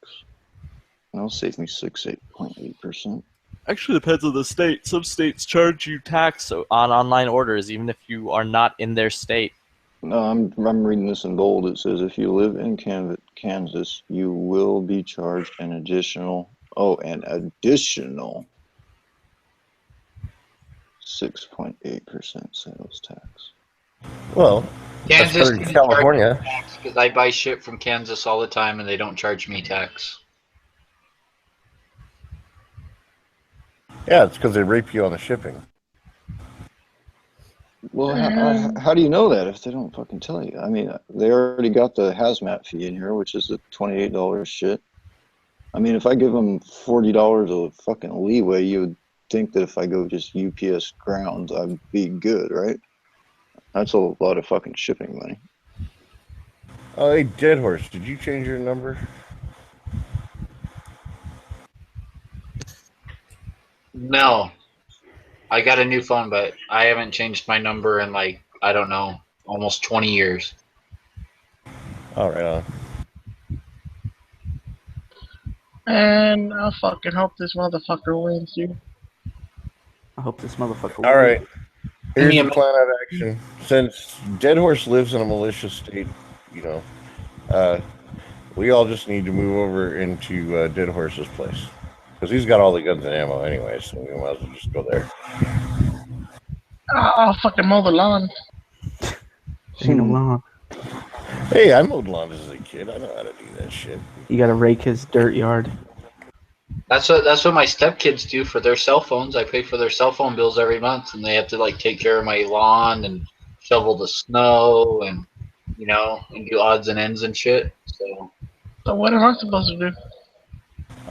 That'll save me 8.8%. Actually, depends on the state. Some states charge you tax on online orders, even if you are not in their state. No, I'm reading this in bold. It says if you live in Kansas, you will be charged an additional 6.8% sales tax. Well, Kansas that's California. Because I buy shit from Kansas all the time and they don't charge me tax. Yeah, it's because they rape you on the shipping. Well, how do you know that if they don't fucking tell you? I mean, they already got the hazmat fee in here, which is the $28 shit. I mean, if I give them $40 of fucking leeway, you would think that if I go just UPS grounds, I'd be good, right? That's a lot of fucking shipping money. Oh, hey, Dead Horse, did you change your number? No. I got a new phone, but I haven't changed my number in like, I don't know, almost 20 years. All right on. And I fucking hope this motherfucker wins, dude. I hope this motherfucker All right. Here's Give the me a plan of action. Since Dead Horse lives in a malicious state, we all just need to move over into Dead Horse's place. Because he's got all the guns and ammo anyway, so we might as well just go there. I'll fucking mow the lawn. Ain't no lawn. Hey, I mowed lawns as a kid. I know how to do that shit. You gotta rake his dirt yard. That's what my stepkids do for their cell phones. I pay for their cell phone bills every month, and they have to like take care of my lawn and shovel the snow and and do odds and ends and shit. So what am I supposed to do?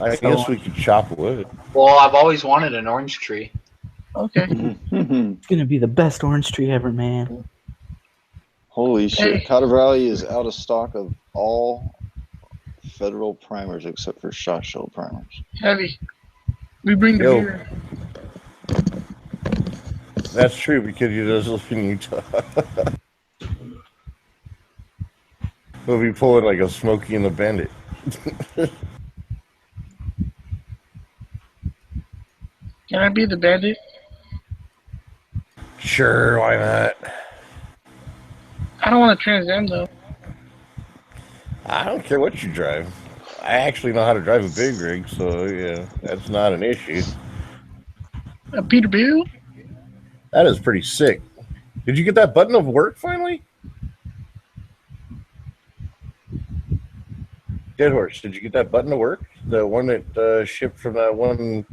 I guess we could chop wood. Well, I've always wanted an orange tree. Okay. It's gonna be the best orange tree ever, man. Holy shit. Hey. Cotter Valley is out of stock of all federal primers except for SHOT Show primers. Heavy. We bring the beer. That's true because he does live in Utah. We'll be pulling like a Smokey and the Bandit. Can I be the bandit? Sure, why not? I don't want to Trans Am though. I don't care what you drive. I actually know how to drive a big rig, so yeah, that's not an issue. A Peterbilt? That is pretty sick. Did you get that button to work finally? Dead Horse, did you get that button to work? The one that shipped from that one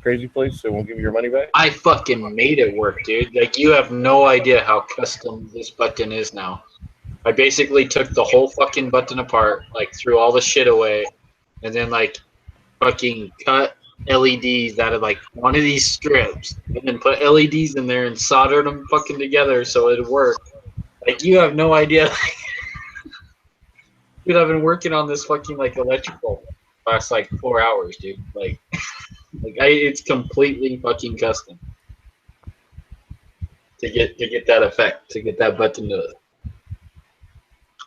crazy place that won't give you your money back? I fucking made it work, dude. Like, you have no idea how custom this button is now. I basically took the whole fucking button apart, like threw all the shit away, and then like fucking cut LEDs out of like one of these strips, and then put LEDs in there and soldered them fucking together so it'd work. Like, you have no idea. Dude, I've been working on this fucking like electrical last like 4 hours, dude. Like, it's completely fucking custom to get that effect, to get that button to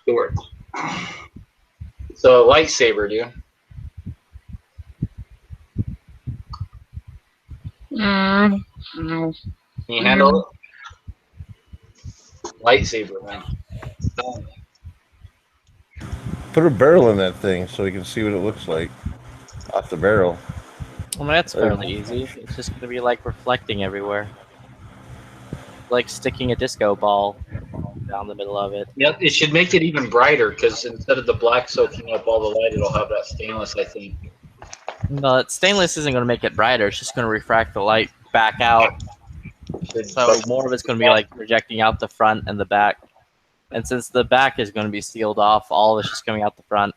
work. So, lightsaber, dude. No. Can you handle it? Lightsaber, man. Put a barrel in that thing so we can see what it looks like off the barrel. Well, that's fairly easy. It's just going to be like reflecting everywhere. Like sticking a disco ball down the middle of it. Yep, it should make it even brighter because instead of the black soaking up all the light, it'll have that stainless, I think. No, stainless isn't going to make it brighter. It's just going to refract the light back out. So more of it's going to be like projecting out the front and the back. And since the back is going to be sealed off, all of it's just coming out the front.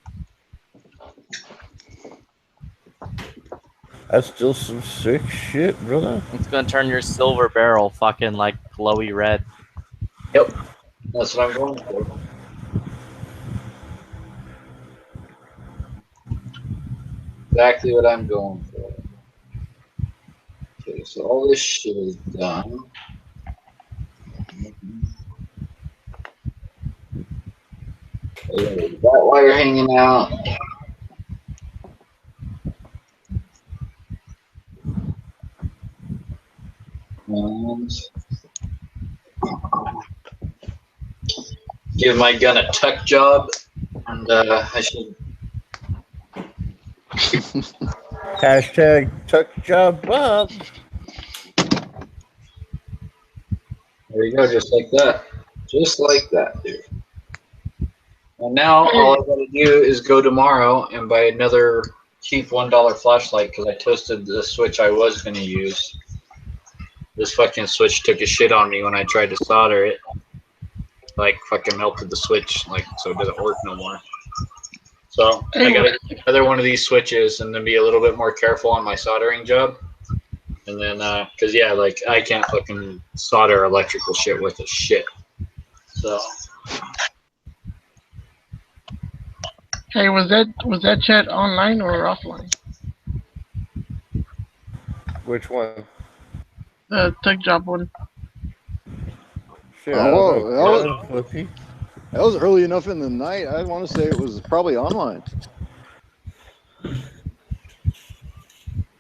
That's still some sick shit, brother. It's going to turn your silver barrel fucking like glowy red. Yep, that's what I'm going for. Exactly what I'm going for. Okay, so all this shit is done. That wire hanging out. And give my gun a tuck job, and I should. Hashtag tuck job Bob. There you go, just like that. Just like that, dude. And now all I gotta do is go tomorrow and buy another cheap $1 flashlight because I toasted the switch I was gonna use. This fucking switch took a shit on me when I tried to solder it. Like, fucking melted the switch, like, so it doesn't work no more. So I gotta get another one of these switches and then be a little bit more careful on my soldering job. And then, cause yeah, like, I can't fucking solder electrical shit with a shit. So. Hey, was that chat online or offline? Which one? The tech job one. Shit, that was early enough in the night. I want to say it was probably online.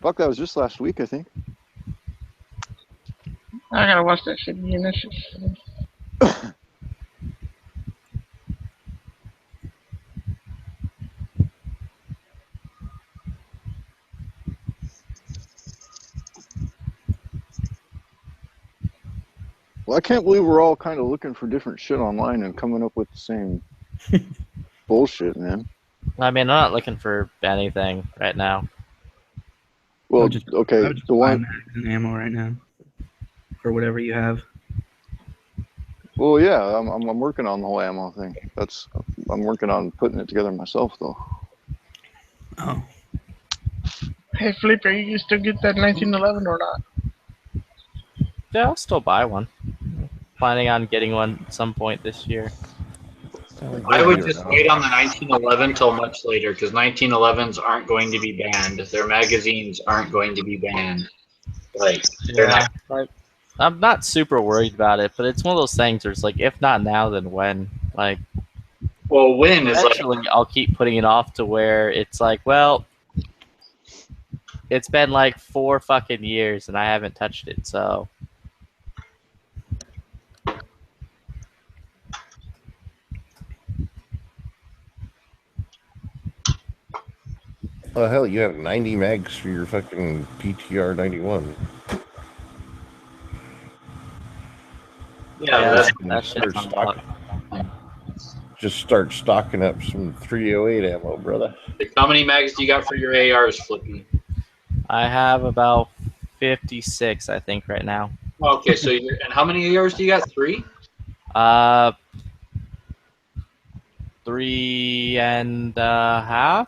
Fuck, that was just last week, I think. I gotta watch that shit again. That shit. Well, I can't believe we're all kind of looking for different shit online and coming up with the same bullshit, man. I mean, I'm not looking for anything right now. Well, I would just the buy one. mags and ammo right now for whatever you have. Well, yeah, I'm working on the whole ammo thing. I'm working on putting it together myself, though. Oh. Hey, Felipe, are you still get that 1911 or not? Yeah, I'll still buy one. Planning on getting one at some point this year. I would just wait on the 1911 till much later because 1911s aren't going to be banned. Their magazines aren't going to be banned. Like they're Yeah, not. like, I'm not super worried about it, but it's one of those things where it's like, if not now, then when? Like, well, when is like eventually I'll keep putting it off to where it's like, well, it's been like 4 fucking years and I haven't touched it, so. Oh hell, you have 90 mags for your fucking PTR 91. yeah. That shit's on top. Just start stocking up some 308 ammo, brother. How many mags do you got for your ARs, Flippy? I have about 56, I think, right now. Okay, so and how many ARs do you got? 3? 3.5.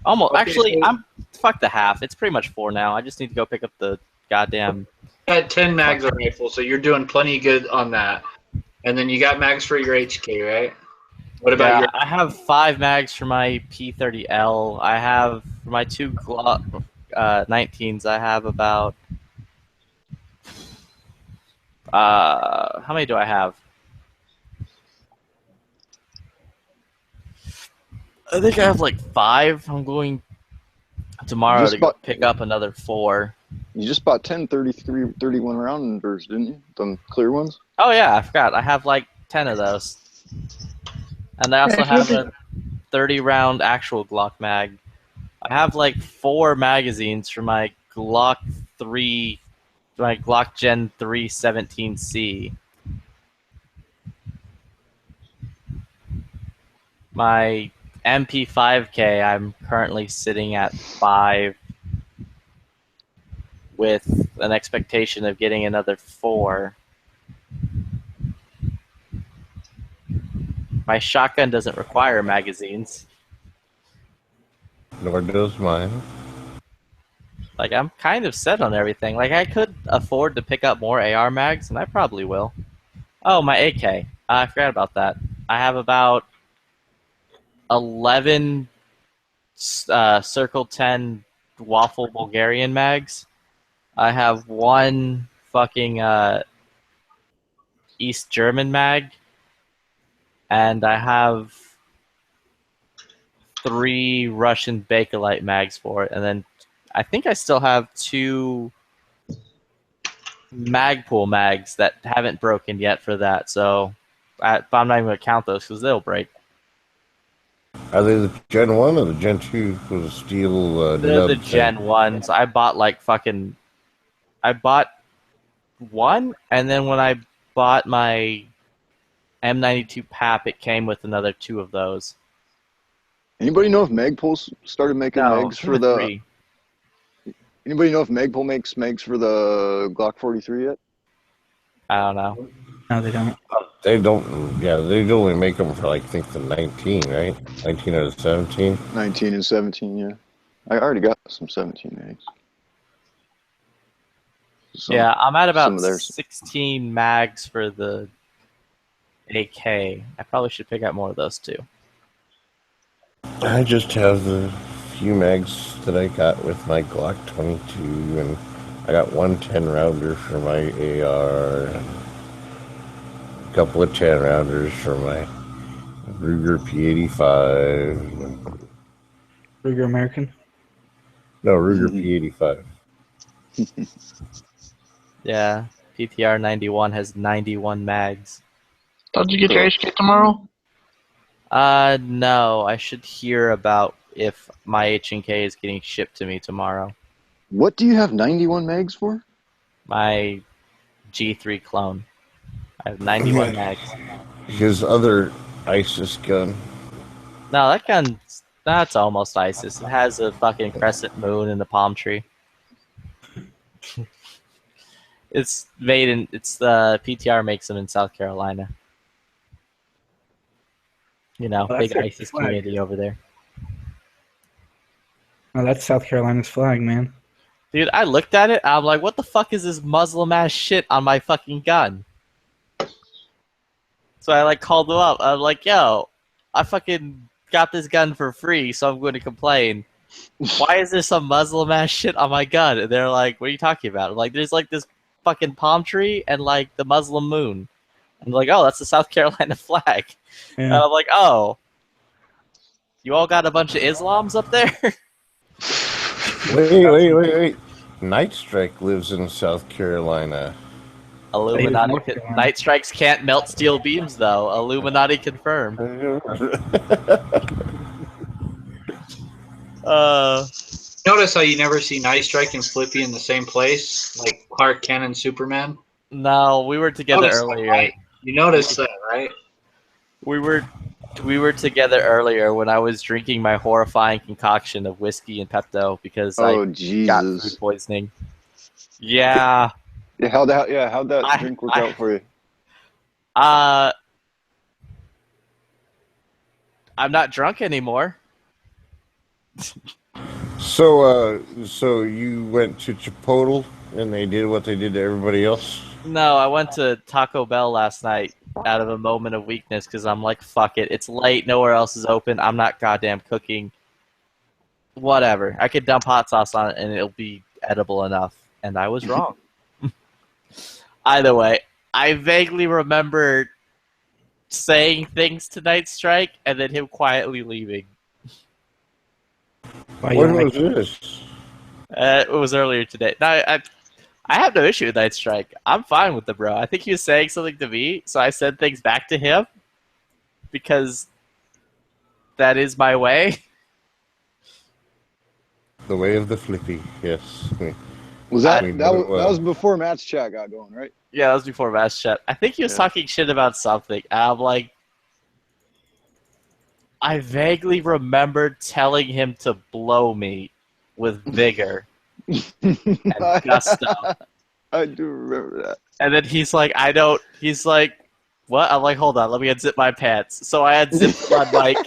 Almost. Okay, Actually, so- I'm fuck the half. It's pretty much 4 now. I just need to go pick up the goddamn. You had 10 mags on rifle, so you're doing plenty good on that. And then you got mags for your HK, right? What about your? I have 5 mags for my P30L. I have for my 2 Glock 19s. I have about. How many do I have? I think I have like 5. I'm going tomorrow to go pick up another 4. You just bought 10 33, 31 rounders, didn't you? The clear ones? Oh yeah, I forgot. I have like 10 of those. And I also have a 30-round actual Glock mag. I have like 4 magazines for my Glock 3, my Glock Gen 3 17C. My MP5K, I'm currently sitting at 5 with an expectation of getting another 4. My shotgun doesn't require magazines. Nor does mine. Like, I'm kind of set on everything. Like, I could afford to pick up more AR mags, and I probably will. Oh, my AK. I forgot about that. I have about 11 Circle 10 Waffle Bulgarian mags. I have 1 fucking East German mag. And I have 3 Russian Bakelite mags for it. And then I think I still have 2 Magpul mags that haven't broken yet for that. So I'm not even going to count those because they'll break. Are they the Gen 1 or the Gen 2 with the steel? They're the Gen 1s. I bought like fucking... I bought 1, and then when I bought my M92 PAP, it came with another 2 of those. Anybody know if Magpul started making No, mags for the? 3. Anybody know if Magpul makes mags for the Glock 43 yet? I don't know. No, they don't. They don't. Yeah, they only make them for like I think the 19, right? 19 or the 17. 19 and 17, yeah. I already got some 17 mags. Yeah, I'm at about some of theirs. 16 mags for the AK. I probably should pick up more of those too. I just have the few mags that I got with my Glock 22, and I got 1 10-rounder for my AR, and a couple of 10-rounders for my Ruger P85. Ruger American? No, Ruger P85. Yeah, PTR 91 has 91 mags. Don't you get your HK tomorrow? No, I should hear about if my H&K is getting shipped to me tomorrow. What do you have 91 mags for? My G3 clone. I have 91 mags. His other ISIS gun. No, that gun, that's almost ISIS. It has a fucking crescent moon and a palm tree. It's made in, it's the PTR makes them in South Carolina. You know, Oh, that's big their ISIS flag. community over there. Oh, that's South Carolina's flag, man. Dude, I looked at it, I'm like, what the fuck is this Muslim ass shit on my fucking gun? So I like called them up. I'm like, yo, I fucking got this gun for free, so I'm going to complain. Why is there some Muslim ass shit on my gun? And they're like, what are you talking about? I'm like, there's like this fucking palm tree and like the Muslim moon. I'm like, oh, that's the South Carolina flag. Yeah. And I'm like, oh, you all got a bunch of Islams up there? Wait. Night Strike lives in South Carolina. Illuminati. Night strikes can't melt steel beams, though. Illuminati confirmed. Notice how you never see Night Strike and Flippy in the same place, like Clark Kent and Superman? No, we were together Notice that, earlier. right? You noticed that, right? We were together earlier when I was drinking my horrifying concoction of whiskey and Pepto because I got food poisoning. Yeah. Yeah, how'd that drink work out for you? I'm not drunk anymore. So you went to Chipotle and they did what they did to everybody else? No, I went to Taco Bell last night out of a moment of weakness because I'm like, fuck it. It's late. Nowhere else is open. I'm not goddamn cooking. Whatever. I could dump hot sauce on it and it'll be edible enough. And I was wrong. Either way, I vaguely remember saying things to Night Strike and then him quietly leaving. When was this? It was earlier today. No, I have no issue with Night Strike. I'm fine with the bro. I think he was saying something to me, so I said things back to him because that is my way. The way of the Flippy, yes. Was that was before Matt's chat got going, right? Yeah, that was before Mass Chat. I think he was talking shit about something. And I'm like, I vaguely remember telling him to blow me with vigor and gusto. I do remember that. And then he's like, he's like, what? I'm like, hold on, let me unzip my pants. So I unzipped my mic.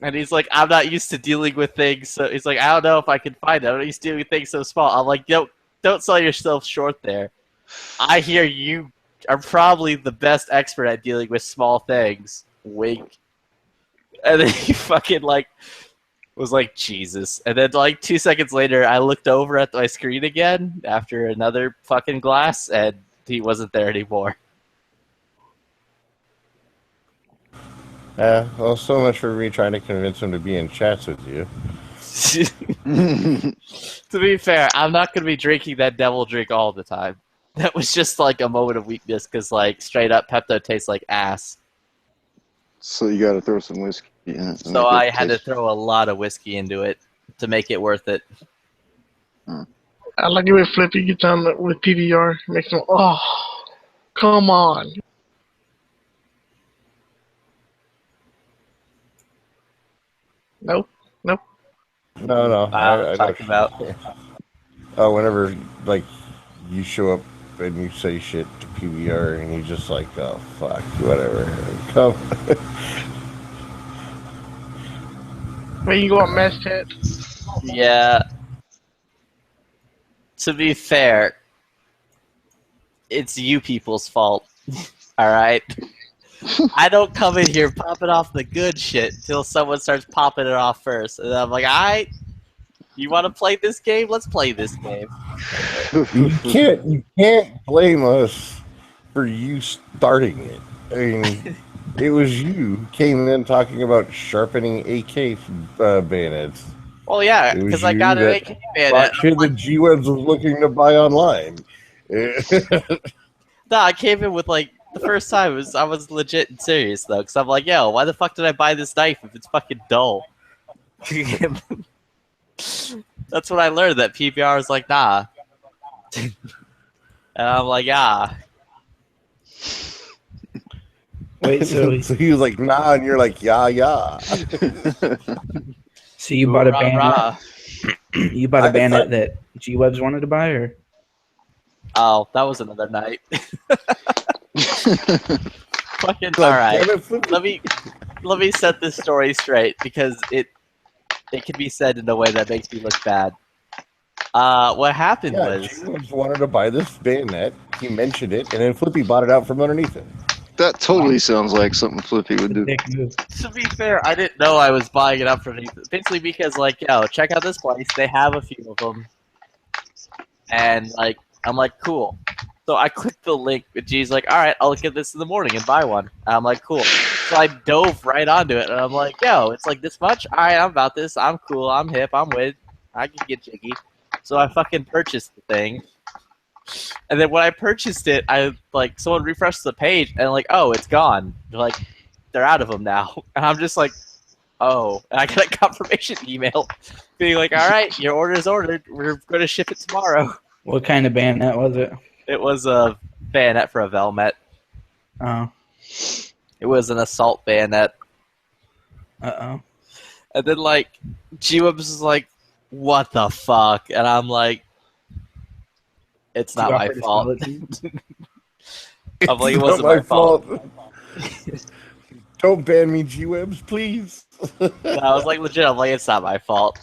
And he's like, I'm not used to dealing with things. So he's like, I don't know if I can find it. I'm not used to dealing with things so small. I'm like, don't sell yourself short there. I hear you are probably the best expert at dealing with small things. Wink. And then he fucking like was like, Jesus. And then like 2 seconds later, I looked over at my screen again after another fucking glass, and he wasn't there anymore. Well, so much for me trying to convince him to be in chats with you. To be fair, I'm not going to be drinking that devil drink all the time. That was just like a moment of weakness because, like, straight up Pepto tastes like ass. So you got to throw some whiskey in it. So I had to throw a lot of whiskey into it to make it worth it. I like it when Flippy gets on with PBR. Makes them, oh, come on. Nope. No. I'm talking about. Oh, whenever like you show up and you say shit to PBR and he's just like, oh fuck, whatever, come. When you go on Mass Chat. Yeah. To be fair, it's you people's fault. Alright? I don't come in here popping off the good shit until someone starts popping it off first. And I'm like, alright, you want to play this game? Let's play this game. You can't blame us for you starting it. I mean, it was you who came in talking about sharpening AK bayonets. Well, yeah, because I got an AK bayonet. Shit that G-Webs was looking to buy online. No, I came in with like the first time I was legit and serious though, because I'm like, yo, why the fuck did I buy this knife if it's fucking dull? That's what I learned, that PBR is like, nah, And I'm like, ah. Wait, so so he was like, nah, and you're like, yeah, yeah. so you bought a Rah, bayonet? rah. You bought a bayonet that G-Webs wanted to buy, or? Oh, that was another night. Fucking Like, all right. damn it, Flippy. Let me set this story straight because it can be said in a way that makes me look bad. What happened Yeah, was G-Webs wanted to buy this bayonet. He mentioned it, and then Flippy bought it out from underneath it. That totally sounds like something Flippy would do. Dick move. to be fair, I didn't know I was buying it up from basically because like, yo, check out this place. They have a few of them, and like, I'm like, cool. So I clicked the link, but G's like, all right, I'll look at this in the morning and buy one. And I'm like, cool. So I dove right onto it, and I'm like, yo, it's like this much? All right, I'm about this. I'm cool. I'm hip. I'm with. I can get jiggy. So I fucking purchased the thing. And then when I purchased it, I like someone refreshed the page and like, oh, it's gone. They're out of them now. And I'm just like, oh. And I got a confirmation email being like, all right, your order is ordered. We're going to ship it tomorrow. What kind of bayonet was it? It was a bayonet for a Velmet. Oh. It was an assault bayonet. Uh-oh. And then like, G-Webs is like, what the fuck? And I'm like, it's not my fault. I'm like, it wasn't my fault. Don't ban me, G-Webs, please. No, I was like, legit, I'm like, it's not my fault.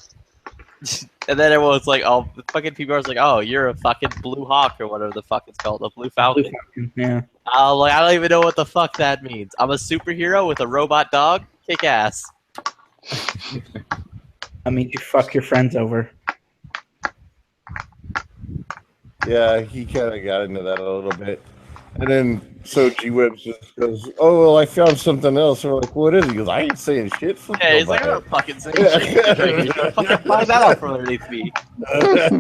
And then everyone's like, oh, the fucking people are like, oh, you're a fucking Blue Hawk or whatever the fuck it's called, a Blue Falcon. Yeah. I'm like, I don't even know what the fuck that means. I'm a superhero with a robot dog? Kick ass. I mean, you fuck your friends over. Yeah, he kind of got into that a little bit. And then, so G-Webs just goes, oh, well, I found something else. And we're like, what is it? He goes, I ain't saying shit. Yeah, he's like, I'm not fucking saying shit. You're gonna fucking find that out from underneath me. Like,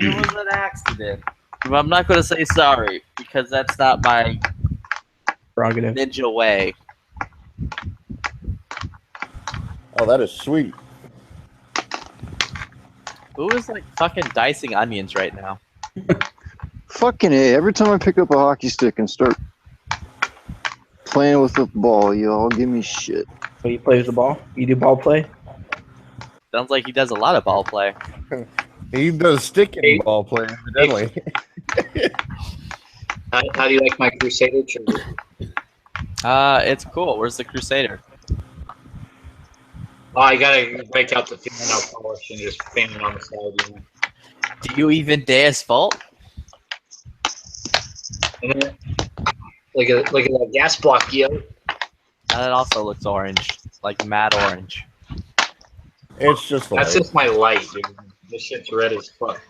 it was an accident. But I'm not going to say sorry, because that's not my prerogative. Ninja way. Oh, that is sweet. Who is, like, fucking dicing onions right now? Fucking A. Every time I pick up a hockey stick and start playing with the ball, you all give me shit. So you play with the ball? You do ball play? Sounds like he does a lot of ball play. He does stick and ball play, evidently. How do you like my Crusader trigger? It's cool. Where's the Crusader? Oh, I gotta break out the fingernail polish and just paint it on the side. You know? Do you even deasphalt? Look at that gas block, yo. That also looks orange, like matte orange. It's just That's just my light, dude. This shit's red as fuck.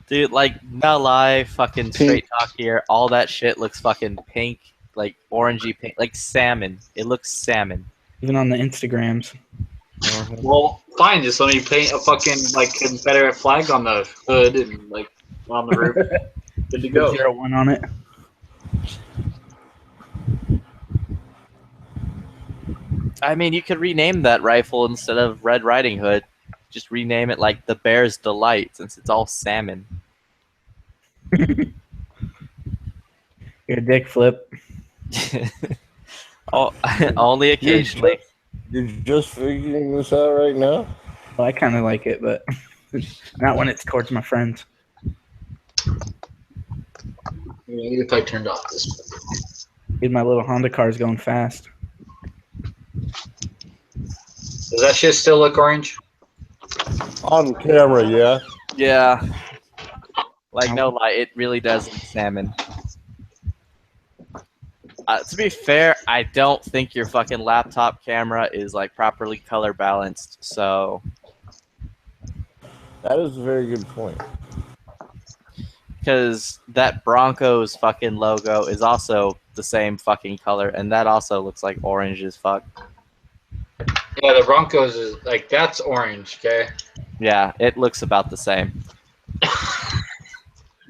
Dude, like, no lie, fucking straight talk here. All that shit looks fucking pink, like orangey pink, like salmon. It looks salmon. Even on the Instagrams. Well, fine. Just let me paint a fucking like Confederate flag on the hood and like on the roof. Good to go. 01 on it. I mean, you could rename that rifle instead of Red Riding Hood. Just rename it like the Bear's Delight, since it's all salmon. You're a dick flip. Oh, only occasionally. You're just figuring this out right now? Well, I kind of like it, but not when it's towards my friends. Maybe if I turned off this. Dude, my little Honda car is going fast. Does that shit still look orange? On camera, yeah. Yeah. Like, no lie, it really does look salmon. To be fair, I don't think your fucking laptop camera is, like, properly color balanced, so... That is a very good point. Because that Broncos fucking logo is also the same fucking color, and that also looks like orange as fuck. Yeah, the Broncos is like that's orange, okay? Yeah, it looks about the same.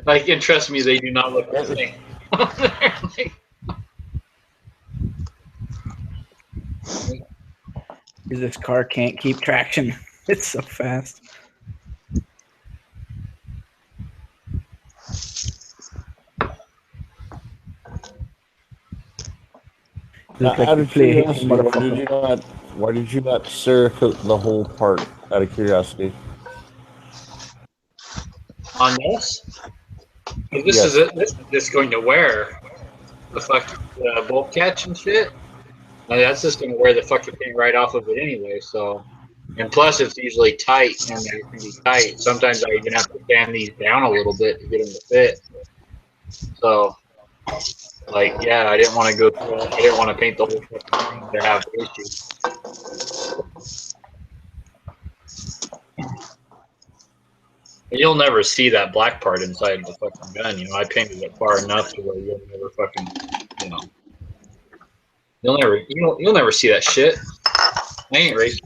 Like, and trust me, they do not look the same. This car can't keep traction. It's so fast. Look like Out you of play, curiosity, why did you not Cerakote the whole part? Out of curiosity. On this? 'Cause this Yes. is it. This is just going to wear the fucking bolt catch and shit. And that's just going to wear the fucking thing right off of it anyway. So, and plus it's usually tight and they can be tight. Sometimes I even have to fan these down a little bit to get them to fit. So, like, yeah, I didn't want to go through. I didn't want to paint the whole fucking thing to have issues. And you'll never see that black part inside the fucking gun. You know, I painted it far enough to where you'll never fucking, you know, you'll never see that shit. I ain't racist.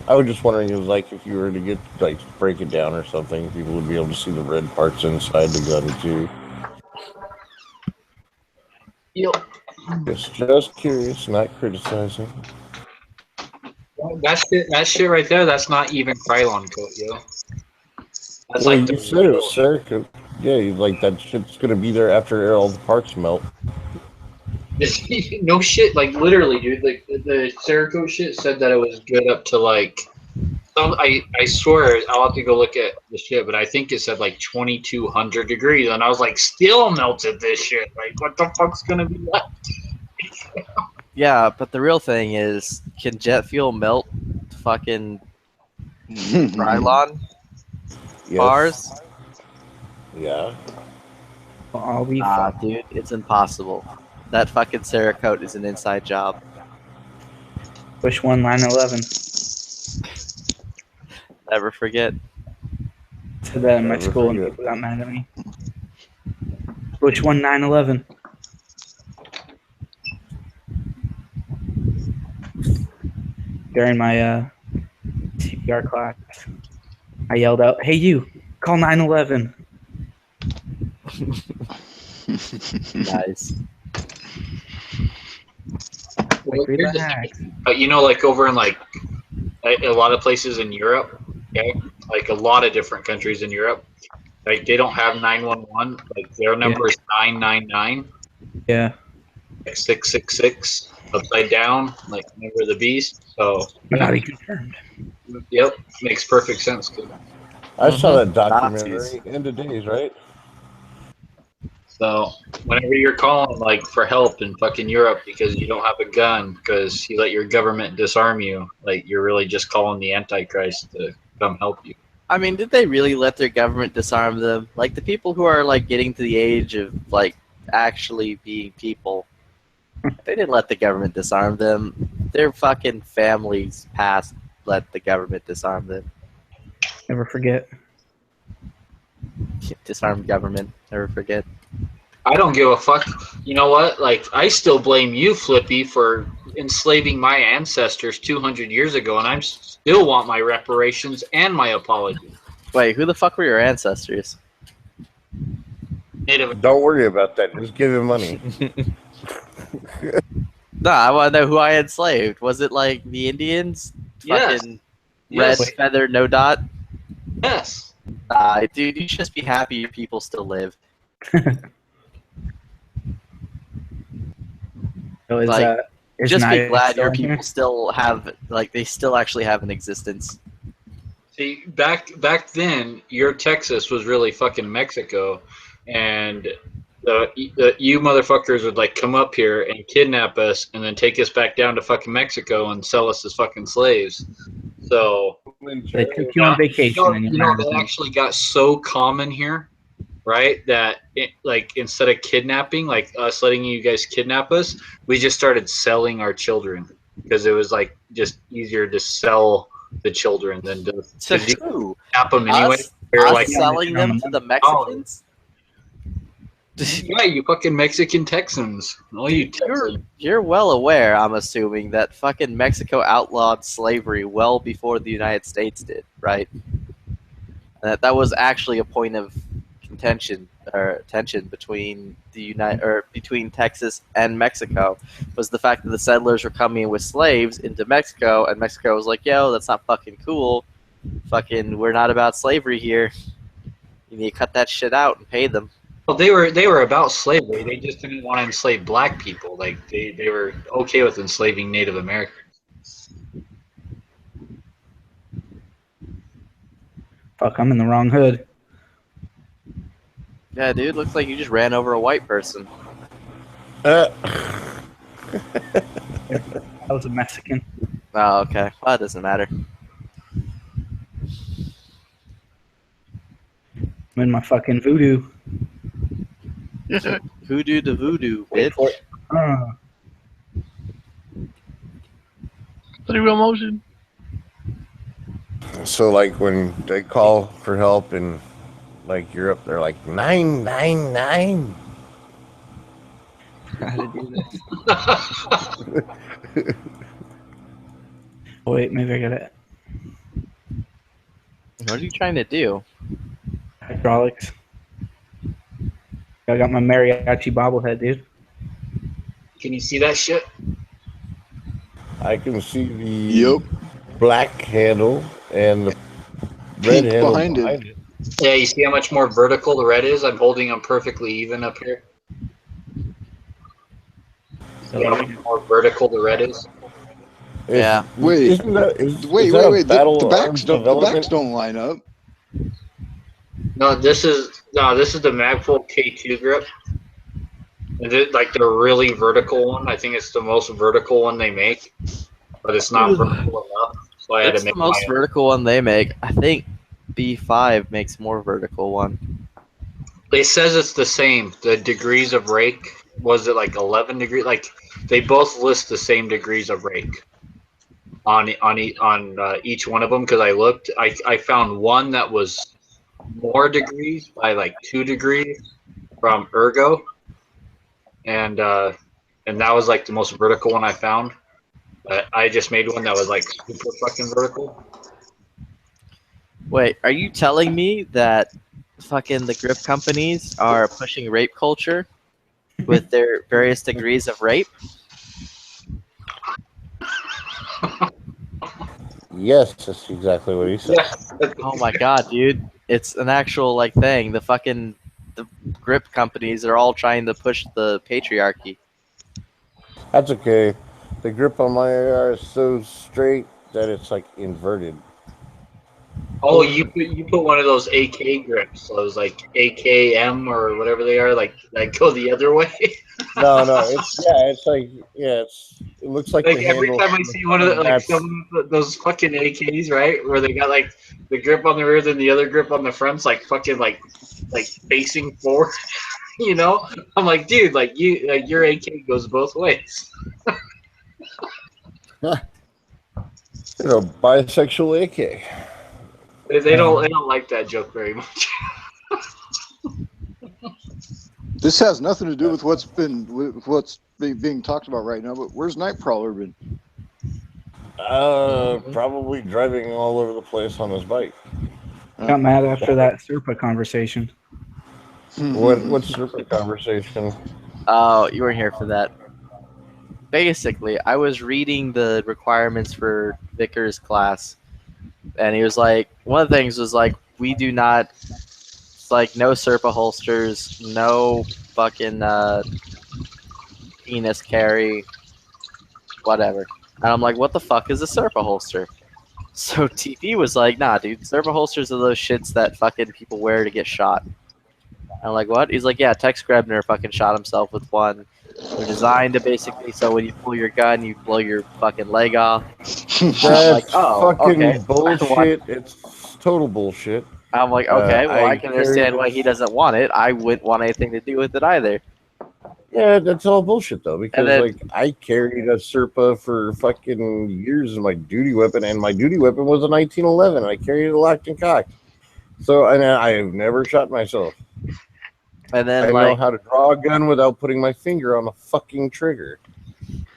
I was just wondering, it was like if you were to get like break it down or something, people would be able to see the red parts inside the gun too. Just curious, not criticizing. That shit right there, that's not even Krylon coat, yo. That's Well, like you said it was Cerakote. Yeah, like that shit's gonna be there after all the parts melt. no shit, like literally, dude. Like the Cerakote shit said that it was good up to like. I swear I'll have to go look at the shit, but I think it said like 2,200 degrees, and I was like, still melted this shit. Like, what the fuck's gonna be left? Yeah, but the real thing is, can jet fuel melt fucking Krylon bars? Yeah. I'll be dude, it's impossible. That fucking Cerakote is an inside job. Push 1 line 11. Never forget. Said that in my Never school and forget. people got mad at me. Push 1 911. During my CPR class, I yelled out, "Hey you, call 911." Nice. Well, here's the thing. You know, like over in like a lot of places in Europe, okay, like a lot of different countries in Europe, like they don't have 911. Like their number is 999. Yeah. Like 666 upside down, like Number of the Beast. So Body confirmed. Yep, makes perfect sense. Dude. I saw that documentary, End of Days, right? So whenever you're calling like for help in fucking Europe because you don't have a gun because you let your government disarm you, like you're really just calling the Antichrist to come help you. I mean, did they really let their government disarm them? Like the people who are like getting to the age of like actually being people, they didn't let the government disarm them. Their fucking families past let the government disarm them. Never forget. Disarm government. Never forget. I don't give a fuck. You know what? Like, I still blame you, Flippy, for enslaving my ancestors 200 years ago, and I still want my reparations and my apology. Wait, who the fuck were your ancestors? Native. Don't worry about that. Just give him money. No, I want to know who I enslaved. Was it like the Indians? Yes. Fucking Yes. red feather, no dot? Yes. Dude, you should just be happy your people still live. So is, Like, is just be Naya glad still your in here? people still have, like, they still actually have an existence. See, back then, your Texas was really fucking Mexico, and you motherfuckers would like come up here and kidnap us, and then take us back down to fucking Mexico and sell us as fucking slaves. So They took you on vacation and you know, they actually got so common here, right? That like instead of kidnapping, like us letting you guys kidnap us, we just started selling our children because it was like just easier to sell the children than to True. kidnap them anyway. Us They're like selling them to the Mexicans? Yeah, you fucking Mexican Texans. All you Texans. You're well aware, I'm assuming, that fucking Mexico outlawed slavery well before the United States did, right? That was actually a point of contention or tension between between Texas and Mexico, was the fact that the settlers were coming in with slaves into Mexico, and Mexico was like, "Yo, that's not fucking cool. Fucking, we're not about slavery here. You need to cut that shit out and pay them." Well, they were about slavery. They just didn't want to enslave black people. Like they were okay with enslaving Native Americans. Fuck, I'm in the wrong hood. Yeah, dude, looks like you just ran over a white person. That was a Mexican. Oh, okay. Well, it doesn't matter. I'm in my fucking voodoo. Hoodoo to voodoo, bitch. Three-wheel motion. So like when they call for help in like Europe, they're like 999. How to do this. Wait, maybe I got it. What are you trying to do? Hydraulics. I got my mariachi bobblehead, dude. Can you see that shit? I can see the black handle and the red Pink handle behind it. behind it. Yeah, you see how much more vertical the red is? I'm holding them perfectly even up here. See how much more vertical the red is? Yeah. Wait, Isn't that, is, wait, is that wait. a battle The backs arms don't. The development? backs don't line up. No, this is the Magpul K2 grip. Is it like the really vertical one? I think it's the most vertical one they make, but it's not vertical enough. So I had It's to make the most my own. vertical one they make. I think B5 makes more vertical one. It says it's the same. The degrees of rake, was it like 11 degrees? Like they both list the same degrees of rake on each one of them. Because I looked, I found one that was more degrees by like 2 degrees from Ergo, and that was like the most vertical one I found. But I just made one that was like super fucking vertical. Wait, are you telling me that fucking the grip companies are pushing rape culture with their various degrees of rape? Yes, that's exactly what he said. Oh my god, dude. It's an actual like thing. The grip companies are all trying to push the patriarchy. That's okay. The grip on my AR is so straight that it's like inverted. Oh, you put one of those AK grips, those like AKM or whatever they are, like go the other way. No, it looks like Like the every handle. time I see one of the, like that's- some of those fucking AKs, right, where they got like the grip on the rear, then the other grip on the front's like fucking like facing forward. You know, I'm like, dude, like your AK goes both ways. Bisexual AK. They don't like that joke very much. This has nothing to do with what's being talked about right now. But where's Nightcrawler been? Probably driving all over the place on his bike. Got mad after that Serpa conversation. What's the conversation? Oh, you weren't here for that. Basically, I was reading the requirements for Vickers' class, and he was like, one of the things was like, we do not, it's like no Serpa holsters, no fucking penis carry, whatever. And I'm like, what the fuck is a Serpa holster? So TP was like, nah, dude, Serpa holsters are those shits that fucking people wear to get shot. I'm like, what? He's like, yeah, Tex Grebner fucking shot himself with one. They're designed to basically, so when you pull your gun, you blow your fucking leg off. That's like, oh, fucking okay. bullshit. It's total bullshit. I'm like, okay, well, I can understand carry- why he doesn't want it. I wouldn't want anything to do with it either. Yeah, that's all bullshit though. Because then- like I carried a Serpa for fucking years as my duty weapon, and my duty weapon was a 1911. I carried it locked and cocked. So and I've never shot myself. And then I know like, how to draw a gun without putting my finger on the fucking trigger.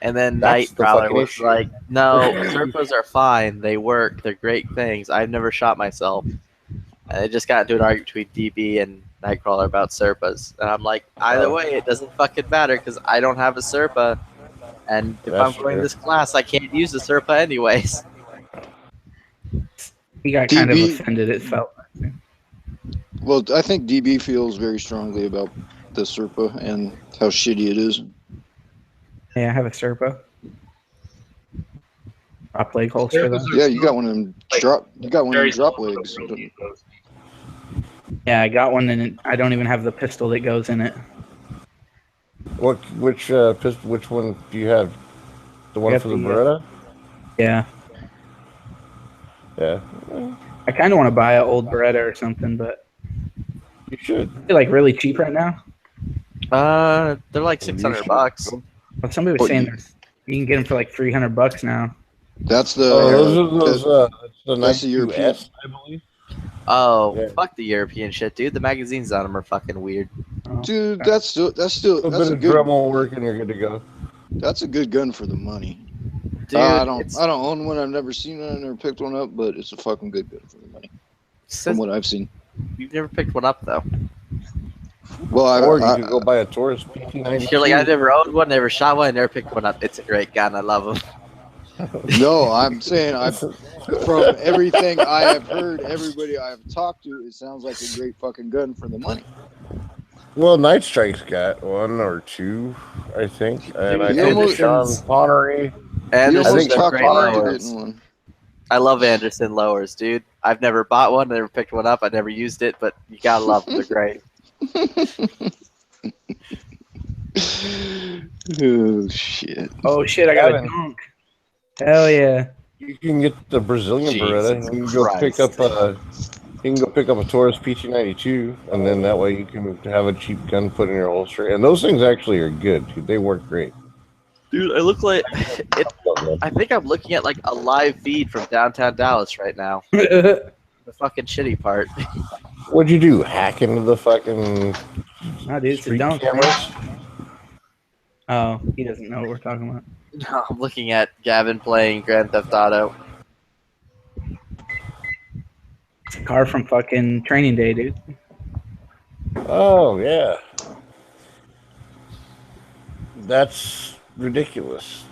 and then That's the Nightcrawler fucking was issue. like, no, Serpas are fine. They work. They're great things. I've never shot myself. And they just got into an argument between DB and Nightcrawler about Serpas. And I'm like, either way, it doesn't fucking matter because I don't have a Serpa. And if That's I'm going to true. this class, I can't use the Serpa anyways. He got kind of DB offended, it felt. Well, I think DB feels very strongly about the Serpa and how shitty it is. Yeah, I have a Serpa. Drop leg holster though. Yeah, you got one of them drop. You got one of them drop legs. Yeah, I got one, and I don't even have the pistol that goes in it. Which pistol? Which one do you have? The one got for the the, Beretta? Yeah. Yeah. I kind of want to buy an old Beretta or something, but you should. They're like really cheap right now. They're like $600. But somebody was saying you can get them for like $300 now. That's the. Those are the that's the European. US, I believe. Oh, fuck the European shit, dude. The magazines on them are fucking weird. Dude, that's A that's bit a of good. Dremel work and you're good to go. That's a good gun for the money. Dude, I don't own one. I've never seen one. I've never picked one up, but it's a fucking good gun for the money. From what I've seen. You've never picked one up though. Well, Or you could go buy a Taurus PT92. You're like, I've never owned one, never shot one, never picked one up. It's a great gun. I love them. No, I'm saying from everything I have heard, everybody I've talked to, it sounds like a great fucking gun for the money. Well, Night Strike's got one or two, I think. And I think Sean Connery. Anderson's almost talked great me into lowers. getting one. I love Anderson lowers, dude. I've never bought one, never picked one up, I never used it, but you gotta love them. They're great. Oh shit! Oh shit! I got a dunk. Hell yeah! You can get the Brazilian Jesus Beretta. You can go pick up a. You can go pick up a Taurus PT92, and then that way you can have a cheap gun put in your holster. And those things actually are good, dude. They work great. Dude, I look like I think I'm looking at like a live feed from downtown Dallas right now. The fucking shitty part. What'd you do? Hack into the fucking No, dude, it's a street dunk. cameras? Oh, he doesn't know what we're talking about. No, I'm looking at Gavin playing Grand Theft Auto. It's a car from fucking Training Day, dude. Oh yeah, that's ridiculous.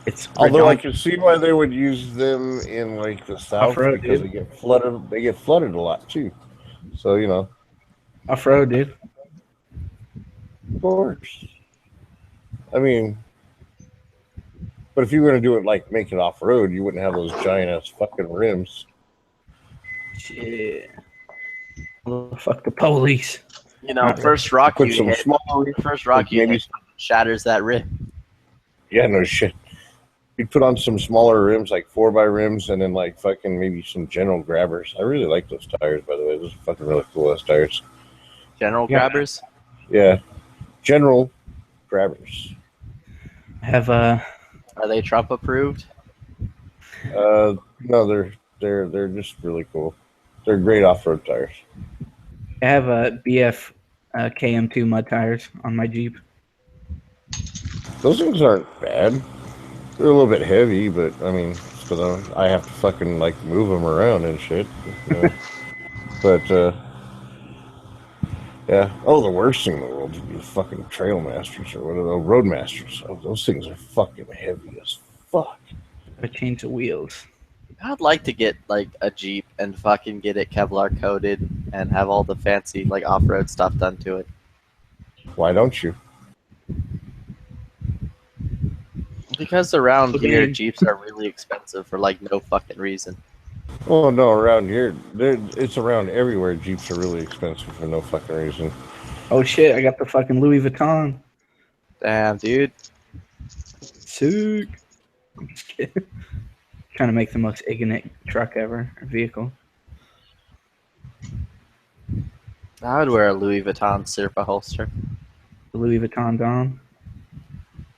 It's although I can see why they would use them in like the south Off-road, because dude. they get flooded. They get flooded a lot too. So you know, Off road, dude. of course. I mean, but if you were gonna do it like make it off road, you wouldn't have those giant ass fucking rims. Shit. Oh, fuck the police. You know, first rock Put you some hit, small, first rock you maybe hit shatters that rim. Yeah, no shit. You put on some smaller rims, like 4x rims, and then like fucking maybe some General grabbers. I really like those tires, by the way. Those are fucking really cool ass tires. General grabbers? Yeah, General grabbers. Have Are they Trump approved? No, they're just really cool. They're great off-road tires. I have a BF KM2 mud tires on my Jeep. Those things aren't bad. They're a little bit heavy, but I mean, so I have to fucking like move them around and shit. You know? But yeah. Oh, the worst thing in the world would be the fucking Trail Masters or whatever, the Road Masters. Oh, those things are fucking heavy as fuck. I change the wheels. I'd like to get like a Jeep and fucking get it Kevlar coated and have all the fancy like off-road stuff done to it. Why don't you? Because around here, Jeeps are really expensive for like no fucking reason. Oh no, around here, it's around everywhere. Jeeps are really expensive for no fucking reason. Oh shit, I got the fucking Louis Vuitton. Damn, dude. Sick. I'm just kidding. Trying to make the most ignorant truck ever, or vehicle. I would wear a Louis Vuitton Serpa holster. The Louis Vuitton Dom.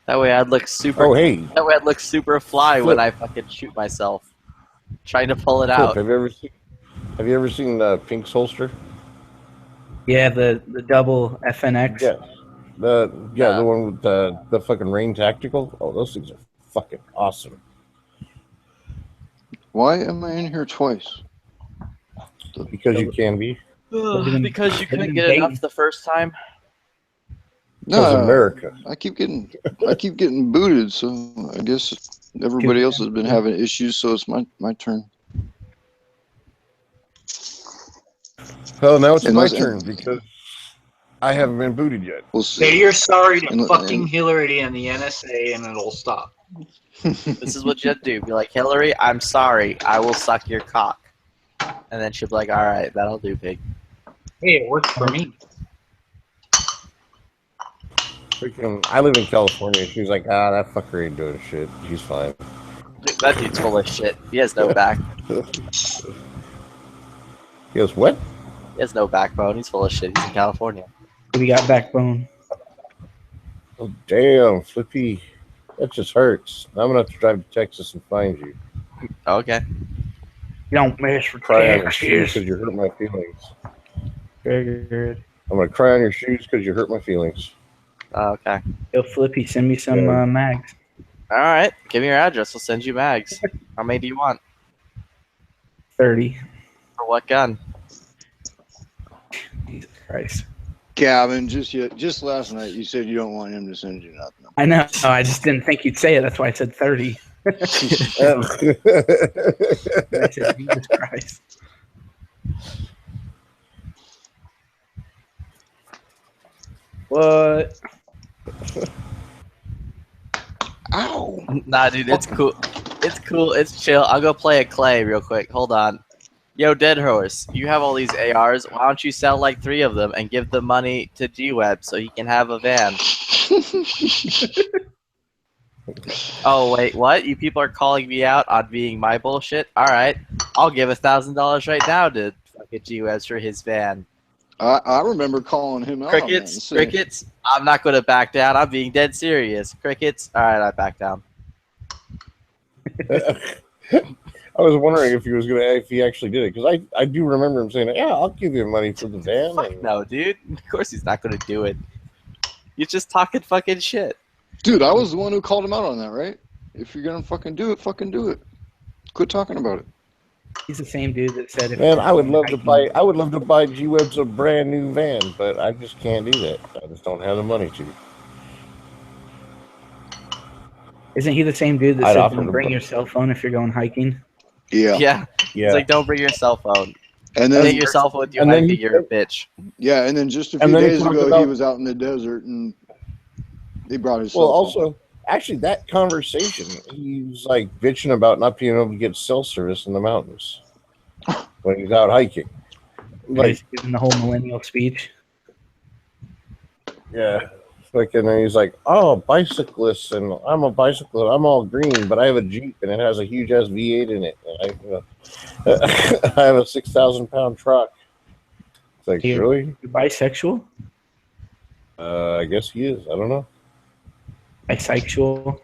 That way I'd look super. Oh, hey. That way I'd look super fly when I fucking shoot myself, trying to pull it out. Have you ever seen Pink's holster? Yeah, the double FNX. Yeah, the one with the fucking Rain Tactical. Oh, those things are fucking awesome. Why am I in here twice? Because you can be. Because you couldn't get enough the first time. Because America. I keep getting booted, so I guess everybody else has been having issues. So it's my turn. Well, now it's my Unless- turn because I haven't been booted yet. We'll Say see. you're sorry to And- fucking and- Hillary and the NSA, and it'll stop. This is what you have to do. Be like, Hillary, I'm sorry. I will suck your cock. And then she'll be like, all right, that'll do, pig. Hey, it works for me. Freaking, I live in California. She's like, that fucker ain't doing shit. He's fine. Dude, that dude's full of shit. He has no back. He goes, what? He has no backbone. He's full of shit. He's in California. We got backbone. Oh, damn, Flippy. That just hurts. I'm going to have to drive to Texas and find you. Okay. You don't mess with Cry on your shoes Texas. because you hurt my feelings. Figured. I'm going to cry on your shoes because you hurt my feelings. Okay. Yo, Flippy, send me some mags. All right. Give me your address. We'll send you mags. How many do you want? 30. For what gun? Jesus Christ. Gavin, just last night you said you don't want him to send you nothing. I know. No, I just didn't think you'd say it. That's why I said 30. I said, Jesus Christ. What? Ow. Nah, dude, it's cool. It's cool. It's chill. I'll go play a Clay real quick. Hold on. Yo, Dead Horse, you have all these ARs. Why don't you sell like 3 of them and give the money to G-Web so he can have a van? Oh, wait, what? You people are calling me out on being my bullshit? All right. I'll give $1,000 right now to fucking G-Webs for his van. I remember calling him out. Crickets, crickets, I'm not going to back down. I'm being dead serious. Crickets, all right, I back down. I was wondering if he actually did it because I do remember him saying, "Yeah, I'll give you money for the van." Fuck no, dude. Of course he's not going to do it. You're just talking fucking shit. Dude, I was the one who called him out on that, right? If you're gonna fucking do it. Quit talking about it. He's the same dude that said, Man, I would love to buy G-Webs a brand new van, but I just can't do that. I just don't have the money to. Isn't he the same dude that I'd said, offer don't to bring buy- your cell phone if you're going hiking? Yeah. Yeah. It's like, don't bring your cell phone. And Take then your cell phone with you and then hiking, he- you're a bitch. Yeah, and then just a And few then he days talked ago, he about- was out in the desert and he brought his Well, cell phone. also, actually, that conversation, he was like bitching about not being able to get cell service in the mountains when he's out hiking. Like, He's giving the whole millennial speech. yeah. Like, and then he's like, "Oh, bicyclists, and I'm a bicyclist. I'm all green, but I have a Jeep, and it has a huge ass V8 in it. And I have a 6,000-pound truck." It's like, really? You're bisexual? I guess he is. I don't know. Bisexual?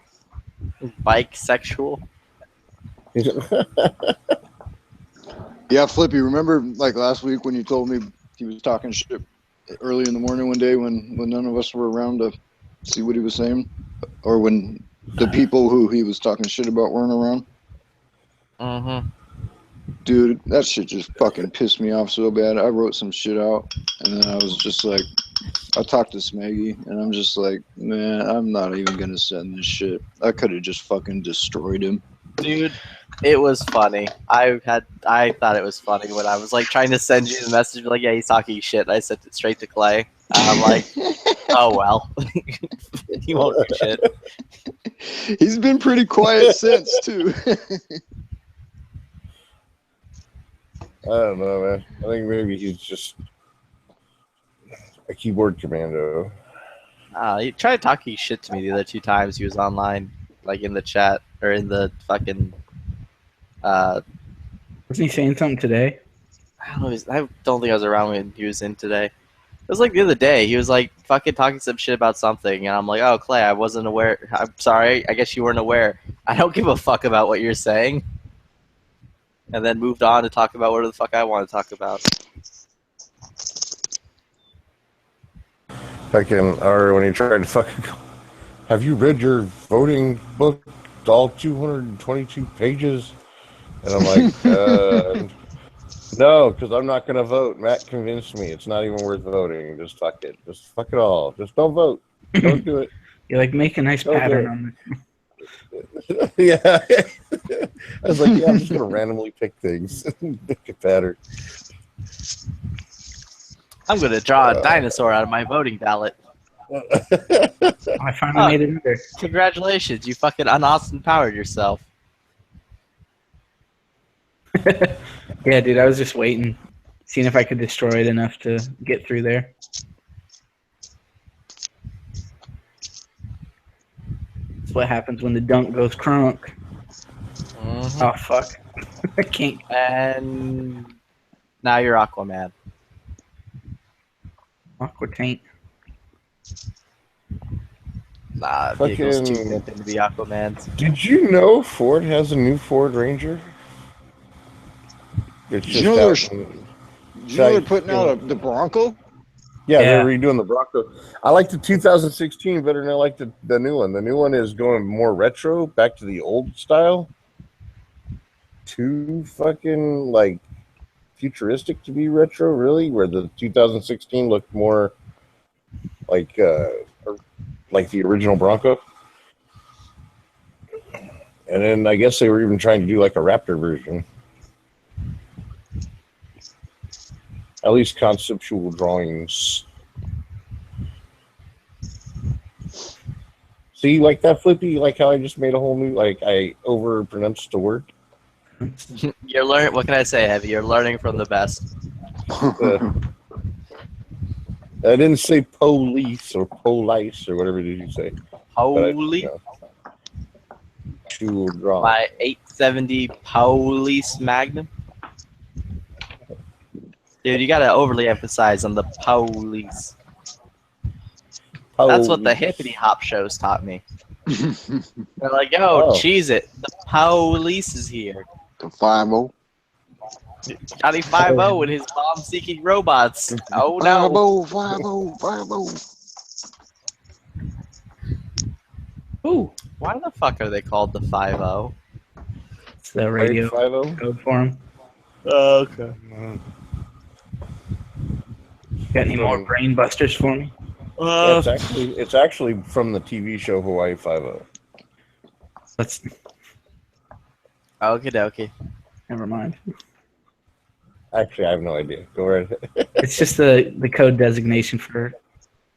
Bike sexual? Yeah, Flippy, remember like last week when you told me he was talking shit early in the morning one day when none of us were around to see what he was saying? Or when the people who he was talking shit about weren't around? Mm-hmm. Dude, that shit just fucking pissed me off so bad. I wrote some shit out, and then I was just like, I talked to Smaggy, and I'm just like, man, I'm not even gonna send this shit. I could have just fucking destroyed him. Dude, it was funny. I thought it was funny when I was like trying to send you the message, like, yeah, he's talking shit. And I sent it straight to Clay. And I'm like, oh well, he won't do shit. He's been pretty quiet since too. I don't know, man. I think maybe he's just a keyboard commando. He tried talking shit to me the other 2 times he was online, like in the chat or in the fucking. Wasn't he saying something today? I don't know. I don't think I was around when he was in today. It was like the other day. He was like fucking talking some shit about something, and I'm like, "Oh, Clay, I wasn't aware. I'm sorry. I guess you weren't aware. I don't give a fuck about what you're saying." And then moved on to talk about whatever the fuck I want to talk about. Or when he tried to fucking go, "Have you read your voting book, all 222 pages?" And I'm like, no, because I'm not going to vote. Matt convinced me. It's not even worth voting. Just fuck it. Just fuck it all. Just don't vote. Don't do it. You're like, make a nice Don't do pattern it. on this. Yeah. I was like, yeah, I'm just going to randomly pick things. Pick a pattern. I'm gonna draw a dinosaur out of my voting ballot. I finally made it in there. Congratulations, you fucking un-Austin powered yourself. Yeah, dude, I was just waiting, seeing if I could destroy it enough to get through there. That's what happens when the dunk goes crunk. Oh, fuck. I can't. And now you're Aquaman. Aqua taint. Nah, Fucking- vehicle's too limping to be Aquaman's. Did you know Ford has a new Ford Ranger? It's Did you know they're, out in- did you know they're putting out the Bronco? Yeah, Yeah. they're redoing the Bronco. I like the 2016 better than I like the new one. The new one is going more retro, back to the old style. Too fucking like futuristic to be retro, really. Where the 2016 looked more like the original Bronco. And then I guess they were even trying to do like a Raptor version. At least conceptual drawings. See, like that, Flippy, like how I just made a whole new, like I over-pronounced the word. You're learning. What can I say, Heavy? You're learning from the best. I didn't say police or police or whatever did you say. Holy. To draw. My 870 Police Magnum. Dude, you gotta overly emphasize on the police. That's what the hippity hop shows taught me. They're like, yo, cheese it. The police is here. The 5-0. Johnny 5-0 and his bomb-seeking robots. Oh no. 5-0, 5-0. Ooh. Why the fuck are they called the 5-0? It's the radio 5-0? code for them. Oh, okay. Got any more brain busters for me? It's actually from the TV show Hawaii 5-0. Let's. Okie dokie. Never mind. Actually, I have no idea. Go right ahead. It's just the code designation for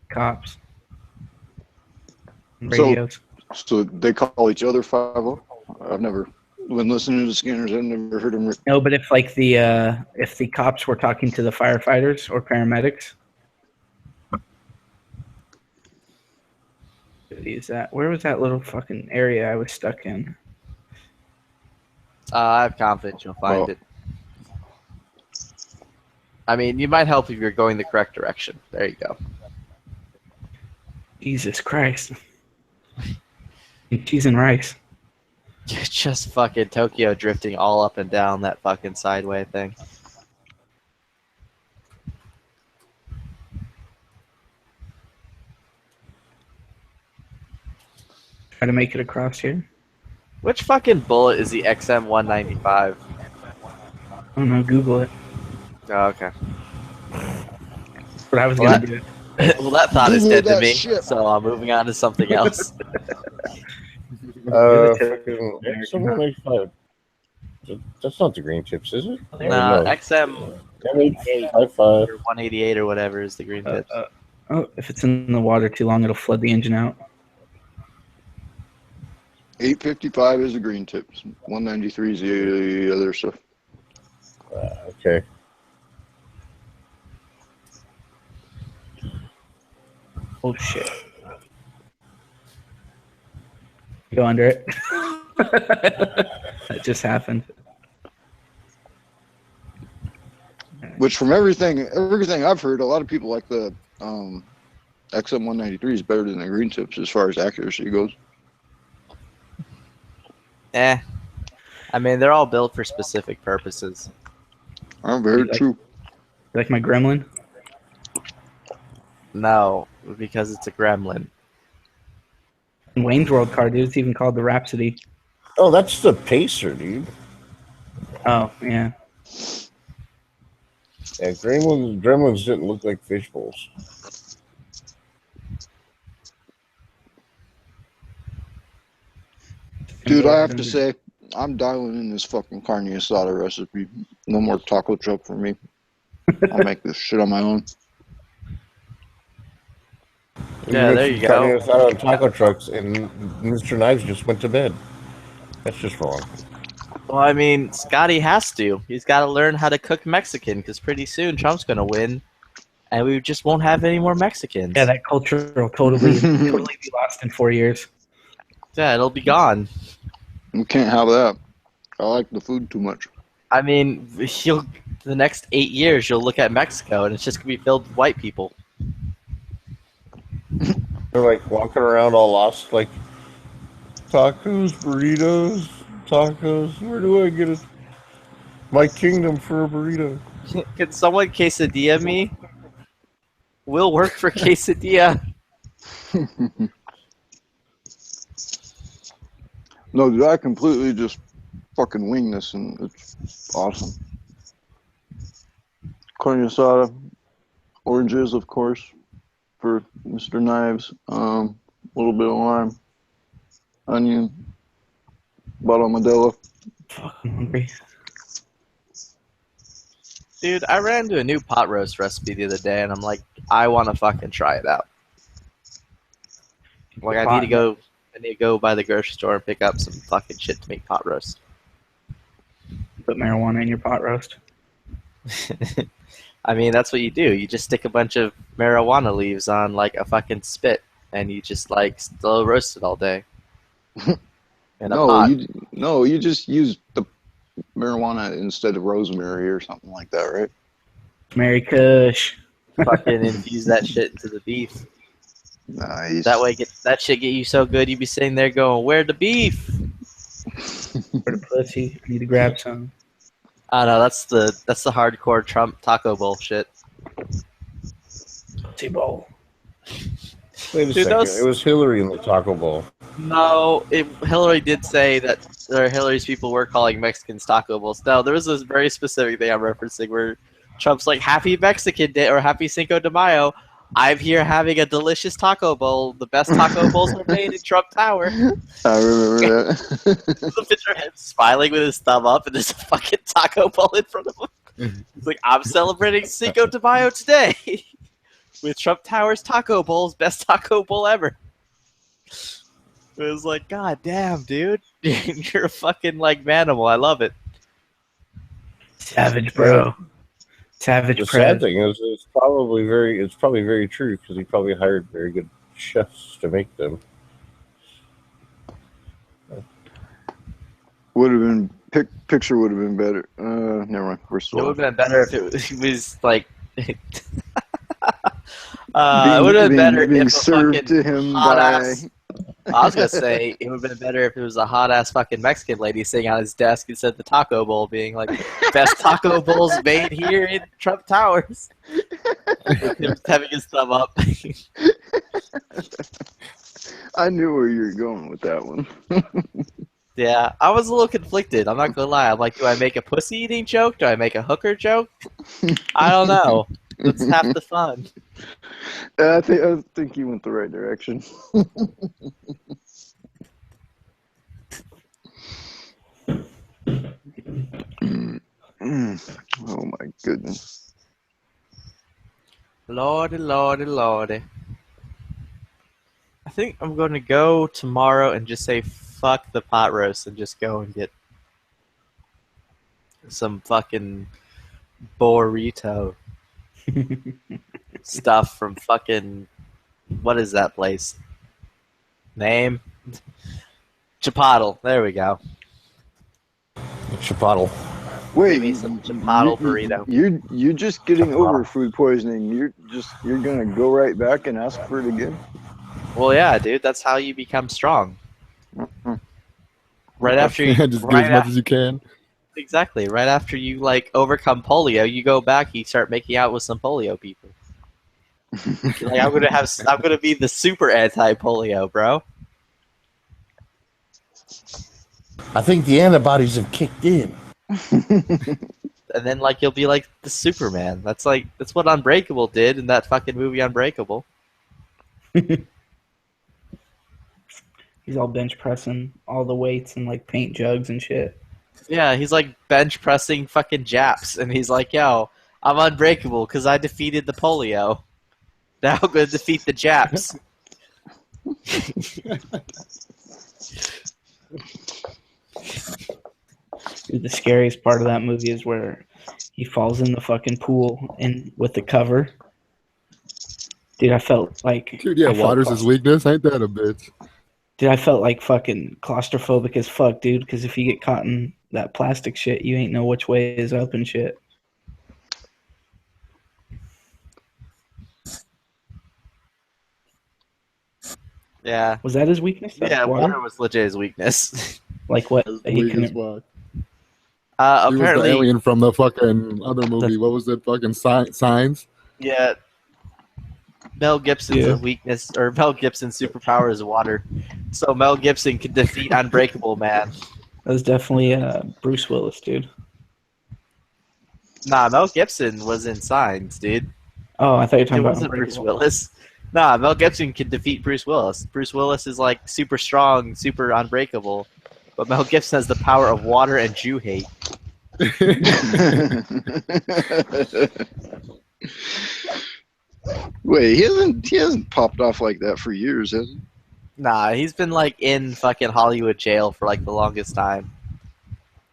cops. Radios. So they call each other 5-0? I've never, when listening to the Scanners, I've never heard them. No, but if like if the cops were talking to the firefighters or paramedics, use that. Where was that little fucking area I was stuck in? I have confidence you'll find it. I mean, you might help if you're going the correct direction. There you go. Jesus Christ. Cheese and rice. You're just fucking Tokyo drifting all up and down that fucking sideway thing. Try to make it across here. Which fucking bullet is the XM195? I don't know. Google it. Oh, okay. But I was gonna do it. Well, that thought is Google dead to that me, shit. so I'm moving on to something else. Fucking XM185. That's not the green tips, is it? No, XM M855. or 188 or whatever is the green tips. Oh, if it's in the water too long, it'll flood the engine out. 855 is the green tips. 193 is the other stuff. Okay. Oh shit. Go under it. That just happened. Which, from everything I've heard, a lot of people like the XM193 is better than the green tips as far as accuracy goes. I mean, they're all built for specific purposes. Very true. Like my Gremlin? No, because it's a gremlin. In Wayne's World car, dude, it's even called the Rhapsody. Oh, that's the Pacer, dude. Oh, yeah. Yeah, gremlins didn't look like fish bowls. Dude, I have to say, I'm dialing in this fucking carne asada recipe. No more taco truck for me. I'll make this shit on my own. Yeah, there you go. Carne asada on taco trucks, and Mr. Knives just went to bed. That's just wrong. Well, I mean, Scotty has to. He's got to learn how to cook Mexican because pretty soon Trump's going to win, and we just won't have any more Mexicans. Yeah, that culture will totally be lost in 4 years. Yeah, it'll be gone. You can't have that. I like the food too much. I mean, the next 8 years, you'll look at Mexico, and it's just going to be filled with white people. They're like walking around all lost, like tacos, burritos, tacos. Where do I get my kingdom for a burrito? Can someone quesadilla me? We'll work for quesadilla. No, dude, I completely just fucking wing this, and it's awesome. Carne asada, oranges, of course, for Mr. Knives. A little bit of lime, onion, bottle of Modelo. Fucking hungry. Dude, I ran into a new pot roast recipe the other day, and I'm like, I want to fucking try it out. Like, I need to go by the grocery store and pick up some fucking shit to make pot roast. Put marijuana in your pot roast. I mean, that's what you do. You just stick a bunch of marijuana leaves on like a fucking spit, and you just like slow roast it all day. In a pot. You just use the marijuana instead of rosemary or something like that, right? Mary Kush. Fucking infuse that shit into the beef. Nice. That way, that shit get you so good, you be sitting there going, "Where the beef? Where the pussy? I need to grab some." I don't know. That's the hardcore Trump taco bowl shit. Pussy bowl. Wait a second. It was Hillary in the taco bowl. No, Hillary did say that Hillary's people were calling Mexicans taco bowls. No, there was this very specific thing I'm referencing where Trump's like, "Happy Mexican Day" or "Happy Cinco de Mayo. I'm here having a delicious taco bowl. The best taco bowls are made in Trump Tower." I remember that. There's a picture of him smiling with his thumb up, and there's a fucking taco bowl in front of him. He's like, "I'm celebrating Cinco de Mayo today with Trump Tower's taco bowls, best taco bowl ever." It was like, God damn, dude. You're a fucking like manimal. I love it. Savage, bro. Savage. The sad thing is, it's probably very true because he probably hired very good chefs to make them. Would have been picture would have been better. Never mind. We're still. It would have been better if it was like. It would have been better being if served to him hot by. ass. I was gonna say it would have been better if it was a hot ass fucking Mexican lady sitting on his desk instead of the taco bowl being like, "Best taco bowls made here in Trump Towers." With him having his thumb up. I knew where you were going with that one. Yeah, I was a little conflicted. I'm not gonna lie. I'm like, do I make a pussy eating joke? Do I make a hooker joke? I don't know. It's half the fun. I think you went the right direction. Oh my goodness. Lordy, lordy, lordy. I think I'm going to go tomorrow and just say fuck the pot roast and just go and get some fucking burrito stuff from fucking, what is that place? Name? Chipotle. There we go. Chipotle. Wait, Give me some Chipotle burrito. You're just getting over food poisoning. You're gonna go right back and ask for it again. Well, yeah, dude. That's how you become strong. Right after you just do as much as you can. Exactly. Right after you like overcome polio, you go back. You start making out with some polio people. Like I'm gonna be the super anti-polio, bro. I think the antibodies have kicked in. And then like you'll be like the Superman. That's what Unbreakable did in that fucking movie Unbreakable. He's all bench pressing all the weights and like paint jugs and shit. Yeah, he's like bench pressing fucking Japs, and he's like, "Yo, I'm unbreakable because I defeated the polio. Now I'm gonna defeat the Japs." Dude, the scariest part of that movie is where he falls in the fucking pool and with the cover. Dude, I felt like Dude, yeah, water's his weakness. Ain't that a bitch? Dude, I felt like fucking claustrophobic as fuck, dude. Because if you get caught in that plastic shit, you ain't know which way is up and shit. Yeah. Was that his weakness? Yeah, water was legit his weakness. Like what? He Weak as couldn't. fuck. He was Apparently, the alien from the fucking other movie. What was it? Fucking Signs? yeah. Mel Gibson's weakness, or Mel Gibson's superpower is water. So Mel Gibson can defeat Unbreakable Man. That was definitely Bruce Willis, dude. Nah, Mel Gibson was in Signs, dude. Oh, I thought you were talking It about wasn't Bruce Unbreakable. Willis. Nah, Mel Gibson can defeat Bruce Willis. Bruce Willis is like super strong, super unbreakable. But Mel Gibson has the power of water and Jew hate. Wait, he hasn't popped off like that for years, has he? Nah, he's been like in fucking Hollywood jail for like the longest time.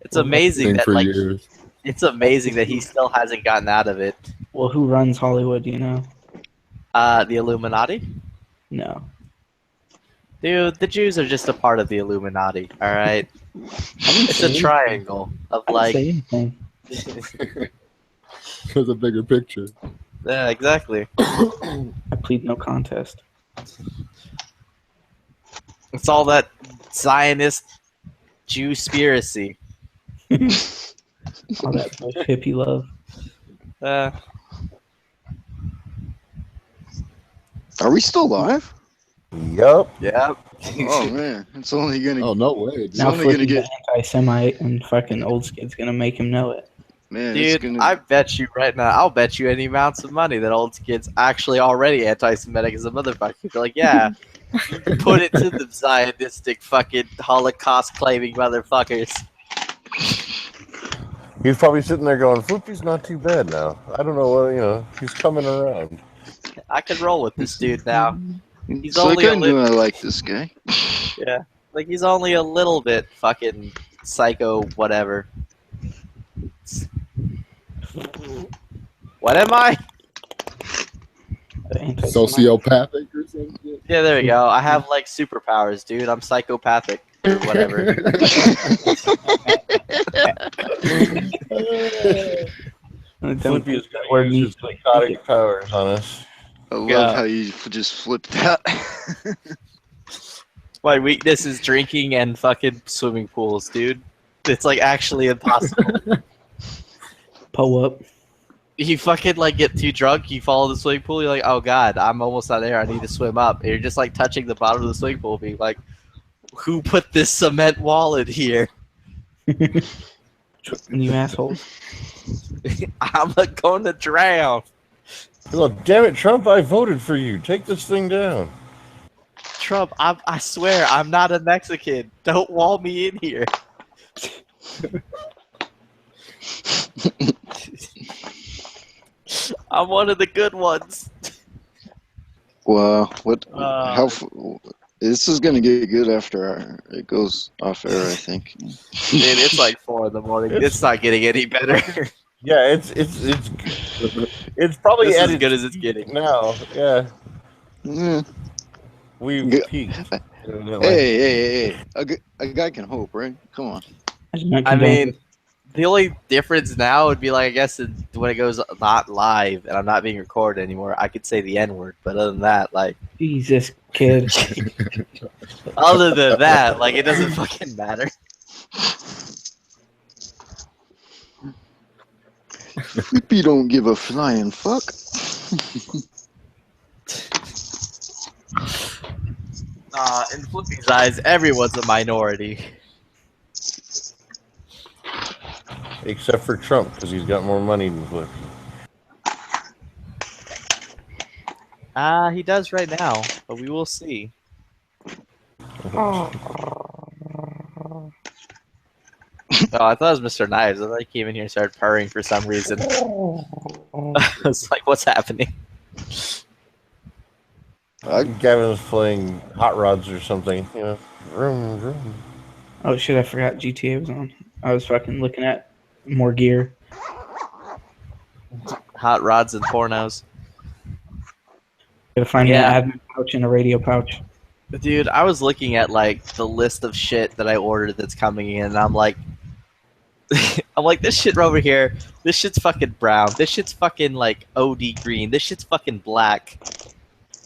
It's amazing that for like years. it's amazing that he still hasn't gotten out of it. Well, who runs Hollywood? You know? The Illuminati? No. Dude, the Jews are just a part of the Illuminati, alright? It's a triangle of like... Say anything. There's a bigger picture. Yeah, exactly. I plead no contest. It's all that Zionist Jew-spiracy. All that hippie love. Are we still live? Yup. Yep. Oh man, it's only gonna. Oh no way! It's Now only gonna Flippy's get. anti-Semite and fucking old skid's gonna make him know it. Man, it's Dude, gonna. I bet you right now, I'll bet you any amounts of money that old kid's actually already anti-Semitic as a motherfucker. You're like, yeah, put it to the Zionistic fucking Holocaust-claiming motherfuckers. He's probably sitting there going, Flippy's not too bad now. I don't know what, he's coming around. I can roll with this dude now. He's So I only a kind of little, like this guy. yeah, like he's only a little bit fucking psycho, whatever. What am I? Sociopathic or something. Yeah, there we go. I have like superpowers, dude. I'm psychopathic or whatever. Flippy's going to use his psychotic powers on us. I love how you just flipped that. My weakness is drinking and fucking swimming pools, dude. It's like actually impossible. Pull up. You fucking like get too drunk, you fall in the swimming pool, you're like, oh god, I'm almost not there, I need to swim up. And you're just like touching the bottom of the swimming pool, being like, who put this cement wall in here? You assholes. I'm going to drown. Well, damn it, Trump, I voted for you. Take this thing down. Trump, I swear, I'm not a Mexican. Don't wall me in here. I'm one of the good ones. Wow, what? Uh, This is gonna get good after it goes off air, I think. Dude, it's like 4 in the morning. It's not getting any better. Yeah, it's probably This is at as its good as it's getting. now. Yeah, Yeah. we've peaked. Hey! A guy can hope, right? Come on. I mean, the only difference now would be like, I guess when it goes not live and I'm not being recorded anymore, I could say the N-word. But other than that, like, Jesus, kid. other than that, like, it doesn't fucking matter. Flippy don't give a flying fuck. In Flippy's eyes, everyone's a minority. Except for Trump, because he's got more money than Flippy. He does right now, but we will see. Oh, I thought it was Mr. Knives. I thought he came in here and started purring for some reason. I was like, what's happening? Gavin's playing Hot Rods or something. You know, vroom, vroom. Oh shit! I forgot GTA was on. I was fucking looking at more gear. Hot rods and pornos. Gotta find me an admin pouch and a radio pouch. Dude, I was looking at like the list of shit that I ordered that's coming in, and I'm like, this shit over here. This shit's fucking brown. This shit's fucking like OD green. This shit's fucking black.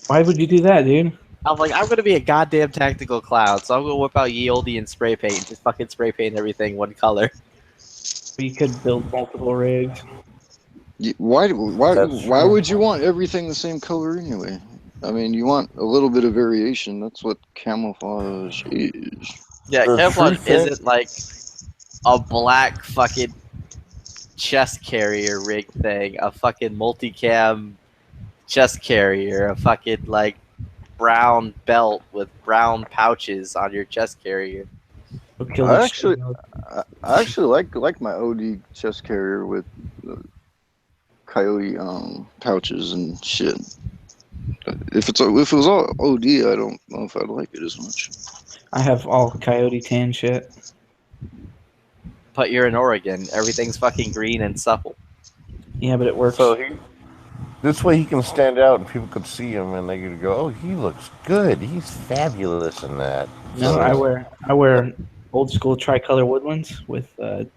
Why would you do that, dude? I'm like, I'm gonna be a goddamn tactical clown, so I'm gonna whip out ye olde and spray paint, and just fucking spray paint everything one color. You could build multiple rigs. Why would you want everything the same color anyway? I mean, you want a little bit of variation. That's what camouflage is. Yeah, camouflage isn't like a black fucking chest carrier rig thing, a fucking multicam chest carrier, a fucking like brown belt with brown pouches on your chest carrier. I actually like my OD chest carrier with coyote pouches and shit. If it was all OD, I don't know if I'd like it as much. I have all coyote tan shit. But you're in Oregon. Everything's fucking green and supple. Yeah, but it works. So this way he can stand out and people can see him and they can go, "Oh, he looks good. He's fabulous in that." No, I wear old school tricolor woodlands with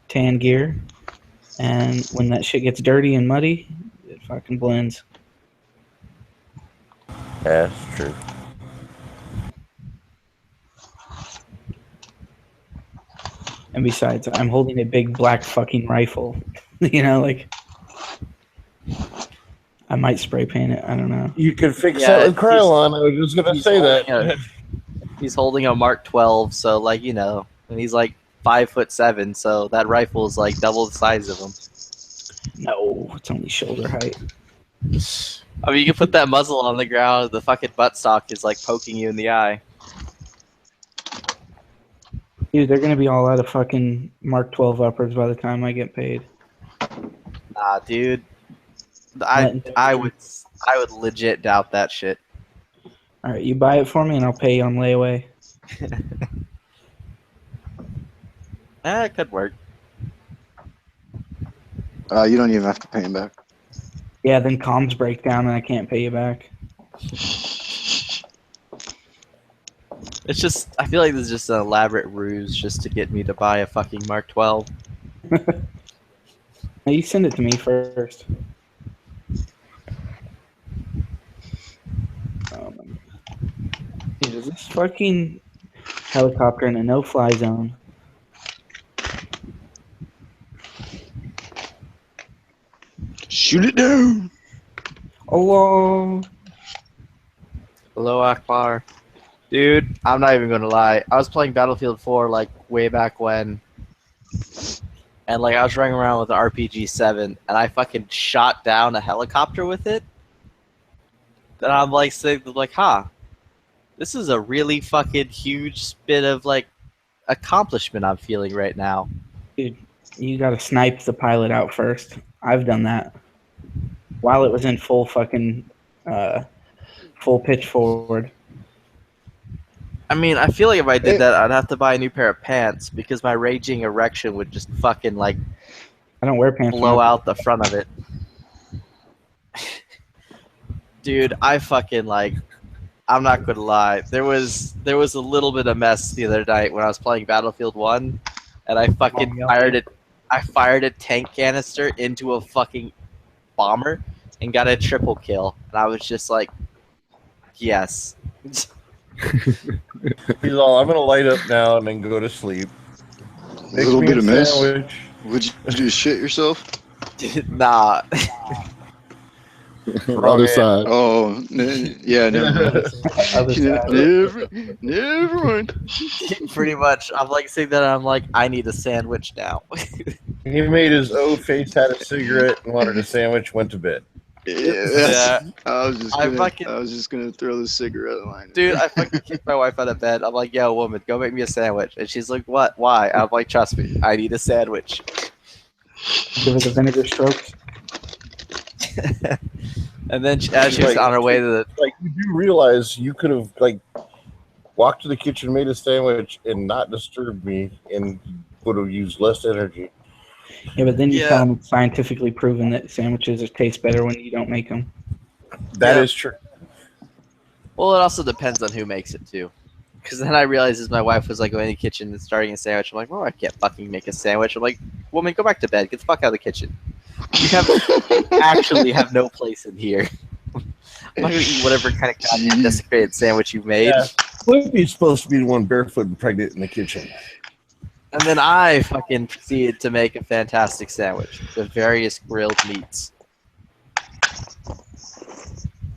tan gear, and when that shit gets dirty and muddy, it fucking blends. Yeah, that's true. And besides, I'm holding a big black fucking rifle. You know, like I might spray paint it. I don't know. You could fix that with Krylon. I was just gonna say that. He's holding a Mark 12, so like you know, and he's like 5'7", so that rifle is like double the size of him. No, it's only shoulder height. I mean, you can put that muzzle on the ground. The fucking buttstock is like poking you in the eye. Dude, they're gonna be all out of fucking Mark 12 uppers by the time I get paid. Nah, dude. I would legit doubt that shit. All right, you buy it for me, and I'll pay you on layaway. It could work. You don't even have to pay him back. Yeah, then comms break down, and I can't pay you back. It's just, I feel like this is just an elaborate ruse just to get me to buy a fucking Mark 12. Now you send it to me first. Dude, is this fucking helicopter in a no-fly zone? Shoot it down! Hello! Hello, Akbar. Dude, I'm not even gonna lie. I was playing Battlefield 4 like way back when, and like I was running around with the RPG-7, and I fucking shot down a helicopter with it. Then I'm like saying like, this is a really fucking huge bit of like accomplishment I'm feeling right now. Dude, you gotta snipe the pilot out first. I've done that while it was in full fucking full pitch forward. I mean, I feel like if I did that, I'd have to buy a new pair of pants because my raging erection would just fucking like I don't wear pants. Blow out the front of it. Dude, I fucking like. I'm not gonna lie. There was a little bit of mess the other night when I was playing Battlefield 1, and I fucking fired a tank canister into a fucking bomber and got a triple kill. And I was just like, yes. He's all, I'm gonna light up now and then go to sleep. A little bit of mess. Would you just shit yourself? Nah. Other side. Oh, yeah, never mind. Never mind. Pretty much. I'm like saying that I'm like, I need a sandwich now. He made his O face, had a cigarette, and wanted a sandwich, went to bed. Yeah. I was just gonna throw the cigarette line. Dude, I fucking kicked my wife out of bed. I'm like, yo, woman, go make me a sandwich. And she's like, what? Why? I'm like, trust me, I need a sandwich. Give it the vinegar strokes. And then as she was on her way to the like, you do realize you could have like walked to the kitchen, made a sandwich, and not disturbed me, and would have used less energy. Yeah, but then you tell them it's scientifically proven that sandwiches taste better when you don't make them. That is true. Well, it also depends on who makes it too. Because then I realized as my wife was like going to the kitchen and starting a sandwich, I'm like, well, I can't fucking make a sandwich. I'm like, woman, go back to bed. Get the fuck out of the kitchen. You actually have no place in here. I'm not going to eat whatever kind of goddamn desecrated sandwich you made. Yeah. Whippy's supposed to be the one barefoot and pregnant in the kitchen. And then I fucking proceeded to make a fantastic sandwich with various grilled meats.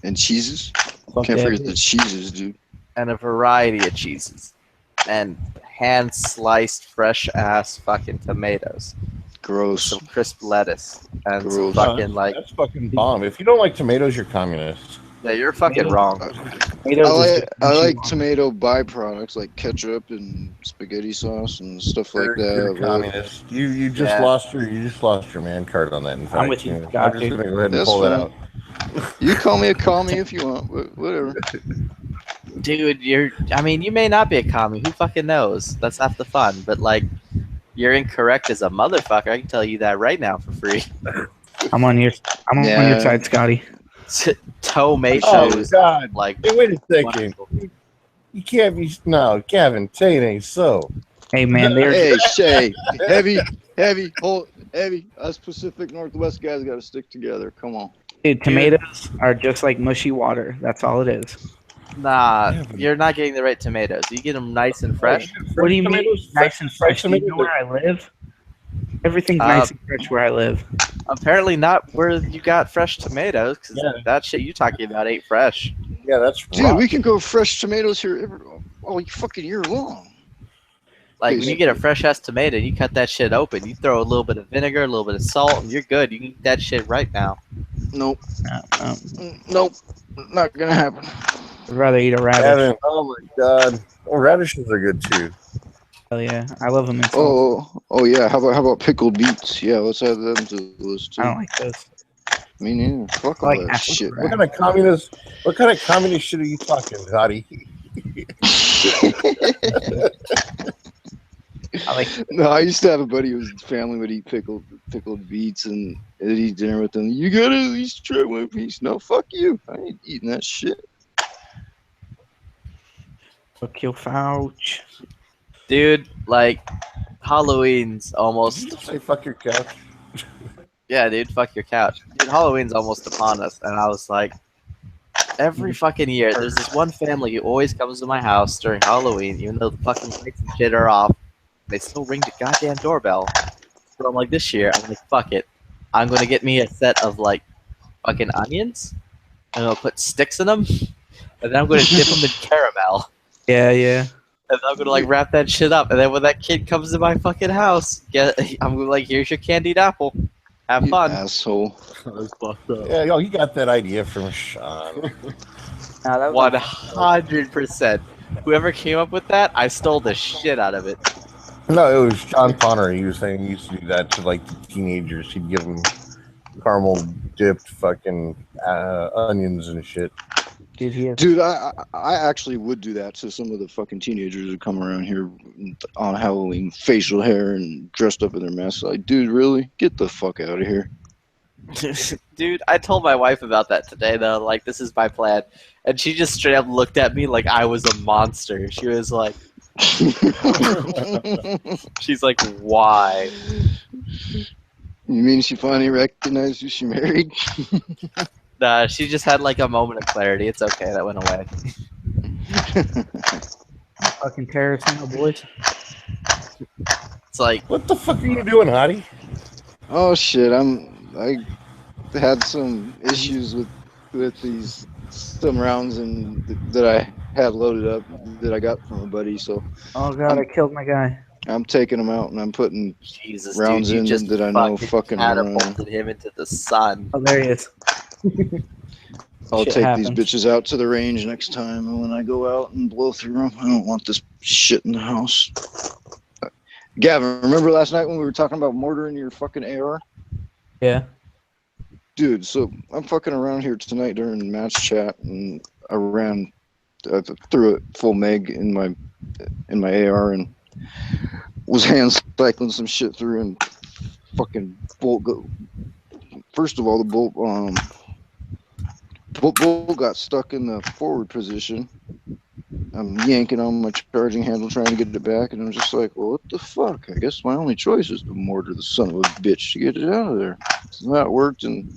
And cheeses? Fuck Can't yeah, forget dude. the cheeses, dude. And a variety of cheeses. And hand-sliced, fresh-ass fucking tomatoes. Gross. Some crisp lettuce. And some Gross. fucking, like... That's fucking bomb. If you don't like tomatoes, you're communist. Yeah, you're fucking wrong. I like tomato byproducts like ketchup and spaghetti sauce and stuff like You're that. communist. You just lost your man card on that. In fact, I'm with you, I'm Scott, just dude. gonna go ahead and That's pull that fine. out. You call me a commie if you want, but whatever. Dude, you may not be a commie. Who fucking knows? That's half the fun. But, like, you're incorrect as a motherfucker. I can tell you that right now for free. I'm on your side, Scotty. Tomatoes. Oh God! Like, hey, wait a second. You can't be Kevin. Say it ain't so. Hey man, they're Hey, Shay, heavy. Us Pacific Northwest guys got to stick together. Come on. Dude, tomatoes are just like mushy water. That's all it is. Nah, you're not getting the right tomatoes. You get them nice and fresh. What do you mean nice and fresh? Do you know where I live? Everything's nice and fresh where I live. Apparently not where you got fresh tomatoes, because that shit you talking about ain't fresh. Yeah, that's Dude, we can go fresh tomatoes here all fucking year long. Like, when you get a fresh ass tomato, you cut that shit open. You throw a little bit of vinegar, a little bit of salt, and you're good. You can eat that shit right now. Nope. Nope. Not gonna happen. I'd rather eat a radish. Kevin, oh my God! Oh, radishes are good too. Hell yeah, I love them. In Oh yeah. How about pickled beets? Yeah, let's add them to the list too. I don't like those. Me neither. Fuck all that shit. What kind of communist shit are you talking, Hottie? I used to have a buddy whose family would eat pickled beets and they'd eat dinner with them. You gotta at least try one piece. No, fuck you. I ain't eating that shit. Fuck your couch. Dude, like, Halloween's almost... Did you say fuck your couch? Yeah, dude, fuck your couch. Dude, Halloween's almost upon us, and I was like, every fucking year, there's this one family who always comes to my house during Halloween, even though the fucking lights and shit are off. They still ring the goddamn doorbell. So I'm like, this year, I'm like, fuck it. I'm gonna get me a set of, like, fucking onions, and I'll put sticks in them, and then I'm gonna dip them in caramel. Yeah, yeah. And I'm gonna, like, wrap that shit up, and then when that kid comes to my fucking house, I'm gonna, like, here's your candied apple. Have fun. Asshole. Yeah, yo, you got that idea from Sean. 100%. Whoever came up with that, I stole the shit out of it. No, it was Sean Connery. He was saying he used to do that to like the teenagers. He'd give them caramel dipped fucking onions and shit. Dude, I actually would do that to some of the fucking teenagers who come around here on Halloween, facial hair and dressed up in their masks. Like, dude, really? Get the fuck out of here. Dude, I told my wife about that today, though. Like, this is my plan. And she just straight up looked at me like I was a monster. She was like... She's like, why? You mean she finally recognized who she married? Nah, she just had like a moment of clarity. It's okay, that went away. Fucking terrorists now, boys. It's like, what the fuck are you doing, Hottie? Oh shit, I had some issues with some rounds and that I had loaded up that I got from a buddy. So oh god, I killed my guy. I'm taking them out and I'm putting Jesus, rounds dude, you in just that I know fucking catapulted him into the sun. Oh, there he is. I'll Shit take happens. these bitches out to the range next time, and when I go out and blow through them, I don't want this shit in the house. Gavin, remember last night when we were talking about mortar in your fucking AR? Yeah. Dude, so I'm fucking around here tonight during match chat, and I threw a full meg in my AR and was hand cycling some shit through, and fucking bolt go. First of all, the bolt got stuck in the forward position. I'm yanking on my charging handle trying to get it back, and I'm just like, well, what the fuck? I guess my only choice is to mortar the son of a bitch to get it out of there. So that worked, and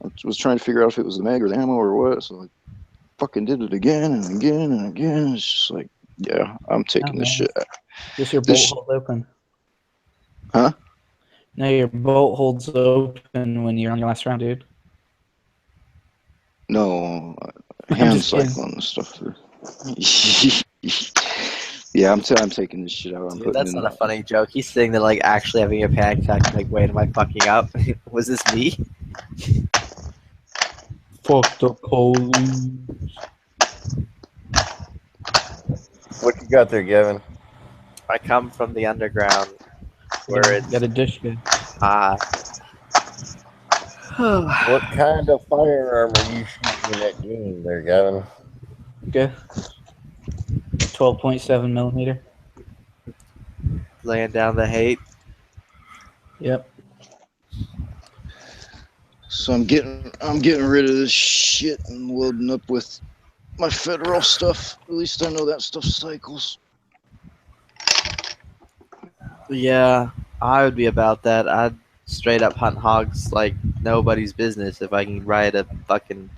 I was trying to figure out if it was the mag or the ammo or what, so I fucking did it again and again and again. It's just like, yeah, I'm taking this shit out. Just your bolt hold open. Huh? No, your bolt holds open when you're on your last round, dude. No, hand cycling and stuff. Yeah, I'm taking this shit out. Dude, that's not a funny joke. He's sitting there like actually having a panic attack. Like, wait, am I fucking up? Was this me? Fuck the police. What you got there, Gavin? I come from the underground, where it's got a dish good. What kind of firearm are you shooting in that game there, Gavin? Okay. 12.7 millimeter. Laying down the hate. Yep. So I'm getting rid of this shit and loading up with my federal stuff. At least I know that stuff cycles. Yeah, I would be about that. I'd straight up hunt hogs like nobody's business if I can ride a fucking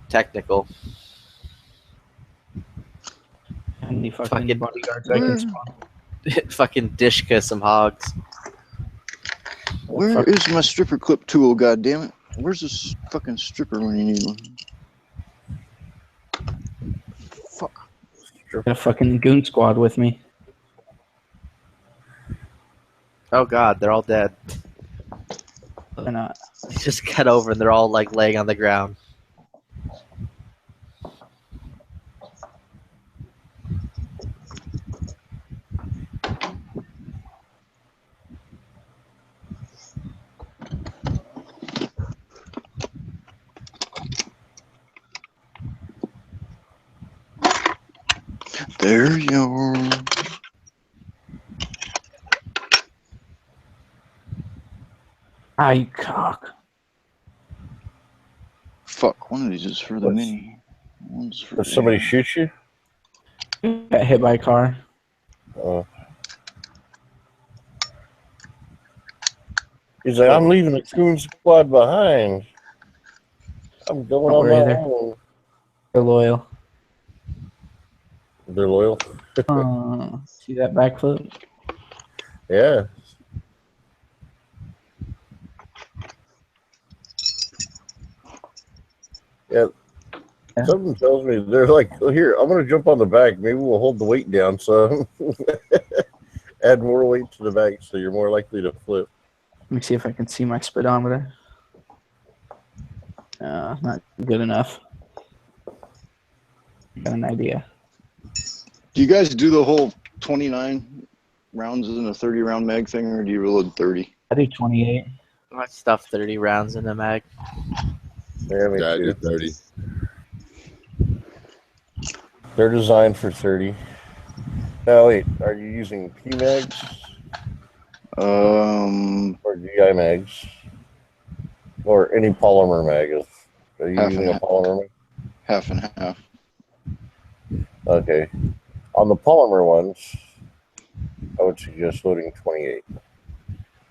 technical. How many fucking bodyguards I can spawn? Fucking dishka some hogs. Where is my stripper clip tool, goddammit? Where's this fucking stripper when you need one? Fuck. Got a fucking goon squad with me. Oh god, they're all dead. They're not. They just cut over and they're all like laying on the ground. There you are. Ah, you cock. Fuck, one of these is for the mini. One's for Did somebody shoot you? Got hit by a car. He's like, I'm leaving the coon squad behind. I'm going on my own. They're loyal. They're loyal. See that backflip? Yeah. Yeah. Something tells me they're like, oh, here, I'm going to jump on the back. Maybe we'll hold the weight down some. Add more weight to the back so you're more likely to flip. Let me see if I can see my speedometer. Not good enough. Got an idea. Do you guys do the whole 29 rounds in a 30 round mag thing, or do you reload 30? I do 28. I stuff 30 rounds in the mag. Yeah, I do 30. They're designed for 30. Now, wait, are you using P mags? Or GI mags? Or any polymer mag? Are you using a polymer mag? Half and half. Okay. On the polymer ones, I would suggest loading 28.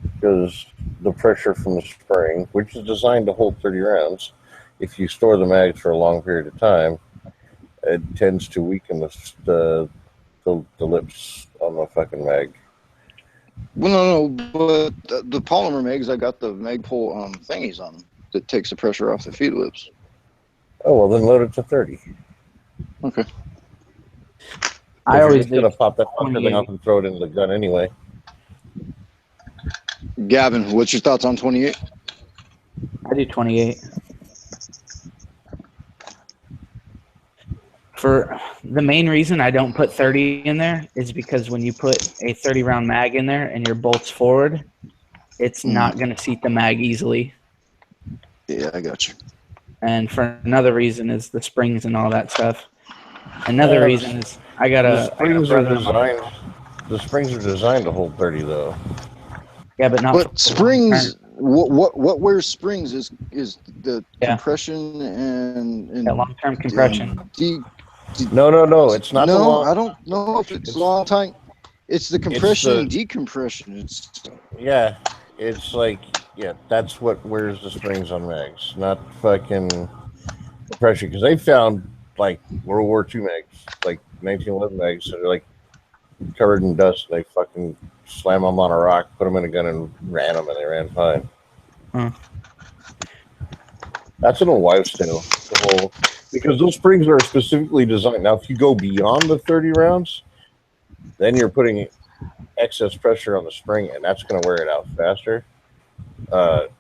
Because the pressure from the spring, which is designed to hold 30 rounds, if you store the mags for a long period of time, it tends to weaken the lips on the fucking mag. Well, no, but the polymer mags, I got the Magpul thingies on them that takes the pressure off the feed lips. Oh, well, then load it to 30. Okay. I always going to pop that fucking thing off and throw it into the gun anyway. Gavin, what's your thoughts on 28? I do 28. For the main reason I don't put 30 in there is because when you put a 30 round mag in there and your bolts forward, it's not going to seat the mag easily. Yeah, I got you. And for another reason is the springs and all that stuff. Another reason is I got the a springs are brother of mine. designed. The springs are designed to hold 30 though. Yeah, but not. But springs, what wears springs is the compression and long-term compression. No, it's not. No, I don't know if it's long time. It's the compression and decompression. It's like that's what wears the springs on mags, not fucking compression. Because they found like World War II mags, like 1911 mags, that are like covered in dust. They fucking slam them on a rock, put them in a gun, and ran them, and they ran fine. That's an old wives' tale. Because those springs are specifically designed. Now, if you go beyond the 30 rounds, then you're putting excess pressure on the spring, and that's going to wear it out faster.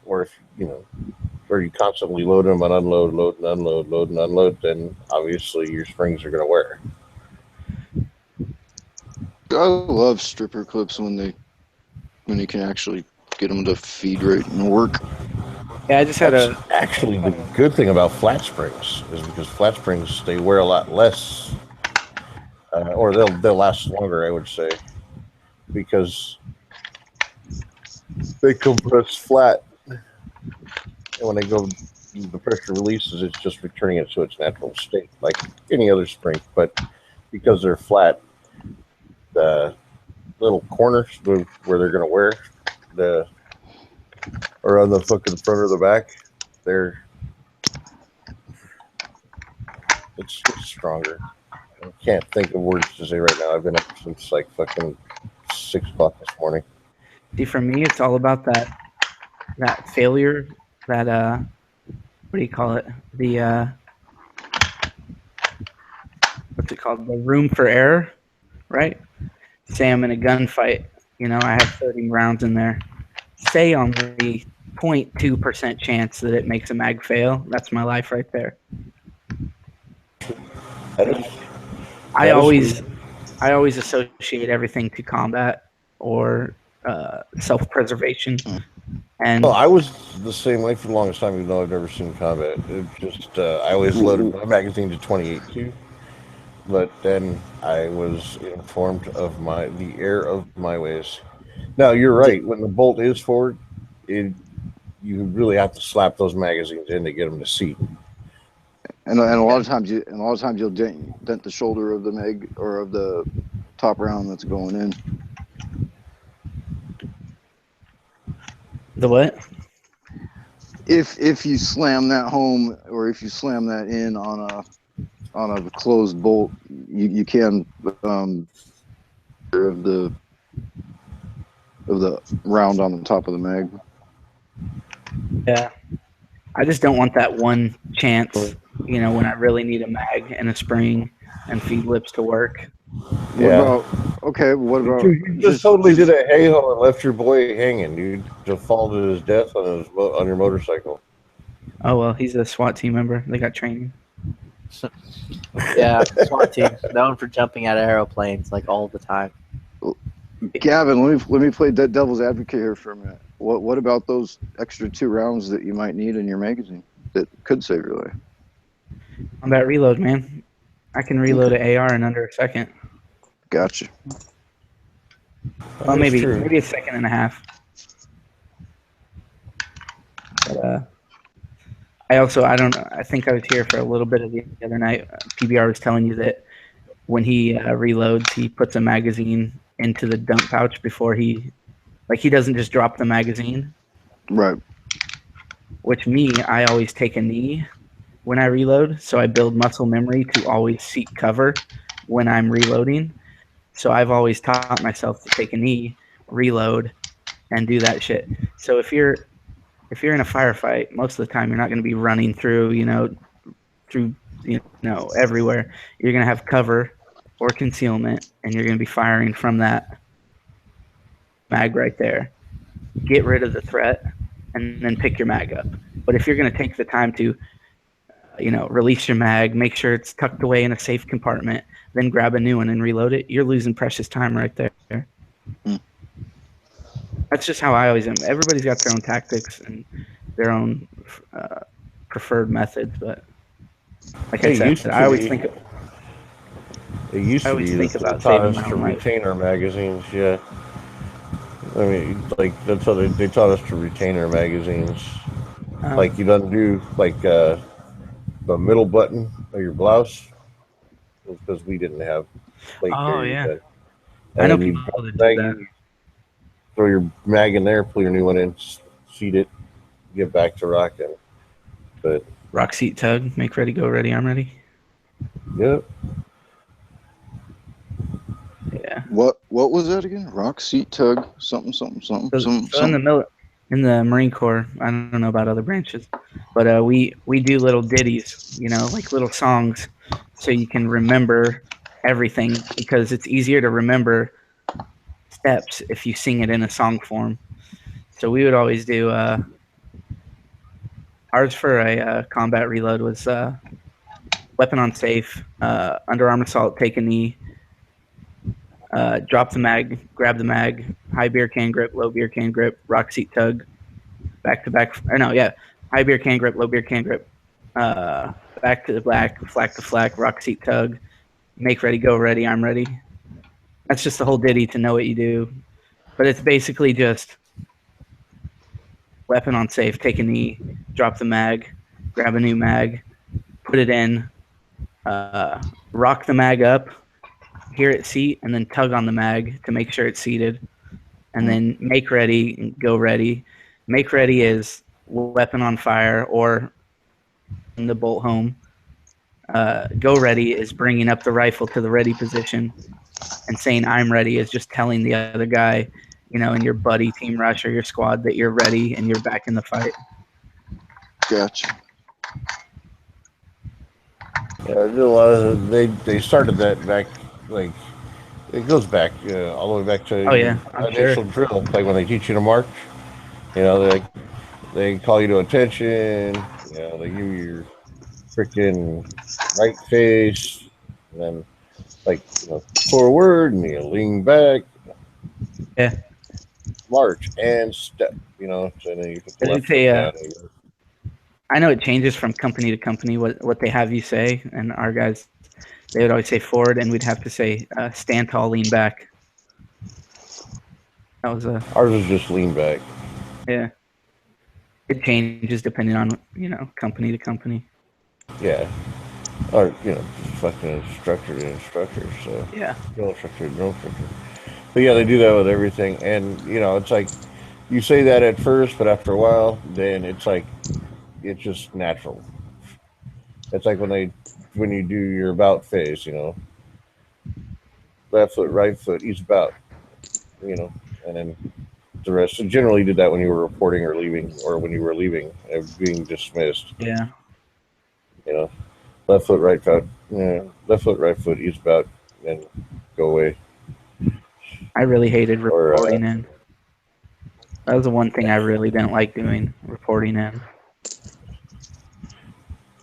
Or if or you constantly load them and unload, load and unload, load and unload, then obviously your springs are going to wear. I love stripper clips when you can actually get them to feed right and work. Yeah, I just had actually the good thing about flat springs is because flat springs they wear a lot less, or they'll last longer, I would say, because they compress flat, and when they go, the pressure releases, it's just returning it to its natural state, like any other spring. But because they're flat, the little corners where they're going to wear or on the fucking front or the back, it's stronger. I can't think of words to say right now. I've been up since like fucking 6 o'clock this morning. See, for me, it's all about that failure, that what do you call it? The what's it called? The room for error, right? Say I'm in a gunfight, I have 30 rounds in there. Say on the 0.2% chance that it makes a mag fail. That's my life right there. I always associate everything to combat or self-preservation. And I was the same way for the longest time, even though I've never seen combat. It just I always loaded my magazine to 28.2, but then I was informed of the error of my ways. Now you're right. When the bolt is forward, you really have to slap those magazines in to get them to seat. And a lot of times you'll dent the shoulder of the mag or of the top round that's going in. The what? If you slam that home or if you slam that in on a closed bolt, you can of the round on the top of the mag. Yeah, I just don't want that one chance, when I really need a mag and a spring and feed lips to work. What about you just totally did a hey-ho and left your boy hanging, dude, to fall to his death on your motorcycle. Oh, well, he's a SWAT team member. They got training. Yeah, SWAT team known for jumping out of airplanes like all the time. Gavin, let me play devil's advocate here for a minute. What about those extra 2 rounds that you might need in your magazine that could save your life? On that reload, man. I can reload an AR in under a second. Gotcha. Well, maybe a second and a half. But I think I was here for a little bit of the other night. PBR was telling you that when he reloads, he puts a magazine into the dump pouch before he doesn't just drop the magazine. Right. Which I always take a knee when I reload, so I build muscle memory to always seek cover when I'm reloading. So I've always taught myself to take a knee, reload, and do that shit. So if you're in a firefight, most of the time you're not going to be running through everywhere. You're going to have cover or concealment, and you're going to be firing from that mag right there. Get rid of the threat, and then pick your mag up. But if you're going to take the time to, release your mag, make sure it's tucked away in a safe compartment, then grab a new one and reload it, you're losing precious time right there. That's just how I always am. Everybody's got their own tactics and their own preferred methods, but like I said, I always think. It used to be that they taught us to retain our magazines. Yeah, I mean, like that's how they taught us to retain our magazines. Like you'd undo like the middle button of your blouse because we didn't have. Oh yeah, then. I know And you people that do that. throw your mag in there, pull your new one in, seat it, get back to rocking. But rock, seat, tug, make ready, go ready, I'm ready. Yep. Yeah. What was that again? Rock, seat, tug, something. So in the Marine Corps, I don't know about other branches, but we do little ditties, like little songs, so you can remember everything because it's easier to remember steps if you sing it in a song form. So we would always do ours for a combat reload was weapon on safe, underarm assault, take a knee, drop the mag, grab the mag, high beer can grip, low beer can grip, rock, seat, tug, back to back. High beer can grip, low beer can grip, back to the black, flak to flak, rock, seat, tug, make ready, go ready, I'm ready. That's just the whole ditty to know what you do. But it's basically just weapon on safe, take a knee, drop the mag, grab a new mag, put it in, rock the mag up, hear it seat, and then tug on the mag to make sure it's seated. And then make ready, go ready. Make ready is weapon on fire or in the bolt home. Go ready is bringing up the rifle to the ready position. And saying I'm ready is just telling the other guy, in your buddy, team rush, or your squad that you're ready and you're back in the fight. Gotcha. Yeah, I did a lot of they started that back like it goes back all the way back to initial drill, like when they teach you to march. They call you to attention. They give you your freaking right face, and then forward, and you lean back. Yeah. March and step. So then you put the left foot down. I know it changes from company to company what they have you say, and our guys, they would always say forward, and we'd have to say stand tall, lean back. That was ours is just lean back. Yeah. It changes depending on company to company. Yeah. Or fucking instructor to instructor. So yeah. Drill instructor. But yeah, they do that with everything, and it's like you say that at first, but after a while, then it's like it's just natural. It's like when you do your about phase, left foot, right foot, each about, and then the rest. So generally, you did that when you were reporting or leaving, or when you were leaving and being dismissed. Yeah. Left foot, right foot, left foot, right foot, each about, and go away. I really hated reporting in. That was the one thing I really didn't like doing, reporting in.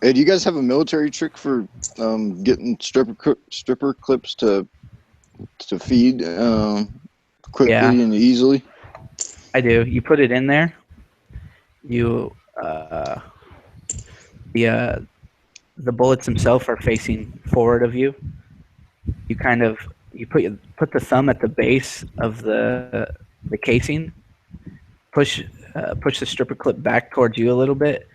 Hey, do you guys have a military trick for getting stripper clips to feed quickly and easily? I do. You put it in there. You the bullets themselves are facing forward of you. You put the thumb at the base of the casing. Push the stripper clip back towards you a little bit,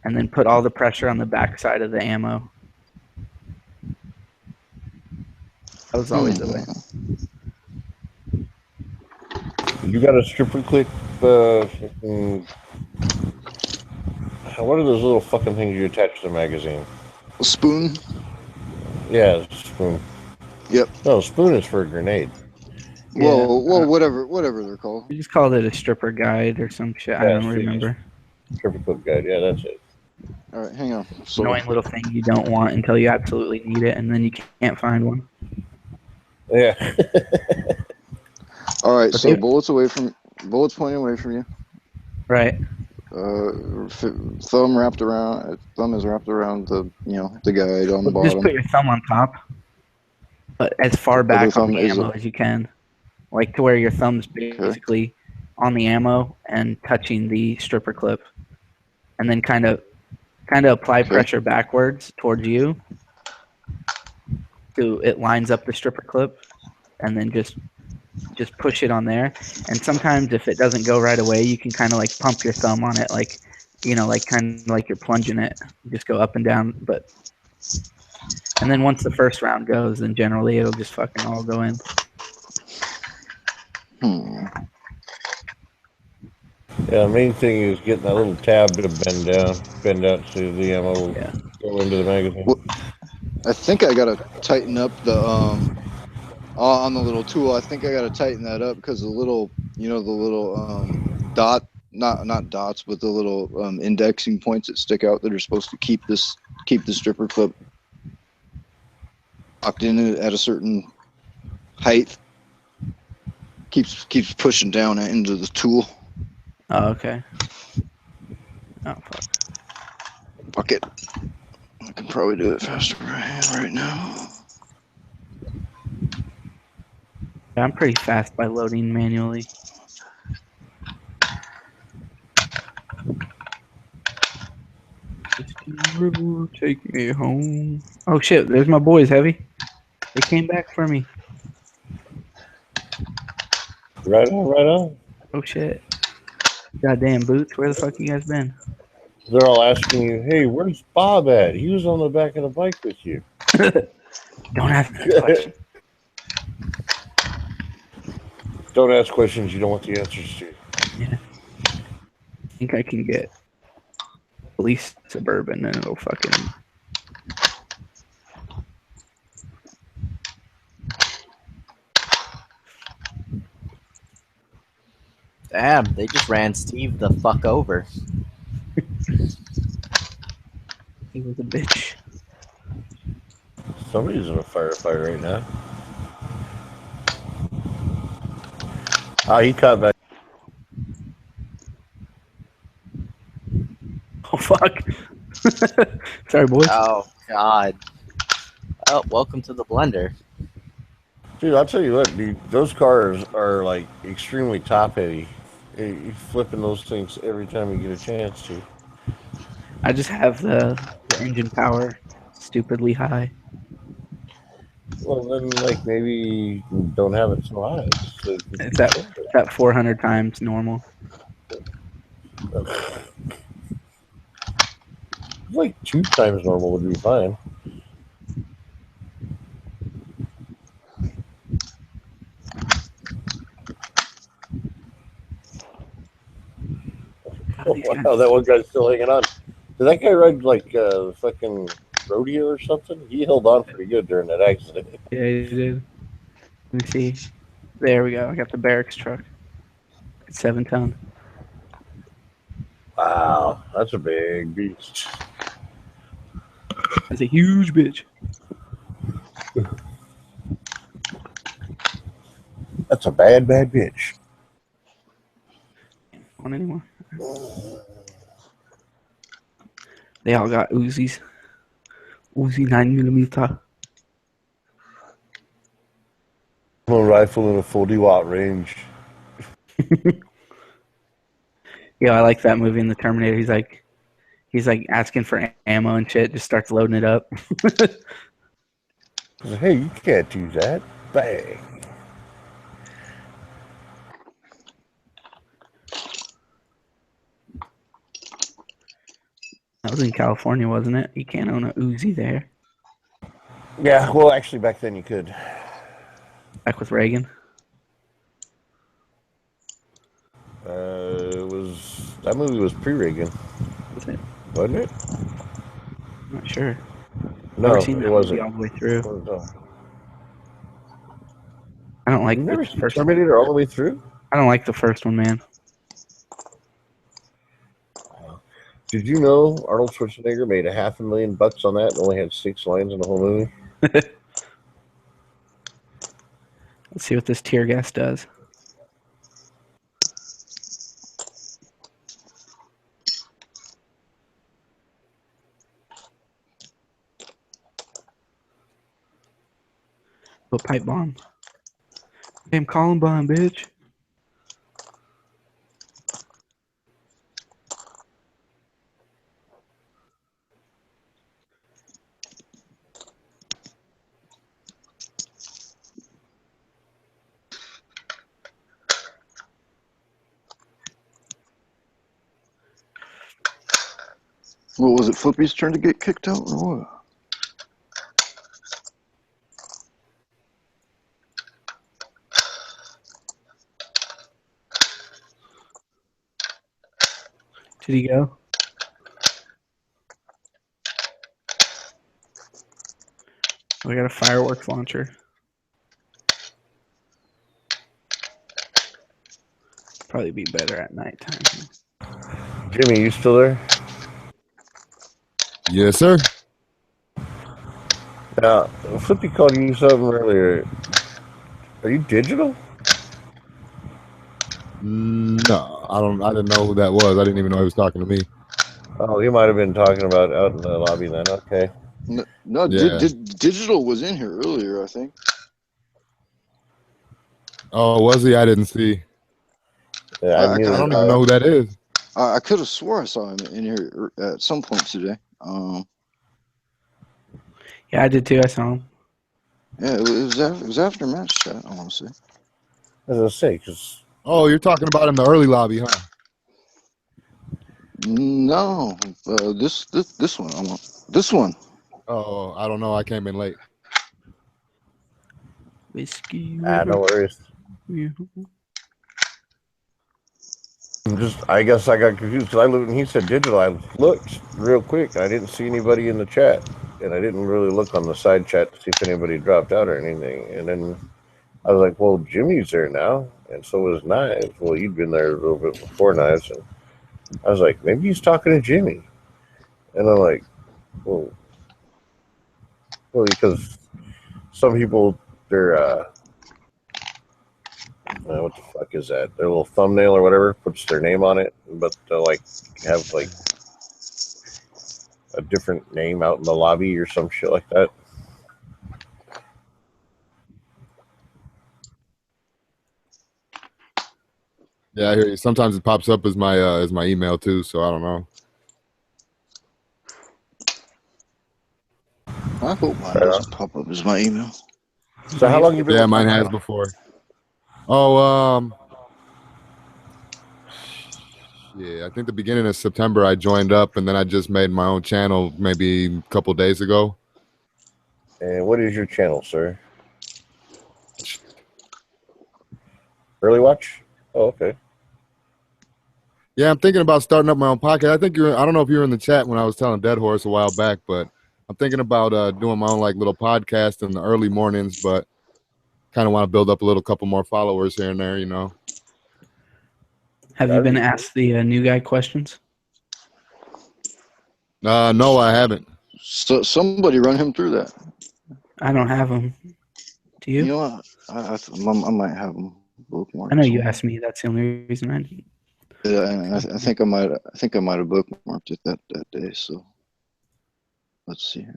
and then put all the pressure on the back side of the ammo. That was always the way. You got a stripper clip. What are those little fucking things you attach to the magazine? A spoon. Yeah, spoon. Yep. No, spoon is for a grenade. Well, whatever they're called. We just called it a stripper guide or some shit. I don't remember. Stripper clip guide. Yeah, that's it. All right, hang on. Annoying little thing you don't want until you absolutely need it, and then you can't find one. Yeah. All right, so bullets pointing away from you. Right. Thumb is wrapped around the the guide on the bottom. Just put your thumb on top, but as far back on the ammo as you can, like to where your thumb's basically on the ammo and touching the stripper clip, and then kind of apply pressure backwards towards you. So it lines up the stripper clip, and then just push it on there. And sometimes if it doesn't go right away, you can kind of like pump your thumb on it, like, you know, like kind of like you're plunging it. You just go up and down, and then once the first round goes, then generally it'll just fucking all go in. Yeah, the main thing is getting that little tab to bend out so the ammo will go into the magazine. Well, I think I gotta tighten up the on the little tool. I think I gotta tighten that up because the little, you know, the little dot, not dots, but the little indexing points that stick out that are supposed to keep the stripper clip locked in it at a certain height. Keeps pushing down into the tool. Oh, okay. Oh, fuck. Fuck it. I can probably do it faster by hand right now. Yeah, I'm pretty fast by loading manually. River, take me home. Oh shit, there's my boys, Heavy. They came back for me. Right on, right on. Oh shit. Goddamn Boots, where the fuck you guys been? They're all asking you, hey, where's Bob at? He was on the back of the bike with you. Don't ask me that question. Don't ask questions you don't want the answers to. Yeah. I think I can get at least Suburban and it'll fucking... Damn, they just ran Steve the fuck over. He was a bitch. Somebody's in a firefight right now. He caught back. Oh, fuck. Sorry, boys. Oh, God. Oh, welcome to the blender. Dude, I'll tell you what, dude, those cars are like extremely top heavy. You're flipping those things every time you get a chance to. I just have the engine power stupidly high. Well, then, like, maybe you don't have it so high. So It's at 400 times normal. Like 2 times normal would be fine. Oh, wow, that one guy's still hanging on. Did that guy ride like fucking rodeo or something? He held on pretty good during that accident. Yeah, he did. Let me see. There we go. I got the barracks truck. It's 7 ton. Wow, that's a big beast. That's a huge bitch. That's a bad bitch. On anymore. They all got Uzis. Uzi 9mm. A rifle in a 40-watt range. Yeah, I like that movie in the Terminator. He's like asking for ammo and shit. Just starts loading it up. Hey, you can't do that. Bang. That was in California, wasn't it? You can't own a Uzi there. Yeah, well, actually, back then you could. Back with Reagan. That movie was pre-Reagan. Was it? Wasn't it? I'm not sure. No, Never seen it that wasn't. movie all the way through. I don't like You never the seen first Terminator all the way through? I don't like the first one, man. Did you know Arnold Schwarzenegger made $500,000 on that and only had 6 lines in the whole movie? Let's see what this tear gas does. A pipe bomb. Damn Columbine, bitch. What was it? Flippy's turn to get kicked out, or what? Did he go? We got a fireworks launcher. Probably be better at nighttime. Jimmy, you still there? Yes, sir. Now, Flippy called you something earlier. Are you digital? No, I didn't know who that was. I didn't even know he was talking to me. Oh, he might have been talking about out in the lobby then. Okay. No, Yeah. digital was in here earlier, I think. Oh, was he? I didn't see. Yeah, I don't even know who that is. I could have swore I saw him in here at some point today. Yeah, I did too. I saw him. Yeah, it was after match chat, I want to say. As I say, because Oh, you're talking about in the early lobby, huh? No, this one. I want this one. Oh, I don't know. I came in late. Whiskey. no worries. Yeah. I guess I got confused because when he said digital, I looked real quick. I didn't see anybody in the chat, and I didn't really look on the side chat to see if anybody dropped out or anything. And then I was like, "Well, Jimmy's there now, and so was Knives." Well, you'd been there a little bit before Knives, and I was like, "Maybe he's talking to Jimmy." And I'm like, "Well, because some people they're what the fuck is that? Their little thumbnail or whatever puts their name on it, but they'll like have like a different name out in the lobby or some shit like that." Yeah, I hear you. Sometimes it pops up as my email too, so I don't know. I hope mine doesn't pop up as my email. So how long you been? Yeah, mine has before. Oh, yeah, I think the beginning of September I joined up, and then I just made my own channel maybe a couple days ago. And what is your channel, sir? Early Watch? Oh, okay. Yeah, I'm thinking about starting up my own podcast. I don't know if you were in the chat when I was telling Dead Horse a while back, but I'm thinking about doing my own like little podcast in the early mornings, but kind of want to build up a couple more followers here and there, you know. Have you been asked the new guy questions? No, I haven't. So somebody run him through that. I don't have them. Do you? You know what? I might have them bookmarked. I know you asked me. That's the only reason I didn't. Yeah, and I think I might have bookmarked it that day. So let's see here.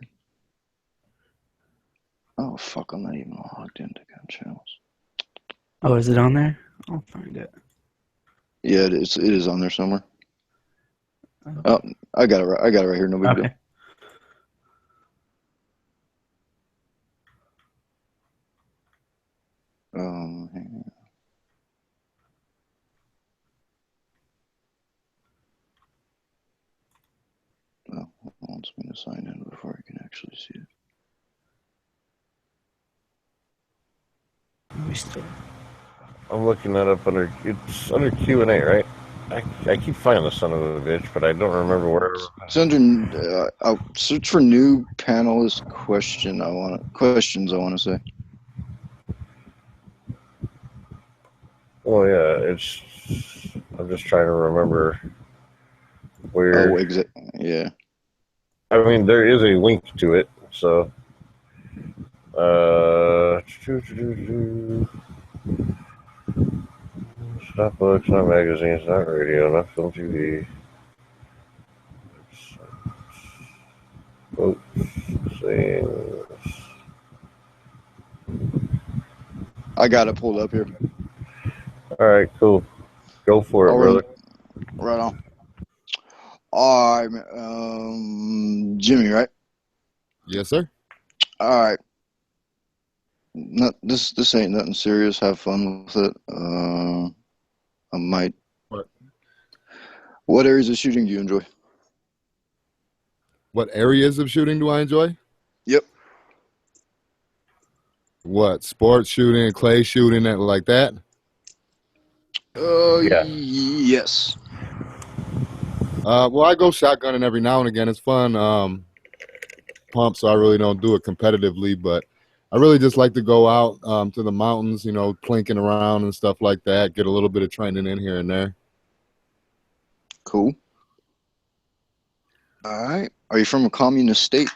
Oh fuck! I'm not even logged into gun channels. Oh, is it on there? I'll find it. Yeah, it is. It is on there somewhere. Oh, I got it right. I got it right here. No big deal. Hang on. Oh, it wants me to sign in before I can actually see it. I'm looking that up it's under Q&A, right? I keep finding the son of a bitch, but I don't remember where. It's under. I'll search for new panelist questions. I want to say. Oh yeah, I'm just trying to remember where. Oh, yeah. I mean, there is a link to it, so. It's not books, not magazines, not radio, not film, TV. Quotes, sayings. I got it pulled up here. All right, cool. Go for it, brother. Right on. All right, Jimmy, right? Yes, sir. All right. This ain't nothing serious. Have fun with it. I might. What? What areas of shooting do you enjoy? What areas of shooting do I enjoy? Yep. What, sports shooting, clay shooting, that like that? Yes. Well, I go shotgunning every now and again. It's fun. Pump, so I really don't do it competitively, but I really just like to go out to the mountains, you know, plinking around and stuff like that. Get a little bit of training in here and there. Cool. All right. Are you from a communist state?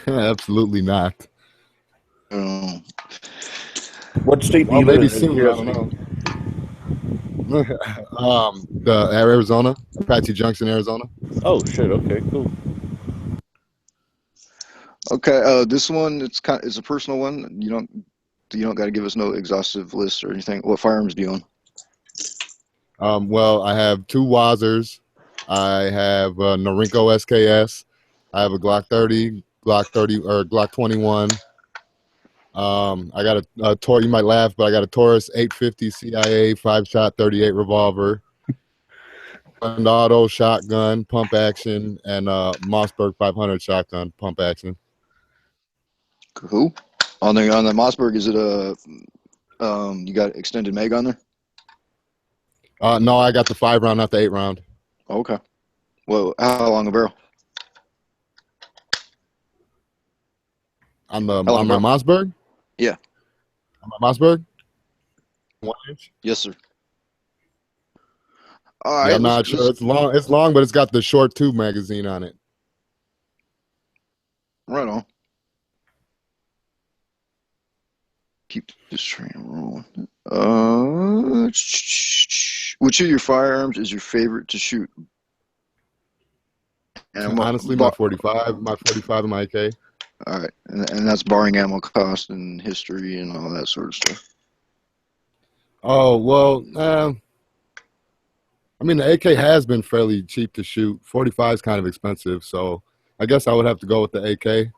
Absolutely not. What state do Well, you live maybe in? soon. I don't know. The Arizona, Apache Junction, Arizona. Oh shit! Okay, cool. Okay. This one it's a personal one. You don't got to give us no exhaustive list or anything. What firearms do you own? Well, I have 2 Wazers. I have a Norinco SKS. I have a Glock 30, Glock 30 or Glock 21. I got a Taurus. You might laugh, but I got a Taurus 850 CIA 5-shot 38 revolver, an auto shotgun pump action, and Mossberg 500 shotgun pump action. Cool. On the Mossberg, is it you got extended mag on there? No, I got the 5-round, not the 8-round. Okay. Well, how long a barrel? On my Mossberg? Yeah. On my Mossberg? 1 inch? Yes, sir. All right. Yeah, I'm not sure. It's long. It's long, but it's got the short tube magazine on it. Right on. Keep this train rolling. Which of your firearms is your favorite to shoot? And honestly, my 45, and my AK. All right, and that's barring ammo cost and history and all that sort of stuff. Oh well, I mean the AK has been fairly cheap to shoot. 45 is kind of expensive, so I guess I would have to go with the AK.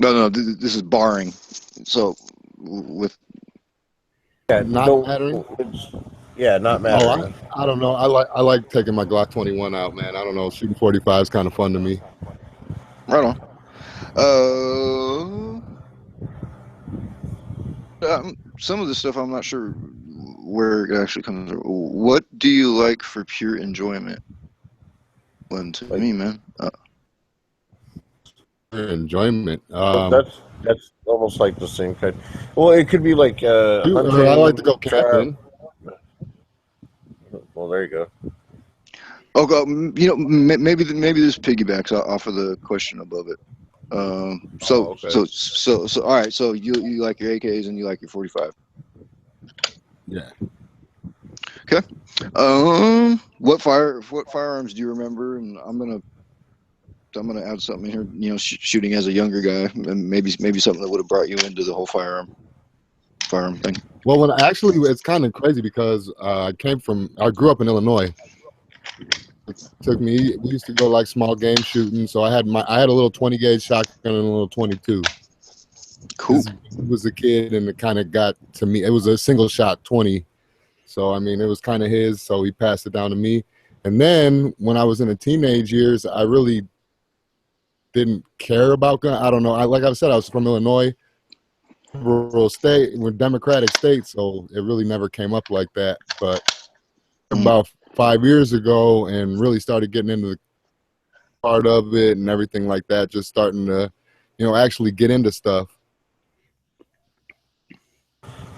No, this is barring. So with not mattering. Yeah, not mattering. I don't know. I like taking my Glock 21 out, man. I don't know. Shooting 45 is kind of fun to me. Right on. Some of the stuff I'm not sure where it actually comes from. What do you like for pure enjoyment? Well, to me, man. Enjoyment. That's almost like the same kind. Well, it could be like hunting, I like to go camping. Well, there you go. Oh, maybe this piggybacks off of the question above it. So all right. So you like your AKs and you like your 45. Yeah. Okay. What firearms do you remember? And I'm gonna add something in here. You know, shooting as a younger guy, and maybe something that would have brought you into the whole firearm thing. Well, it's kind of crazy because I grew up in Illinois. We used to go like small game shooting, so I had a little 20 gauge shotgun and a little 22. Cool. He was a kid, and it kind of got to me. It was a single shot 20, so I mean it was kind of his. So he passed it down to me. And then when I was in the teenage years, I really didn't care about gun. I don't know. Like I said, I was from Illinois, rural state, we're Democratic state, so it really never came up like that. But about 5 years ago, and really started getting into the part of it and everything like that, just starting to, actually get into stuff.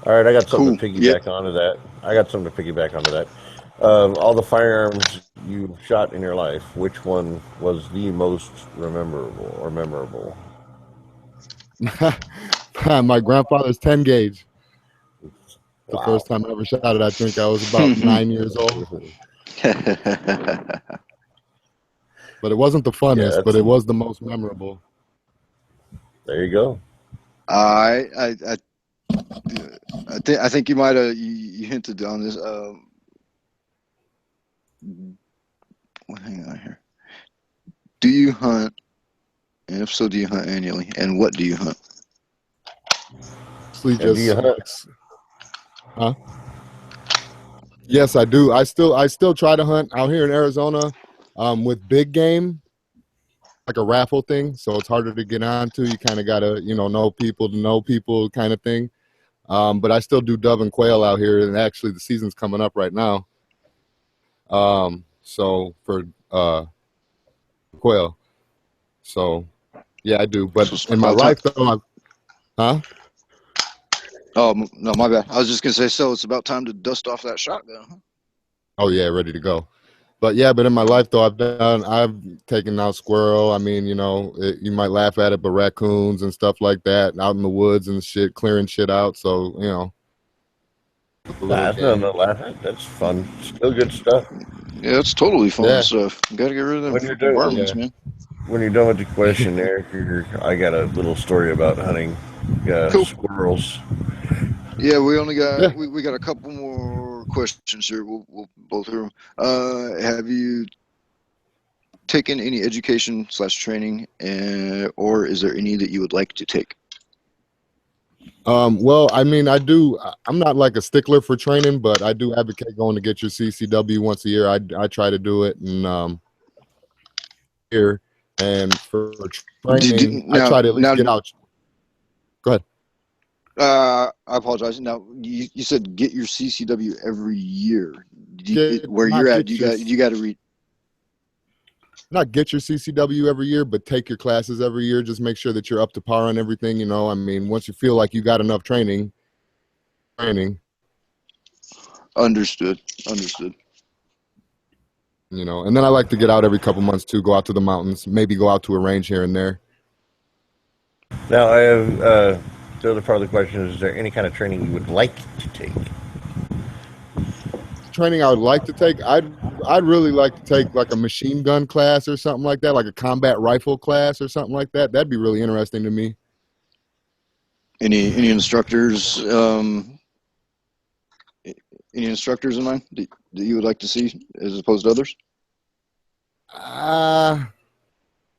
All right, I got something to piggyback onto that. All the firearms you shot in your life, which one was the most memorable? My grandfather's 10 gauge. The first time I ever shot it, I think I was about 9 years old. But it wasn't the funnest, but it was the most memorable. There you go. I think you might have you hinted on this. Hang on here. Do you hunt? And if so, do you hunt annually? And what do you hunt? Do you hunt? Huh? Yes, I do. I still try to hunt out here in Arizona with big game. like a raffle thing, so it's harder to get onto. You kind of gotta, know people to know people kind of thing. But I still do dove and quail out here, and actually the season's coming up right now. So for quail, so yeah, I do. But in my life, though, huh? Oh no, my bad. I was just gonna say, so it's about time to dust off that shotgun. Huh? Oh yeah, ready to go. But in my life though, I've taken out squirrel. I mean, you might laugh at it, but raccoons and stuff like that, out in the woods and shit, clearing shit out. So That's nothing to laugh at. That's fun. Still good stuff. Yeah, it's totally fun stuff. You gotta get rid of them varmints, man. When you're done with the question, Eric, I got a little story about hunting squirrels. Yeah, we only got we got a couple more questions here. We'll both hear them. Have you taken any education / training, or is there any that you would like to take? Well, I mean, I do. I'm not like a stickler for training, but I do advocate going to get your CCW once a year. I try to do it, and here and for training, I try to at least get out. Go ahead. I apologize. Now you said get your CCW every year. Where you're at, you got to read. Not get your CCW every year, but take your classes every year. Just make sure that you're up to par on everything. I mean, once you feel like you got enough training. Understood. And then I like to get out every couple months too. Go out to the mountains, maybe go out to a range here and there. Now I have the other part of the question is there any kind of training you would like to take? Training I would like to take, I'd really like to take like a machine gun class or something like that, like a combat rifle class or something like that. That'd be really interesting to me. Any instructors? Any instructors in mind that you would like to see as opposed to others?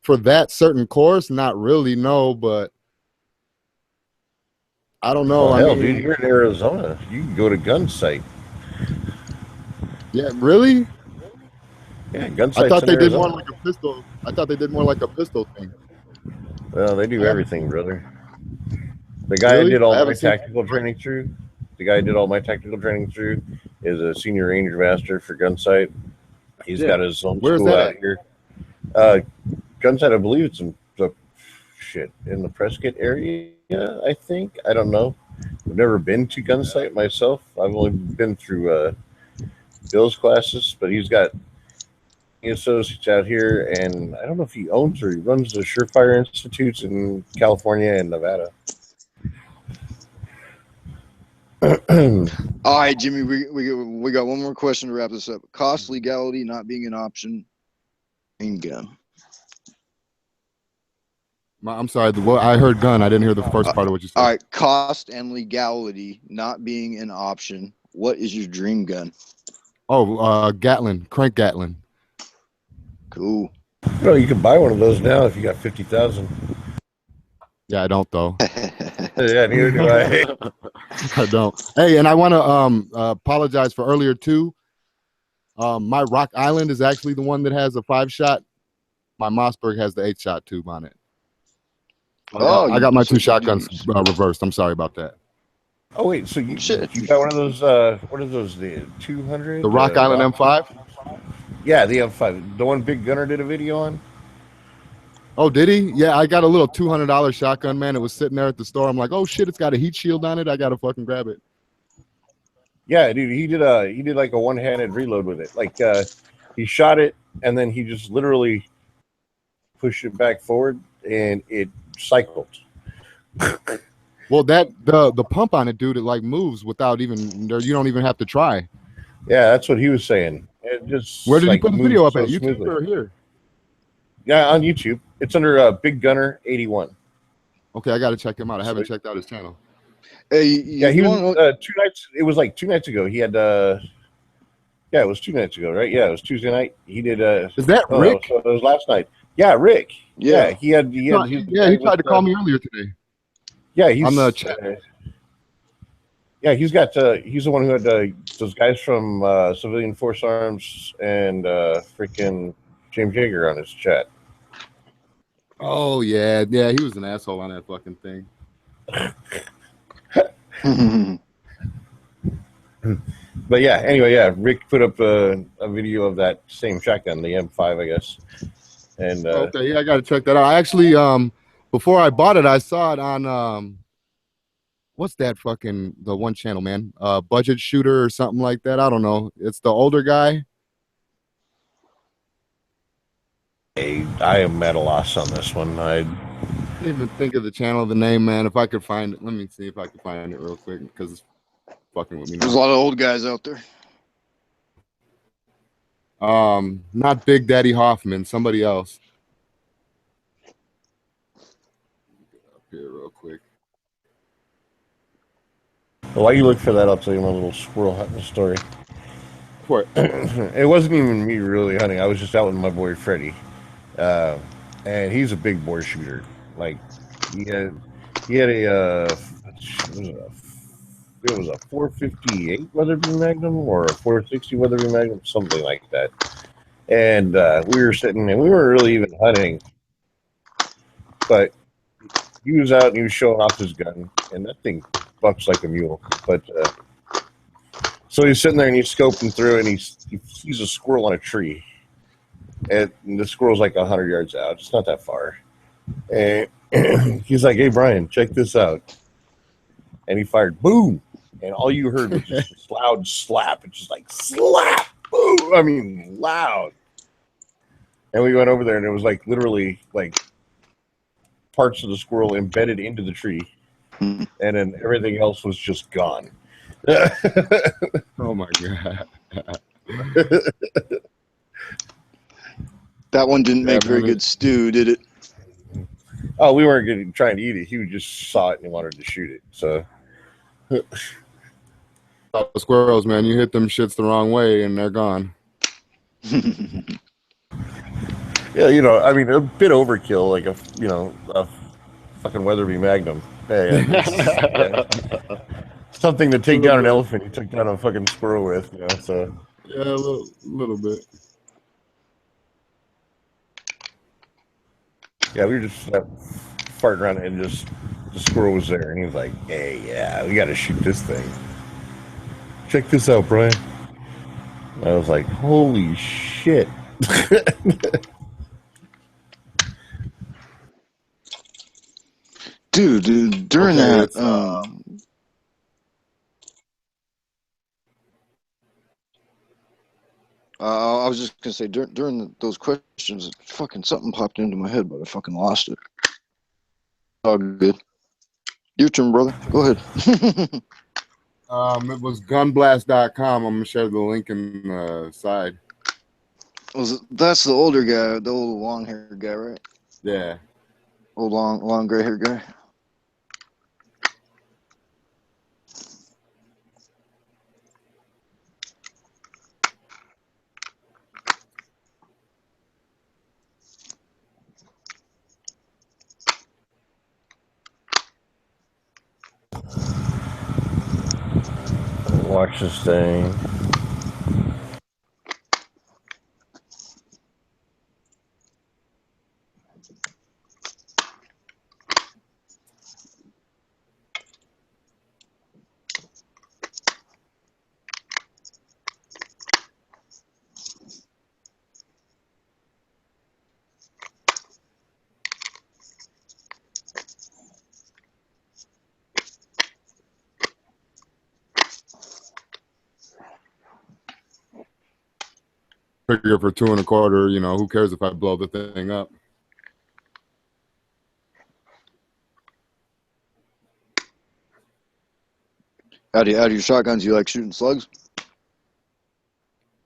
For that certain course, not really, no. But I don't know. Well, hell, dude, you're in Arizona. You can go to gun sight. Yeah, really? Yeah, gun sights. I thought they in did Arizona. more like a pistol. I thought they did more like a pistol thing. Well, they do everything, brother. The guy I did all my tactical training through. The guy I did all my tactical training through is a senior ranger master for gun sight. He's got his own school out here. Gun sight, I believe it's in the Prescott area. I think. I don't know. I've never been to gun sight myself. I've only been through Bill's classes, but he's got associates out here, and I don't know if he owns or he runs the Surefire Institutes in California and Nevada. All right, Jimmy, we got one more question to wrap this up. Cost, legality not being an option in gun. I'm sorry. I heard gun. I didn't hear the first part of what you said. All right, cost and legality not being an option. What is your dream gun? Oh, Gatlin, crank Gatlin. Cool. Well, you can buy one of those now if you got 50,000. Yeah, I don't though. Yeah, neither do I. I don't. Hey, and I want to apologize for earlier too. My Rock Island is actually the one that has a 5-shot. My Mossberg has the 8-shot tube on it. Oh, I got my 2 shotguns reversed. I'm sorry about that. Oh wait, so you got one of those? What are those? The 200? The Rock Island M5. Yeah, the M5. The one Big Gunner did a video on. Oh, did he? Yeah, I got a little $200 shotgun, man. It was sitting there at the store. I'm like, oh shit, it's got a heat shield on it. I gotta fucking grab it. Yeah, dude, he did like a one-handed reload with it. Like he shot it and then he just literally pushed it back forward and it cycled. Well, the pump on it, dude, it like moves without even you don't even have to try. Yeah, that's what he was saying. It just where did you put the video up at? YouTube or here? Yeah, on YouTube. It's under Big Gunner 81. Okay, I got to check him out. I haven't checked out his channel. Hey, yeah, he was 2 nights. It was like 2 nights ago. He had yeah, it was 2 nights ago, right? Yeah, it was Tuesday night. He did. Is that Rick? It was last night. Yeah, Rick. Yeah, he had. He tried to call me earlier today. Yeah, he's on the chat. Yeah, he's got. He's the one who had those guys from Civilian Force Arms and freaking James Yeager on his chat. Oh yeah, yeah, he was an asshole on that fucking thing. But yeah, anyway, yeah, Rick put up a video of that same shotgun, the M5, I guess. And okay, yeah, I gotta check that out. I actually, before I bought it, I saw it on what's that fucking the one channel, man? Budget Shooter or something like that. I don't know. It's the older guy. I am at a loss on this one. I didn't even think of the channel, the name, man. If I could find it, let me see if I can find it real quick because it's fucking with me now. There's a lot of old guys out there. Not Big Daddy Hoffman, somebody else. Get up here real quick. While you look for that, I'll tell you my little squirrel hunting story. What? It wasn't even me really hunting. I was just out with my boy Freddie, and he's a big boar shooter. Like he had a it was a 458 Weatherby Magnum or a 460 Weatherby Magnum, something like that. And we were sitting, and we weren't really even hunting, but he was out and he was showing off his gun, and that thing bucks like a mule. But so he's sitting there and he's scoping through, and he sees a squirrel on a tree, and the squirrel's like 100 yards out. It's not that far, and he's like, "Hey Brian, check this out," and he fired, boom, and all you heard was just this loud slap. It's just like slap, boom. I mean, loud. And we went over there, and it was like literally like parts of the squirrel embedded into the tree, and then everything else was just gone. Oh my god. That one didn't make very good stew, did it? Oh, we weren't trying to eat it. He just saw it and he wanted to shoot it. So, squirrels, man, you hit them shits the wrong way and they're gone. Yeah, you know, I mean, a bit overkill, like a fucking Weatherby Magnum. Hey, something to take down an elephant. You took down a fucking squirrel with, you know. So yeah, a little bit. Yeah, we were just farting around, and just the squirrel was there, and he was like, "Hey, yeah, we got to shoot this thing. Check this out, Brian." And I was like, "Holy shit!" Dude, during that, I was just gonna say during those questions, fucking something popped into my head, but I fucking lost it. All good. Your turn, brother. Go ahead. It was gunblast.com. I'm gonna share the link in the side. That's the older guy, the old long-haired guy, right? Yeah. Old long gray-haired guy. Watch this thing. Figure for 2 1/4, you know, who cares if I blow the thing up? Out of your shotguns, you like shooting slugs?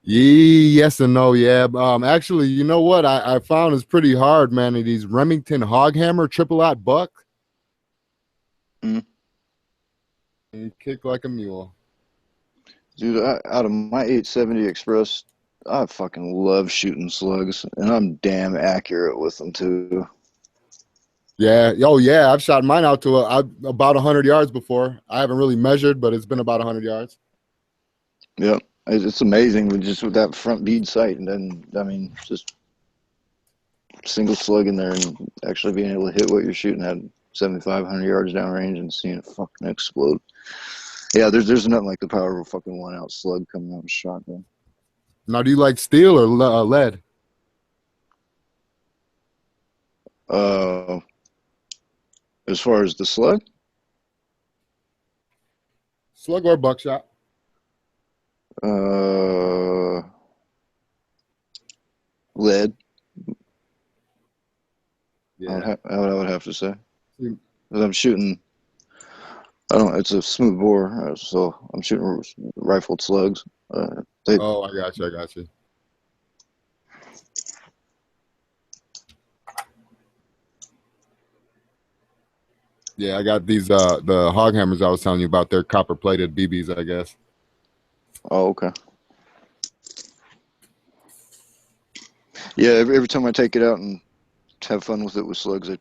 Yes and no, yeah. Actually, you know what I found is pretty hard, man. These Remington Hoghammer triple-aught buck. Mm. You kick like a mule. Dude, out of my 870 Express, I fucking love shooting slugs, and I'm damn accurate with them too. Yeah. Oh, yeah. I've shot mine out to about 100 yards before. I haven't really measured, but it's been about 100 yards. Yep. It's amazing with that front bead sight, and then I mean, just single slug in there and actually being able to hit what you're shooting at 7,500 yards downrange and seeing it fucking explode. Yeah, there's nothing like the power of a fucking 1-ounce slug coming out of a shotgun. Now, do you like steel or lead? As far as the slug? Slug or buckshot? Lead. Yeah. I would have to say. Because I'm shooting, it's a smooth bore, so I'm shooting rifled slugs. I got you. Yeah, I got these the hog hammers I was telling you about. They're copper plated BBs, I guess. Oh, okay. Yeah, every time I take it out and have fun with it with slugs, I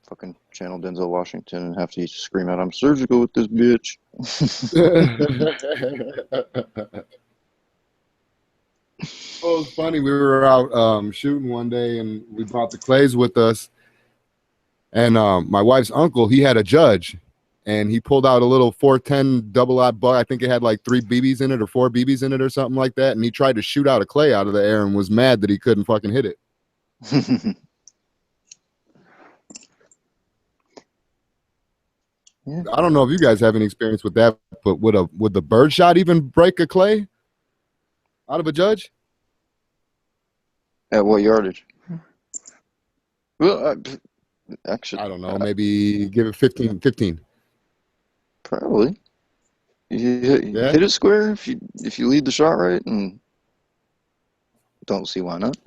fucking channel Denzel Washington and have to scream out, "I'm surgical with this bitch." Oh, it's funny. We were out shooting one day, and we brought the clays with us. And my wife's uncle, he had a Judge, and he pulled out a little 410 double-aught buck. I think it had like 3 BBs in it or 4 BBs in it or something like that. And he tried to shoot out a clay out of the air and was mad that he couldn't fucking hit it. Yeah. I don't know if you guys have any experience with that, but would the bird shot even break a clay out of a Judge? At what yardage? Well, actually, I don't know. Maybe give it 15. Probably. You hit it square if you lead the shot right, and don't see why not.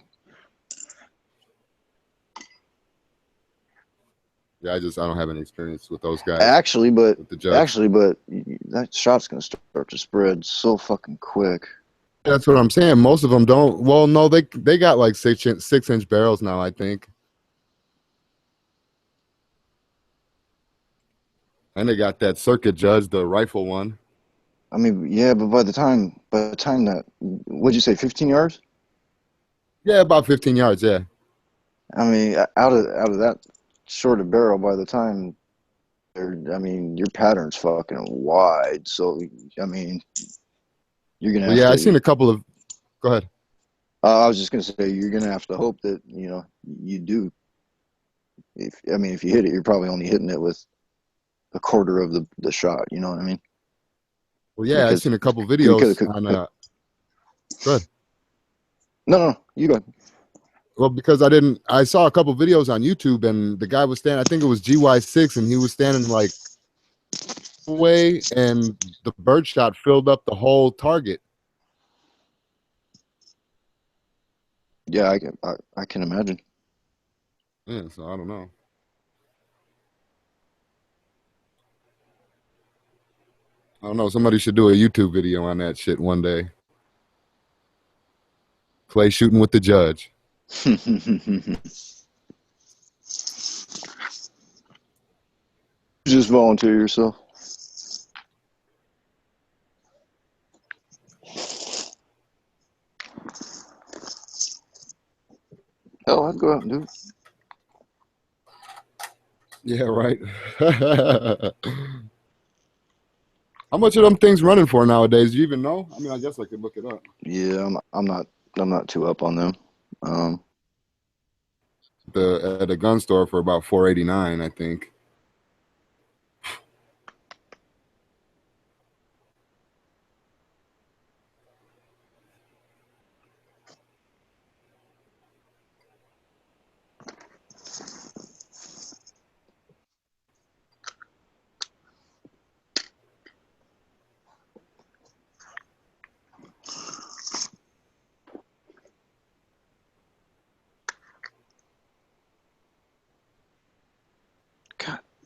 Yeah, I don't have any experience with those guys. Actually, but that shot's gonna start to spread so fucking quick. That's what I'm saying. Most of them don't. Well, no, they got like 6-inch barrels now, I think. And they got that circuit Judge, the rifle one. I mean, yeah, but by the time that, what'd you say, 15 yards? Yeah, about 15 yards. Yeah. I mean, out of that short a barrel, by the time, your pattern's fucking wide. So, I mean, you're gonna. Well, I've seen a couple of. Go ahead. I was just gonna say you're gonna have to hope that you do. If you hit it, you're probably only hitting it with a quarter of the shot. You know what I mean? Well, yeah, I've seen a couple videos on. Go ahead. No, you go ahead. Well, because I saw a couple videos on YouTube, and the guy was standing. I think it was GY6, and he was standing like away, and the bird shot filled up the whole target. Yeah, I can imagine. Yeah, so I don't know. I don't know. Somebody should do a YouTube video on that shit one day. Clay shooting with the Judge. Just volunteer yourself. Hell, I'd go out and do it. Yeah, right. How much are them things running for nowadays? Do you even know? I mean, I guess I could look it up. Yeah, I'm not too up on them. At a gun store for about $4.89, I think.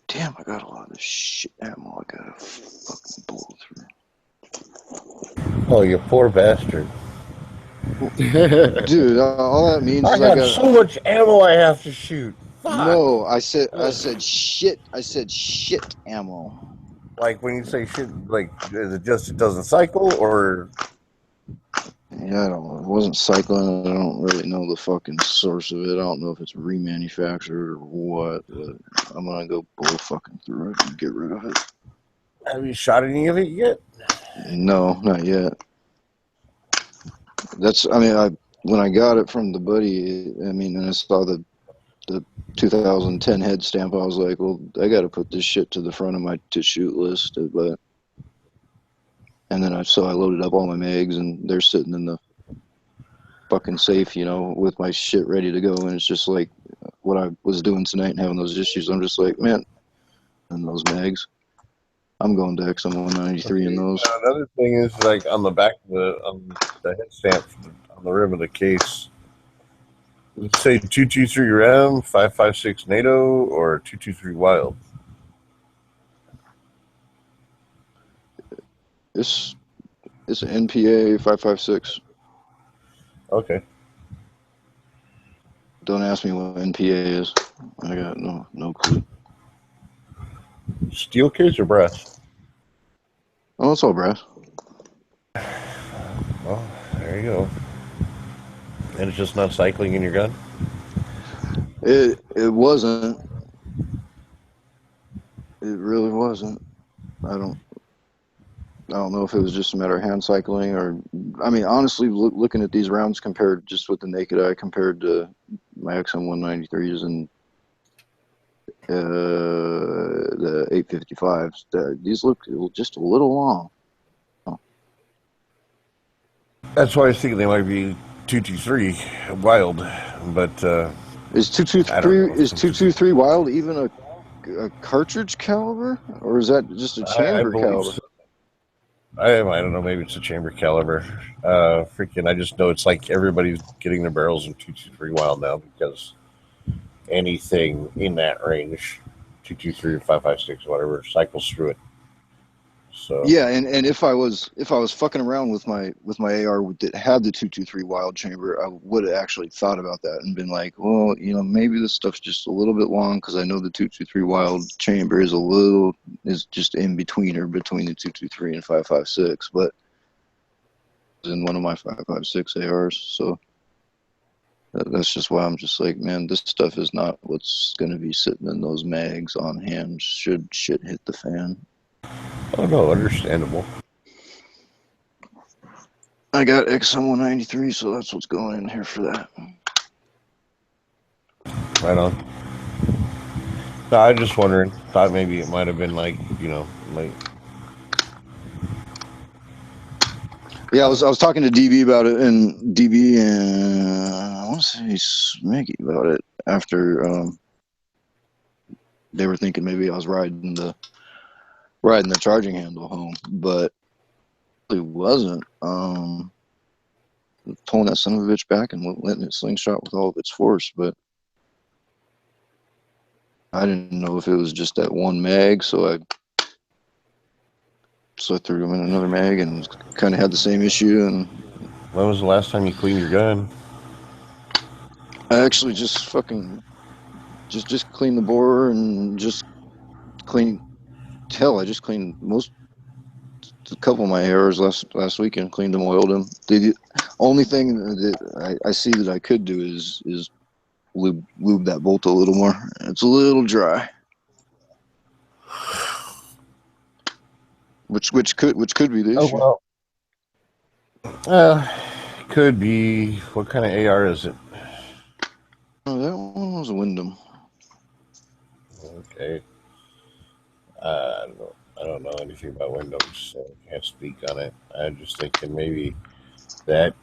Damn, I got a lot of shit ammo I gotta fucking blow through. Oh, you poor bastard. Dude, all that means I is got so much ammo I have to shoot. Fuck. No, I said shit. I said shit ammo. Like when you say shit, like is it just it doesn't cycle or? Yeah, I don't know. It wasn't cycling. I don't really know the fucking source of it. I don't know if it's remanufactured or what, but I'm gonna go bull fucking through it and get rid of it. Have you shot any of it yet? No, not yet. When I got it from the buddy, and I saw the 2010 head stamp, I was like, well, I got to put this shit to the front of my to shoot list. And then I loaded up all my mags, and they're sitting in the fucking safe, with my shit ready to go. And it's just like what I was doing tonight and having those issues. I'm just like, man, and those mags, I'm going to XM193 in those. Another thing is, like, on the back of the head stamp on the rim of the case, does it say 223 Rem, 556 NATO, or 223 Wild? It's an NPA 556. Okay. Don't ask me what NPA is. I got no clue. Steel case or brass? Oh, it's all brass. Well, there you go. And it's just not cycling in your gun? It wasn't. It really wasn't. I don't know if it was just a matter of hand cycling or, honestly, looking at these rounds compared just with the naked eye compared to my XM193s and the 855s, these look just a little long. That's why I was thinking they might be 223 Wild, but is 223 Wild even a cartridge caliber, or is that just a chamber caliber? So. I don't know. Maybe it's a chamber caliber. I just know it's like everybody's getting their barrels in 223 Wild now because anything in that range, 223 or 556, whatever, cycles through it. So yeah, and if I was fucking around with my AR that had the 223 Wild chamber, I would have actually thought about that and been like, well, maybe this stuff's just a little bit long because I know the 223 Wild chamber is just in between the 223 and 556, but in one of my 556 ARs, so that's just why I'm just like, man, this stuff is not what's going to be sitting in those mags on hand should shit hit the fan. Oh no, understandable. I got XM193, so that's what's going in here for that. Right on. No, I was just wondering. Thought maybe it might have been like, Yeah, I was talking to DB about it, and DB I want to say Smeggy about it after they were thinking maybe I was riding the charging handle home, but it wasn't. Pulling that son of a bitch back and letting it slingshot with all of its force, but I didn't know if it was just that one mag, so I threw him in another mag and kind of had the same issue. And when was the last time you cleaned your gun? I actually just fucking just cleaned the bore and just cleaned. Hell, I just cleaned a couple of my ARs last weekend. Cleaned them, oiled them. The only thing that I see that I could do is lube that bolt a little more. It's a little dry, which could be the issue. Oh well, could be. What kind of AR is it? Oh, that one was a Wyndham. Okay. I don't know anything about Windows, so I can't speak on it. I'm just thinking maybe that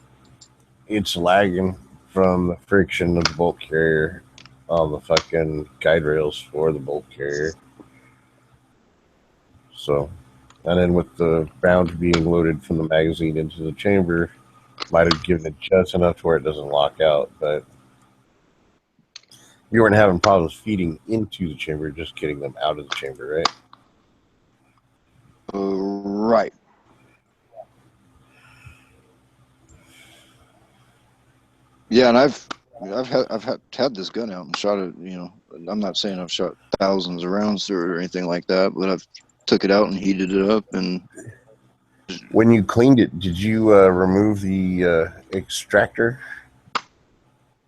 it's lagging from the friction of the bolt carrier on the fucking guide rails for the bolt carrier. So, and then with the round being loaded from the magazine into the chamber, might have given it just enough to where it doesn't lock out, but you weren't having problems feeding into the chamber, just getting them out of the chamber, right? Right. Yeah, and I've had this gun out and shot it. I'm not saying I've shot thousands of rounds through it or anything like that, but I've took it out and heated it up and When you cleaned it, did you remove the extractor?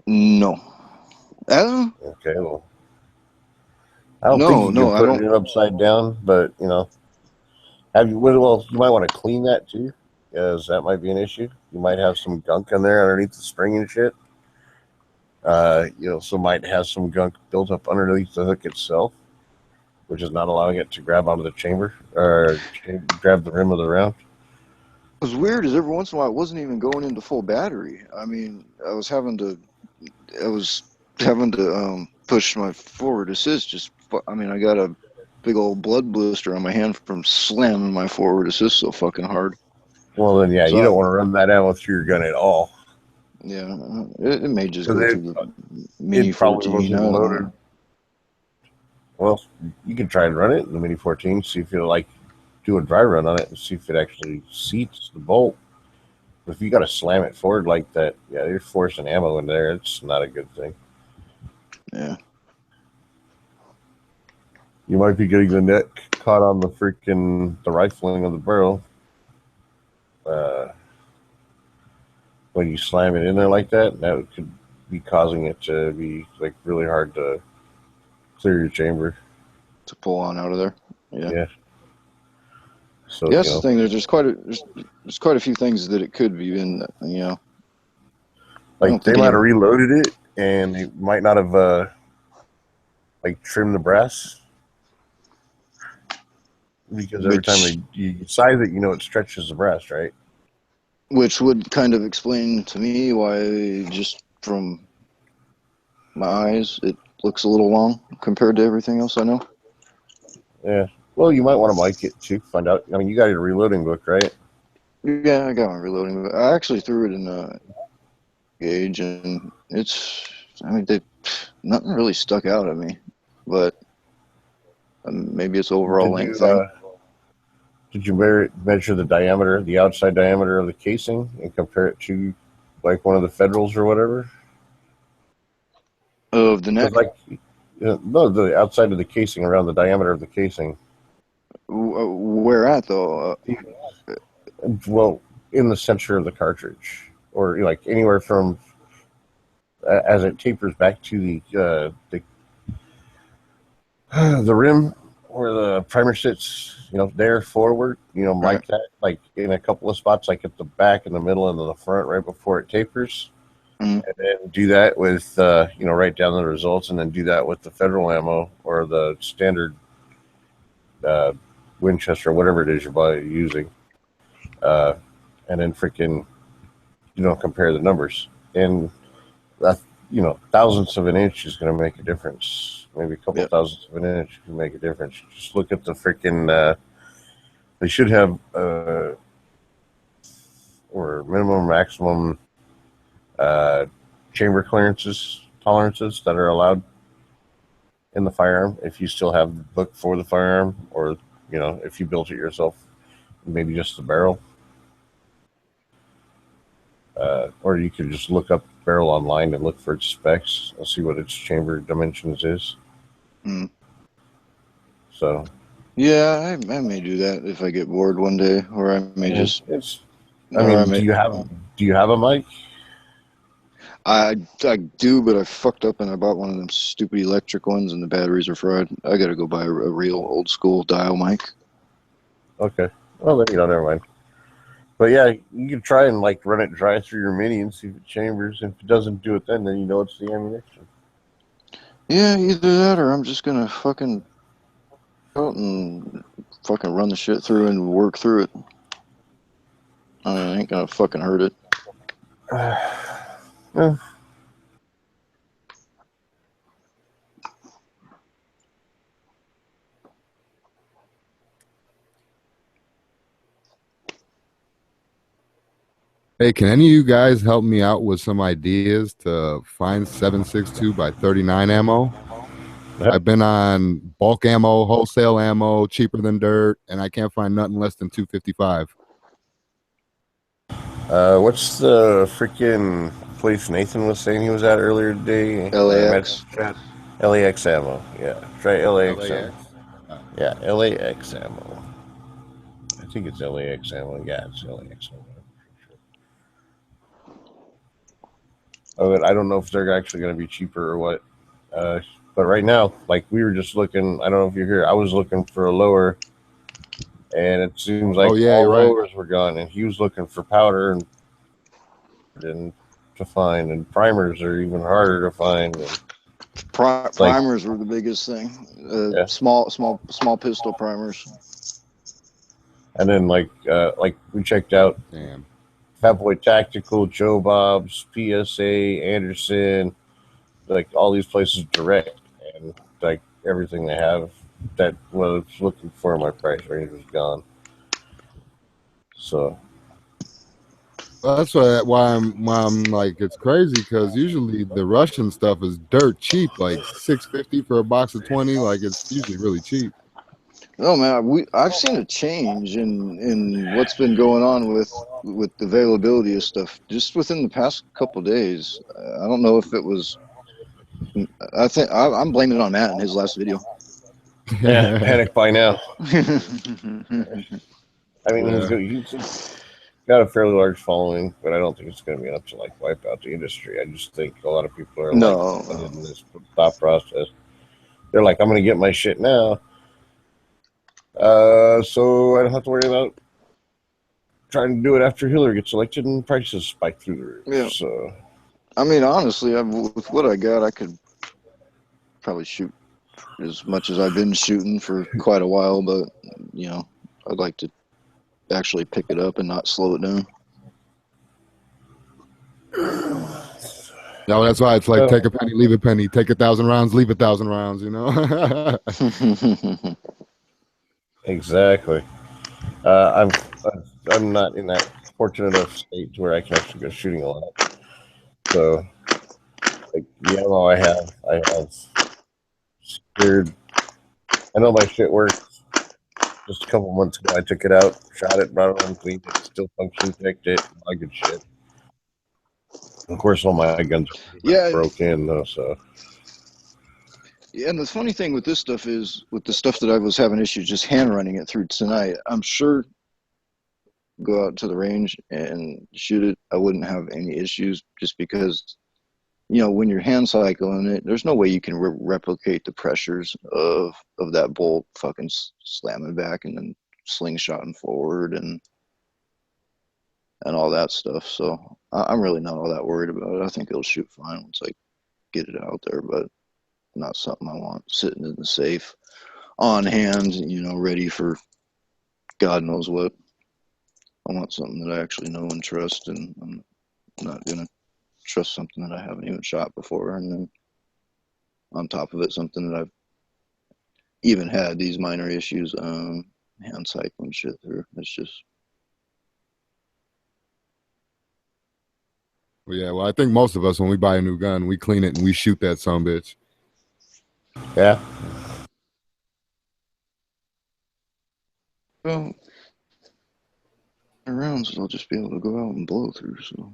No. Okay, well, I don't No, think you no, can I put don't. it upside down, but you know, well, you might want to clean that too, because that might be an issue. You might have some gunk in there underneath the spring and shit. You also might have some gunk built up underneath the hook itself, which is not allowing it to grab onto the chamber or grab the rim of the round. What's weird is every once in a while it wasn't even going into full battery. I mean, I was having to push my forward assist. I got a big old blood blister on my hand from slamming my forward assist so fucking hard. Well, then, yeah, So you don't want to run that ammo through your gun at all. Yeah, it may just go through the It Mini probably 14. wasn't I don't loaded. know. Well, you can try and run it in the Mini 14, see if you'll do a dry run on it and see if it actually seats the bolt. But if you got to slam it forward like that, yeah, you're forcing ammo in there. It's not a good thing. Yeah. You might be getting the neck caught on the rifling of the barrel. When you slam it in there like that, that could be causing it to be really hard to clear your chamber. To pull on out of there. Yeah. So Yeah, that's the thing. There's quite a few things that it could be in. You know, they might have reloaded it, and they might not have trimmed the brass, because every time you size it, it stretches the brass, right? Which would kind of explain to me why, just from my eyes, it looks a little long compared to everything else I know. Yeah. Well, you might want to mic it too. Find out. I mean, you got your reloading book, right? Yeah, I got my reloading book. I actually threw it in a gauge, and nothing really stuck out at me, but maybe it's overall length thing. Did you measure the diameter, the outside diameter of the casing, and compare it to one of the Federals or whatever? Of the neck? No, the outside of the casing, around the diameter of the casing. Where at, though? Well, in the center of the cartridge, or anywhere from as it tapers back to the rim where the primer sits, there forward, mic that, in a couple of spots, at the back, in the middle, and in the front, right before it tapers. Mm-hmm. And then do that with, write down the results, and then do that with the Federal ammo or the standard Winchester, whatever it is you're using. And then freaking, compare the numbers. And that, thousandths of an inch is going to make a difference. Maybe a couple thousandths of an inch can make a difference. Just look at the freaking, they should have, or minimum, maximum chamber tolerances that are allowed in the firearm. If you still have the book for the firearm, or, if you built it yourself, maybe just the barrel. Or you could just look up barrel online and look for its specs and see what its chamber dimensions is. Mm. So, yeah, I may do that if I get bored one day, or I may just. do you have a mic? I do, but I fucked up and I bought one of them stupid electric ones, and the batteries are fried. I got to go buy a real old school dial mic. Okay. Well, then never mind. But yeah, you can try and run it dry through your Mini and see if it chambers. If it doesn't do it, then you know it's the ammunition. Yeah, either that or I'm just gonna fucking out and fucking run the shit through and work through it. I ain't gonna fucking hurt it. Yeah. Hey, can any of you guys help me out with some ideas to find 7.62 by 39 ammo? I've been on bulk ammo, wholesale ammo, cheaper than dirt, and I can't find nothing less than 255. What's the freaking place Nathan was saying he was at earlier today? LAX. LAX ammo. Yeah, try LAX ammo. Yeah, LAX ammo. I think it's LAX ammo. Yeah, it's LAX ammo. Oh, I don't know if they're actually going to be cheaper or what. But right now, like we were just looking, I don't know if you're here. I was looking for a lower, and it seems like Oh, yeah, all you're right. lowers were gone, and he was looking for powder and to find, and primers are even harder to find. And Primers were the biggest thing. Yeah. Small pistol primers. And then like we checked out Fatboy Tactical, Joe Bob's, PSA, Anderson, like all these places direct, and like everything they have that was looking for in my price range was gone. So Well, that's why I'm like, it's crazy because usually the Russian stuff is dirt cheap, like $6.50 for a box of 20. Like it's usually really cheap. No man, I've seen a change in what's been going on with the availability of stuff just within the past couple of days. I don't know if it was. I think I'm blaming it on Matt in his last video. yeah, Panic by now. I mean, Yeah. he's got a fairly large following, but I don't think it's going to be enough to like wipe out the industry. I just think a lot of people are like in this thought process. They're like, I'm going to get my shit now, so I don't have to worry about trying to do it after Hillary gets elected and prices spike through the roof. Yeah. So, I mean, honestly, with what I got, I could probably shoot as much as I've been shooting for quite a while, but you know, I'd like to actually pick it up and not slow it down. No, that's why it's like take a penny, leave a penny. Take 1,000 rounds, leave 1,000 rounds. You know. exactly. I'm not in that fortunate enough state where I can actually go shooting a lot. So, like the ammo I have secured. I know my shit works. Just a couple months ago, I took it out, shot it, brought it home, cleaned it, still functioned, picked it, all good shit. Of course, all my guns are broke in though, so. Yeah, and the funny thing with this stuff is, with the stuff that I was having issues just hand running it through tonight, I'm sure go out to the range and shoot it, I wouldn't have any issues just because, you know, when you're hand cycling it, there's no way you can replicate the pressures of that bolt fucking slamming back and then slingshotting forward and all that stuff. So I'm really not all that worried about it. I think it'll shoot fine once I get it out there, but not something I want sitting in the safe on hand, you know, ready for God knows what. I want something that I actually know and trust, and I'm not gonna trust something that I haven't even shot before, and then on top of it, something that I've even had these minor issues hand cycling shit through. It's just. Well, yeah, well, I think most of us, when we buy a new gun, we clean it and we shoot that sumbitch. Yeah. Well, rounds I'll just be able to go out and blow through, so.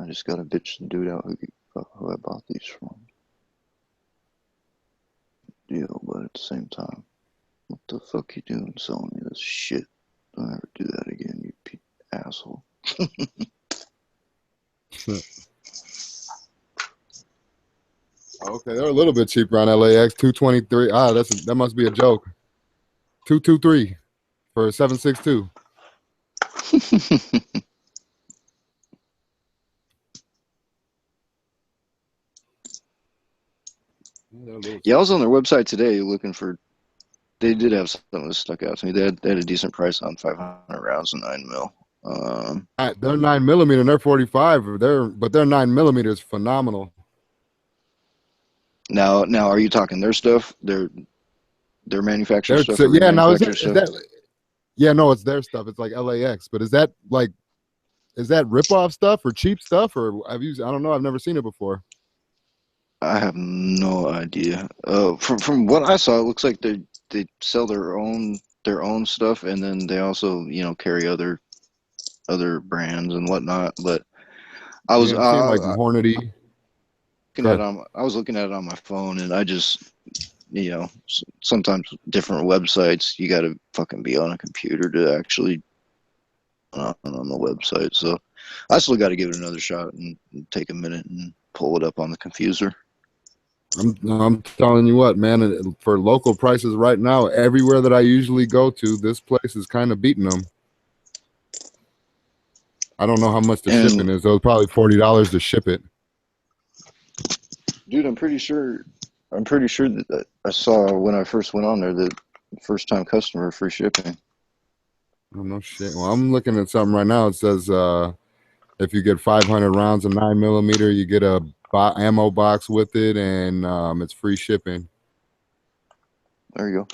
I just gotta bitch the dude out who I bought these from. Deal, but at the same time, what the fuck you doing selling me this shit? Don't ever do that again, you asshole. Okay, they're a little bit cheaper on LAX. 223. That must be a joke. 223 for a 7.62. Yeah, I was on their website today looking for. They did have something that stuck out to me. They had a decent price on 500 rounds and 9mm. They're 9mm and they're 45. Their 9mm is phenomenal. Now, are you talking their stuff? Their manufacturer stuff? Yeah, now is that? Yeah, no, it's their stuff. It's like LAX, but is that rip-off stuff or cheap stuff, or I don't know. I've never seen it before. I have no idea. From what I saw, it looks like they sell their own stuff, and then they also, you know, carry other brands and whatnot. But I was like Hornady. I was looking at it on my phone, and I just you know, sometimes different websites, you got to fucking be on a computer to actually on the website. So I still got to give it another shot and take a minute and pull it up on the confuser. I'm telling you what, man, for local prices right now, everywhere that I usually go to, this place is kind of beating them. I don't know how much the shipping is, though. It's probably $40 to ship it. Dude, I'm pretty sure that I saw when I first went on there that first time customer free shipping. Oh, no shit. Well, I'm looking at something right now. It says if you get 500 rounds of 9mm, you get a ammo box with it, and it's free shipping. There you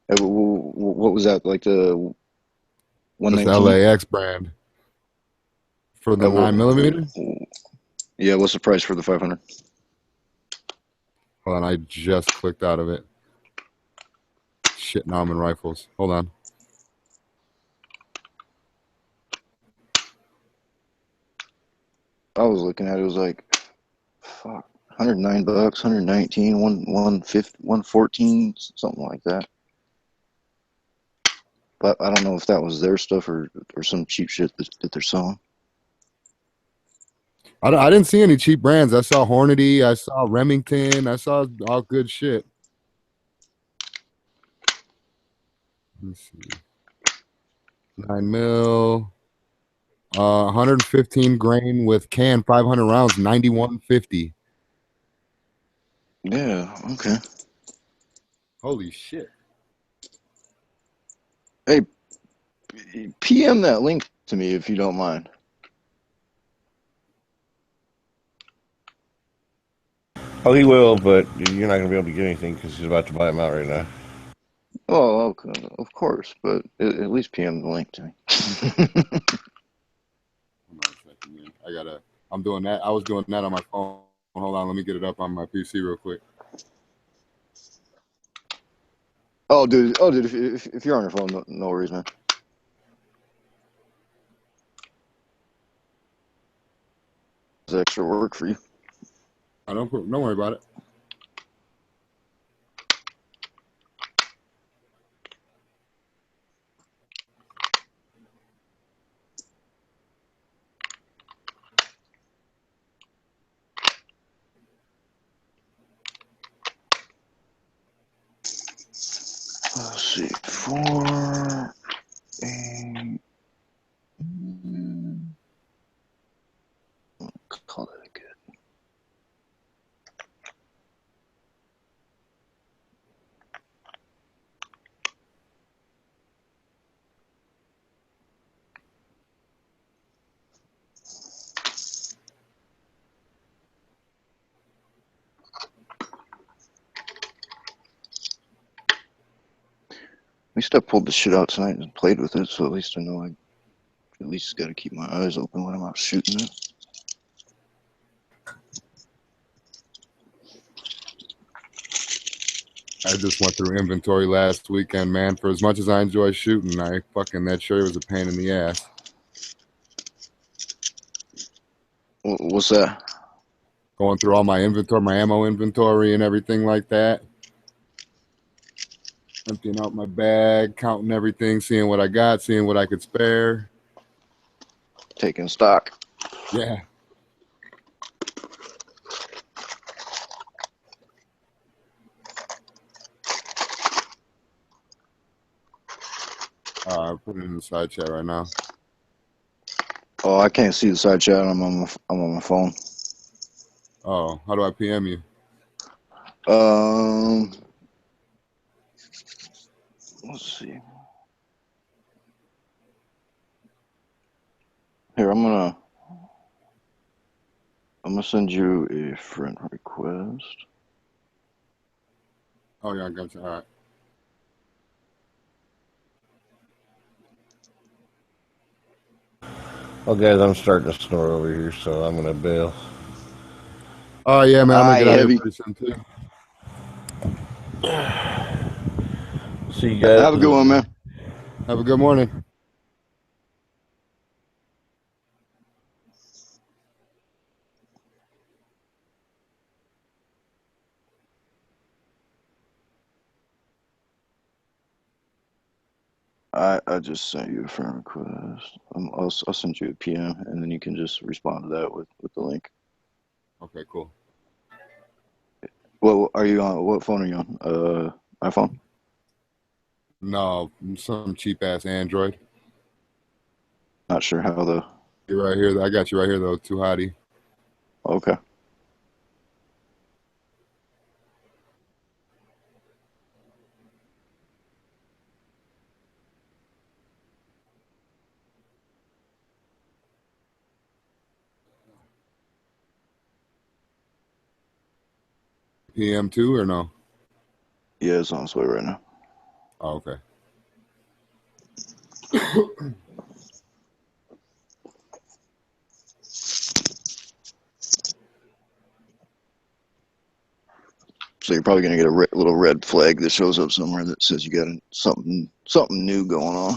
go. What was that, like the 119? That's LAX brand for the 9mm. Yeah, what's the price for the 500? Hold on, I just clicked out of it. Shit, now I'm in rifles. Hold on. I was looking at it, it was like, fuck, $109, 119, 150, 114, something like that. But I don't know if that was their stuff or some cheap shit that they're selling. I didn't see any cheap brands. I saw Hornady. I saw Remington. I saw all good shit. Let's see. 9mm. 115 grain with can, 500 rounds, 91.50. Yeah, okay. Holy shit. Hey, PM that link to me if you don't mind. Oh, he will, but you're not going to be able to get anything because he's about to buy them out right now. Oh, okay, of course, but at least PM the link to me. I'm doing that. I was doing that on my phone. Hold on, let me get it up on my PC real quick. Oh, dude, if you're on your phone, no worries, man. It's extra work for you. Don't worry about it. Let's see, 4, 8. Call that good. At least I pulled the shit out tonight and played with it, so at least I know I at least got to keep my eyes open when I'm out shooting it. I just went through inventory last weekend, man. For as much as I enjoy shooting, that sure was a pain in the ass. What's that? Going through all my inventory, my ammo inventory and everything like that. Emptying out my bag, counting everything, seeing what I got, seeing what I could spare. Taking stock. Yeah. I put it in the side chat right now. Oh, I can't see the side chat. I'm on my phone. Oh, how do I PM you? Let's see. Here, I'm gonna send you a friend request. Oh yeah, I got you. All right. Well, guys, I'm starting to snore over here, so I'm going to bail. Oh yeah, man. I'm gonna get out of heavy. here pretty soon too. See you guys. Have a good one, man. Have a good morning. I just sent you a friend request. I'll send you a PM, and then you can just respond to that with the link. Okay, cool. Well, are you on? What phone are you on? iPhone? No, some cheap ass Android. Not sure how the. You're right here. I got you right here though. Too hotty. Okay. PM2 or no? Yeah, it's on its way right now. Oh, okay. So you're probably gonna get a little red flag that shows up somewhere that says you got something new going on.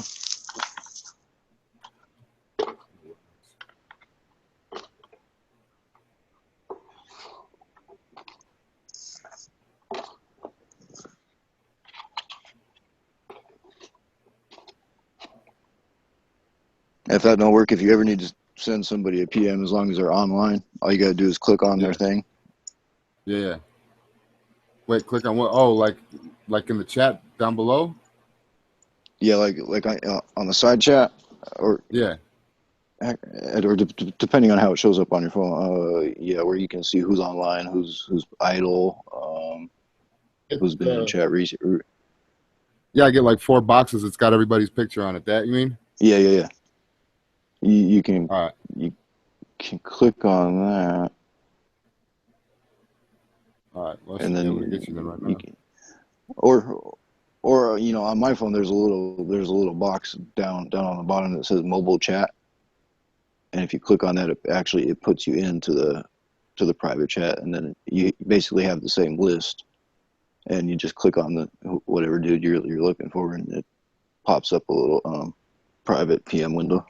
If that don't work, if you ever need to send somebody a PM, as long as they're online, all you gotta do is click on their thing. Yeah. Wait, click on what? Oh, like in the chat down below? Yeah, like on the side chat, or yeah, or depending on how it shows up on your phone. Yeah, where you can see who's online, who's idle, who's been in chat recently. Yeah, I get like 4 boxes. It's got everybody's picture on it. That you mean? Yeah. You can you can click on that. All right. Well, I and should be then able to get you then right now. Or on my phone there's a little box down on the bottom that says mobile chat, and if you click on that, it puts you into the private chat, and then you basically have the same list, and you just click on the whatever dude you're looking for, and it pops up a little private PM window.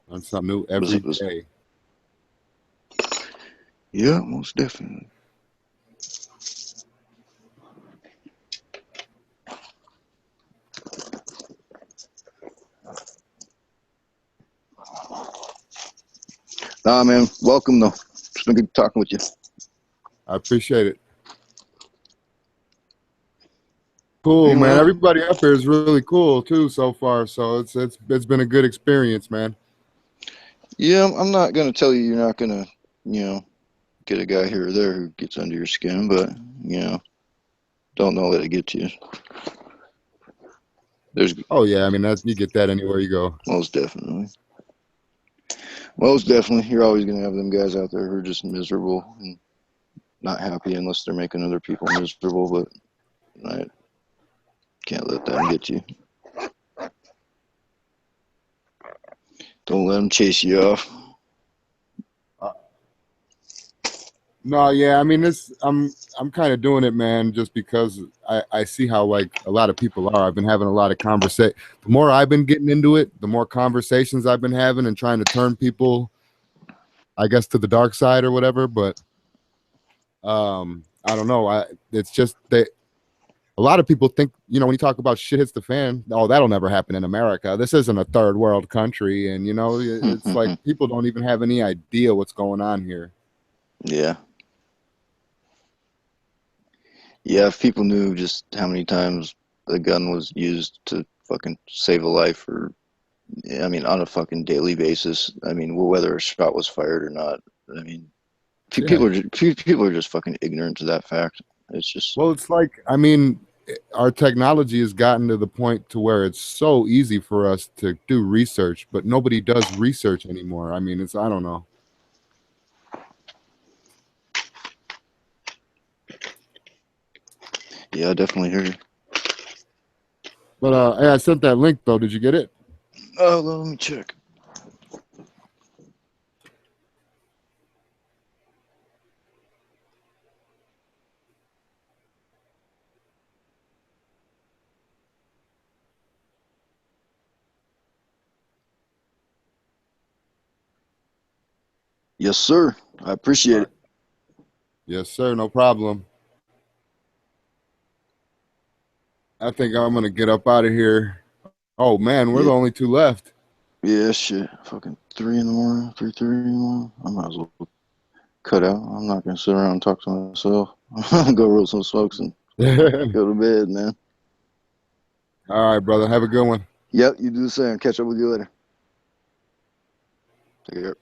Learn something new every day. Yeah, most definitely. Nah, man, welcome though. It's been good talking with you. I appreciate it. Cool, man. Everybody up here is really cool too so far. So it's been a good experience, man. Yeah, I'm not gonna tell you you're not gonna, get a guy here or there who gets under your skin, but don't know that it gets you. Oh yeah, I mean you get that anywhere you go. Most definitely. Most definitely. You're always gonna have them guys out there who are just miserable and not happy unless they're making other people miserable, but I can't let that get you. Don't let them chase you off. No, yeah, I mean I'm kind of doing it, man, just because I see how like a lot of people are. I've been having a lot of conversation. The more I've been getting into it, the more conversations I've been having and trying to turn people, I guess, to the dark side or whatever. But I don't know. It's just that a lot of people think, when you talk about shit hits the fan, oh, that'll never happen in America. This isn't a third world country, and it's like people don't even have any idea what's going on here. Yeah. Yeah, if people knew just how many times the gun was used to fucking save a life, or, I mean, on a fucking daily basis, I mean, whether a shot was fired or not, I mean, people are just fucking ignorant to that fact. It's just. Well, it's like, I mean, our technology has gotten to the point to where it's so easy for us to do research, but nobody does research anymore. I mean, I don't know. Yeah, I definitely hear you. But I sent that link though. Did you get it? Oh, let me check. Yes, sir. I appreciate it. Yes, sir. No problem. I think I'm gonna get up out of here. Oh man, we're the only two left. Yeah, shit. Fucking 3 in the morning, 3:30 in the morning. I might as well cut out. I'm not gonna sit around and talk to myself. Go roll some smokes and go to bed, man. All right, brother. Have a good one. Yep, you do the same. Catch up with you later. Take care.